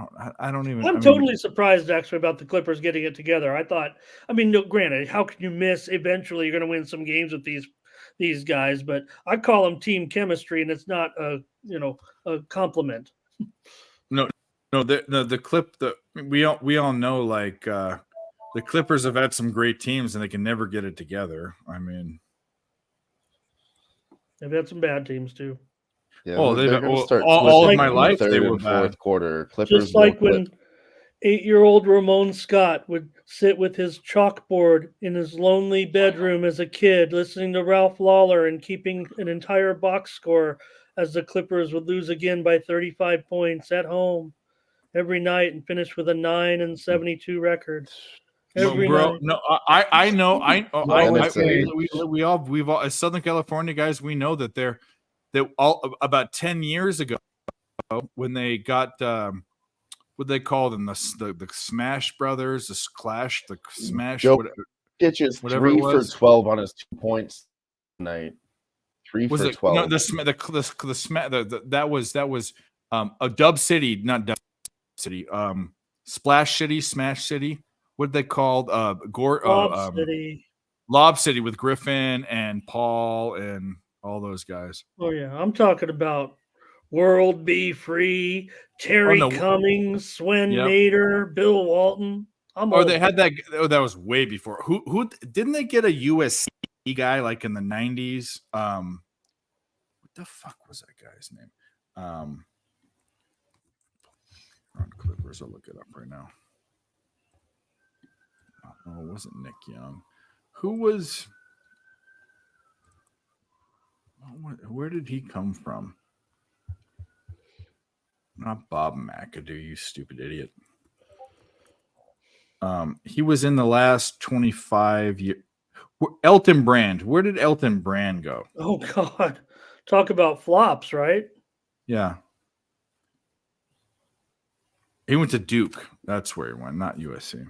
don't even. I'm totally surprised actually about the Clippers getting it together. I thought, I mean, no, granted, how can you miss? Eventually, you're going to win some games with these guys, but I call them team chemistry, and it's not a compliment. No, the clip that we all know, like the Clippers have had some great teams, and they can never get it together. I mean, they've had some bad teams too. Yeah, they're going to start all of my in life the they third were and fourth bad. quarter. Clippers Just like will when clip. 8-year-old Ramon Scott would sit with his chalkboard in his lonely bedroom as a kid, listening to Ralph Lawler and keeping an entire box score as the Clippers would lose again by 35 points at home every night and finish with a 9-72 record. Every night. No, I know. We've all as Southern California guys, we know that they're all about 10 years ago when they got what they call them, the Smash Brothers, the Clash, the Smash. Joe Kitchens 3 for 12 on his 2 points tonight. 3 for 12. No, that was a Dub City, not Dub City. Splash City, Smash City. What they called Lob City. Lob City with Griffin and Paul and all those guys. Oh yeah, I'm talking about World Be Free, Terry Cummings, Swen Nader, Bill Walton. They had that. Oh, that was way before. Who didn't they get a USC guy like in the 90s? What the fuck was that guy's name? On Clippers, I'll look it up right now. Oh, it wasn't Nick Young. Who was? Where did he come from? Not Bob McAdoo, you stupid idiot. He was in the last 25 years. Elton Brand. Where did Elton Brand go? Oh God, talk about flops, right? Yeah. He went to Duke. That's where he went, not USC.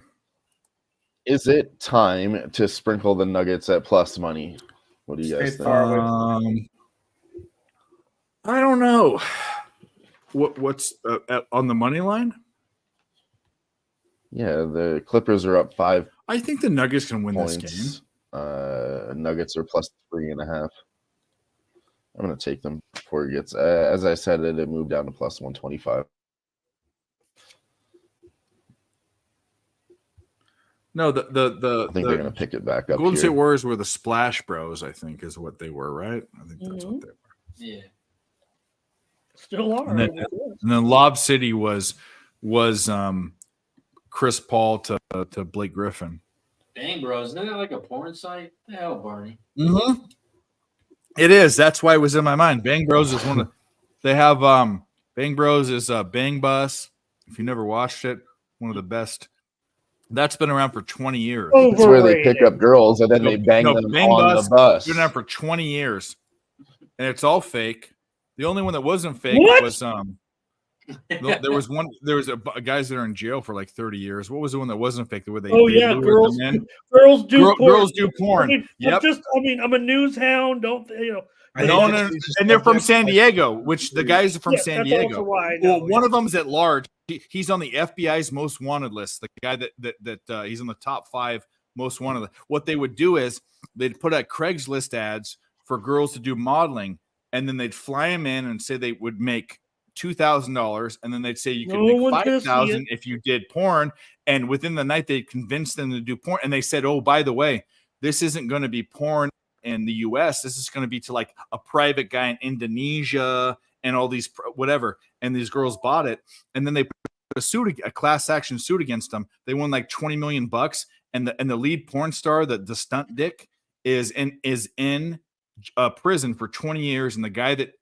Is it time to sprinkle the Nuggets at plus money? What do you guys think? I don't know. What's on the money line? Yeah, the Clippers are up 5. I think the Nuggets can win points. this game. Nuggets are plus 3.5. I'm going to take them before it gets. As I said, it moved down to plus 125. No, I think they're going to pick it back up. Golden here. State Warriors were the Splash Bros, I think, is what they were, right? I think that's what they were. Yeah. Still are. And then Lob City was Chris Paul to Blake Griffin. Dang, bros, isn't that like a porn site? The hell, Barney? Mm-hmm. It is. That's why it was in my mind. Bang Bros is one of. They have Bang Bros is Bang Bus. If you never watched it, one of the best. That's been around for 20 years. That's where they pick up girls and then they bang them on the bus. Been around for 20 years, and it's all fake. The only one that wasn't fake was there was one. There was guys that are in jail for like 30 years. What was the one that wasn't fake? Where they girls do porn. Girls do porn. I mean, I'm a news hound. Don't you know? No, and they're from San Diego, which the guys are from San Diego. Well, one of them's at large. He's on the FBI's most wanted list. The guy that he's in the top 5 most wanted. What they would do is they'd put out Craigslist ads for girls to do modeling, and then they'd fly them in and say they would make $2,000, and then they'd say you could make $5,000 if you did porn. And within the night, they'd convince them to do porn. And they said, "Oh, by the way, this isn't going to be porn in the U.S. This is going to be to like a private guy in Indonesia and all these whatever." And these girls bought it, and then they a class action suit against them. They won like $20 million, and the lead porn star, the stunt dick, is in prison for 20 years, and the guy that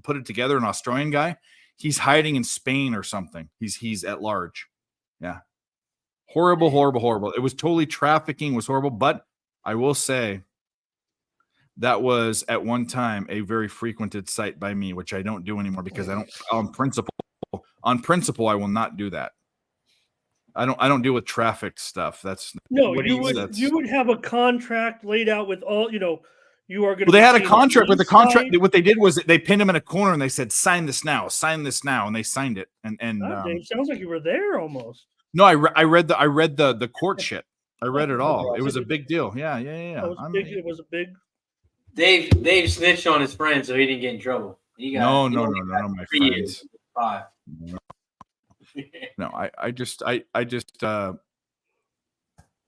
put it together, an Australian guy, he's hiding in Spain or something. He's at large. Yeah, horrible. It was totally trafficking. Was horrible, but I will say that was at one time a very frequented site by me, which I don't do anymore because I don't. On principle, I will not do that. I don't deal with traffic stuff. That's no. You would have a contract laid out with all. You are going to. Well, they had a contract. With the contract, what they did was they pinned him in a corner and they said, "Sign this now, and they signed it. And Dave, sounds like you were there almost. No, I read the court shit. I read it all. It was a big deal. Yeah. It was a big. Dave snitched on his friend, so he didn't get in trouble. No, my friends. 5. No, I just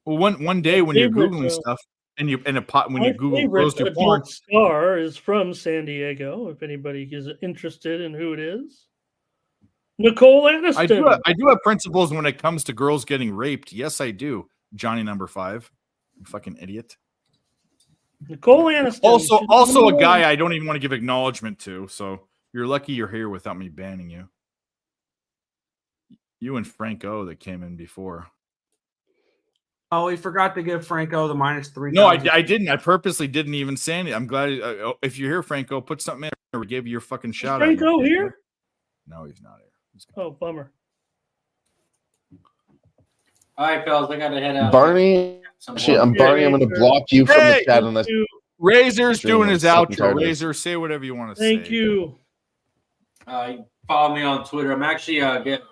one day when you're Googling stuff and when you Google close to porn star is from San Diego. If anybody is interested in who it is, Nicole Aniston. I do have principles when it comes to girls getting raped. Yes, I do. Johnny number 5, you fucking idiot. Nicole Aniston. Also a guy I don't even want to give acknowledgement to. So you're lucky you're here without me banning you. You and Franco that came in before. Oh, we forgot to give Franco the -3. No, I didn't. I purposely didn't even say anything. I'm glad. If you're here, Franco, put something in. We gave you your fucking shout out. Franco here? No, he's not here. Oh, bummer. All right, fellas, I gotta head out. Barney, I'm Barney. I'm going to block you from the chat on this. Razor's doing his outro. Razor, say whatever you want to say. Thank you. Follow me on Twitter. I'm actually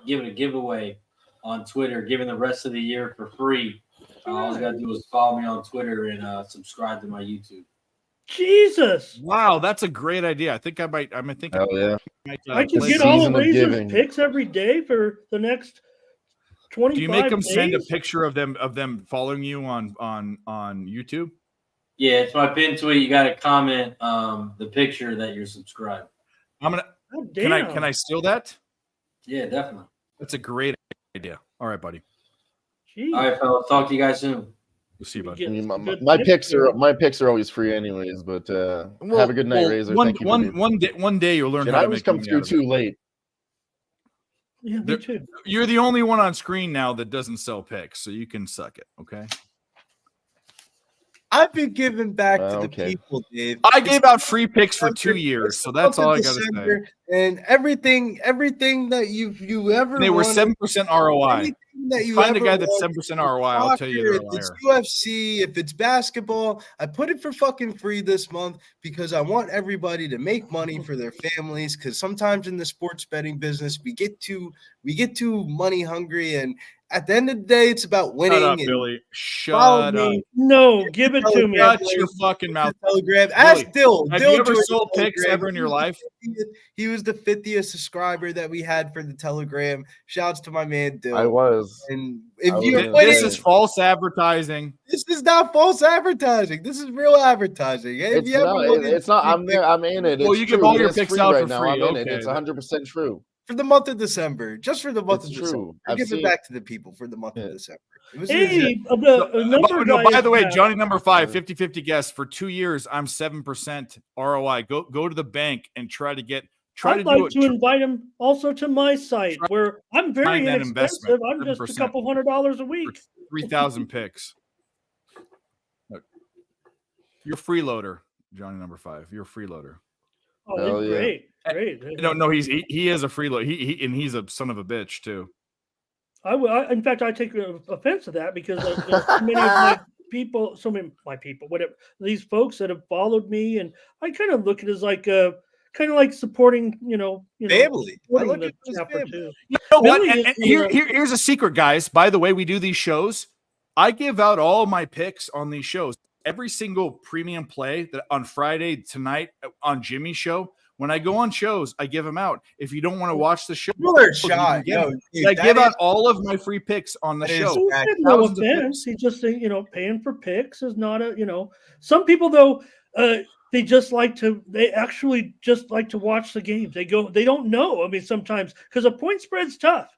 giving a giveaway on Twitter, giving the rest of the year for free. All you gotta do is follow me on Twitter and subscribe to my YouTube. Jesus! Wow, that's a great idea. I think I might. I think. Hell yeah! I can get all the Razor's picks every day for the next 25 Do you make them days? send a picture of them following you on YouTube? Yeah, it's my pin tweet. You got to comment the picture that you're subscribed. I'm gonna. Can I steal that? Yeah, definitely. That's a great idea. All right, buddy. Jeez. All right, fellas. Talk to you guys soon. We'll see you, buddy. I mean, my picks are always free anyways. But have a good night, Razor. Thank you. One day you'll learn Shit, how I to always make come money through out of too it. late. Yeah, me too. You're the only one on screen now that doesn't sell picks, so you can suck it. Okay. I've been giving back to the people, Dave. I gave out free picks for 2 years, so that's all I got to say. And everything that you ever They were wanted, 7% ROI. that you Find a ever guy that's wanted, 7% ROI. I'll tell you they're a if it's liar. UFC, if it's basketball, I put it for fucking free this month because I want everybody to make money for their families. Because sometimes in the sports betting business, we get too money hungry, and at the end of the day, it's about winning. Shut up, and Billy. Shut up. No, give it to me. Shut your fucking mouth. Telegram. Ask Dill. Have Dill you ever joined sold the picks Telegram. ever in your life? He was the 50th subscriber that we had for the Telegram. Shouts to my man Dill. I was. And if This is false advertising. This is not false advertising. This is real advertising. If you ever look at- It's not. I'm there. I'm in it. Well, It's you give true. all your It is picks free out right for now. free. I'm in it. Okay. It's 100% true. for the month of December, just for the month It's of December. true. We're I've giving seen- back to the people for the month of December. It was Hey, By the way, Johnny number 5, 50-50 guess. For 2 years, I'm 7% ROI. Go to the bank and try to do like it. to invite him also to my site where I'm very Find that inexpensive. investment, I'm just a 7%. couple $100 a week. 3,000 picks. Look, you're a freeloader, Johnny number 5. You're a freeloader. Oh, great. No, he is a freeloader. He's a son of a bitch too. In fact, I take offense to that because so many of my people, whatever, these folks that have followed me, and I kind of look at it as like supporting, family. I look at the chapter too. You know what? Billy And is, here's a secret, guys. By the way, we do these shows. I give out all my picks on these shows. Every single premium play that on Friday tonight on Jimmy's show. When I go on shows, I give them out. If you don't want to watch the show, shot. Yo, dude, I give out all of my free picks on the show. No offense. He just, paying for picks is not some people though. they actually just like to watch the games. They don't know. I mean, sometimes because a point spread's tough,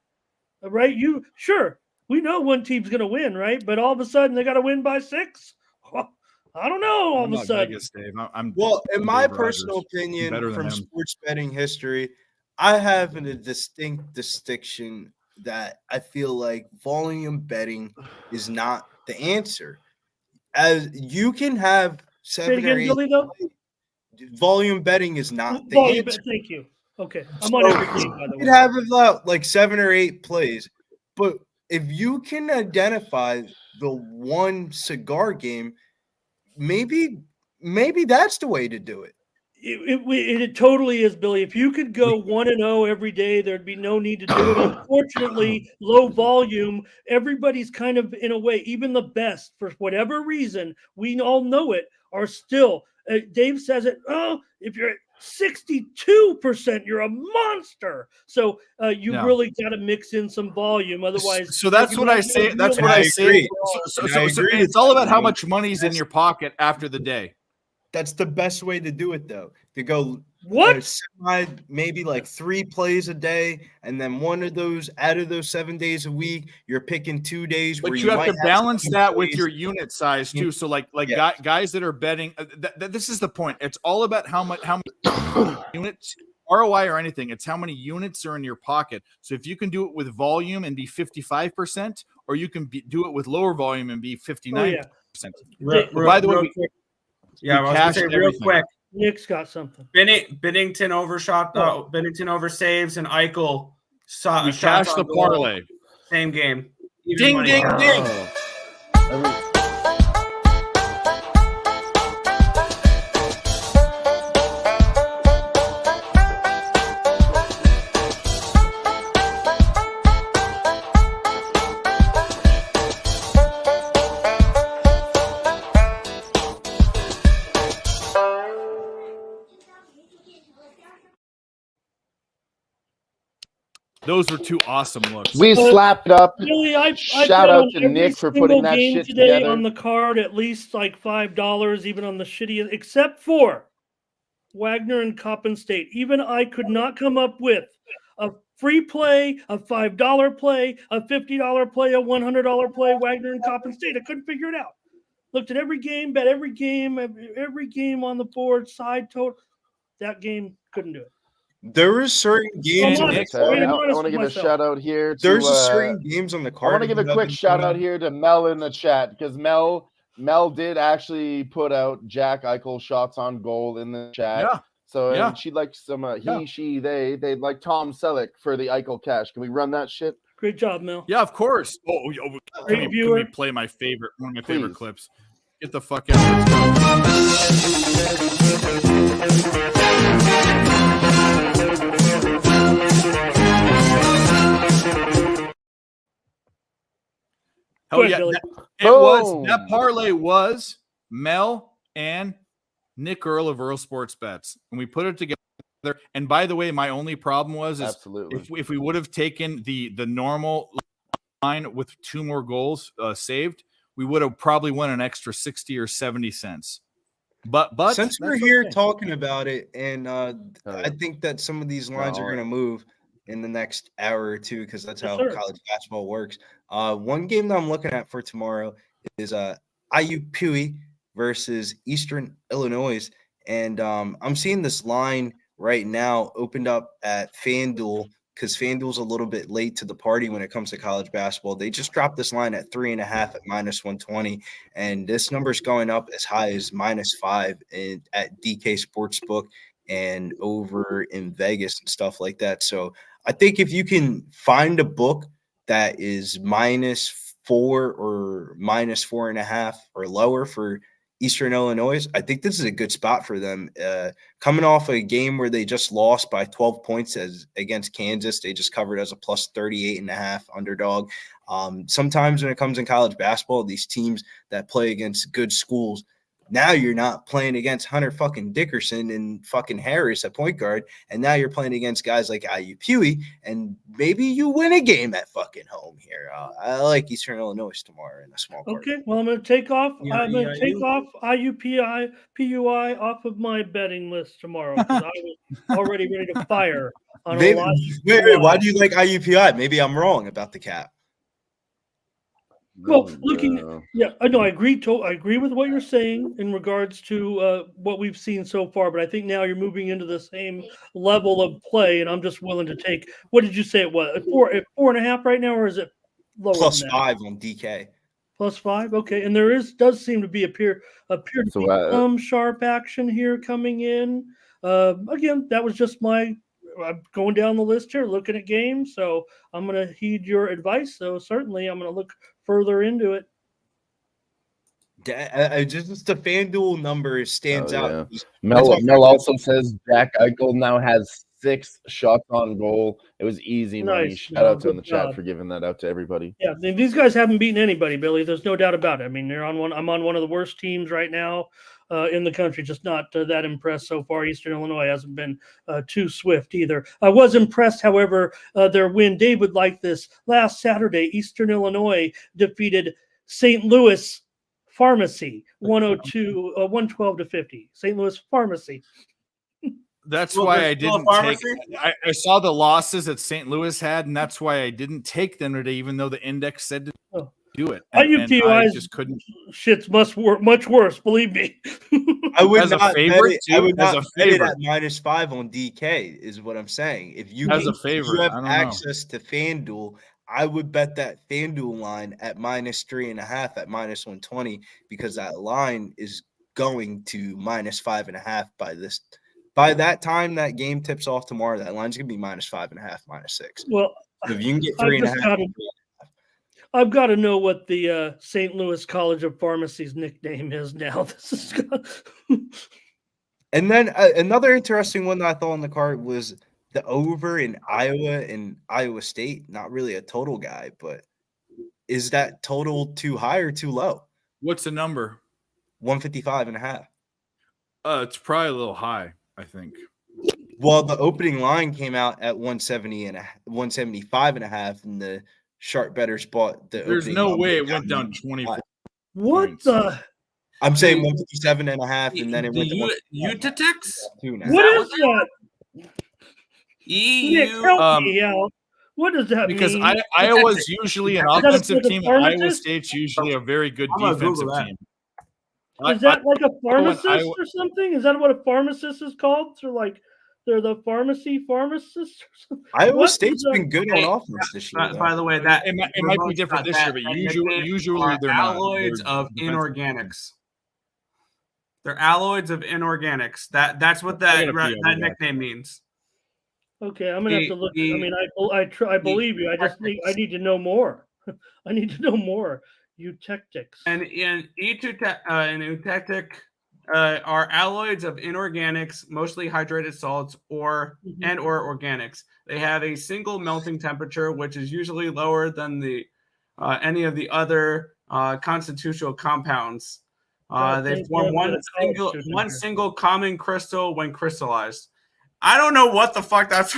right? We know one team's going to win, right? But all of a sudden they got to win by 6. Well, I don't know. All I'm of a not sudden, Vegas, Dave. I'm Well, in my Dave personal Rogers. I'm opinion, better than from him. sports betting history, I have a distinct distinction that I feel like volume betting is not the answer. As you can have say it 7 or again, 8 Billy. Though volume betting is not the volume. answer. Thank you. Okay, I'm So on every game, by the you way. could have about like 7 or 8 plays, but if you can identify the one cigar game, maybe that's the way to do it. It totally is, Billy. If you could go 1-0 every day, there'd be no need to do it. Unfortunately, low volume, everybody's kind of in a way, even the best, for whatever reason, we all know it, are still. Dave says it. Oh, if you're at 62%, you're a monster. So you Yeah. really got to mix in some volume, otherwise. So that's what I say. That's what I say. So it's all about how much money's in your pocket after the day. That's the best way to do it, though. To go maybe like 3 plays a day, and then one of those out of those 7 days a week, you're picking 2 days where But you have might to balance some that with plays. your unit size too. So guys that are betting, this is the point. It's all about how much units, ROI or anything. It's how many units are in your pocket. So if you can do it with volume and be 55%, or you can do it with lower volume and be 59%. By the way, I was going to say real quick. Nick's got something. Bennington overshot. Bennington over saves and Eichel. We cashed the parlay. Same game. Ding, ding, ding. Those were 2 awesome looks. We slapped up. Billy, I Shout out to Nick for putting that shit today together. on the card, at least like $5, even on the shitty, except for Wagner and Coppin State. Even I could not come up with a free play, a $5 play, a $50 play, a $100 play. Wagner and Coppin State. I couldn't figure it out. Looked at every game, bet every game on the board, side total. That game couldn't do it. There is certain games. I want to give a shout out here. There's certain games on the card. I want to give a quick shout out here to Mel in the chat, because Mel did actually put out Jack Eichel shots on goal in the chat. Yeah. So and she'd like some they'd like Tom Selleck for the Eichel cash. Can we run that shit? Great job, Mel. Yeah, of course. Can we play one of my favorite clips? Get the fuck out. Oh yeah, that parlay was Mel and Nick Earl of Earl Sports Bets, and we put it together. And by the way, my only problem was if we would have taken the normal line with 2 more goals saved, we would have probably won an extra 60 or 70 cents. But since we're here talking about it, and I think that some of these lines are going to move in the next hour or two, because that's how college basketball works. One game that I'm looking at for tomorrow is IMPROMPTU versus Eastern Illinois, and I'm seeing this line right now opened up at FanDuel, because FanDuel's a little bit late to the party when it comes to college basketball. They just dropped this line at 3.5 at -120, and this number's going up as high as -5 at DK Sportsbook and over in Vegas and stuff like that. So I think if you can find a book that is -4 or -4.5 or lower for Eastern Illinois, I think this is a good spot for them. Coming off a game where they just lost by 12 points against Kansas, they just covered as a +38.5 underdog. Sometimes when it comes in college basketball, these teams that play against good schools Now you're not playing against Hunter fucking Dickerson and fucking Harris at point guard, and now you're playing against guys like IUPUI, and maybe you win a game at fucking home here. I like Eastern Illinois tomorrow in a small part. Okay, well, I'm going to take off. Yeah, I'm going to take EIU. off PUI off of my betting list tomorrow because I was already ready to fire on Maybe, a lot. wait, why do you like IUPUI? Maybe I'm wrong about the cap. Well, looking, yeah, I know I agree with what you're saying in regards to what we've seen so far, but I think now you're moving into the same level of play, and I'm just willing to take. What did you say it was? 4.5 right now, or is it lower Plus than that? 5 on DK. +5, okay, and there does seem to be appear to be some sharp action here coming in. Again, that was just I'm going down the list here, looking at games, so I'm going to heed your advice. So certainly, I'm going to look further into it. Just the FanDuel number stands out. Mel also says Jack Eichel now has 6 shots on goal. It was easy money. Nice. Shout out to in the Good chat job. for giving that out to everybody. Yeah, these guys haven't beaten anybody, Billy. There's no doubt about it. I mean, I'm on one of the worst teams right now in the country. Just not that impressed so far. Eastern Illinois hasn't been too swift either. I was impressed, however, their win. Dave would like this. Last Saturday, Eastern Illinois defeated St. Louis Pharmacy 112 to 50. St. Louis Pharmacy. That's why I didn't take. I saw the losses that St. Louis had, and that's why I didn't take them today, even though the index said to do it. And I just couldn't. Shit's much worse. Believe me. I would As a not favorite, bet it, I would as not a bet it favorite. at -5 on DK, is what I'm saying. If you As a if favorite, you I have don't know. access to FanDuel, I would bet that FanDuel line at -3.5 at -120 because that line is going to -5.5 by that time that game tips off tomorrow. That line's gonna be -5.5, -6. Well, So if you can get 3.5. I've got to know what the St. Louis College of Pharmacy's nickname is now. This is And then another interesting one that I thought on the card was the over in Iowa and Iowa State. Not really a total guy, but is that total too high or too low? What's the number? 155.5. It's probably a little high, I think. Well, the opening line came out at 175.5, and the sharp bettors bought the. There's no way it went down 24. What the? I'm saying 157.5, and then it went to Utatex? What is that? EU. Help me out. What does that Because mean? Iowa's usually an Is that offensive for the team. Iowa pharmacist? State's usually a very good I'm gonna defensive Google that. team. Is that like a pharmacist Iowa- or something? Is that what a pharmacist is called? So like they're the pharmacist or something? Iowa What State's is a- been good on offense this year. though. By the way, that It might be different this year, but usually they're not. alloys They're of defensive. inorganics. They're alloys of inorganics. That's what that nickname means. Okay, I'm gonna have to look. I mean, I believe you. I just need to know more. I need to know more. Eutectics. And eutectic are alloys of inorganics, mostly hydrated salts or organics. They have a single melting temperature, which is usually lower than the any of the other constitutional compounds. They form one single common crystal when crystallized. I don't know what the fuck that's.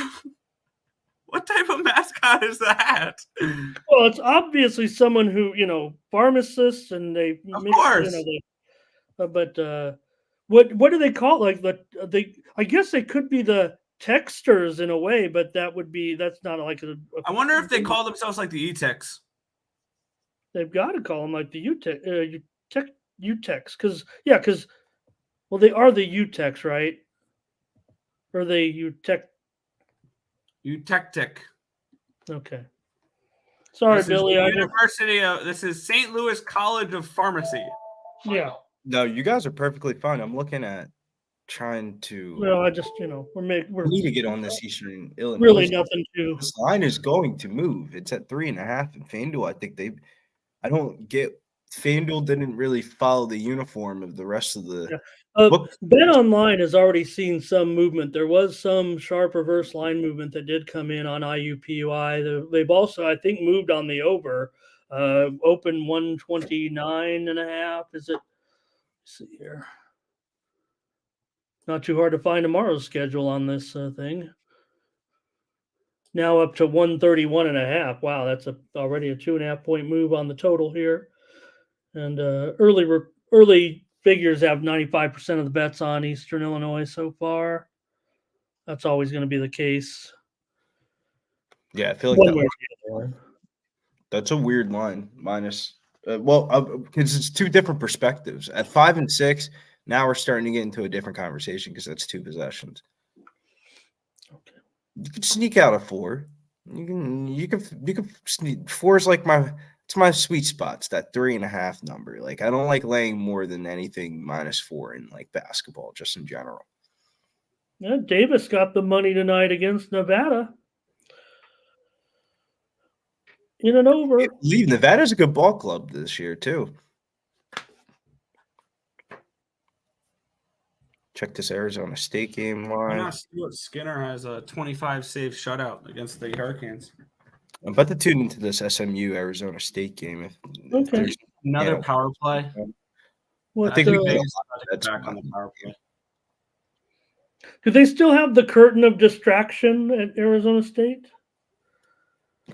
What type of mascot is that? Well, it's obviously someone who pharmacists, and they course. But what do they call it? Like I guess they could be the texters in a way, but that's not like a. I wonder if they call themselves like the E-Tex. They've got to call them like the Utex, because they are the Utex, right? Or they Eutectic. Okay. Sorry, This is Billy. the University of this is St. Louis College of Pharmacy. Yeah. No, you guys are perfectly fine. I'm looking at trying to. No, I just we're need to get on this Eastern Illinois. Really nothing to. This line is going to move. It's at 3.5 in FanDuel. I think I don't get. FanDuel didn't really follow the uniform of the rest of the. Bet Online has already seen some movement. There was some sharp reverse line movement that did come in on IUPUI. They've also, I think, moved on the over. Open 129.5. Is it? see here. Not too hard to find tomorrow's schedule on this thing. Now up to 131.5. Wow, that's already a 2.5 point move on the total here. And early figures have 95% of the bets on Eastern Illinois so far. That's always going to be the case. Yeah, I feel like that's a weird line. Minus, because it's two different perspectives. At 5 and 6, now we're starting to get into a different conversation because that's 2 possessions. Okay. You can sneak out a 4. You can sneak. 4 is like it's my sweet spot. It's that 3.5 number. Like I don't like laying more than anything -4 in like basketball, just in general. Yeah, Davis got the money tonight against Nevada. In and over. I believe Nevada's a good ball club this year too. Check this Arizona State game Why line. not see what Skinner has a 25 save shutout against the Hurricanes? I'm about to tune into this SMU Arizona State game. If there's Another power play. What, I think we get that's back on the power play. Do they still have the curtain of distraction at Arizona State?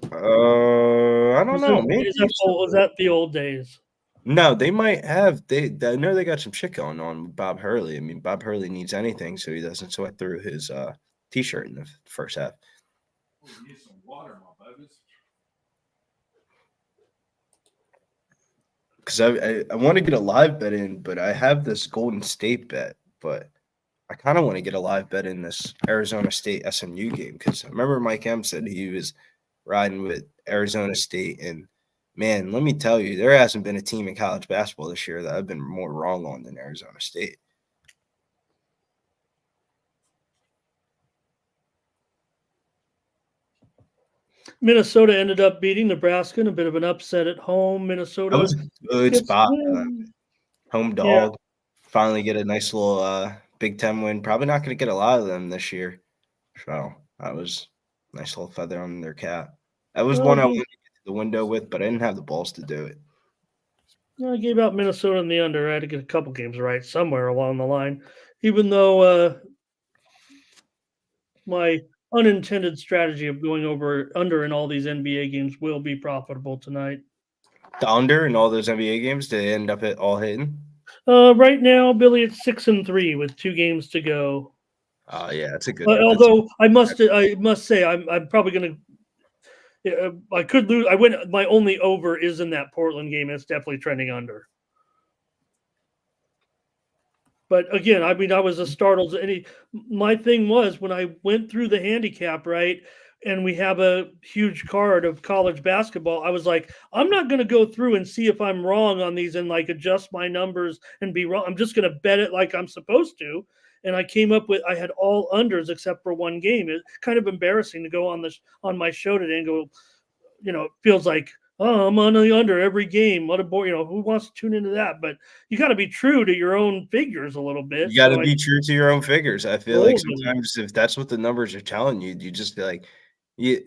I don't know. Maybe Was that the old days? No, they might have. I know they got some shit going on with Bob Hurley. I mean, Bob Hurley needs anything so he doesn't sweat through his t-shirt in the first half. Need some water, my babies. Because I want to get a live bet in, but I have this Golden State bet, but I kind of want to get a live bet in this Arizona State SMU game because I remember Mike M said he was riding with Arizona State, and man, let me tell you, there hasn't been a team in college basketball this year that I've been more wrong on than Arizona State. Minnesota ended up beating Nebraska in a bit of an upset at home. Minnesota. That was a good spot. Home dog. Yeah. Finally get a nice little Big Ten win. Probably not going to get a lot of them this year. So that was a nice little feather on their cap. That was one I wanted to get to the window with, but I didn't have the balls to do it. I gave out Minnesota in the under. I had to get a couple games right somewhere along the line, even though my unintended strategy of going under in all these NBA games will be profitable tonight. The under in all those NBA games, did they end up all hitting? Right now, Billy, it's 6-3 with 2 games to go. Oh yeah, that's a good. Although I must say, I'm probably going to. I could lose. I win. My only over is in that Portland game. It's definitely trending under. But again, I mean, I was as startled as any. My thing was when I went through the handicap, right, and we have a huge card of college basketball, I was like, I'm not going to go through and see if I'm wrong on these and like adjust my numbers and be wrong. I'm just going to bet it like I'm supposed to. And I came up with, I had all unders except for one game. It's kind of embarrassing to go on my show today and go, it feels like, oh, I'm on the under every game. What a boy, who wants to tune into that? But you got to be true to your own figures a little bit. You got to be true to your own figures. I feel like sometimes if that's what the numbers are telling you, you just be like, you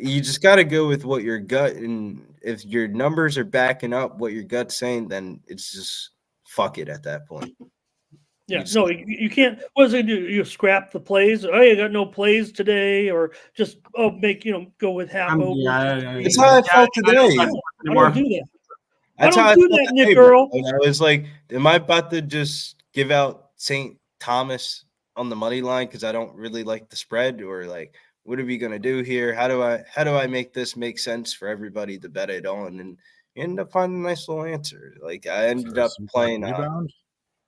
just got to go with what your gut, and if your numbers are backing up what your gut's saying, then it's just fuck it at that point. Yeah, no, you can't. What does it do? You scrap the plays? Oh, you got no plays today, or just go with half over. It's how I felt today. I don't do that. That's I how don't do felt that, Nick today, Earl. And I was like, am I about to just give out St. Thomas on the money line because I don't really like the spread, or like, what are we gonna do here? How do I make this make sense for everybody to bet it on? And you end up finding a nice little answer. Like I ended up playing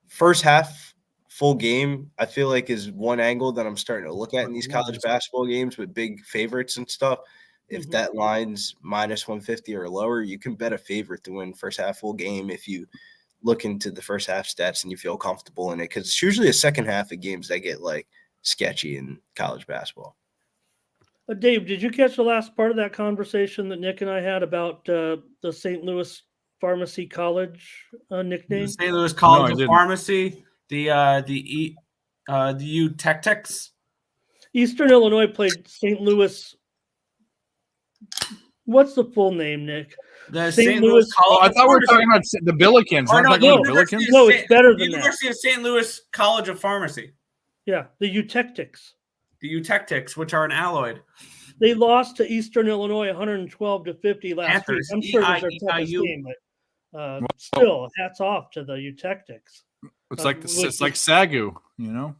first half full game. I feel like is one angle that I'm starting to look at in these college basketball games with big favorites and stuff. If that line's -150 or lower, you can bet a favorite to win first half full game if you look into the first half stats and you feel comfortable in it, because it's usually a second half of games that get like sketchy in college basketball. Dave, did you catch the last part of that conversation that Nick and I had about the St. Louis Pharmacy College nickname? The St. Louis College of Pharmacy, the U Tech-Techs. Eastern Illinois played St. Louis. What's the full name, Nick? The St. Louis Oh, I thought we were talking about the Billikens. Oh, We're no, talking about the University Billikens. of No, it's better than University of St. Louis College of Pharmacy. Yeah, the Eutectics. The Eutectics, which are an alloid. They lost to Eastern Illinois 112-50 last week. Panthers, I'm sure it was their toughest EIU. game, but still, hats off to the Eutectics. It's like Sagu, you know.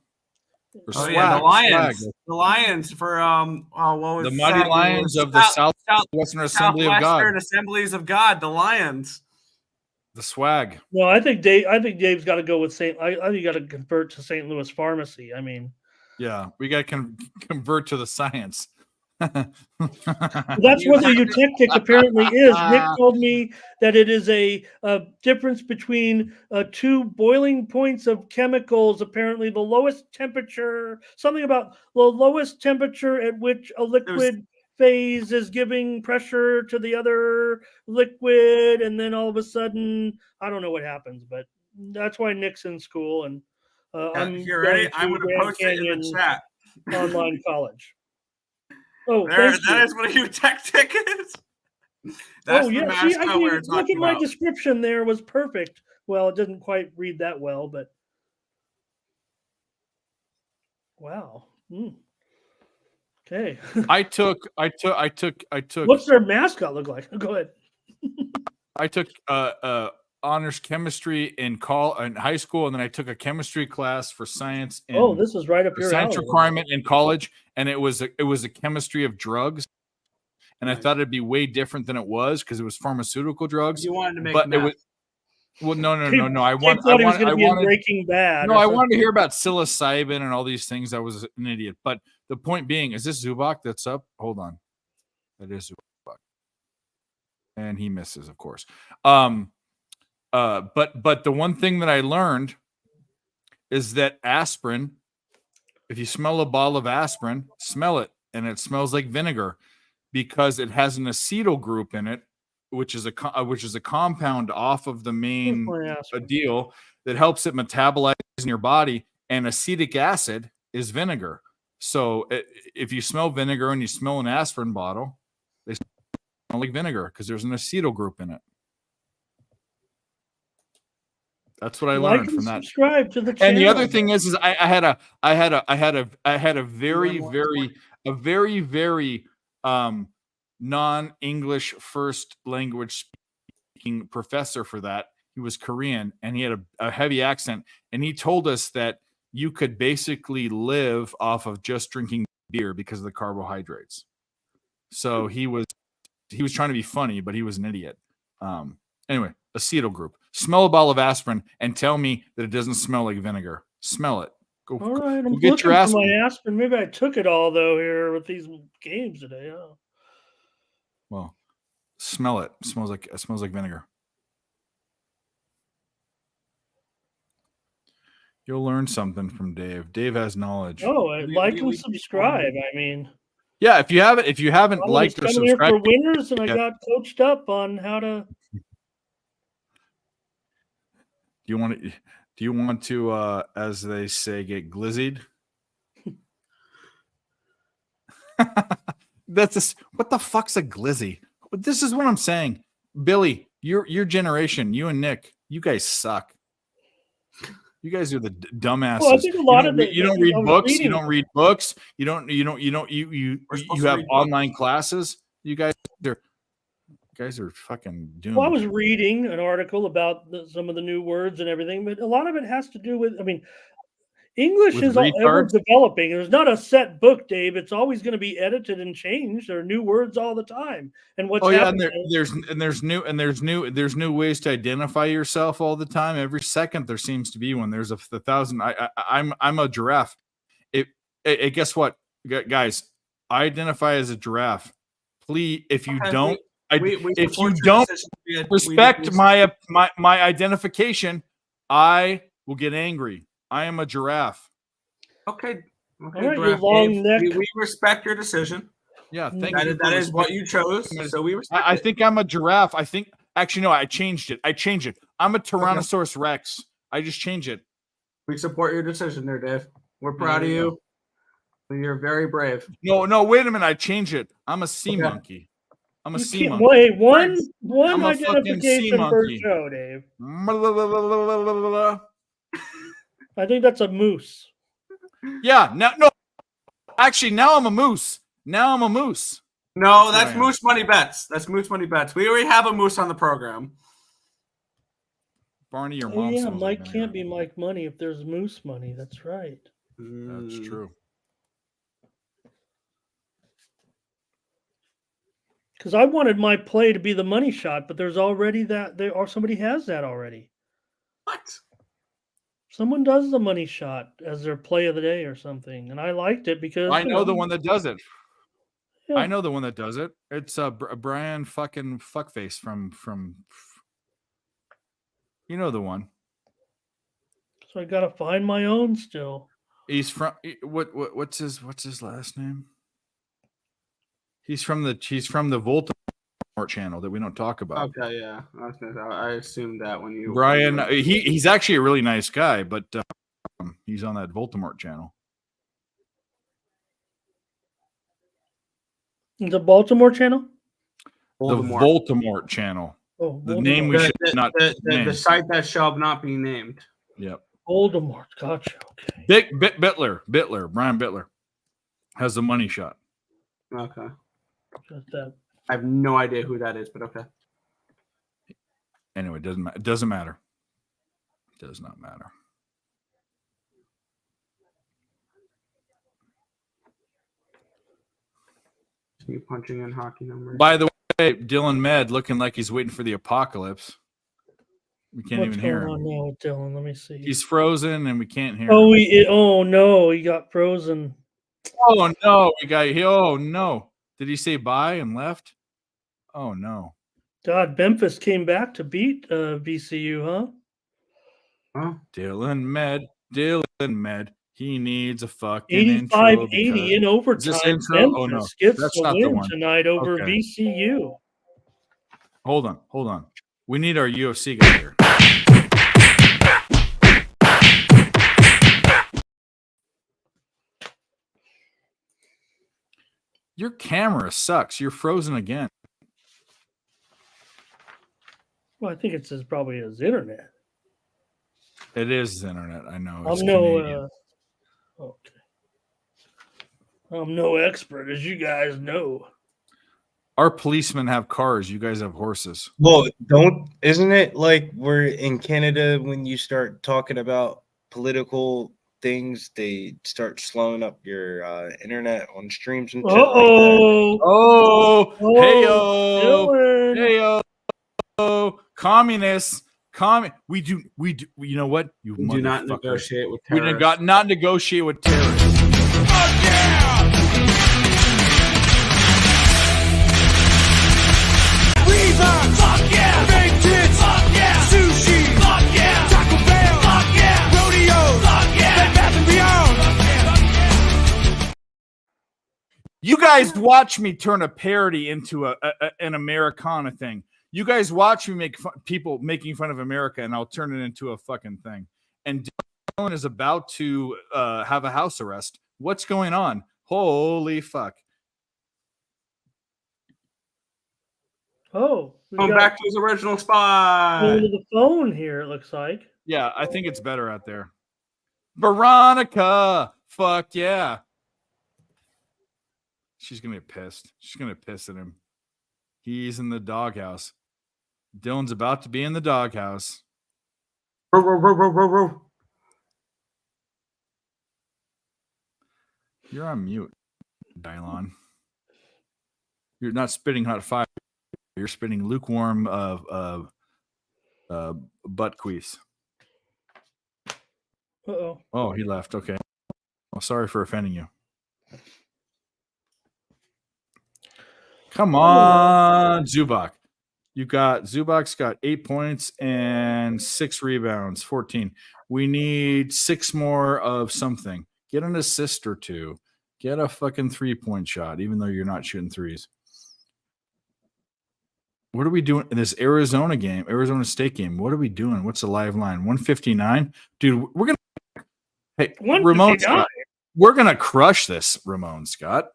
Or Oh swag, yeah, the Lions. swag. The Lions for what was The mighty Lions of the Southwestern Assembly of God. Southwestern Assemblies of God, the Lions. The swag. No, I think Dave's got to go with St. I think you got to convert to St. Louis Pharmacy. I mean, Yeah, we got to convert to the science. that's what the eutectic apparently is. Nick told me that it is a difference between two boiling points of chemicals. Apparently, the lowest temperature, something about the lowest temperature at which a liquid phase is giving pressure to the other liquid, and then all of a sudden, I don't know what happens, but that's why Nick's in school, and I'm if you're ready, I'm going to Grand post it in Canyon the chat. Online college. Oh, That thank you. is what a eutectic is. That's the See, mascot we were look talking at my about. description there was perfect. Well, it didn't quite read that well, but wow. Okay. I took. What's their mascot look like? Go ahead. I took honors chemistry in high school, and then I took a chemistry class for science. Oh, this is right up the your science alley. requirement in college, and it was a chemistry of drugs, and I thought it'd be way different than it was because it was pharmaceutical drugs. You wanted to make but meth. it was. Well, no. I Dave thought he was going to be in Breaking Bad. No, or I something. wanted to hear about psilocybin and all these things. I was an idiot. But the point being, is this Zubak that's up? Hold on. That is Zubak. And he misses, of course. But the one thing that I learned is that aspirin, if you smell a bottle of aspirin, smell it, and it smells like vinegar because it has an acetyl group in it, which is a compound off of the main deal that helps it metabolize in your body. And acetic acid is vinegar. So if you smell vinegar and you smell an aspirin bottle, they smell like vinegar because there's an acetyl group in it. That's what I learned from that. Subscribe to the channel. And the other thing is I had a very non-English first language speaking professor for that. He was Korean, and he had a heavy accent, and he told us that you could basically live off of just drinking beer because of the carbohydrates. So he was trying to be funny, but he was an idiot. Anyway, acetyl group. Smell a bottle of aspirin and tell me that it doesn't smell like vinegar. Smell it. All right, I'm get your looking for aspirin. my aspirin. Maybe I took it all though here with these games today. Oh. Well, smell it. It smells like vinegar. You'll learn something from Dave. Dave has knowledge. Oh, like and subscribe. I mean, yeah. If you haven't I was liked or coming here subscribed, for winners, and I yeah. got coached up on how to. Do you want to, as they say, get glizzied? What the fuck's a glizzy? This is what I'm saying, Billy. Your generation, you and Nick, you guys suck. You guys are the dumbasses. Well, I think a lot of you don't read books. You don't read books. You have online classes. You guys are fucking doomed. Well, I was reading an article about some of the new words and everything, but a lot of it has to do with. I mean, English With is ever retards? developing. There's not a set book, Dave. It's always going to be edited and changed. There are new words all the time. And what's happening? And there's new ways to identify yourself all the time. Every second there seems to be one. There's a thousand. I'm a giraffe. Guess what, guys? I identify as a giraffe. Please, if you don't respect my identification, I will get angry. I am a giraffe. Okay. All right, you long neck. We respect your decision. Yeah, thank you. That is what you chose. So we respect I think I'm a giraffe. Actually, no, I changed it. I'm a Tyrannosaurus Rex. I just changed it. We support your decision there, Dave. We're proud of you. You're very brave. No, wait a minute. I changed it. I'm a sea monkey. I'm a You sea can't- monkey. Wait, one I'm a fucking sea identification per monkey. show, Dave. I think that's a moose. Yeah, no. Actually, now I'm a moose. Now I'm a moose. No, That's that's what I am. Moose Money Bets. That's Moose Money Bets. We already have a moose on the program. Barney, your Oh, mom yeah, smells Mike like can't be Mike Money if there's moose money. That's right. That's true. Because I wanted my play to be the money shot, but there's already that there or somebody has that already. What? Someone does the money shot as their play of the day or something, and I liked it because I know the one that does it. Yeah. I know the one that does it. It's Brian fucking fuckface from. You know the one. So I gotta find my own still. He's from what's his last name? He's from the Voldemort channel that we don't talk about. Okay, yeah. I assumed that when you Brian, he's actually a really nice guy, but he's on that Voldemort channel. The Baltimore channel? The Voldemort channel. Oh, the name we should not the name. site that shall not be named. Yep. Voldemort, gotcha. Okay. Bittler, Brian Bittler has the money shot. Okay. Got that. I have no idea who that is, but okay. Anyway, it doesn't matter. It does not matter. You punching in hockey numbers. By the way, Dylan Med looking like he's waiting for the apocalypse. We can't What's even hear going him. on now with Dylan? Let me see. He's frozen and we can't hear Oh, him. oh no, he got frozen. Oh no, oh no. Did he say bye and left? Oh no. God, Memphis came back to beat VCU, huh? Huh? Dylan Med. He needs a fucking 85-80 intro because- in overtime. Is this intro? Oh no, Memphis gets that's the not the win one tonight over Okay. VCU. Hold on. We need our UFC guy here. Your camera sucks. You're frozen again. Well, I think it's probably his internet. It is the internet. I know. I'm It's no Canadian. okay. I'm no expert, as you guys know. Our policemen have cars. You guys have horses. Well, isn't it like we're in Canada when you start talking about political things, they start slowing up your internet on streams and shit like that? Heyo, communists. We do. You know what? You We do not motherfuckers. negotiate with We terrorists. not negotiate with terrorists. Fuck yeah! Big tits! Fuck yeah! Sushi! Fuck yeah! Taco Bell! Fuck yeah! Rodeo! Fuck yeah! Bed Bath and Beyond! You guys watch me turn a parody into an Americana thing. You guys watch me make people making fun of America, and I'll turn it into a fucking thing. And Dylan is about to have a house arrest. What's going on? Holy fuck! Oh, Going back to his original spot. Over the phone here, it looks like. Yeah, I think it's better out there. Veronica, fuck yeah. She's gonna get pissed. She's gonna piss at him. He's in the doghouse. Dylan's about to be in the doghouse. You're on mute, Dylan. You're not spitting hot fire. You're spitting lukewarm butt quease. Uh-oh. Oh, he left. Okay. Well, sorry for offending you. Come on, Zubak. Zubak's got 8 points and 6 rebounds, 14. We need 6 more of something. Get an assist or 2. Get a fucking 3-point shot, even though you're not shooting threes. What are we doing in this Arizona State game? What are we doing? What's the live line? 159? Dude, we're going to – hey, Ramon Scott, we're going to crush this, Ramon Scott.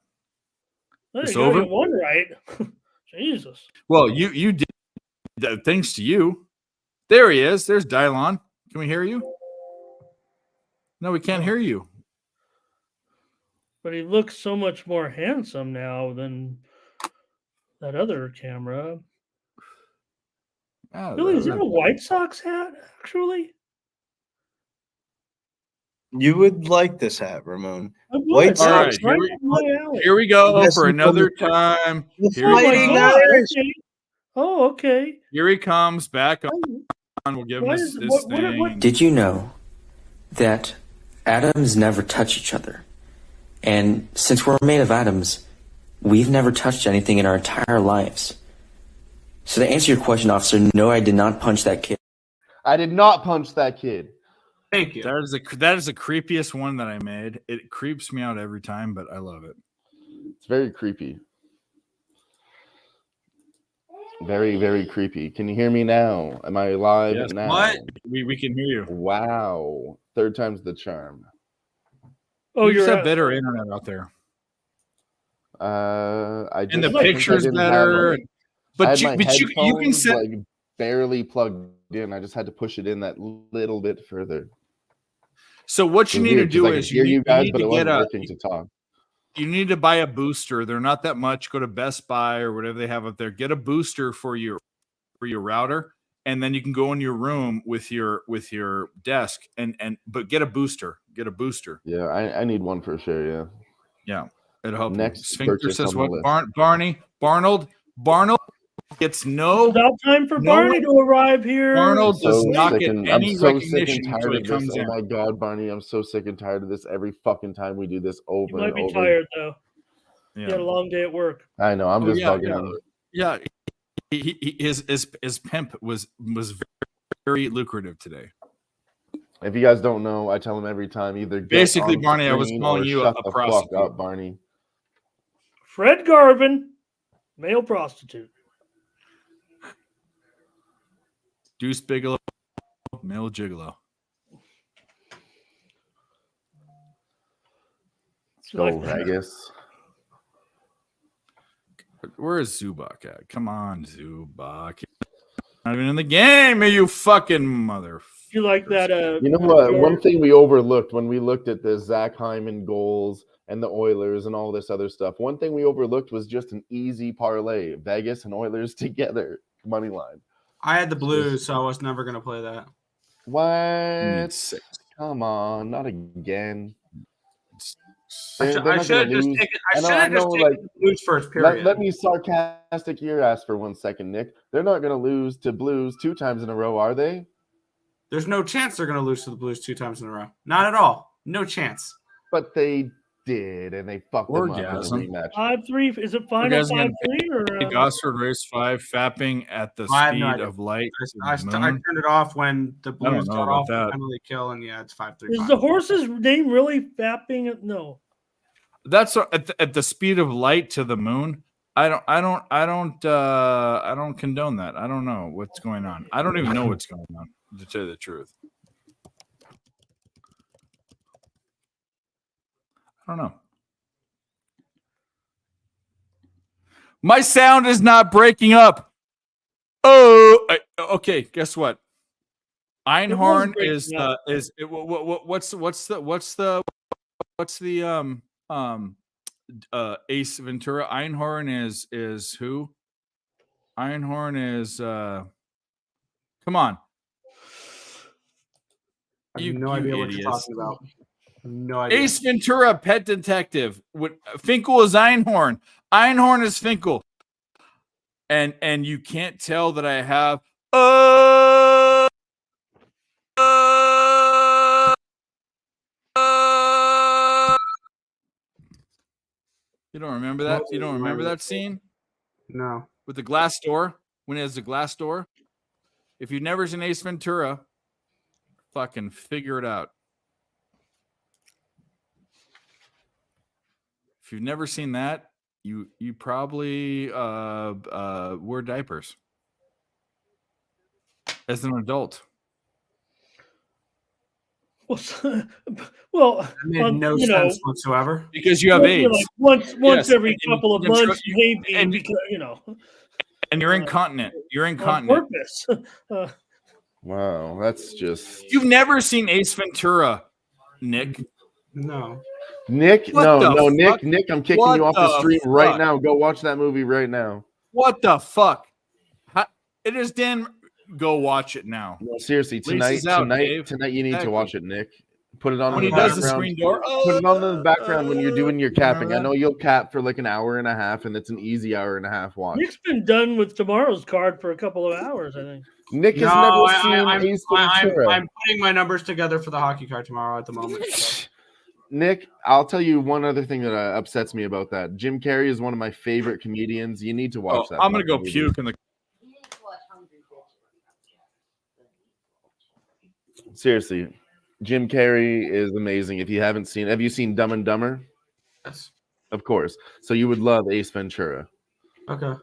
Well, It's you gotta over? get one right. Jesus. Well, you did. Thanks to you. There he is. There's Dylon. Can we hear you? No, we can't hear you. But he looks so much more handsome now than that other camera. Oh, Billy, is that a White Sox hat, actually? You would like this hat, Ramon. I would. White All Sox. right, Right up my alley. here we go Yes, for you told me- another time. The Here he Fighting comes. Irish. Okay. Oh, okay. Here he comes back on. We'll give him Why this, is- this what- thing. what- Did you know that atoms never touch each other? And since we're made of atoms, we've never touched anything in our entire lives. So to answer your question, officer, no, I did not punch that kid. I did not punch that kid. Thank you. That is the creepiest one that I made. It creeps me out every time, but I love it. It's very creepy. Very, very creepy. Can you hear me now? Am I live Yes. now? What? We can hear you. Wow. Third time's the charm. Oh, You just you're have better internet out there. I And the just- I think I picture's didn't have better. my- I But had you my can headphones, set. like barely plugged in. I just had to push it in that little bit further. So what you It was need to weird, 'cause do I could is hear you guys, need but to it get wasn't a. working to talk. You need to buy a booster. They're not that much. Go to Best Buy or whatever they have up there. Get a booster for your router, and then you can go in your room with your desk but get a booster. Get a booster. Yeah, I need one for sure. Yeah. Yeah, it'll help. Next Sphincter purchase says on the what? list. Barnold gets no. It's about time for no- Barney to arrive here. Arnold does So not sick get and- any I'm so sick recognition and tired until he of this. comes Oh in. my god, Barney, I'm so sick and tired of this every fucking time we do this over You might and be over. tired, though. Yeah. You had a long day at work. I know. I'm Oh, just yeah, bugging yeah. him. Yeah, his pimp was very lucrative today. If you guys don't know, I tell him every time either get Basically, on Barney, I was screen calling or you shut a the prostitute. fuck up, Barney. Fred Garvin, male prostitute. Deuce Bigelow, male gigolo. Let's go, Vegas. Where is Zubak at? Come on, Zubak. Not even in the game, you fucking mother. You like that? You know what? One thing we overlooked when we looked at the Zach Hyman goals and the Oilers and all this other stuff. One thing we overlooked was just an easy parlay: Vegas and Oilers together, money line. I had the Blues, so I was never going to play that. What? Come on, not again. I should have just taken the Blues first period. Let me sarcastic your ass for 1 second, Nick. They're not going to lose to Blues 2 times in a row, are they? There's no chance they're going to lose to the Blues 2 times in a row. Not at all. No chance. But they did, and they fucked them up in the rematch. 5-3. Is it final 5-3 or? Gosford race 5, fapping at the I have no speed idea. of light. I turned it off when the I don't Blues know got about off that. the penalty kill, and yeah, it's 5-3. Is the horse's name really fapping? No. That's at the speed of light to the moon. I don't condone that. I don't know what's going on. I don't even know what's going on, to tell you the truth. I don't know. My sound is not breaking up. Okay. Guess what? Einhorn is what's the Ace Ventura? Einhorn is who? Einhorn is come on. I have no idea what you're talking about. No idea. Ace Ventura, Pet Detective. Finkel is Einhorn. Einhorn is Finkel. And you can't tell that I have You don't remember that? You don't remember that scene? No. With the glass door? When it has the glass door? If you've never seen Ace Ventura, fucking figure it out. If you've never seen that, you probably wear diapers as an adult. Well, that made no sense whatsoever. Because you have AIDS. Like once Yes, every and couple of you can months, maybe, because, you know. And you're incontinent. You're on incontinent. purpose. Wow, that's just You've never seen Ace Ventura, Nick. No. Nick. What No, the no, Nick. fuck? Nick, I'm kicking What you off the the stream right fuck? now. Go watch that movie right now. What the fuck? It is Dan. Go watch it now. No, seriously, tonight, Lisa's out, Dave. tonight, you need to Exactly. watch it, Nick. Put it on When in he the does the background. screen door. Put it on in the background when you're doing your capping. I remember know you'll cap for like an hour and a half, and it's an easy hour and a half watch. Nick's been done with tomorrow's card for a couple of hours, I think. Nick has No, never seen Ace Ventura. I'm putting my numbers together for the hockey card tomorrow at the moment. So. Nick, I'll tell you one other thing that upsets me about that. Jim Carrey is one of my favorite comedians. You need to watch that. I'm gonna go fucking puke in the. Seriously, Jim Carrey is amazing. If you haven't seen, have you seen Dumb and Dumber? Yes. Of course. So you would love Ace Ventura. Okay.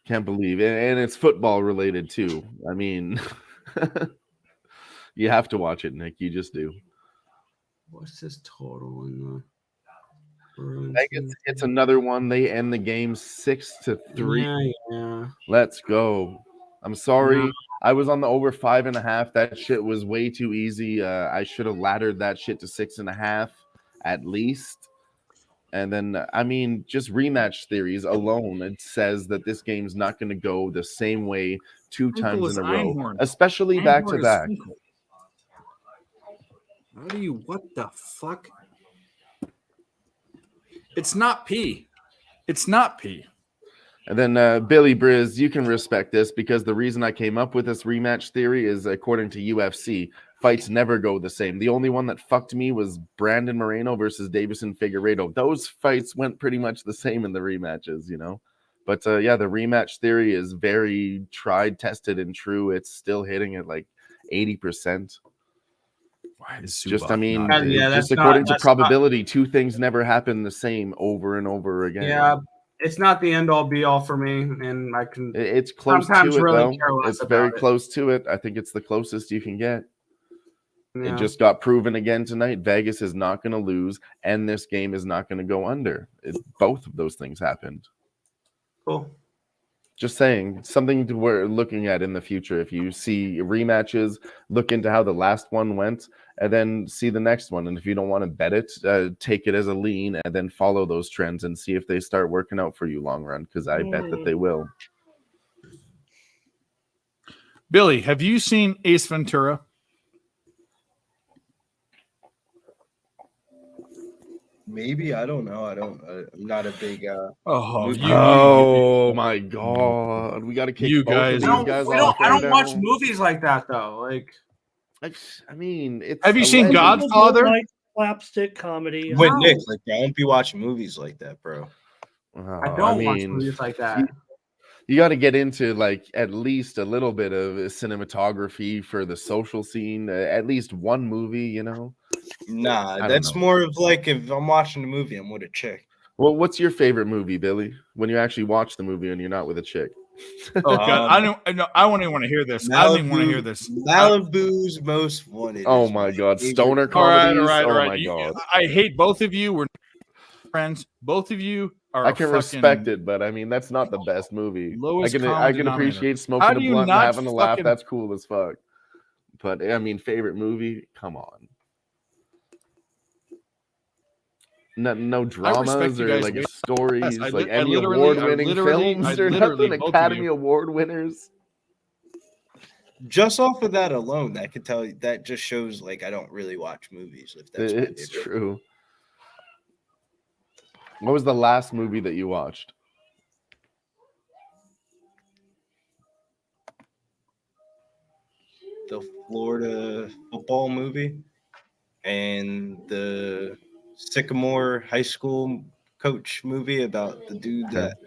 Can't believe it. And it's football related too. I mean, you have to watch it, Nick. You just do. What's this total in It's another one. They end the game 6-3. Yeah. Let's go. I'm sorry. Yeah. I was on the over 5.5. That shit was way too easy. I should have laddered that shit to 6.5 at least. And then, I mean, just rematch theories alone, it says that this game's not going to go the same way two times in a row, especially back to back. How do you? What the fuck? It's not P. It's not P. And then Billy Briz, you can respect this because the reason I came up with this rematch theory is according to UFC, fights never go the same. The only one that fucked me was Brandon Moreno versus Davison Figueiredo. Those fights went pretty much the same in the rematches, you know. But yeah, the rematch theory is very tried, tested, and true. It's still hitting at like 80%. It's just, I mean, just according to probability, two things never happen the same over and over again. Yeah, it's not the end all be all for me, and I can. It's close to it, really though. It's very close to it. I think it's the closest you can get. Yeah. It just got proven again tonight. Vegas is not going to lose, and this game is not going to go under. Both of those things happened. Cool. Just saying, something to we're looking at in the future. If you see rematches, look into how the last one went, and then see the next one. And if you don't want to bet it, take it as a lean, and then follow those trends and see if they start working out for you long run. Because I bet that they will. Billy, have you seen Ace Ventura? Maybe, I don't know. I'm not a big. Oh my God, we got to kick you both guys. of these guys off. I don't watch movies like that though. Like, I mean, it's. Have you seen Godfather? Like slapstick comedy. Wait, Nick, like, I don't be watching movies like that, bro. I don't watch movies like that. You got to get into like at least a little bit of cinematography for the social scene. At least one movie, you know. Nah, that's more of like if I'm watching a movie, I'm with a chick. Well, what's your favorite movie, Billy? When you actually watch the movie and you're not with a chick. Oh God, I don't even want to hear this. I don't even want to hear this. Malibu's Most Wanted. Oh my God, stoner comedies. All right. My God, I hate both of you. We're friends. Both of you are. I can respect it, but I mean that's not the best movie. I can appreciate smoking a blunt and having a laugh. That's cool as fuck. But I mean, favorite movie? Come on. No dramas or like stories, like Emmy award-winning films or nothing. Academy Award winners. Just off of that alone, I could tell you that just shows like I don't really watch movies. If that's it's true. What was the last movie that you watched? The Florida football movie and the Sycamore High School coach movie about the dude that.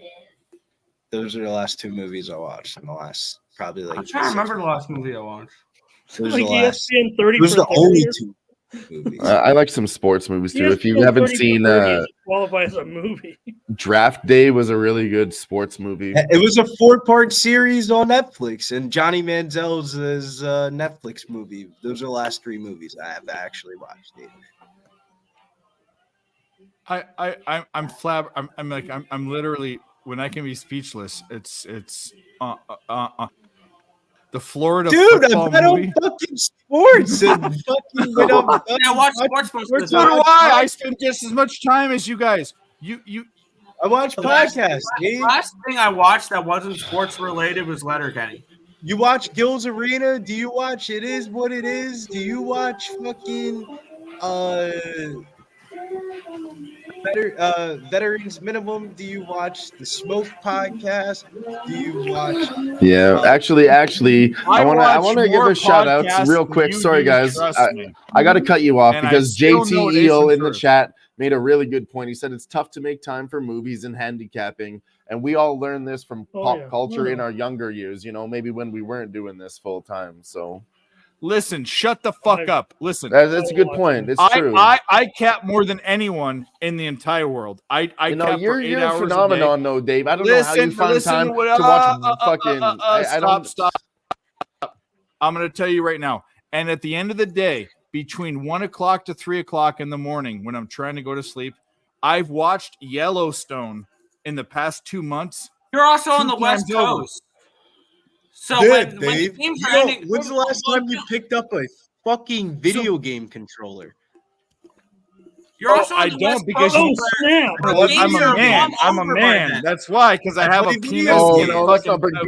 Those are the last two movies I watched in the last probably like. I'm trying to remember the last movie I watched. Those like ESPN 30. Those are the only two movies. I like some sports movies too. If you haven't seen qualify as a movie. Draft Day was a really good sports movie. It was a 4-part series on Netflix, and Johnny Manziel's Netflix movie. Those are the last 3 movies I have actually watched. I'm literally when I can be speechless. It's the Florida football I bet on movie. fucking sports and fucking when I'm done I watch watching sports most of the So time. do I spend just as much time as you guys. I watch podcasts, Dave. Last thing I watched that wasn't sports related was Letterkenny. You watch Gil's Arena? Do you watch It Is What It Is? Do you watch fucking Veterans Minimum? Do you watch the Smoke podcast? Do you watch Actually, I want to give more a shout out podcasts real than quick. you Sorry do, guys, trust me. I got to cut you off And I because still know it JTEO is in the true. chat made a really good point. He said it's tough to make time for movies and handicapping, and we all learned this from pop culture in our younger years. Maybe when we weren't doing this full time. So Listen, shut the fuck up. Listen, that's a good point. It's true. I cap more than anyone in the entire world. I cap for 8 you're hours a phenomenon, though, Dave. I don't know how you find time to watch fucking. I don't stop. I'm gonna tell you right now. And at the end of the day, between 1 o'clock to 3 o'clock in the morning, when I'm trying to go to sleep, I've watched Yellowstone in the past 2 months. You're also on 2 the West times over. Coast. So Dave, when the games are ending, when's the last time you picked up a fucking video game controller? You're also I on the don't West because Coast. I'm a man. I'm a man. That's why, because I have a penis and a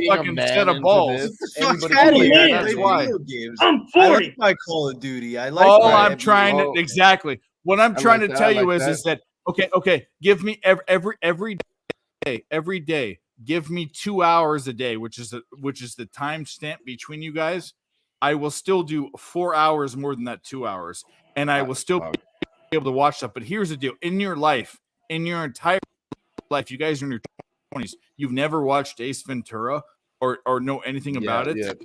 fucking set of balls. That's why. I'm I 40. like my Call of Duty. I like All my I'm trying to exactly what I'm trying to tell you is that okay, give me every day. Give me 2 hours a day, which is the time stamp between you guys. I will still do 4 hours more than that 2 hours, and I will still be able to watch stuff. But here's the deal: in your life, in your entire life, you guys are in your 20s. You've never watched Ace Ventura or know anything about it. It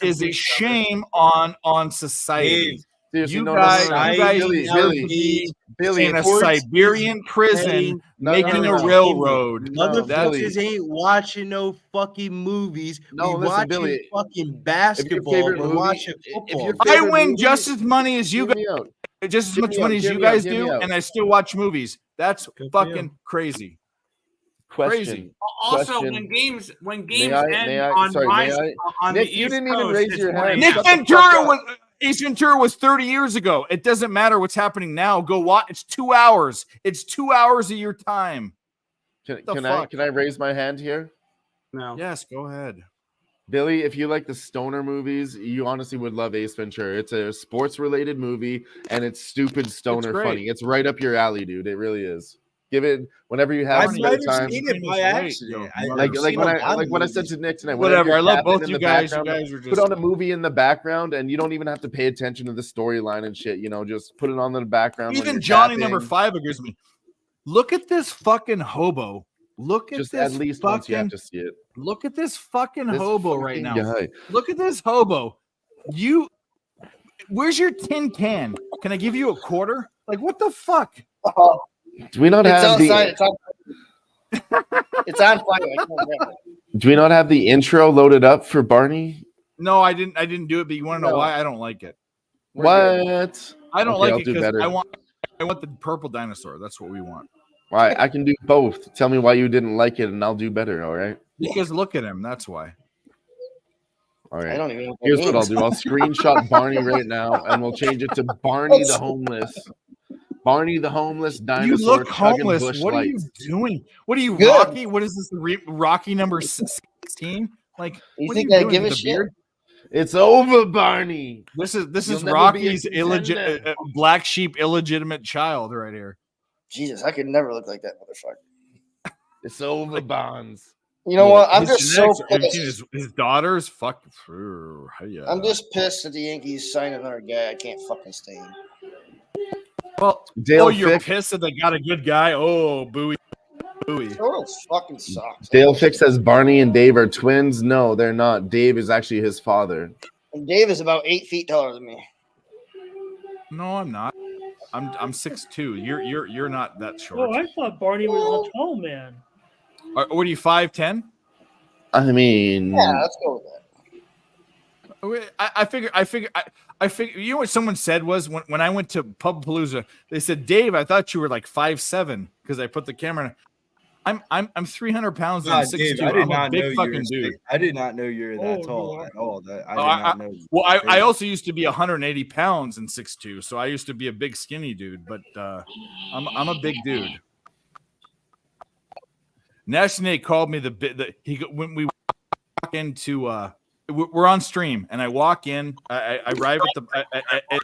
is a shame on society. You guys Billy, in a Siberian prison making a railroad. Motherfuckers ain't watching no fucking movies. No, we listen, watching Billy, fucking basketball. We're watching football. I win just as money as you guys, just as much money as you guys do, and I still watch movies. That's fucking crazy. Question. Also, when games end on Nick, the you East didn't Coast, even raise it's your 1 hand. a.m. Ace Ventura was 30 years ago. It doesn't matter what's happening now. Go watch. It's 2 hours. It's 2 hours of your time. Can I raise my hand here? No. Yes, go ahead. Billy, if you like the stoner movies, you honestly would love Ace Ventura. It's a sports-related movie, and it's stupid stoner funny. It's right up your alley, dude. It really is. Give it whenever you have spare time. Seen it by accident. Like when I said to Nick tonight. Whatever. I love both in you the guys. You background, guys are just put on a movie in the background, and you don't even have to pay attention to the storyline and shit. Just put it on in the background. when Even you're Johnny tapping. number 5 agrees with me. Look at this fucking hobo. Look at Just this. at least once you have to see it. Look at this fucking This hobo right fucking now. guy. Look at this hobo. Where's your tin can? Can I give you a quarter? Like, what the fuck? Do we not have It's on fire. I can't grab it. Do we not have the intro loaded up for Barney? No, I didn't do it, but you want to know why I don't like it? What? I don't Okay, like I'll it do because better. I want the purple dinosaur. That's what we want. All right, I can do both. Tell me why you didn't like it, and I'll do better. All right. Because look at him. That's why. All right. I don't even know what that Here's what I'll means. do. I'll screenshot Barney right now, and we'll change it to Barney the homeless. Barney the homeless dinosaur. You look chugging homeless. Busch What are you Lights. doing? What are you, Good. Rocky? What is this? Rocky number 16? Like, You what think are I you doing give a with the shit? beard? It's over, Barney. This You'll is never Rocky's be a contender. black sheep illegitimate child right here. Jesus, I could never look like that motherfucker. It's over, Bonds. You know what? I'm His just so genetics- have you seen pissed. his daughters. Fuck. Yeah. I'm just pissed that the Yankees signed another guy I can't fucking stand. Well, Dale you're Fick. pissed that they got a good guy. Oh, booey. Total fucking sucks. Dale Fick says Barney and Dave are twins. No, they're not. Dave is actually his father. And Dave is about 8 feet taller than me. No, I'm not. I'm 6'2". You're not that short. Oh, I thought Barney was a tall man. What are you, 5'10"? I mean, Yeah, let's go with that. I figure. You know what someone said was when I went to Pubapalooza, they said, "Dave, I thought you were like 5'7" because I put the camera. I'm 300 pounds and 6'2". I'm a big fucking dude. I did not know you were that tall at all. I did not know. Well, I also used to be 180 pounds and 6'2", so I used to be a big skinny dude. But I'm a big dude. Nasty Nate called me when we walk into we're on stream and I walk in, I arrive at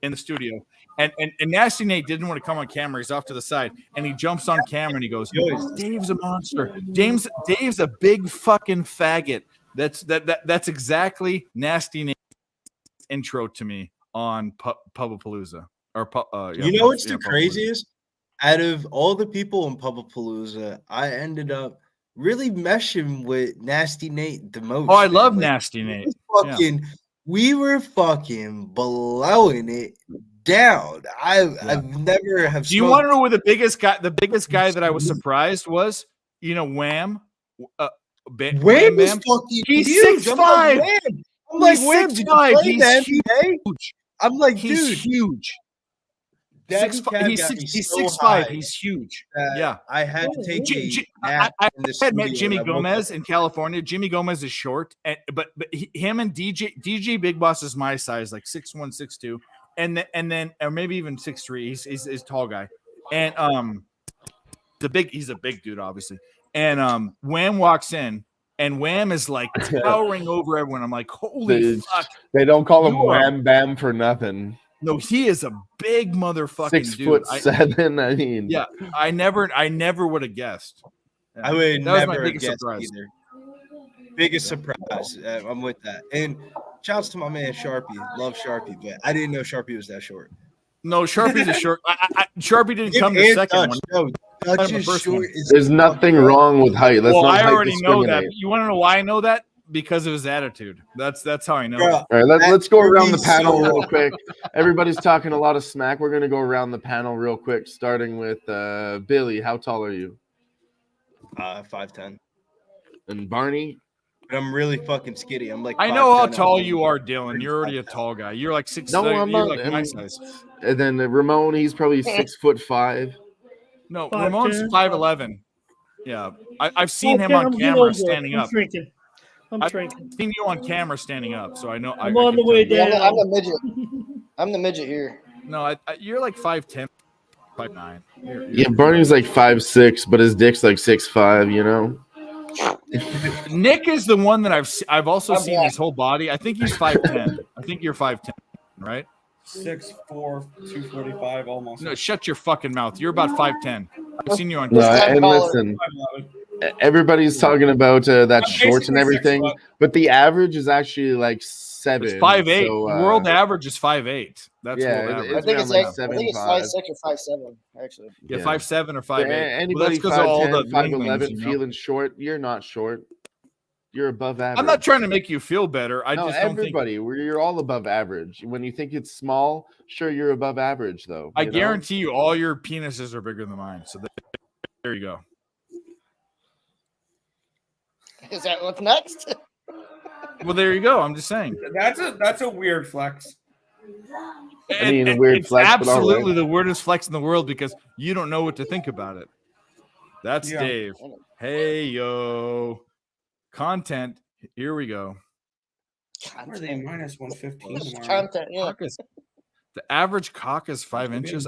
in the studio and Nasty Nate didn't want to come on camera. He's off to the side and he jumps on camera and he goes, "Dave's a monster. Dave's a big fucking faggot." That's exactly Nasty Nate's intro to me on Pubapalooza You know what's the craziest? Out of all the people in Pubapalooza, I ended up really meshing with Nasty Nate the most. Oh, I love Nasty Nate. We were fucking blowing it down. I've never have. Do you want to know where the biggest guy that I was surprised was? You know, Wham. Wham is fucking he's huge. 6'5". I'm like, Wham, Wham, he's 6'5". He's huge. I'm like, he's dude, huge. He's 6'5". He's huge. Yeah, I had to take a nap in the had met studio Jimmy and I woke Gomez up. in California. Jimmy Gomez is short, but him and DJ Big Boss is my size, like 6'1", 6'2", and then or maybe even 6'3". He's tall guy, and he's a big dude, obviously. And Wham walks in, and Wham is like towering over everyone. I'm like, holy fuck! They don't call him Wham Bam for nothing. No, he is a big motherfucking dude. 6'7". I mean, yeah, I never would have guessed. Yeah. I would that was my never biggest guess surprise. either. Biggest surprise. I'm with that. And shouts to my man Sharpie. Love Sharpie, but I didn't know Sharpie was that short. No, Sharpie's a short. Sharpie didn't come the second one. No, Dutch is short. There's nothing wrong with height. Let's not I height already know that. discriminate. You want to know why I know that? Because of his attitude. That's how I know. Bro, it. All right, let's go around the Sharpie's panel so- real quick. Everybody's talking a lot of smack. We're gonna go around the panel real quick, starting with Billy. How tall are you? 5'10". And Barney? But I'm really fucking skinny. I'm like I know how 5'10". tall you are, Dylan. You're already a tall guy. You're like 6'. No, I'm you're not. like my size. And then Ramon, he's probably 6'5". No, 5'10". Ramon's 5'11". Yeah, I've seen him Okay, on I'm getting camera older. standing I'm up. shrinking. I'm I've shrinking. seen you on camera standing up, so I know. I'm on the way Yeah, down. I'm the midget. I'm the midget here. No, you're like 5'10", 5'9". Yeah, Barney's like 5'6", but his dick's like 6'5", you know? Nick is the one that I've also seen his whole body. I think he's 5'10". I think you're 5'10", right? 6'4", 245 almost. No, shut your fucking mouth. You're about 5'10". I've seen you on No, camera. and listen, everybody's talking about that shorts and basically everything, 6', but the average is actually like 7. It's 5'8". So, World average is 5'8". That's yeah, world average. I think it's around like like I think it's 7'5". 5'6" or 5'7", actually. Yeah, Yeah. 5'7" or 5'8". Anybody 5'10", 5'11", feeling short, you're not short. You're above average. I'm not trying to make you feel better. I No, just don't think. everybody, you're all above average. When you think it's small, sure, you're above average, though. I you know? guarantee you, all your penises are bigger than mine. So there you go. Is that what's next? Well, there you go. I'm just saying. That's a weird flex. I mean, a weird it's flex, but all absolutely right. the weirdest flex in the world because you don't know what to think about it. That's Yeah. Dave. Hey, yo. Content. Here we go. Where are they minus 115 tomorrow? Content, yeah. Cock is- the average cock is 5 inches.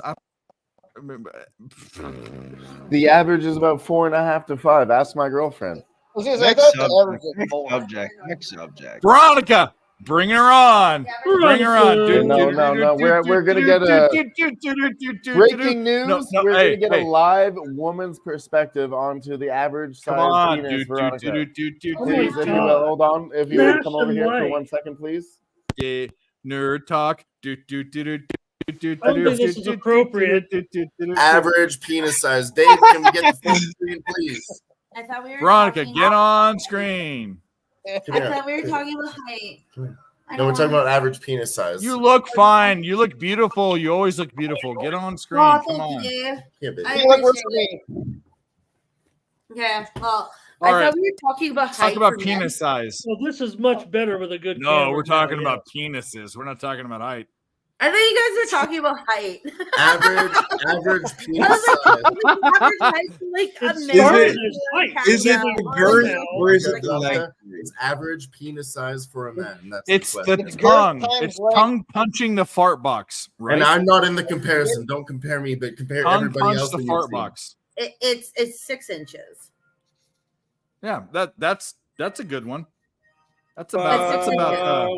The average is about 4.5 to 5. Ask my girlfriend. I was gonna say, I Next thought the average was subject. 4. Next subject. Veronica, bring her on. Bring her on. No. We're gonna get a breaking news. No, We're hey, gonna get a live woman's perspective onto the average size Come on, penis. dude. Veronica. Oh my Please, if you God. will, hold on. If you would come over here for Massive 1 second, please. Yeah, nerd talk. I don't think this is appropriate. Average penis size. Dave, can we get the full screen, please? I thought we were Veronica, talking get on screen. I thought we were talking about height. No, we're talking about average penis size. You look fine. You look beautiful. You always look beautiful. Get on screen. Oh, Come thank on. you, Dave. Yeah, baby. I You look worse appreciate than me. it. Okay, well, All right. thought we were talking about Let's talk height about for men. penis size. Well, this is much better with a good. No, camera we're talking now, about penises. We're not talking about height. I thought you guys were talking about height. Average penis I was size. like, average height for like a It's man. started is as height. Is it the girth or is it Okay, the length? It's average penis size for a man. That's It's the the question. tongue. It's tongue punching the fart box, right? And I'm not in the comparison. Don't compare me, but compare tongue everybody punch else. the that fart you've seen. box. It's 6 inches. Yeah, that's a good one. That's about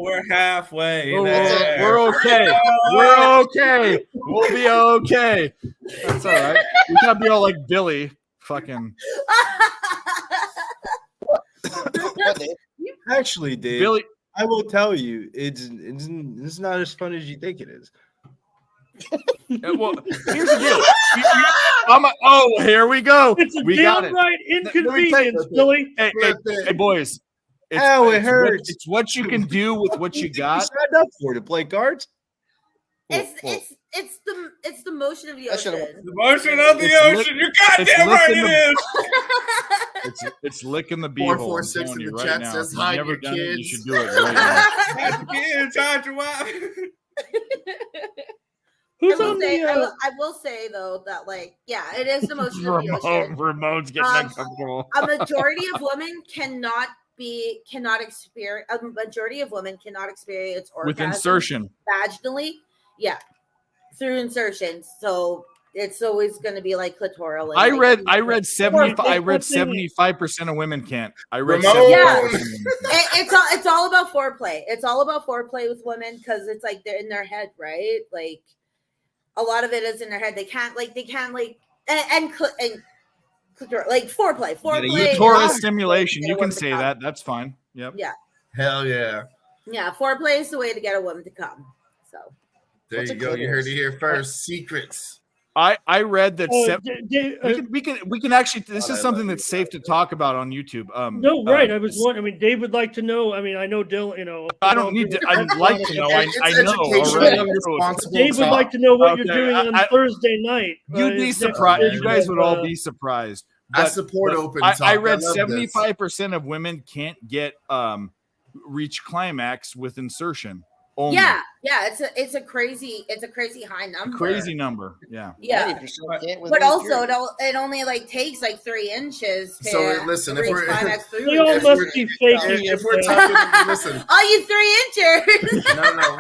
we're halfway. Oh, there. we're okay. We're okay. We'll be okay. That's all right. We gotta be all like Billy. Fucking Actually, Dave, Billy. I will tell you, it's not as fun as you think it is. Well, here's the deal. Here we go. It's a We got it. downright Let me tell you inconvenience, something. Billy. Hey, boys. Ow, it hurts. It's what you can do with what you got. Signed up for to play cards. It's the motion of the ocean. The motion of the ocean. You're goddamn right it is. It's licking the Four, beehole. four, I'm six telling in you the right chat now. says, If you've "Hide never your done it, you kids." should do it right now. Hide your kids, hide your wife. Who's on the? I will say though that it is the motion of the ocean. Ramon's getting uncomfortable. A majority of women cannot experience. A majority of women cannot experience orgasm With insertion. vaginally. Yeah, through insertion. So it's always going to be like clitoral. And I read 75% of women can't. I read Ramon. 75%. It's all about foreplay. It's all about foreplay with women because it's like they're in their head, right? Like a lot of it is in their head. They can't like foreplay. Clitoral stimulation. You can say that. That's fine. Yep. Yeah. Hell yeah. Yeah. Foreplay is the way to get a woman to come. So there you go. You heard it here first. Secrets. I read that we can actually. This is something that's safe to talk about on YouTube. No, right. I was wondering. I mean, Dave would like to know. I mean, I know Dylan. I don't need to. I'd like to know. I know already. Dave would like to know what you're doing on Thursday night. You'd be surprised. You guys would all be surprised. I support open talk. I read love 75% of women can't get reach climax with insertion. Only. Yeah, it's a crazy high number. Crazy number. Yeah. Yeah. But also it only takes 3 inches to so listen, if we're climax through. They all must be faking. If we're talking, listen. All you 3 inchers. No,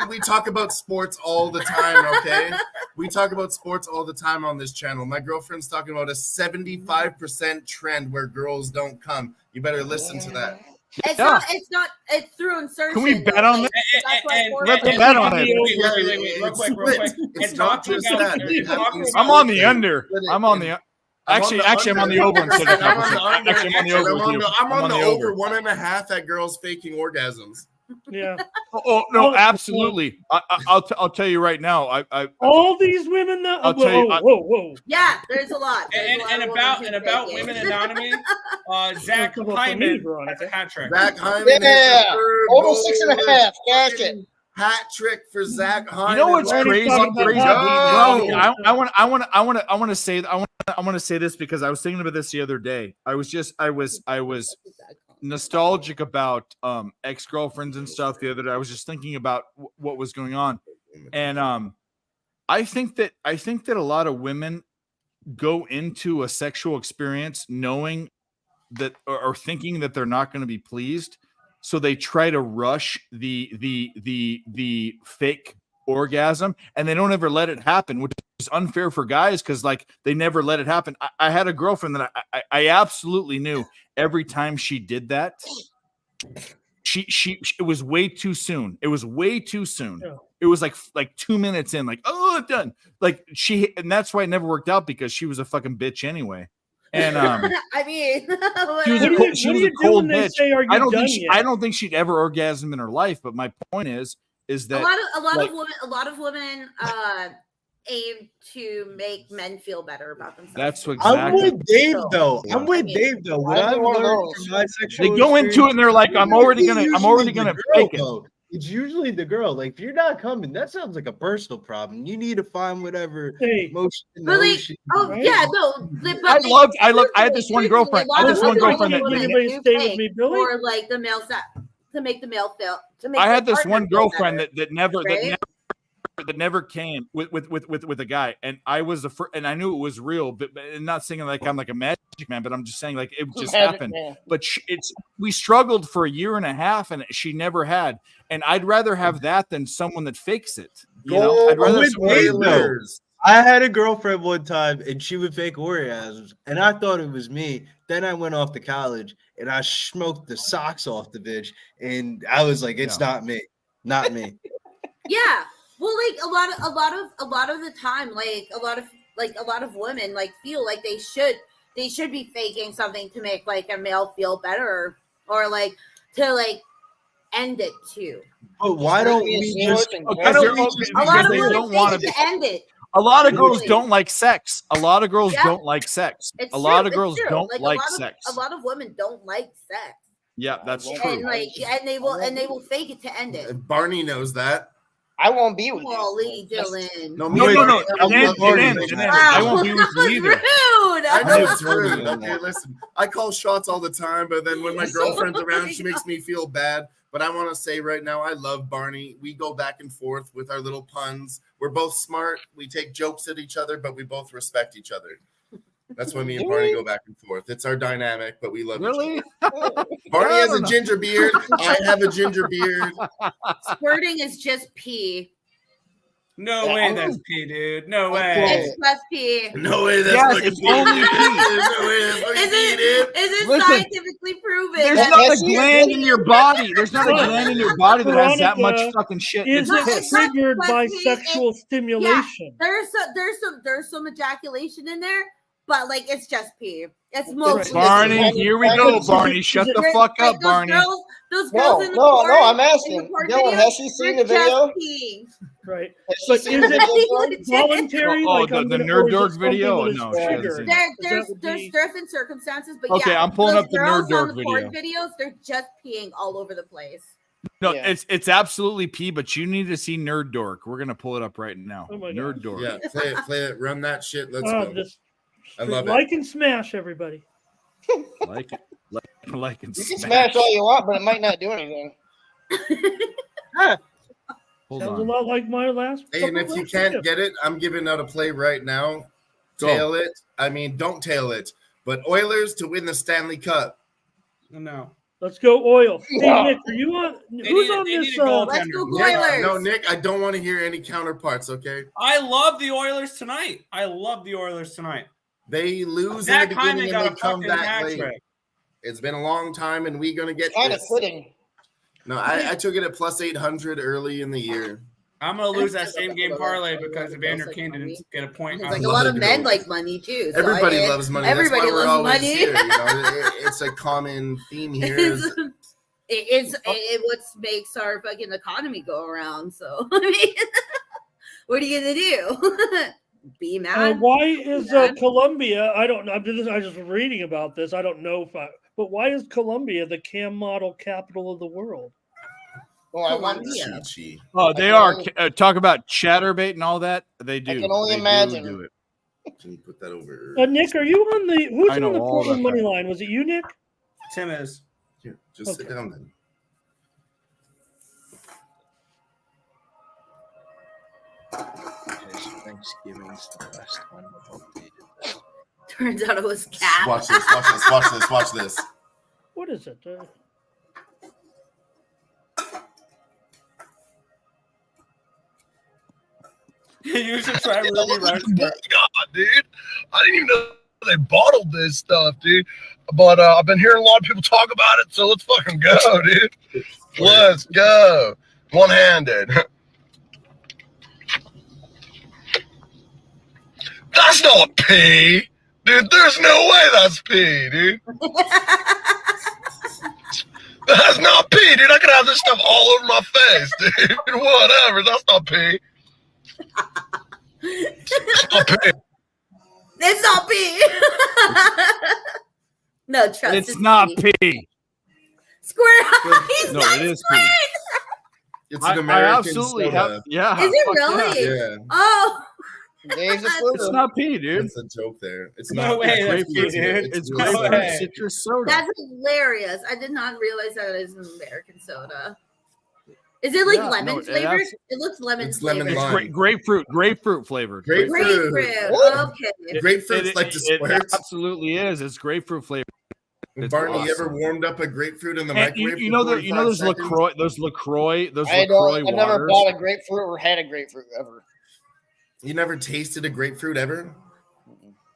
we talk about sports all the time, okay? We talk about sports all the time on this channel. My girlfriend's talking about a 75% trend where girls don't come. You better listen to that. It's not through insertion. Can we bet on that? Let's bet on it. Wait, real quick. It's not just that. I'm on the under. I'm on the actually I'm on the over instead of actually I'm on the over with you. I'm on the over 1.5 at girls faking orgasms. Yeah. Oh no, absolutely. I'll tell you right now. I all these women that whoa. Yeah, there's a lot. And about Women Anonymous, Zach Hyman has a hat trick. Zach Hyman, over 6.5. Cash it. Hat trick for Zach Hyman. You know what's crazy? I want to say this because I was thinking about this the other day. I was nostalgic about ex-girlfriends and stuff the other day. I was just thinking about what was going on, and I think that a lot of women go into a sexual experience knowing that or thinking that they're not going to be pleased, so they try to rush the fake orgasm, and they don't ever let it happen, which is unfair for guys because they never let it happen. I had a girlfriend that I absolutely knew every time she did that, it was way too soon. It was way too soon. Yeah. It was like 2 minutes in, done. And that's why it never worked out because she was a fucking bitch anyway. And I mean, she was a cold bitch. I don't think she'd ever orgasm in her life. But my point is that a lot of women aim to make men feel better about themselves. That's what exactly. I'm with Dave though. What I've learned from my sexual they go into it and they're like, I'm already gonna fake it. it's usually the girl. Like, if you're not coming, that sounds like a personal problem. You need to find whatever motion. But like, yeah, no. I had this one girlfriend. I had this one girlfriend that or like the male set to make the male feel. I had this one girlfriend that never came with a guy, and I was the first, and I knew it was real, but not saying like I'm like a magic man, but I'm just saying like it just happened. But we struggled for a year and a half, and she never had. And I'd rather have that than someone that fakes it. You know, I'd rather I had a girlfriend one time, and she would fake orgasms, and I thought it was me. Then I went off to college, and I smoked the socks off the bitch, and I was like, "It's not me, not me." Yeah. Well, like a lot of the time, like a lot of women like feel like they should be faking something to make like a male feel better or like to like end it too. But why don't we just? A lot of women don't want to end it. A lot of girls don't like sex. A lot of girls don't like sex. It's a lot true, of girls it's true. don't like a lot sex. A lot of women don't like sex. Yeah, that's And true. like, and they will fake it to end it. Barney knows that. I won't be with you. Holy Dylan. No. I won't be with you either. Rude. I know it's rude. Okay, listen. I call shots all the time, but then when my girlfriend's around, she makes me feel bad. But I want to say right now, I love Barney. We go back and forth with our little puns. We're both smart. We take jokes at each other, but we both respect each other. That's why me and Barney go back and forth. It's our dynamic, but we love each other. Barney has a ginger beard. I have a ginger beard. Squirting is just pee. No way that's pee, dude. No way. It's just pee. No way that's fucking pee. Only pee. There's no way that's fucking pee, dude. Is it Listen, scientifically proven? There's not a gland in your body. There's not a gland in your body that has that much fucking shit. Is It's it piss. triggered by sexual stimulation? There's some ejaculation in there, but like it's just pee. It's mostly Barney, here we go, Barney. Shut the fuck up, Barney. Those girls in the no, porn, I'm asking. Dylan, has she seen the video? Right. But is it voluntary? Oh, like the Nerd Dork video? No, there's different circumstances, but okay, yeah, I'm pulling those up the girls Nerd Dork on the porn video. videos, they're just peeing all over the place. No, it's absolutely pee, but you need to see Nerd Dork. We're gonna pull it up right now. Oh my Nerd Dork. Yeah, play it, run that shit. Let's go. I love it. Like and smash, everybody. Like it. Like and You can smash all you want, but it might not do anything. Hold Sounds on. a lot like my last. Hey, and if you can't get it, I'm giving out a play right now. Tail it. I mean, don't tail it. But Oilers to win the Stanley Cup. No. Let's go Oil. Yeah. Hey, Nick, are you on? Who's on this? Let's go Oilers. No, Nick, I don't want to hear any counterparts, okay? I love the Oilers tonight. They lose Zach in the beginning Hyman got and a they come fucking back hat late. trick. It's been a long time, and we're going to get Kind of this. fitting. No, I took it at plus 800 early in the year. I'm gonna lose that same game parlay because Evander Kane didn't get a point. It's like a lot of men like money too. So Everybody loves money. Everybody That's why we're loves always money. here, you know? It's a common theme here. It what makes our fucking economy go around. So I mean, what are you gonna do? Be mad? Why is Colombia? I don't know. I'm just reading about this. I don't know but why is Colombia the cam model capital of the world? Well, I want Oh, they are. Talk about chatterbait and all that. They do. I can only They imagine. do it. Can you put that over? Nick, are you on the? Who's I on know the all Portland about money line? Was it you, Nick? Tim is. Here, just sit down then. Thanksgiving's the best one. Turns out it was cat. Watch this, watch this, watch this, watch this. What is it? You should try Ruby Rice. God, dude. I didn't even know they bottled this stuff, dude. But I've been hearing a lot of people talk about it, so let's fucking go, dude. Let's go. One-handed. That's not pee. Dude, there's no way that's pee, dude. That's not pee, dude. I could have this stuff all over my face, dude. Whatever. That's not pee. It's not pee. It's not pee. No, trust. It's not pee. Square. He's No, not it is square. pee. It's an I American absolutely soda. have. Yeah. Is it fuck really? Yeah. Oh, Dave's a It's not pee, dude. That's a joke there. It's No not. way, It's that's grapefruit. pee, dude. It's It's really grapefruit funny. way. citrus soda. that's hilarious. I did not realize that it is an American soda. Is it like Yeah, lemon no, it flavored? abs- It looks lemon It's lemon flavored. lime. It's grapefruit flavored. Grapefruit. Grapefruit. What? Okay. Grapefruit's like the It squirts. absolutely is. It's grapefruit flavored. It's Barney, you ever awesome. warmed up a grapefruit in the And microwave? you for know 45 those seconds? LaCroix I've never waters. bought a grapefruit or had a grapefruit ever. You never tasted a grapefruit ever?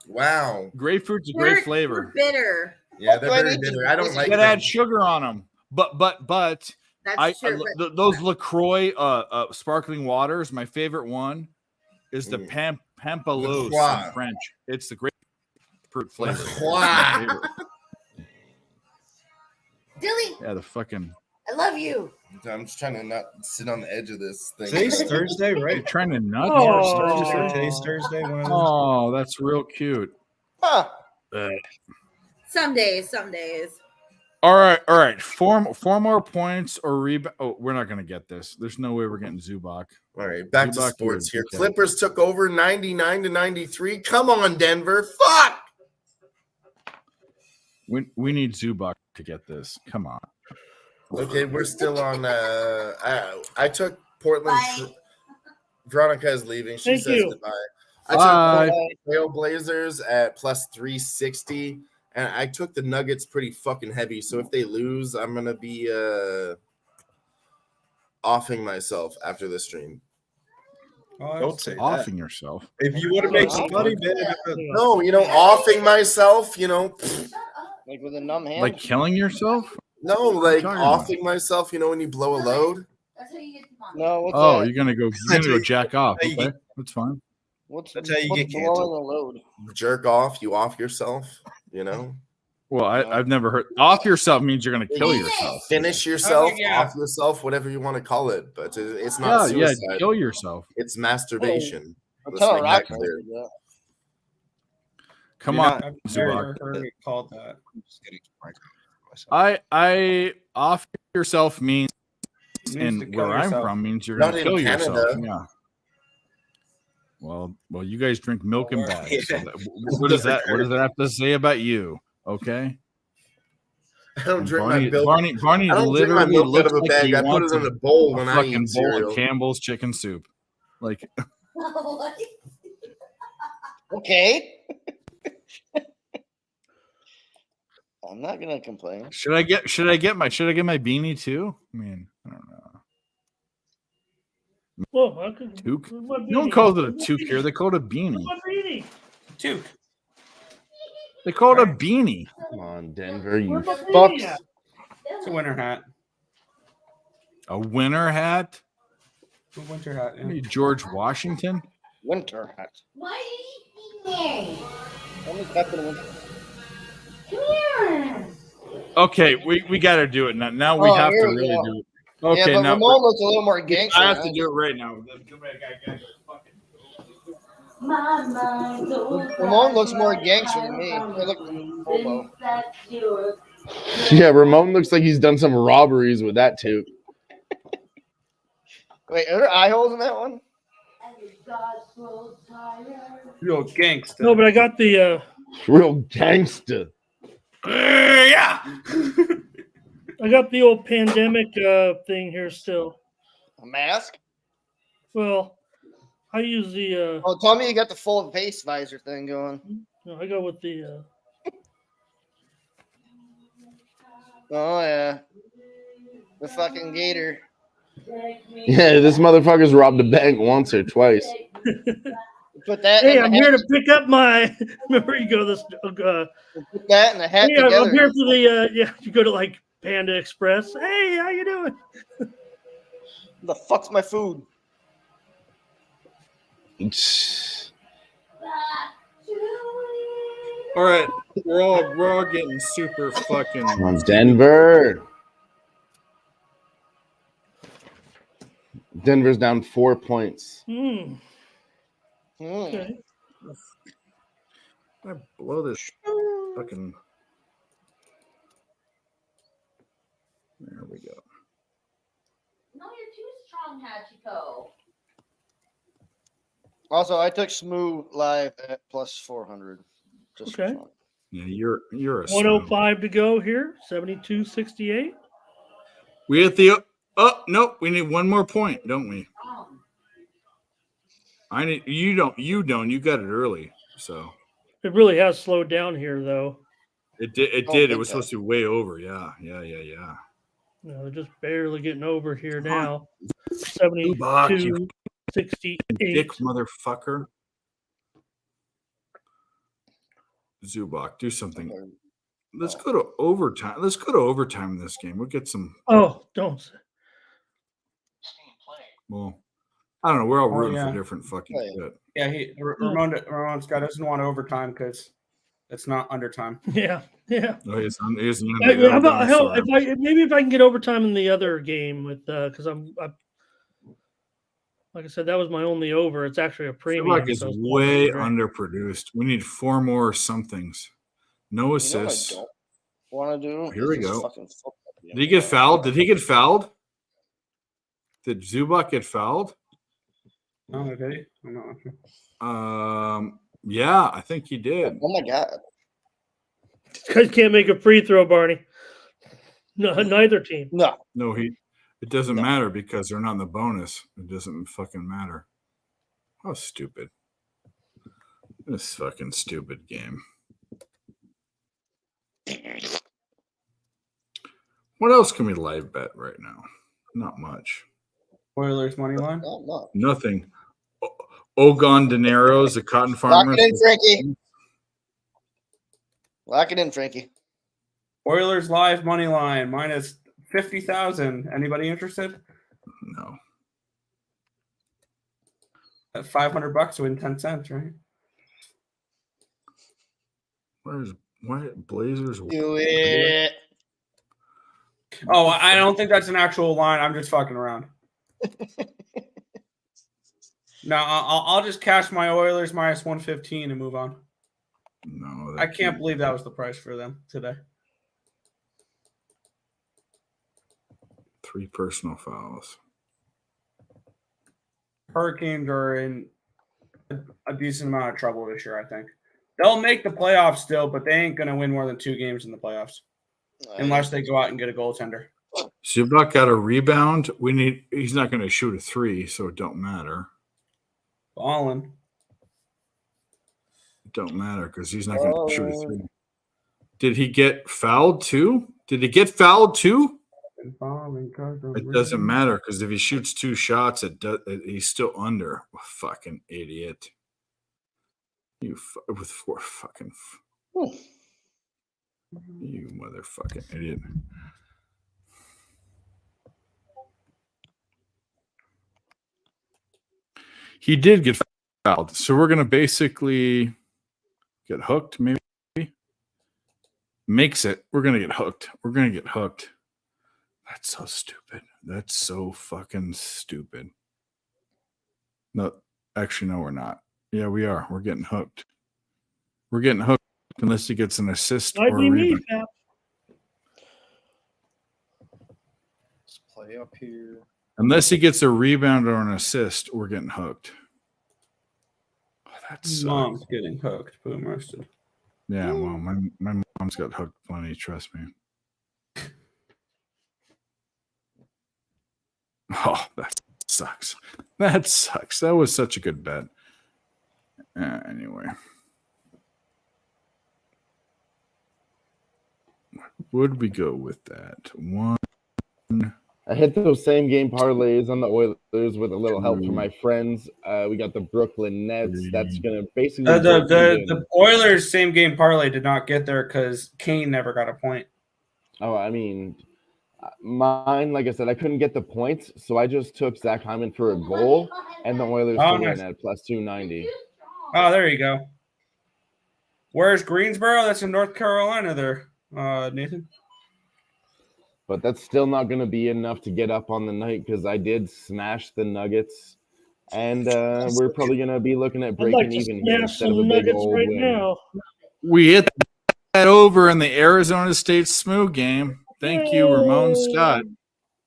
Wow. Grapefruit's a They're great flavor. bitter. Yeah, they're Do I very need to- bitter. I don't like You gotta them. add sugar on them. But That's true. but- those LaCroix sparkling waters, my favorite one is the Pamplemousse LaCroix. in French. It's the grapefruit flavor. LaCroix. Dilly, Yeah, the fucking. I love you. I'm just trying to not sit on the edge of this thing. Today's Thursday, You're right? trying to nut. Oh. Today's Thursday. One of those. Oh, that's real cute. Huh. Some days. All right. Four more points or rebound. Oh, we're not gonna get this. There's no way we're getting Zubac. All right, back to Zubac sports is here. okay. Clippers took over 99-93. Come on, Denver. Fuck. We need Zubac to get this. Come on. Okay, we're still on. I took Portland. Veronica is leaving. She Thank says you. goodbye. Bye. I took Trailblazers at plus 360, and I took the Nuggets pretty fucking heavy. So if they lose, I'm gonna be offing myself after the stream. Don't say that. Offing yourself. If you want to make some money, man. No, offing myself. Like with a numb hand. Like killing yourself? No, What are like you talking about? offing myself. When you blow a load. That's how you get the money. No, what's Oh, that? you're gonna go jack off. That's how you Okay, that's fine. That's how you what's get blowing canceled. the load? Jerk off. You off yourself. Well, I've never heard off yourself means you're gonna kill yourself. Finish yourself, yeah. off yourself, whatever you want to call it. But it's not Yeah, suicide. kill yourself. It's masturbation. That's Let's how make rock that clear. Come You're on, not- I've Zubac. never heard it called that. I'm just kidding. I off yourself means, Means to and kill where I'm yourself. from means you're Not gonna in kill Canada. yourself. Yeah. Well, you guys drink milk and bags. So Yeah. what does that have to say about you? Okay. I don't And drink Barney, my milk. Barney I don't drink my literally milk out looks of a like bag. he I put wants it in a bowl when I fucking eat bowl of cereal. Campbell's chicken soup. Like, Okay. I'm not gonna complain. should I get my beanie too? I mean, I don't know. Well, I could. Toque? my No one beanie. calls it a toque here. They call it a beanie. My beanie. Toque. They call it a beanie. Come on, Denver, you Where's my beanie fucks. at? It's a winter hat. A winter hat? A winter hat. What are you, George Washington? Winter hat. Why are you eating there? Only Captain Winter. Come here. Okay, we got to do it now. Now we Oh, have to here we really go. do it. Okay, Yeah, but now Ramon looks a little more gangster. I have to do it right now. My mind goes Ramon looks more gangster than me. I look hobo. Yeah, Ramon looks like he's done some robberies with that too. Wait, are there eye holes in that one? Real gangster. No, but I got the. Real gangster. Yeah. I got the old pandemic thing here still. A mask? Well, I use the. Oh, tell me you got the full face visor thing going. No, I go with the. Oh yeah, the fucking gator. Yeah, this motherfucker's robbed a bank once or twice. Put that. Hey, in I'm the here hat. to pick up my. Remember, you go this. Put that and the hat Hey, together. I'm here for the. Yeah, you go to like Panda Express. Hey, how you doing? The fuck's my food? All right, we're all getting super fucking. Come on, Denver. Denver's down 4 points. Okay. I blow this fucking. There we go. No, you're too Also, I took Smooth live at plus 400. Just Okay. for fun. Yeah, you're a 105 to go here. 72-68. We hit the nope, we need one more point, don't we? You don't you got it early. So It really has slowed down here, though. it did. It was supposed to be way over. Yeah. No, they're just barely getting over here Come on. now. Zubak, 72, you 68. dick motherfucker. Zubak, do something. Let's go to overtime. Let's go to overtime in this game. We'll get some. Oh, don't. Well, I don't know. We're all Oh, rooting yeah. for different fucking shit. Yeah, Ramon Scott doesn't want overtime because it's not undertime. Yeah. Oh, he's How about hell? Maybe if I can get overtime in the other game with because I'm like I said, that was my only over. It's actually a premium. Zubak is so it's way great. underproduced. We need 4 more somethings. No assists. You know what I don't want to do? Here we Is go. fucking football. Did he get fouled? Did he get fouled? Did Zubak get fouled? Oh, did he? I'm not sure. Yeah, I think he did. Oh my god. Guys can't make a free throw, Barney. No, neither team. No. It doesn't matter because they're not in the bonus. It doesn't fucking matter. How stupid. This fucking stupid game. What else can we live bet right now? Not much. Oilers money line? Nothing. Ogon Dineros, the cotton Lock farmers. it in, Frankie. Lock it in, Frankie. Oilers live money line minus 50,000. Anybody interested? No. At $500 win 10 cents, right? Why Blazers? Do it. Oh, I don't think that's an actual line. I'm just fucking around. No, I'll just cash my Oilers minus 115 and move on. No, I can't believe that was the price for them today. 3 personal fouls. Hurricanes are in a decent amount of trouble this year, I think. They'll make the playoffs still, but they ain't going to win more than 2 games in the playoffs unless they go out and get a goaltender. Zubak got a rebound. He's not going to shoot a 3, so it don't matter. Ballin. It don't matter because he's not going to shoot a 3. Did he get fouled too? It doesn't matter because if he shoots 2 shots, he's still under. Fucking idiot. With 4 fucking. You motherfucking idiot. He did get fouled. So we're going to basically get hooked, maybe. Makes it. We're going to get hooked. That's so stupid. That's so fucking stupid. No, actually, no, we're not. Yeah, we are. We're getting hooked. Unless he gets an assist or a rebound. Let's play up here. Unless he gets a rebound or an assist, we're getting hooked. Oh, that's Mom's getting hooked. Boom roasted. Yeah, well, my mom's got hooked plenty. Trust me. Oh, that sucks. That was such a good bet. Anyway. Would we go with that? 1. I hit those same game parlays on the Oilers with a little help from my friends. We got the Brooklyn Nets. That's going to basically the Oilers same game parlay did not get there because Kane never got a point. Oh, I mean, mine, like I said, I couldn't get the points, so I just took Zach Hyman for a goal and the Oilers to win at plus 290. Oh, there you go. Where's Greensboro? That's in North Carolina there, Nathan. But that's still not going to be enough to get up on the night because I did smash the Nuggets. And we're probably going to be looking at breaking even here instead of a big old win. Now. We hit that over in the Arizona State Smooth game. Thank you, Ramon Scott.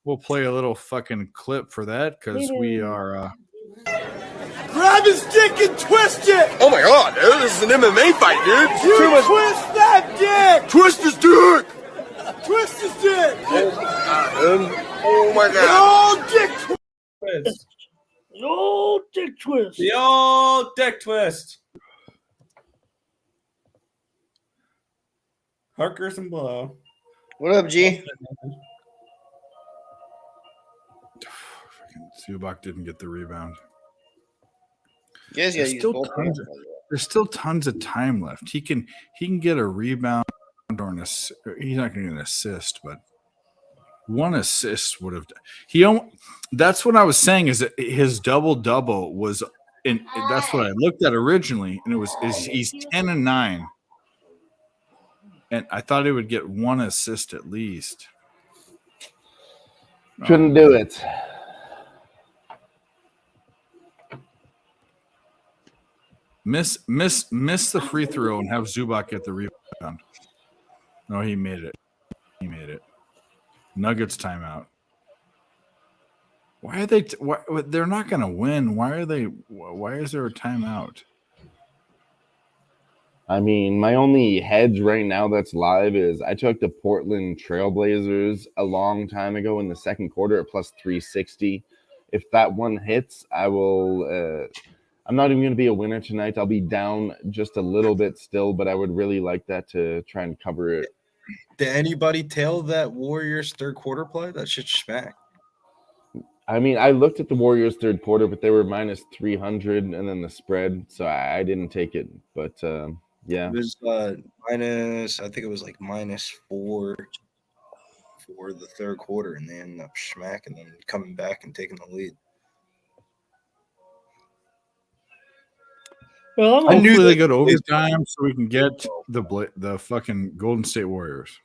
We'll play a little fucking clip for that because we are. Grab his dick and twist it! Oh my god, dude, this is an MMA fight, dude. You twist that dick! Twist his dick! Twist his dick! Oh my god, dude. Oh my god. No dick Twist. No dick twist. The old dick twist. Harkers and blow. What up, G? Zubac didn't get the rebound. You guys gotta There's use still, both tons, hands. there's still tons of time left. He can get a rebound or an assist. He's not going to get an assist, but one assist would have. That's what I was saying. Is that his double was, and that's what I looked at originally, and he's 10 and 9, and I thought he would get one assist at least. Couldn't do it. Miss the free throw and have Zubac get the rebound. No, he made it. Nuggets timeout. Why are they? They're not going to win. Why are they? Why is there a timeout? I mean, my only hedge right now that's live is I took the Portland Trailblazers a long time ago in the second quarter at plus 360. If that one hits, I will. I'm not even going to be a winner tonight. I'll be down just a little bit still, but I would really like that to try and cover it. Did anybody tell that Warriors third quarter play? That shit smack. I mean, I looked at the Warriors third quarter, but they were minus 300 and then the spread, so I didn't take it. But yeah, It was minus. I think it was like -4 for the third quarter, and they ended up smacking them, coming back and taking the lead. Well, hopefully they go to overtime so we can get the fucking Golden State Warriors.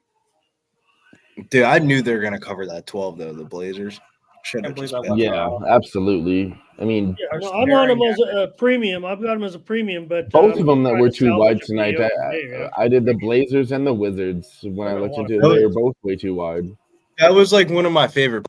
Dude, I knew they were gonna cover that 12 though. The Blazers. yeah, absolutely. I mean, Yeah, no, I'm on them as a premium. I've got them as a premium, but both of them that trying were to too salvage wide a tonight. video. I did the Blazers and the Wizards. When I looked into it, they were both way too wide. That was like one of my favorite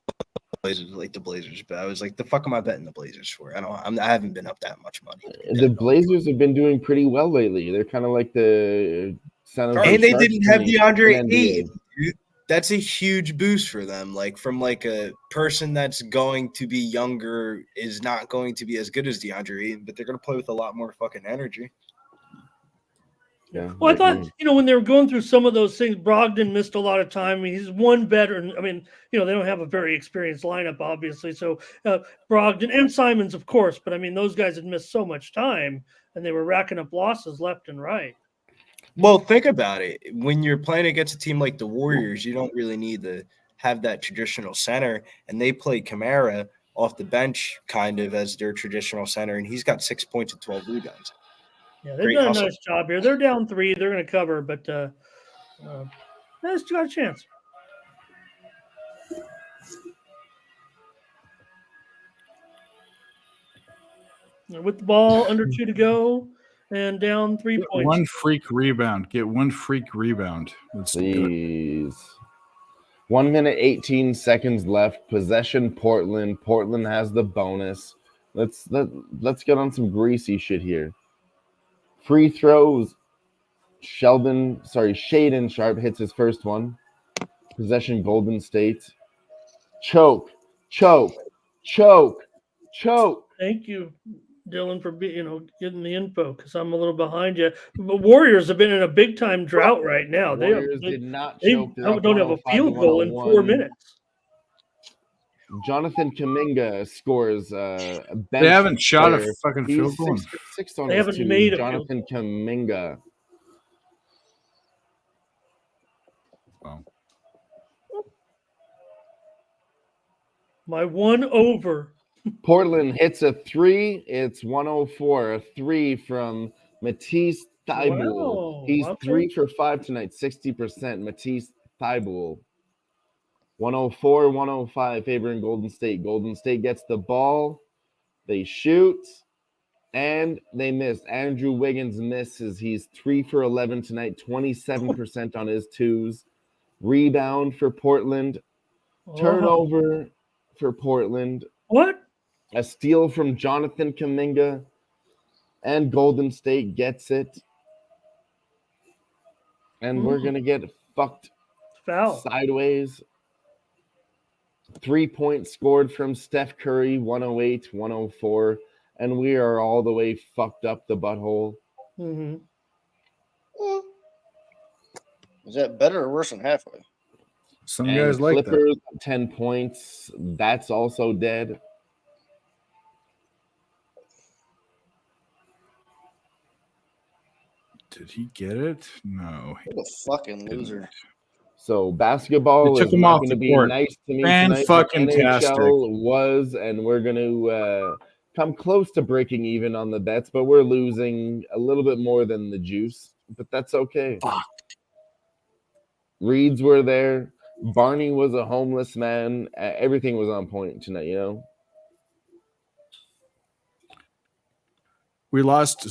Blazers, like the Blazers. But I was like, the fuck am I betting the Blazers for? I haven't been up that much money. The Blazers have been doing pretty well lately. They're kind of like the San Jose And they Sharks didn't to have me DeAndre in NBA. Ayton, dude. That's a huge boost for them. Like from like a person that's going to be younger is not going to be as good as DeAndre Ayton, but they're going to play with a lot more fucking energy. Yeah. Well, I thought, when they were going through some of those things, Brogdon missed a lot of time. I mean, he's one veteran. I mean, they don't have a very experienced lineup, obviously. So Brogdon and Simons, of course, but I mean, those guys had missed so much time and they were racking up losses left and right. Well, think about it. When you're playing against a team like the Warriors, you don't really need to have that traditional center, and they play Kamara off the bench kind of as their traditional center, and he's got 6 points and 12 rebounds. Yeah, they've Great done hustle. a nice job here. They're down 3. They're going to cover, but that's got a chance. With the ball under 2 to go and down 3 points. One freak rebound. Get one freak rebound. Let's do it. Please. 1 minute, 18 seconds left. Possession, Portland. Portland has the bonus. Let's get on some greasy shit here. Free throws. Shaden Sharp hits his first one. Possession, Golden State. Choke. Thank you, Dylan, for getting the info because I'm a little behind you. The Warriors have been in a big time drought right now. Warriors did not they choke. They're up don't have a 105 field goal in 4 101. minutes. Jonathan Kuminga scores a bench. They haven't shot a player. fucking He's field goal. 6 on They his haven't two. made a Jonathan Kuminga. Wow. My 1 over. Portland hits a 3. It's 104. A 3 from Matisse Thybulle. Wow, He's okay. 3 for 5 tonight, 60%. Matisse Thybulle. 104, 105, favoring Golden State. Golden State gets the ball. They shoot, and they miss. Andrew Wiggins misses. He's 3 for 11 tonight, 27% on his twos. Rebound for Portland. Turnover for Portland. What? A steal from Jonathan Kuminga. And Golden State gets it. And we're going to get fucked Foul. sideways. 3 points scored from Steph Curry, 108-104. And we are all the way fucked up the butthole. Mm-hmm. Is that better or worse than halfway? Some And guys like that. Clippers, 10 points. That's also dead. Did he get it? No. What a fucking loser. So basketball They took is him not off going the to be court. nice to me Fan tonight. fucking NHL was, and we're going to come close to breaking even on the bets, but we're losing a little bit more than the juice. But that's okay. Fuck. Reeds were there. Barney was a homeless man. Everything was on point tonight, you know? We lost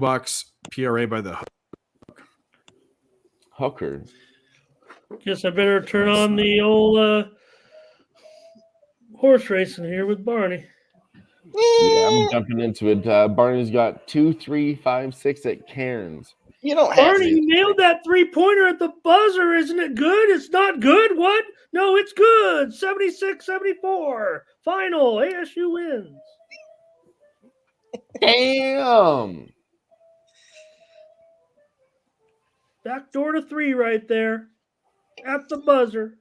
Zubac's PRA by the hooker. Guess I better turn on the old horse racing here with Barney. Yeah, I'm jumping into it. Barney's got 2, 3, 5, 6 at Cairns. You don't have Barney, you nailed that 3-pointer at the buzzer. Isn't it good? It's not good. What? No, it's good. 76-74. Final. ASU wins. Damn. Back door to 3 right there. At the buzzer.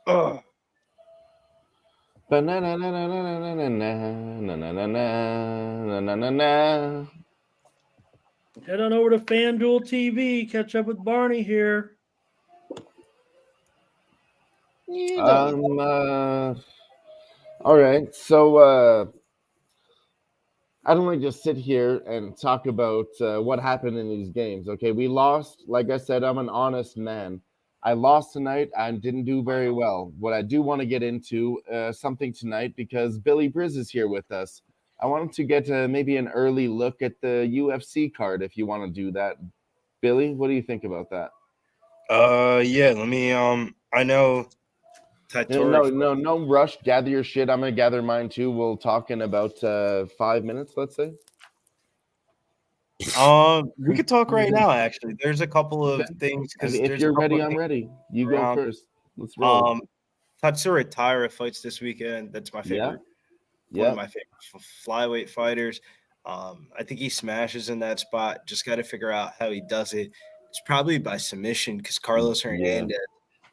Oh. Head on over to FanDuel TV. Catch up with Barney here. All right. So I don't want to just sit here and talk about what happened in these games. Okay, we lost. Like I said, I'm an honest man. I lost tonight. I didn't do very well. What I do want to get into something tonight because Billy Briz is here with us. I wanted to get maybe an early look at the UFC card if you want to do that. Billy, what do you think about that? Yeah, let me I know No rush. Gather your shit. I'm gonna gather mine too. We'll talk in about 5 minutes, let's say. We could talk right now. Actually, there's a couple of things because if you're ready, I'm ready. You go first. Let's roll. Tatsuro Taira fights this weekend. That's my favorite. One of my favorite flyweight fighters. I think he smashes in that spot. Just got to figure out how he does it. It's probably by submission because Carlos Hernandez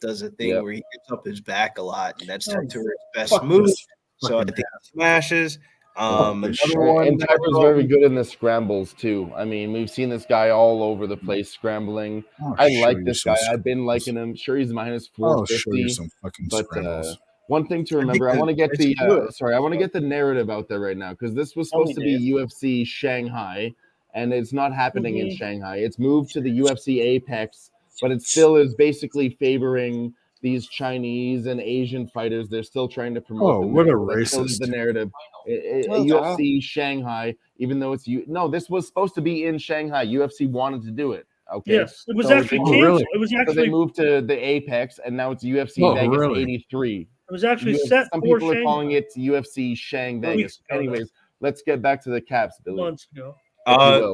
does a thing where he gives up his back a lot, and that's Tatsuro's best move. So I think he smashes. And Tyra's very good in the scrambles too. I mean, we've seen this guy all over the place scrambling. I like this guy. I've been liking him. Sure, he's minus 450. But one thing to remember, I want to get the narrative out there right now because this was supposed to be UFC Shanghai, and it's not happening in Shanghai. It's moved to the UFC Apex, but it still is basically favoring these Chinese and Asian fighters. They're still trying to promote. Oh, what a racist! The narrative. UFC Shanghai, even though it's this was supposed to be in Shanghai. UFC wanted to do it. Okay. Yes, it was actually canceled. It was actually so they moved to the Apex, and now it's UFC Vegas 83. It was actually set. Some people are calling it UFC Shang Vegas. Anyways, let's get back to the Caps, Billy. Months ago.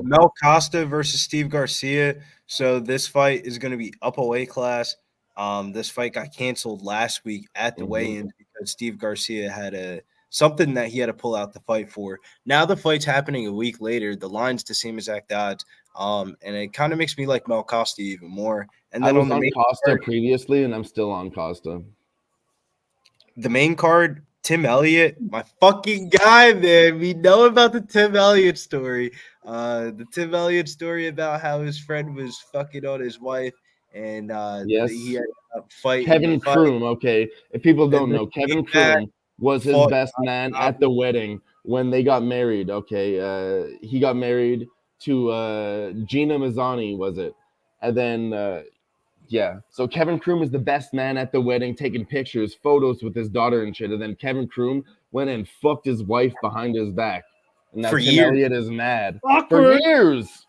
Mel Costa versus Steve Garcia. So this fight is going to be up a weight class. This fight got canceled last week at the weigh-in because Steve Garcia had something that he had to pull out the fight for. Now the fight's happening a week later. The line's the same exact odds. And it kind of makes me like Mel Costa even more. And then I was on the Costa previously, and I'm still on Costa. The main card, Tim Elliott, my fucking guy, man. We know about the Tim Elliott story. The Tim Elliott story about how his friend was fucking on his wife, and he had a fight. Kevin Kroom, okay. If people don't know, Kevin Kroom was his best man at the wedding when they got married. Okay, he got married to Gina Mazzani, was it? And then so Kevin Kroom is the best man at the wedding, taking pictures, photos with his daughter and shit. And then Kevin Kroom went and fucked his wife behind his back. And now Tim Elliott is mad. Awkward. For years.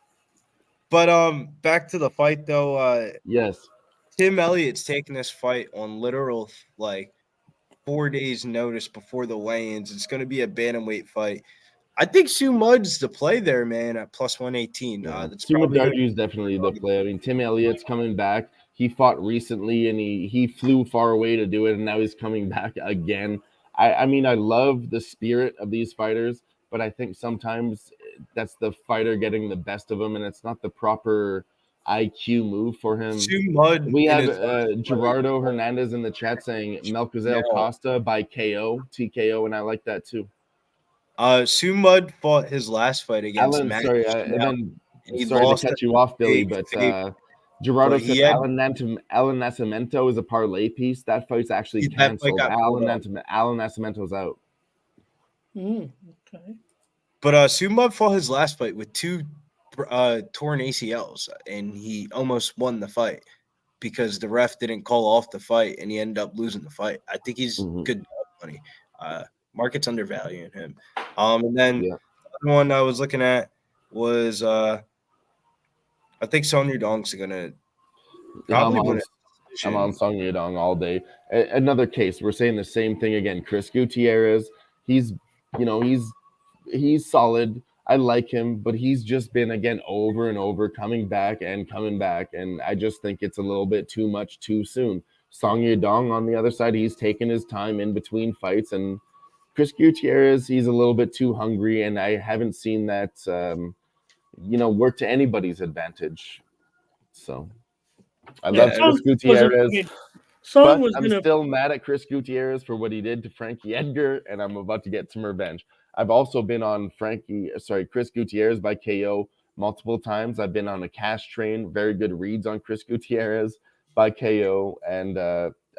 But back to the fight though. Yes. Tim Elliott's taking this fight on literal like 4 days notice before the weigh-ins. It's going to be a bantamweight fight. I think Sue Mudd's the play there, man, at plus 118. That's probably Sumadarju is definitely the play. I mean, Tim Elliott's coming back. He fought recently, and he flew far away to do it, and now he's coming back again. I mean, I love the spirit of these fighters, but I think sometimes that's the fighter getting the best of them, and it's not the proper IQ move for him. Sue Mudd. We have Gerardo Hernandez in the chat saying Melquizael Costa by KO, TKO, and I like that too. Sue Mudd fought his last fight against Alan, Matt. sorry, and then sorry to cut you off, Billy, but Gerardo said Alan Nascimento is a parlay piece. That fight's actually canceled. Alan Nascimento's out. Okay. But Sue Mudd fought his last fight with 2 torn ACLs, and he almost won the fight because the ref didn't call off the fight, and he ended up losing the fight. I think he's good money. Market's undervaluing him. And then the other one I was looking at was I think Song Yudong's gonna probably win it. I'm on Song Yudong all day. Another case, we're saying the same thing again. Chris Gutierrez, he's solid. I like him, but he's just been again over and over coming back, and I just think it's a little bit too much too soon. Song Yudong on the other side, he's taken his time in between fights, and Chris Gutierrez, he's a little bit too hungry, and I haven't seen that work to anybody's advantage. So I love Chris Gutierrez. I'm still mad at Chris Gutierrez for what he did to Frankie Edgar, and I'm about to get some revenge. I've also been on Chris Gutierrez by KO multiple times. I've been on a cash train, very good reads on Chris Gutierrez by KO, and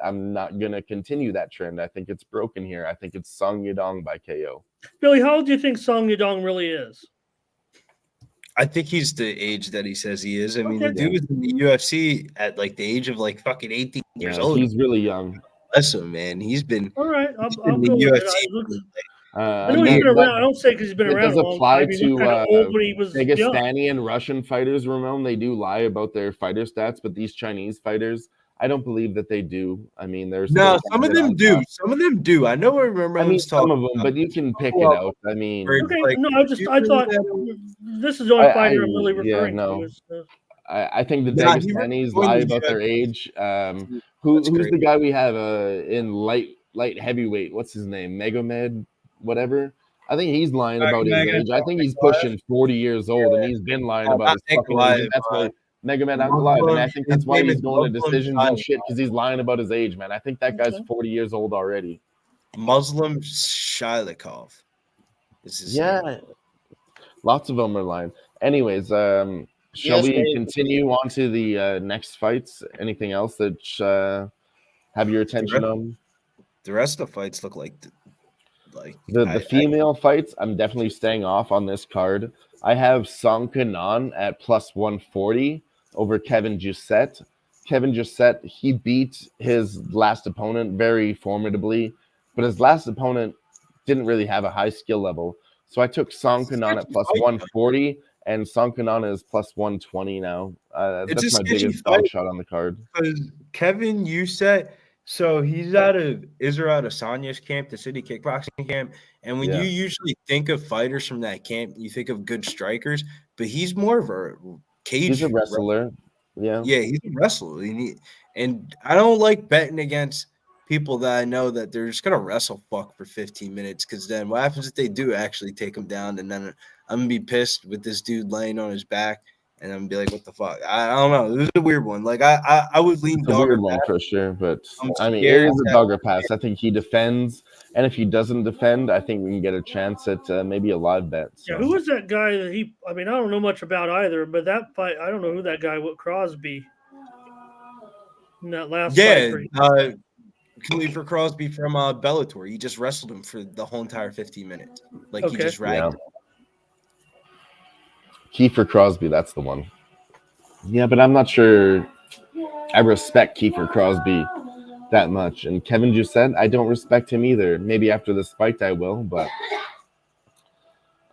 I'm not going to continue that trend. I think it's broken here. I think it's Song Yudong by KO. Billy, how old do you think Song Yudong really is? I think he's the age that he says he is. I mean, the dude was in the UFC at like the age of like fucking 18 years old. He's really young. Bless him, man. He's been all right. I'll in the go UFC. I know he's been around. I don't say because he's been around. It does apply to old when he was Dagestani and Russian fighters, Ramon. They do lie about their fighter stats, but these Chinese fighters, I don't believe that they do. I mean, there's some of them do. Some of them do. I know. I remember. I mean, some of them, but you can pick it out. I mean, okay. No, I thought this is the only fighter I'm really referring to. I think the Dagestanis lie about their age. Who's the guy we have in light heavyweight? What's his name? Megomed, whatever. I think he's lying about his age. I think he's pushing 40 years old, and he's been lying about his fucking age. That's why Megomed Ankalaev, and I think that's why he's going to decisions and shit, because he's lying about his age, man. I think that guy's 40 years old already. Muslim Shailikov. Lots of them are lying. Anyways, shall we continue on to the next fights? Anything else that have your attention on? The rest of the fights look like the female fights. I'm definitely staying off on this card. I have Song Kanan at plus 140 over Kevin Giussette. Kevin Giussette, he beat his last opponent very formidably, but his last opponent didn't really have a high skill level. So I took Song Kanan at plus 140, and Song Kanan is plus 120 now. That's my biggest dog shot on the card. Kevin Giussette, so he's out of Israel Adesanya's camp, the city kickboxing camp. And when you usually think of fighters from that camp, you think of good strikers, but he's more of a cage. He's a wrestler. Yeah, he's a wrestler. And I don't like betting against people that I know that they're just gonna wrestle fuck for 15 minutes, because then what happens if they do actually take him down, and then I'm gonna be pissed with this dude laying on his back, and I'm gonna be like, what the fuck? I don't know. This is a weird one. Like I would lean it's a weird one for sure, but I mean, it is a dogger pass. I think he defends, and if he doesn't defend, I think we can get a chance at maybe a live bet. So. Yeah, who was that guy that he? I mean, I don't know much about either, but that fight, I don't know who that guy was. Crosby. In that last fight. Khalifa Crosby from Bellator. He just wrestled him for the whole entire 15 minutes. Like he just ragged him. Kiefer Crosby, that's the one. Yeah, but I'm not sure I respect Kiefer Crosby that much. And Kevin Giussette, I don't respect him either. Maybe after this fight I will, but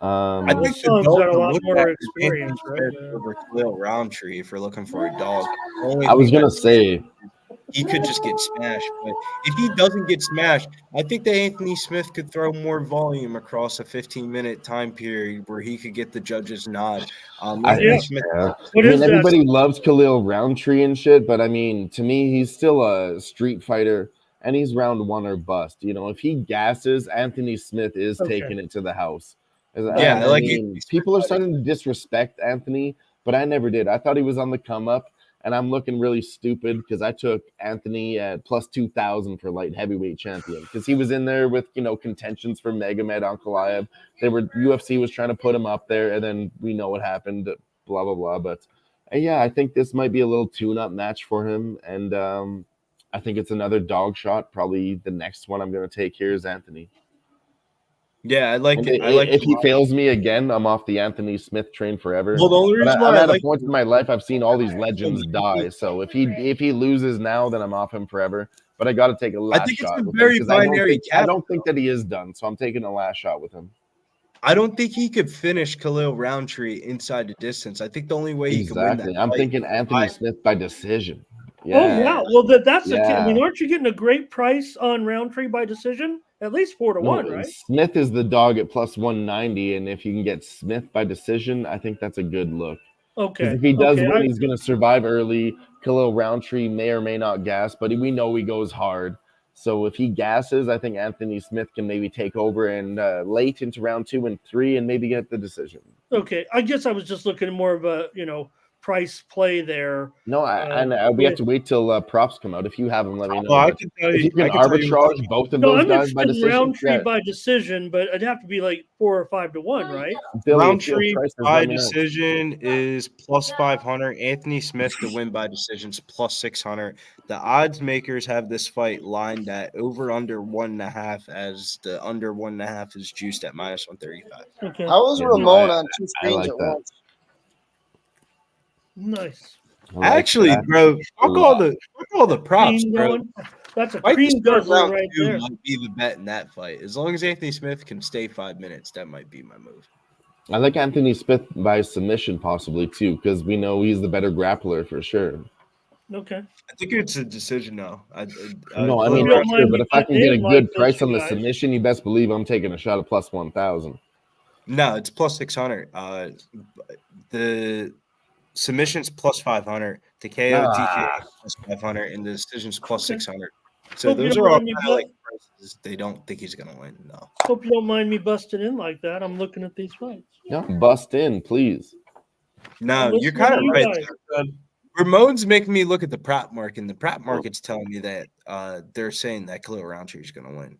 I think the Son's dog got a to lot look more at is experience, Anthony right? Smith over Khalil Roundtree if we're looking for a dog. The only I was thing gonna say he could just get smashed. But if he doesn't get smashed, I think that Anthony Smith could throw more volume across a 15-minute time period where he could get the judge's nod. Anthony Smith. I mean, everybody loves Khalil Roundtree and shit, but I mean, to me, he's still a street fighter, and he's round one or bust. You know, if he gasses, Anthony Smith is taking it to the house. Yeah, And I mean, people are starting to disrespect Anthony, but I never did. I thought he was on the come up. And I'm looking really stupid because I took Anthony at plus 2,000 for light heavyweight champion because he was in there with, you know, contentions for Megamed Ankalaev. UFC was trying to put him up there, and then we know what happened, blah, blah, blah. But yeah, I think this might be a little tune-up match for him. And I think it's another dog shot. Probably the next one I'm going to take here is Anthony. Yeah, I like And it. if he fails me again, I'm off the Anthony Smith train forever. Well, the only reason I'm why I at a like point in my life I've seen all these legends die. So if he loses now, then I'm off him forever. But I got to take a last think it's shot a with very him because binary I don't think that he is done. So I'm taking a last shot with him. I don't think he could finish Khalil Roundtree inside the distance. I think the only way he could win that Exactly. I'm fight thinking Anthony Smith by decision. Oh yeah. Well, that's the key. I mean, Yeah. aren't you getting a great price on Roundtree by decision? At least 4-1, No, right? Smith is the dog at plus 190, and if you can get Smith by decision, I think that's a good look. Okay. Because if he does Okay, win, he's going to survive early. Khalil Roundtree may or may not gas, but we know he goes hard. So if he gasses, I think Anthony Smith can maybe take over and late into round 2 and 3 and maybe get the decision. Okay. I guess I was just looking at more of a price play there. No, we have to wait till props come out. If you have them, let me know. Well, I But can tell if you, you can I can tell you- arbitrage both of No, those I'm guys by interested in decision, Roundtree yeah. by decision, but it'd have to be like 4 or 5-1, right? Billy, Roundtree prices, by let me know. decision is plus 500. Anthony Smith to win by decisions plus 600. The odds makers have this fight lined at over under 1.5, as the under 1.5 is juiced at minus 135. Okay. How was Yeah, Ramon I- on two I screens like at that. once? Nice. Actually, bro, fuck all the props, Cream bro. going. That's a Fight to cream start guzzler round right 2 there. might be the bet in that fight. As long as Anthony Smith can stay 5 minutes, that might be my move. I like Anthony Smith by submission possibly too, because we know he's the better grappler for sure. Okay. I think it's a decision now. No, I Hope mean you don't for sure, mind but me if I can get a putting in good like price this, on you the guys. submission, you best believe I'm taking a shot at plus 1,000. No, it's plus 600. The submission's plus 500. The KO TKO plus 500, and the decision's plus 600. So Hope you those don't are all mind me kind of like prices. They don't think he's gonna win. No. Hope you don't mind me busting in like that. I'm looking at these fights. No, bust in, please. No, I'm you're listening kind to of you right. guys. Ramon's making me look at the prop market, and the prop market's telling me that they're saying that Khalil Roundtree is gonna win.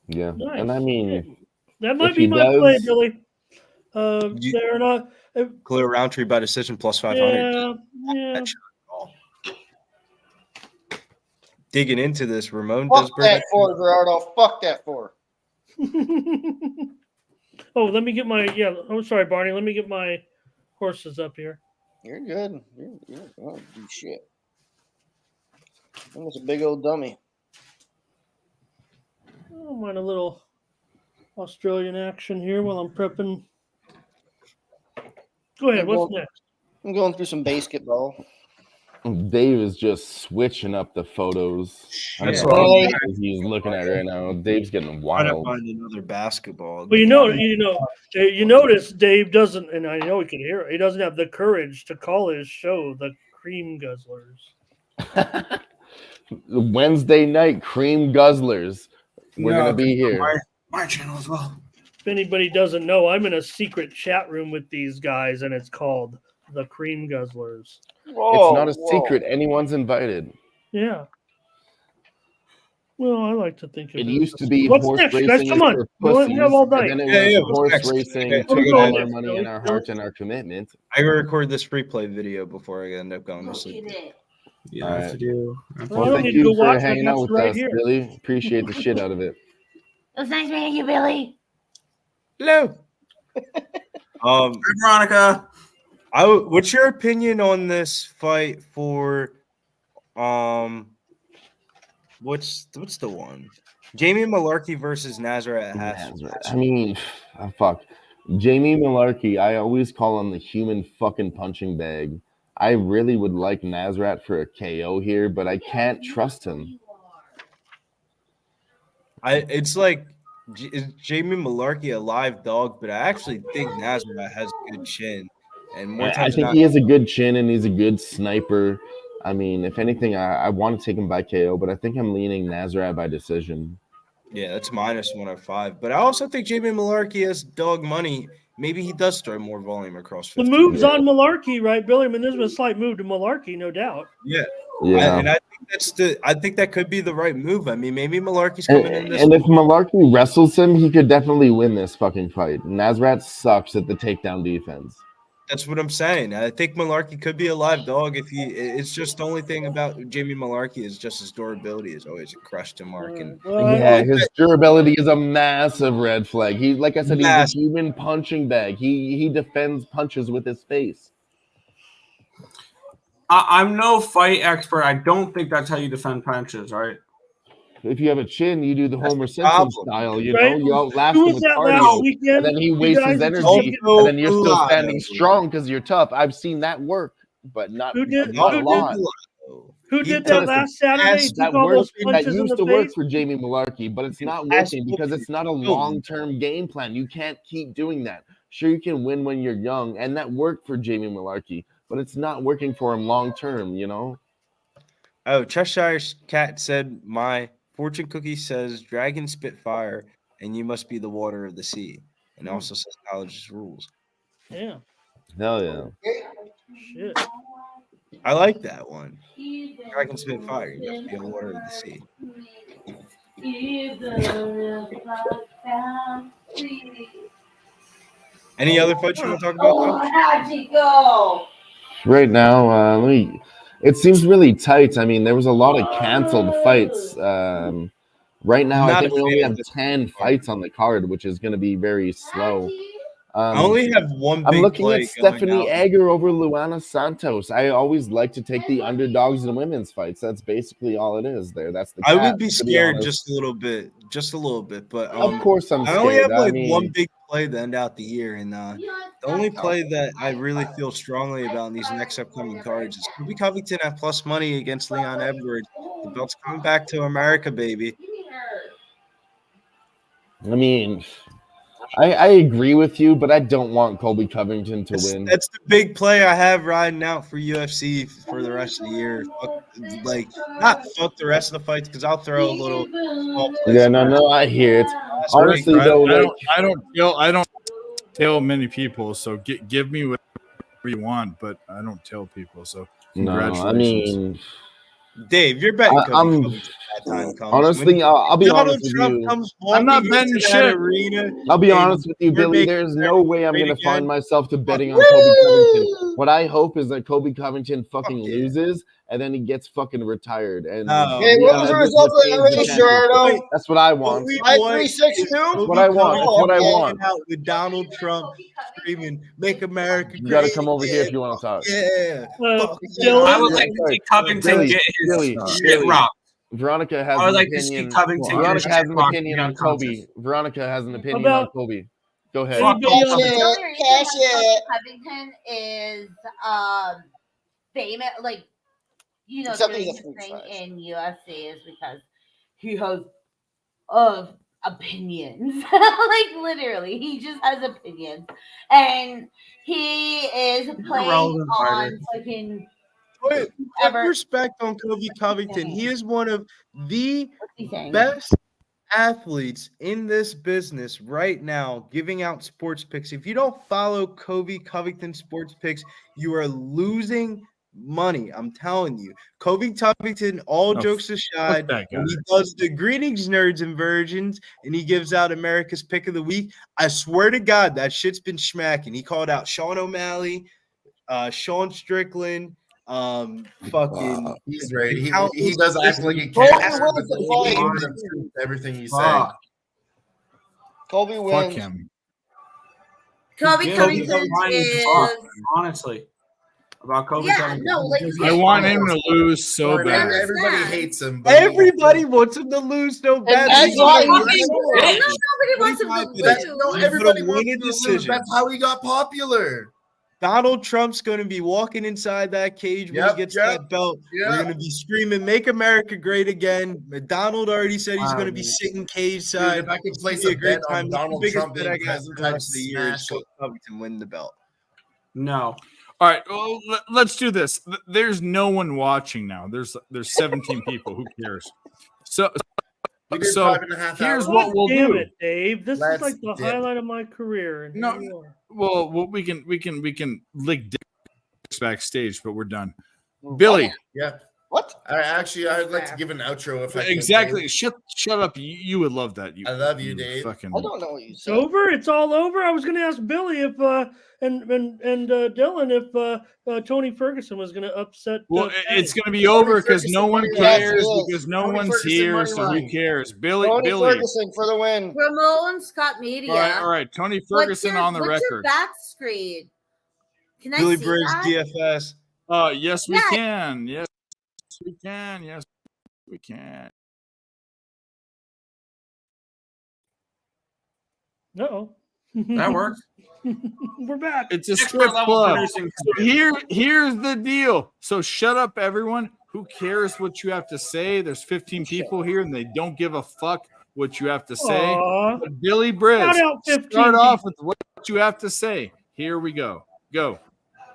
Yeah, Nice. and I mean, That might if be he my play, does- Billy. They're not. Khalil Roundtree by decision plus 500. Yeah. Digging into this, Ramon Fuck does bring that for, Gerardo. Fuck that for. Oh, let me get my. Yeah. I'm sorry, Barney. Let me get my horses up here. You're good. You're oh, do shit. That's a big old dummy. I don't mind a little Australian action here while I'm prepping. Go ahead. What's next? I'm going through some basketball. Dave is just switching up the photos. I That's don't know right. what he's looking at right now. Dave's getting Trying to wild. find another basketball. Well, you notice Dave doesn't, and I know he can hear it. He doesn't have the courage to call his show the Cream Guzzlers. Wednesday night cream guzzlers. We're No, gonna be here. My channel as well. If anybody doesn't know, I'm in a secret chat room with these guys, and it's called the Cream Guzzlers. It's not a secret. Anyone's invited. Yeah. Well, I like to think of It it used as- to be What's horse next, racing guys? is Come on. for We only have all pussies, night. and then it was what's horse next? racing Okay, took okay, all okay. our money and our heart and our commitment. I gotta record this replay video before I end up going to sleep. All right. I don't Well, thank need to you go for watch it. hanging out That's with right us, here. Billy. Appreciate the shit out of it. It was nice meeting you, Billy. Hello. Veronica. What's your opinion on this fight for What's the one? Jamie Malarkey versus Nazareth I mean, fuck. Jamie Malarkey, I always call him the human fucking punching bag. I really would like Nazareth for a KO here, but I can't trust him. It's like is Jamie Malarkey a live dog, but I actually think Nazareth has a good chin, and more I times think than he not, has a good chin and he's a good sniper. I mean, if anything, I want to take him by KO, but I think I'm leaning Nazareth by decision. yeah, that's -105. But I also think Jamie Malarkey has dog money. Maybe he does throw more volume across The 15. move's on Malarkey, right, Billy? I mean, there's been a slight move to Malarkey, no doubt. Yeah. Yeah. I think that could be the right move. I mean, maybe Malarkey's coming in this. And if Malarkey wrestles him, he could definitely win this fucking fight. Nazareth sucks at the takedown defense. That's what I'm saying. I think Malarkey could be a live dog if he. It's just the only thing about Jamie Malarkey is just his durability is always a question mark. And Yeah, his durability is a massive red flag. He, like I said, he's a human punching bag. He defends punches with his face. I'm no fight expert. I don't think that's how you defend punches, right? If you have a chin, you do the Homer Simpson style, you know, Right? you outlast Who him was with that last cardio, weekend? and then he You wastes guys his are energy, taking- and then you're still Live. standing strong because you're tough. I've seen that work, but not a lot. Who did that last Saturday? That Took all works. those That punches in used the to work face? for Jamie Malarkey, but it's not working because it's not a long-term game plan. You can't keep doing that. Sure, you can win when you're young, and that worked for Jamie Malarkey, but it's not working for him long-term, you know? Oh, Cheshire Cat said, "My fortune cookie says dragon spit fire, and you must be the water of the sea." And also says knowledge is rules. Yeah. Hell yeah. Shit. I like that one. Dragon spit fire, you must be the water of the sea. Any other fights you want to talk about? Oh, how'd you go? Right now, it seems really tight. I mean, there was a lot of canceled fights. Right now, I Not think a we only fan have of 10 fights on the card, which is going to be very slow. I only have one I'm big looking play at going Stephanie out. Egger over Luana Santos. I always like to take the underdogs in women's fights. That's basically all it is there. That's the I cap, would be to scared honest. just a little bit. But Of course I'm I only scared. have I like one mean- big play to end out the year, and the only play that I really feel strongly about in these next upcoming cards is Kobe Covington at plus money against Leon Edwards. The belt's coming back to America, baby. I mean, I agree with you, but I don't want Colby Covington to win. That's the big play I have riding out for UFC for the rest of the year. Not fuck the rest of the fights because I'll throw a little small plays. Yeah, no, I hear it. Honestly, I, though, I don't tell many people, so give me whatever you want, but I don't tell people. So no, congratulations. I mean, Dave, you're betting Kobe I'm Covington that time comes. honestly, When I'll be Donald honest with Trump you. comes I'm not walking betting into that shit. arena. I'll be and honest with you, we're Billy. making There's no way I'm great going to find again. myself to betting on Kobe Covington. What I hope is that Kobe Covington fucking loses and then he gets fucking retired. And Hey, what was the result of that race, Gerardo? That's what I want. 5362? That's what I want. That's what I want. Out with Donald Trump screaming, "Make America Great!" You got to come over here if you want to talk. Yeah. I would like to see Covington get his shit rocked. Veronica has I would an like to see opinion. Covington get Veronica his has shit an rocked opinion and on be Kobe. unconscious. Veronica has an opinion about- on Kobe. Go ahead. Covington is famous, like Something doing that's his thing size. in UFC is because he has opinions. Like literally, he just has opinions, and he is playing relevant on fighter. fucking. Put respect on Kobe Covington. He is one of the best athletes in this business right now, giving out sports picks. If you don't follow Kobe Covington sports picks, you are losing money. I'm telling you. Kobe Covington, all jokes aside, that guy. when he does the greetings, nerds and virgins, and he gives out America's pick of the week, I swear to God, that shit's been smacking. He called out Sean O'Malley, Sean Strickland, fucking He's right. He countless does act like a cat, but the only part of truth, everything he's saying. Kobe wins. Fuck him. Kobe Yeah, Covington Kobe is fuck, honestly. about Kobe. Yeah, no, like I want him to lose so Or bad. everybody hates him. But Everybody wants him to lose so bad. that's why nobody wants him to lose. No, everybody wants him to lose. That's how he got popular. Donald Trump's going to be walking inside that cage when he gets that belt. We're going to be screaming, "Make America Great Again." Donald already said he's going to be sitting cage side. Dude, if I could place It's a gonna be bet on time. Donald The biggest Trump bet I being got for president, the rest of the year is smash it. Covington win the belt. No. All right, well, let's do this. There's no one watching now. There's 17 people. Who cares? So We did so 5.5 here's hours. what we'll Damn do. it, Dave. This Let's is like the dip. highlight of my career. And No, here you are. well, we can lick dicks backstage, but we're done. Billy, Yeah. What? I'd like to give an outro if I could, exactly. Dave. Shut up. You would love that. I love you, Dave. Fucking. I don't know what you It's said. over. It's all over. I was going to ask Billy if and Dylan if Tony Ferguson was going to upset. Well, Patty. it's going to be over because no one cares Yes, because no Tony one's Ferguson here. money So who line. cares? Tony Billy. Ferguson for the win. Ramon Scott Media. All right. Tony Ferguson on the what's your record. back screen? Can I Billy see Briz, that? DFS. Yes, we Yeah. can. Yes, we can. Yes, we can. Uh-oh. That works. We're back. It's a Expert strip level club. producing. So here's the deal. So shut up, everyone. Who cares what you have to say? There's 15 people here, and they don't give a fuck what you have to say. Aw. But Billy Briz, Shout out 15 start off with what you have to say. Here we go. Go.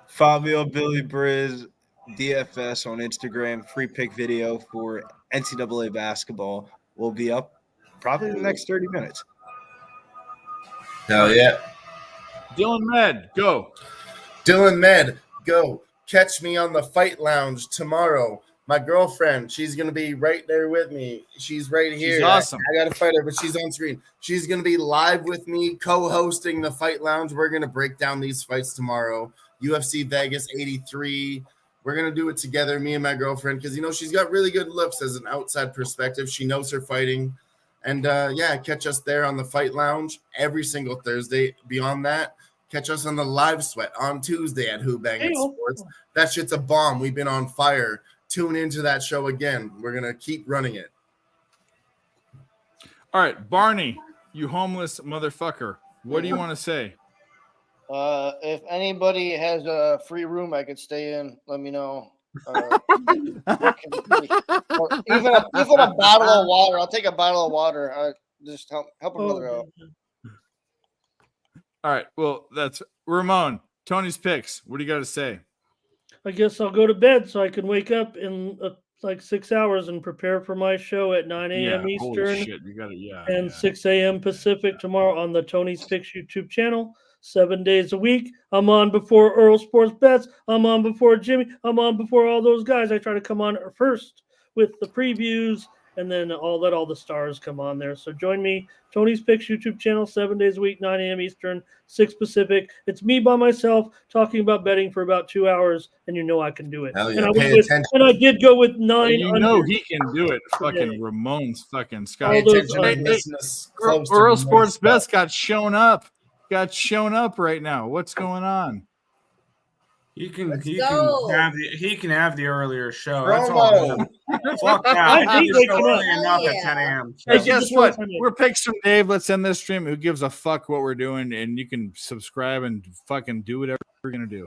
Fabio Billy Briz, DFS on Instagram. Free pick video for NCAA basketball will be up probably in the next 30 minutes. Hell yeah. Dylan Med, go. Dylan Med, go. Catch me on the Fight Lounge tomorrow. My girlfriend, she's going to be right there with me. She's right here. She's awesome. I got to fight her, but she's on screen. She's going to be live with me, co-hosting the Fight Lounge. We're going to break down these fights tomorrow. UFC Vegas 83. We're going to do it together, me and my girlfriend, because, she's got really good looks as an outside perspective. She knows her fighting. And, catch us there on the Fight Lounge every single Thursday. Beyond that, catch us on the Live Sweat on Tuesday at Who Bang It Sports. That shit's a bomb. We've been on fire. Tune into that show again. We're going to keep running it. All right, Barney, you homeless motherfucker. What do you want to say? If anybody has a free room I could stay in, let me know. Or even a bottle of water. I'll take a bottle of water. Just help a brother out. All right. Well, that's Ramon. Tony's picks. What do you got to say? I guess I'll go to bed so I can wake up in like 6 hours and prepare for my show at 9 a.m. Eastern Holy shit. You got it. and 6 a.m. Pacific tomorrow on the Tony's Picks YouTube channel. 7 days a week. I'm on before Earl Sports Bets. I'm on before Jimmy. I'm on before all those guys. I try to come on first with the previews, and then I'll let all the stars come on there. So join me, Tony's Picks YouTube channel, 7 days a week, 9 a.m. Eastern, 6 Pacific. It's me by myself talking about betting for about 2 hours, and I can do it. Hell yeah. And I did go with 9. He can do it. Fucking Ramon's fucking Scott. Earl Sports Best got shown up. Right now. What's going on? He can go. have the earlier show. Promo. That's all. Fuck that. I think the show early enough at 10 a.m. Hey, guess what? We're picks from Dave. Let's end this stream. Who gives a fuck what we're doing? And you can subscribe and fucking do whatever we're gonna do.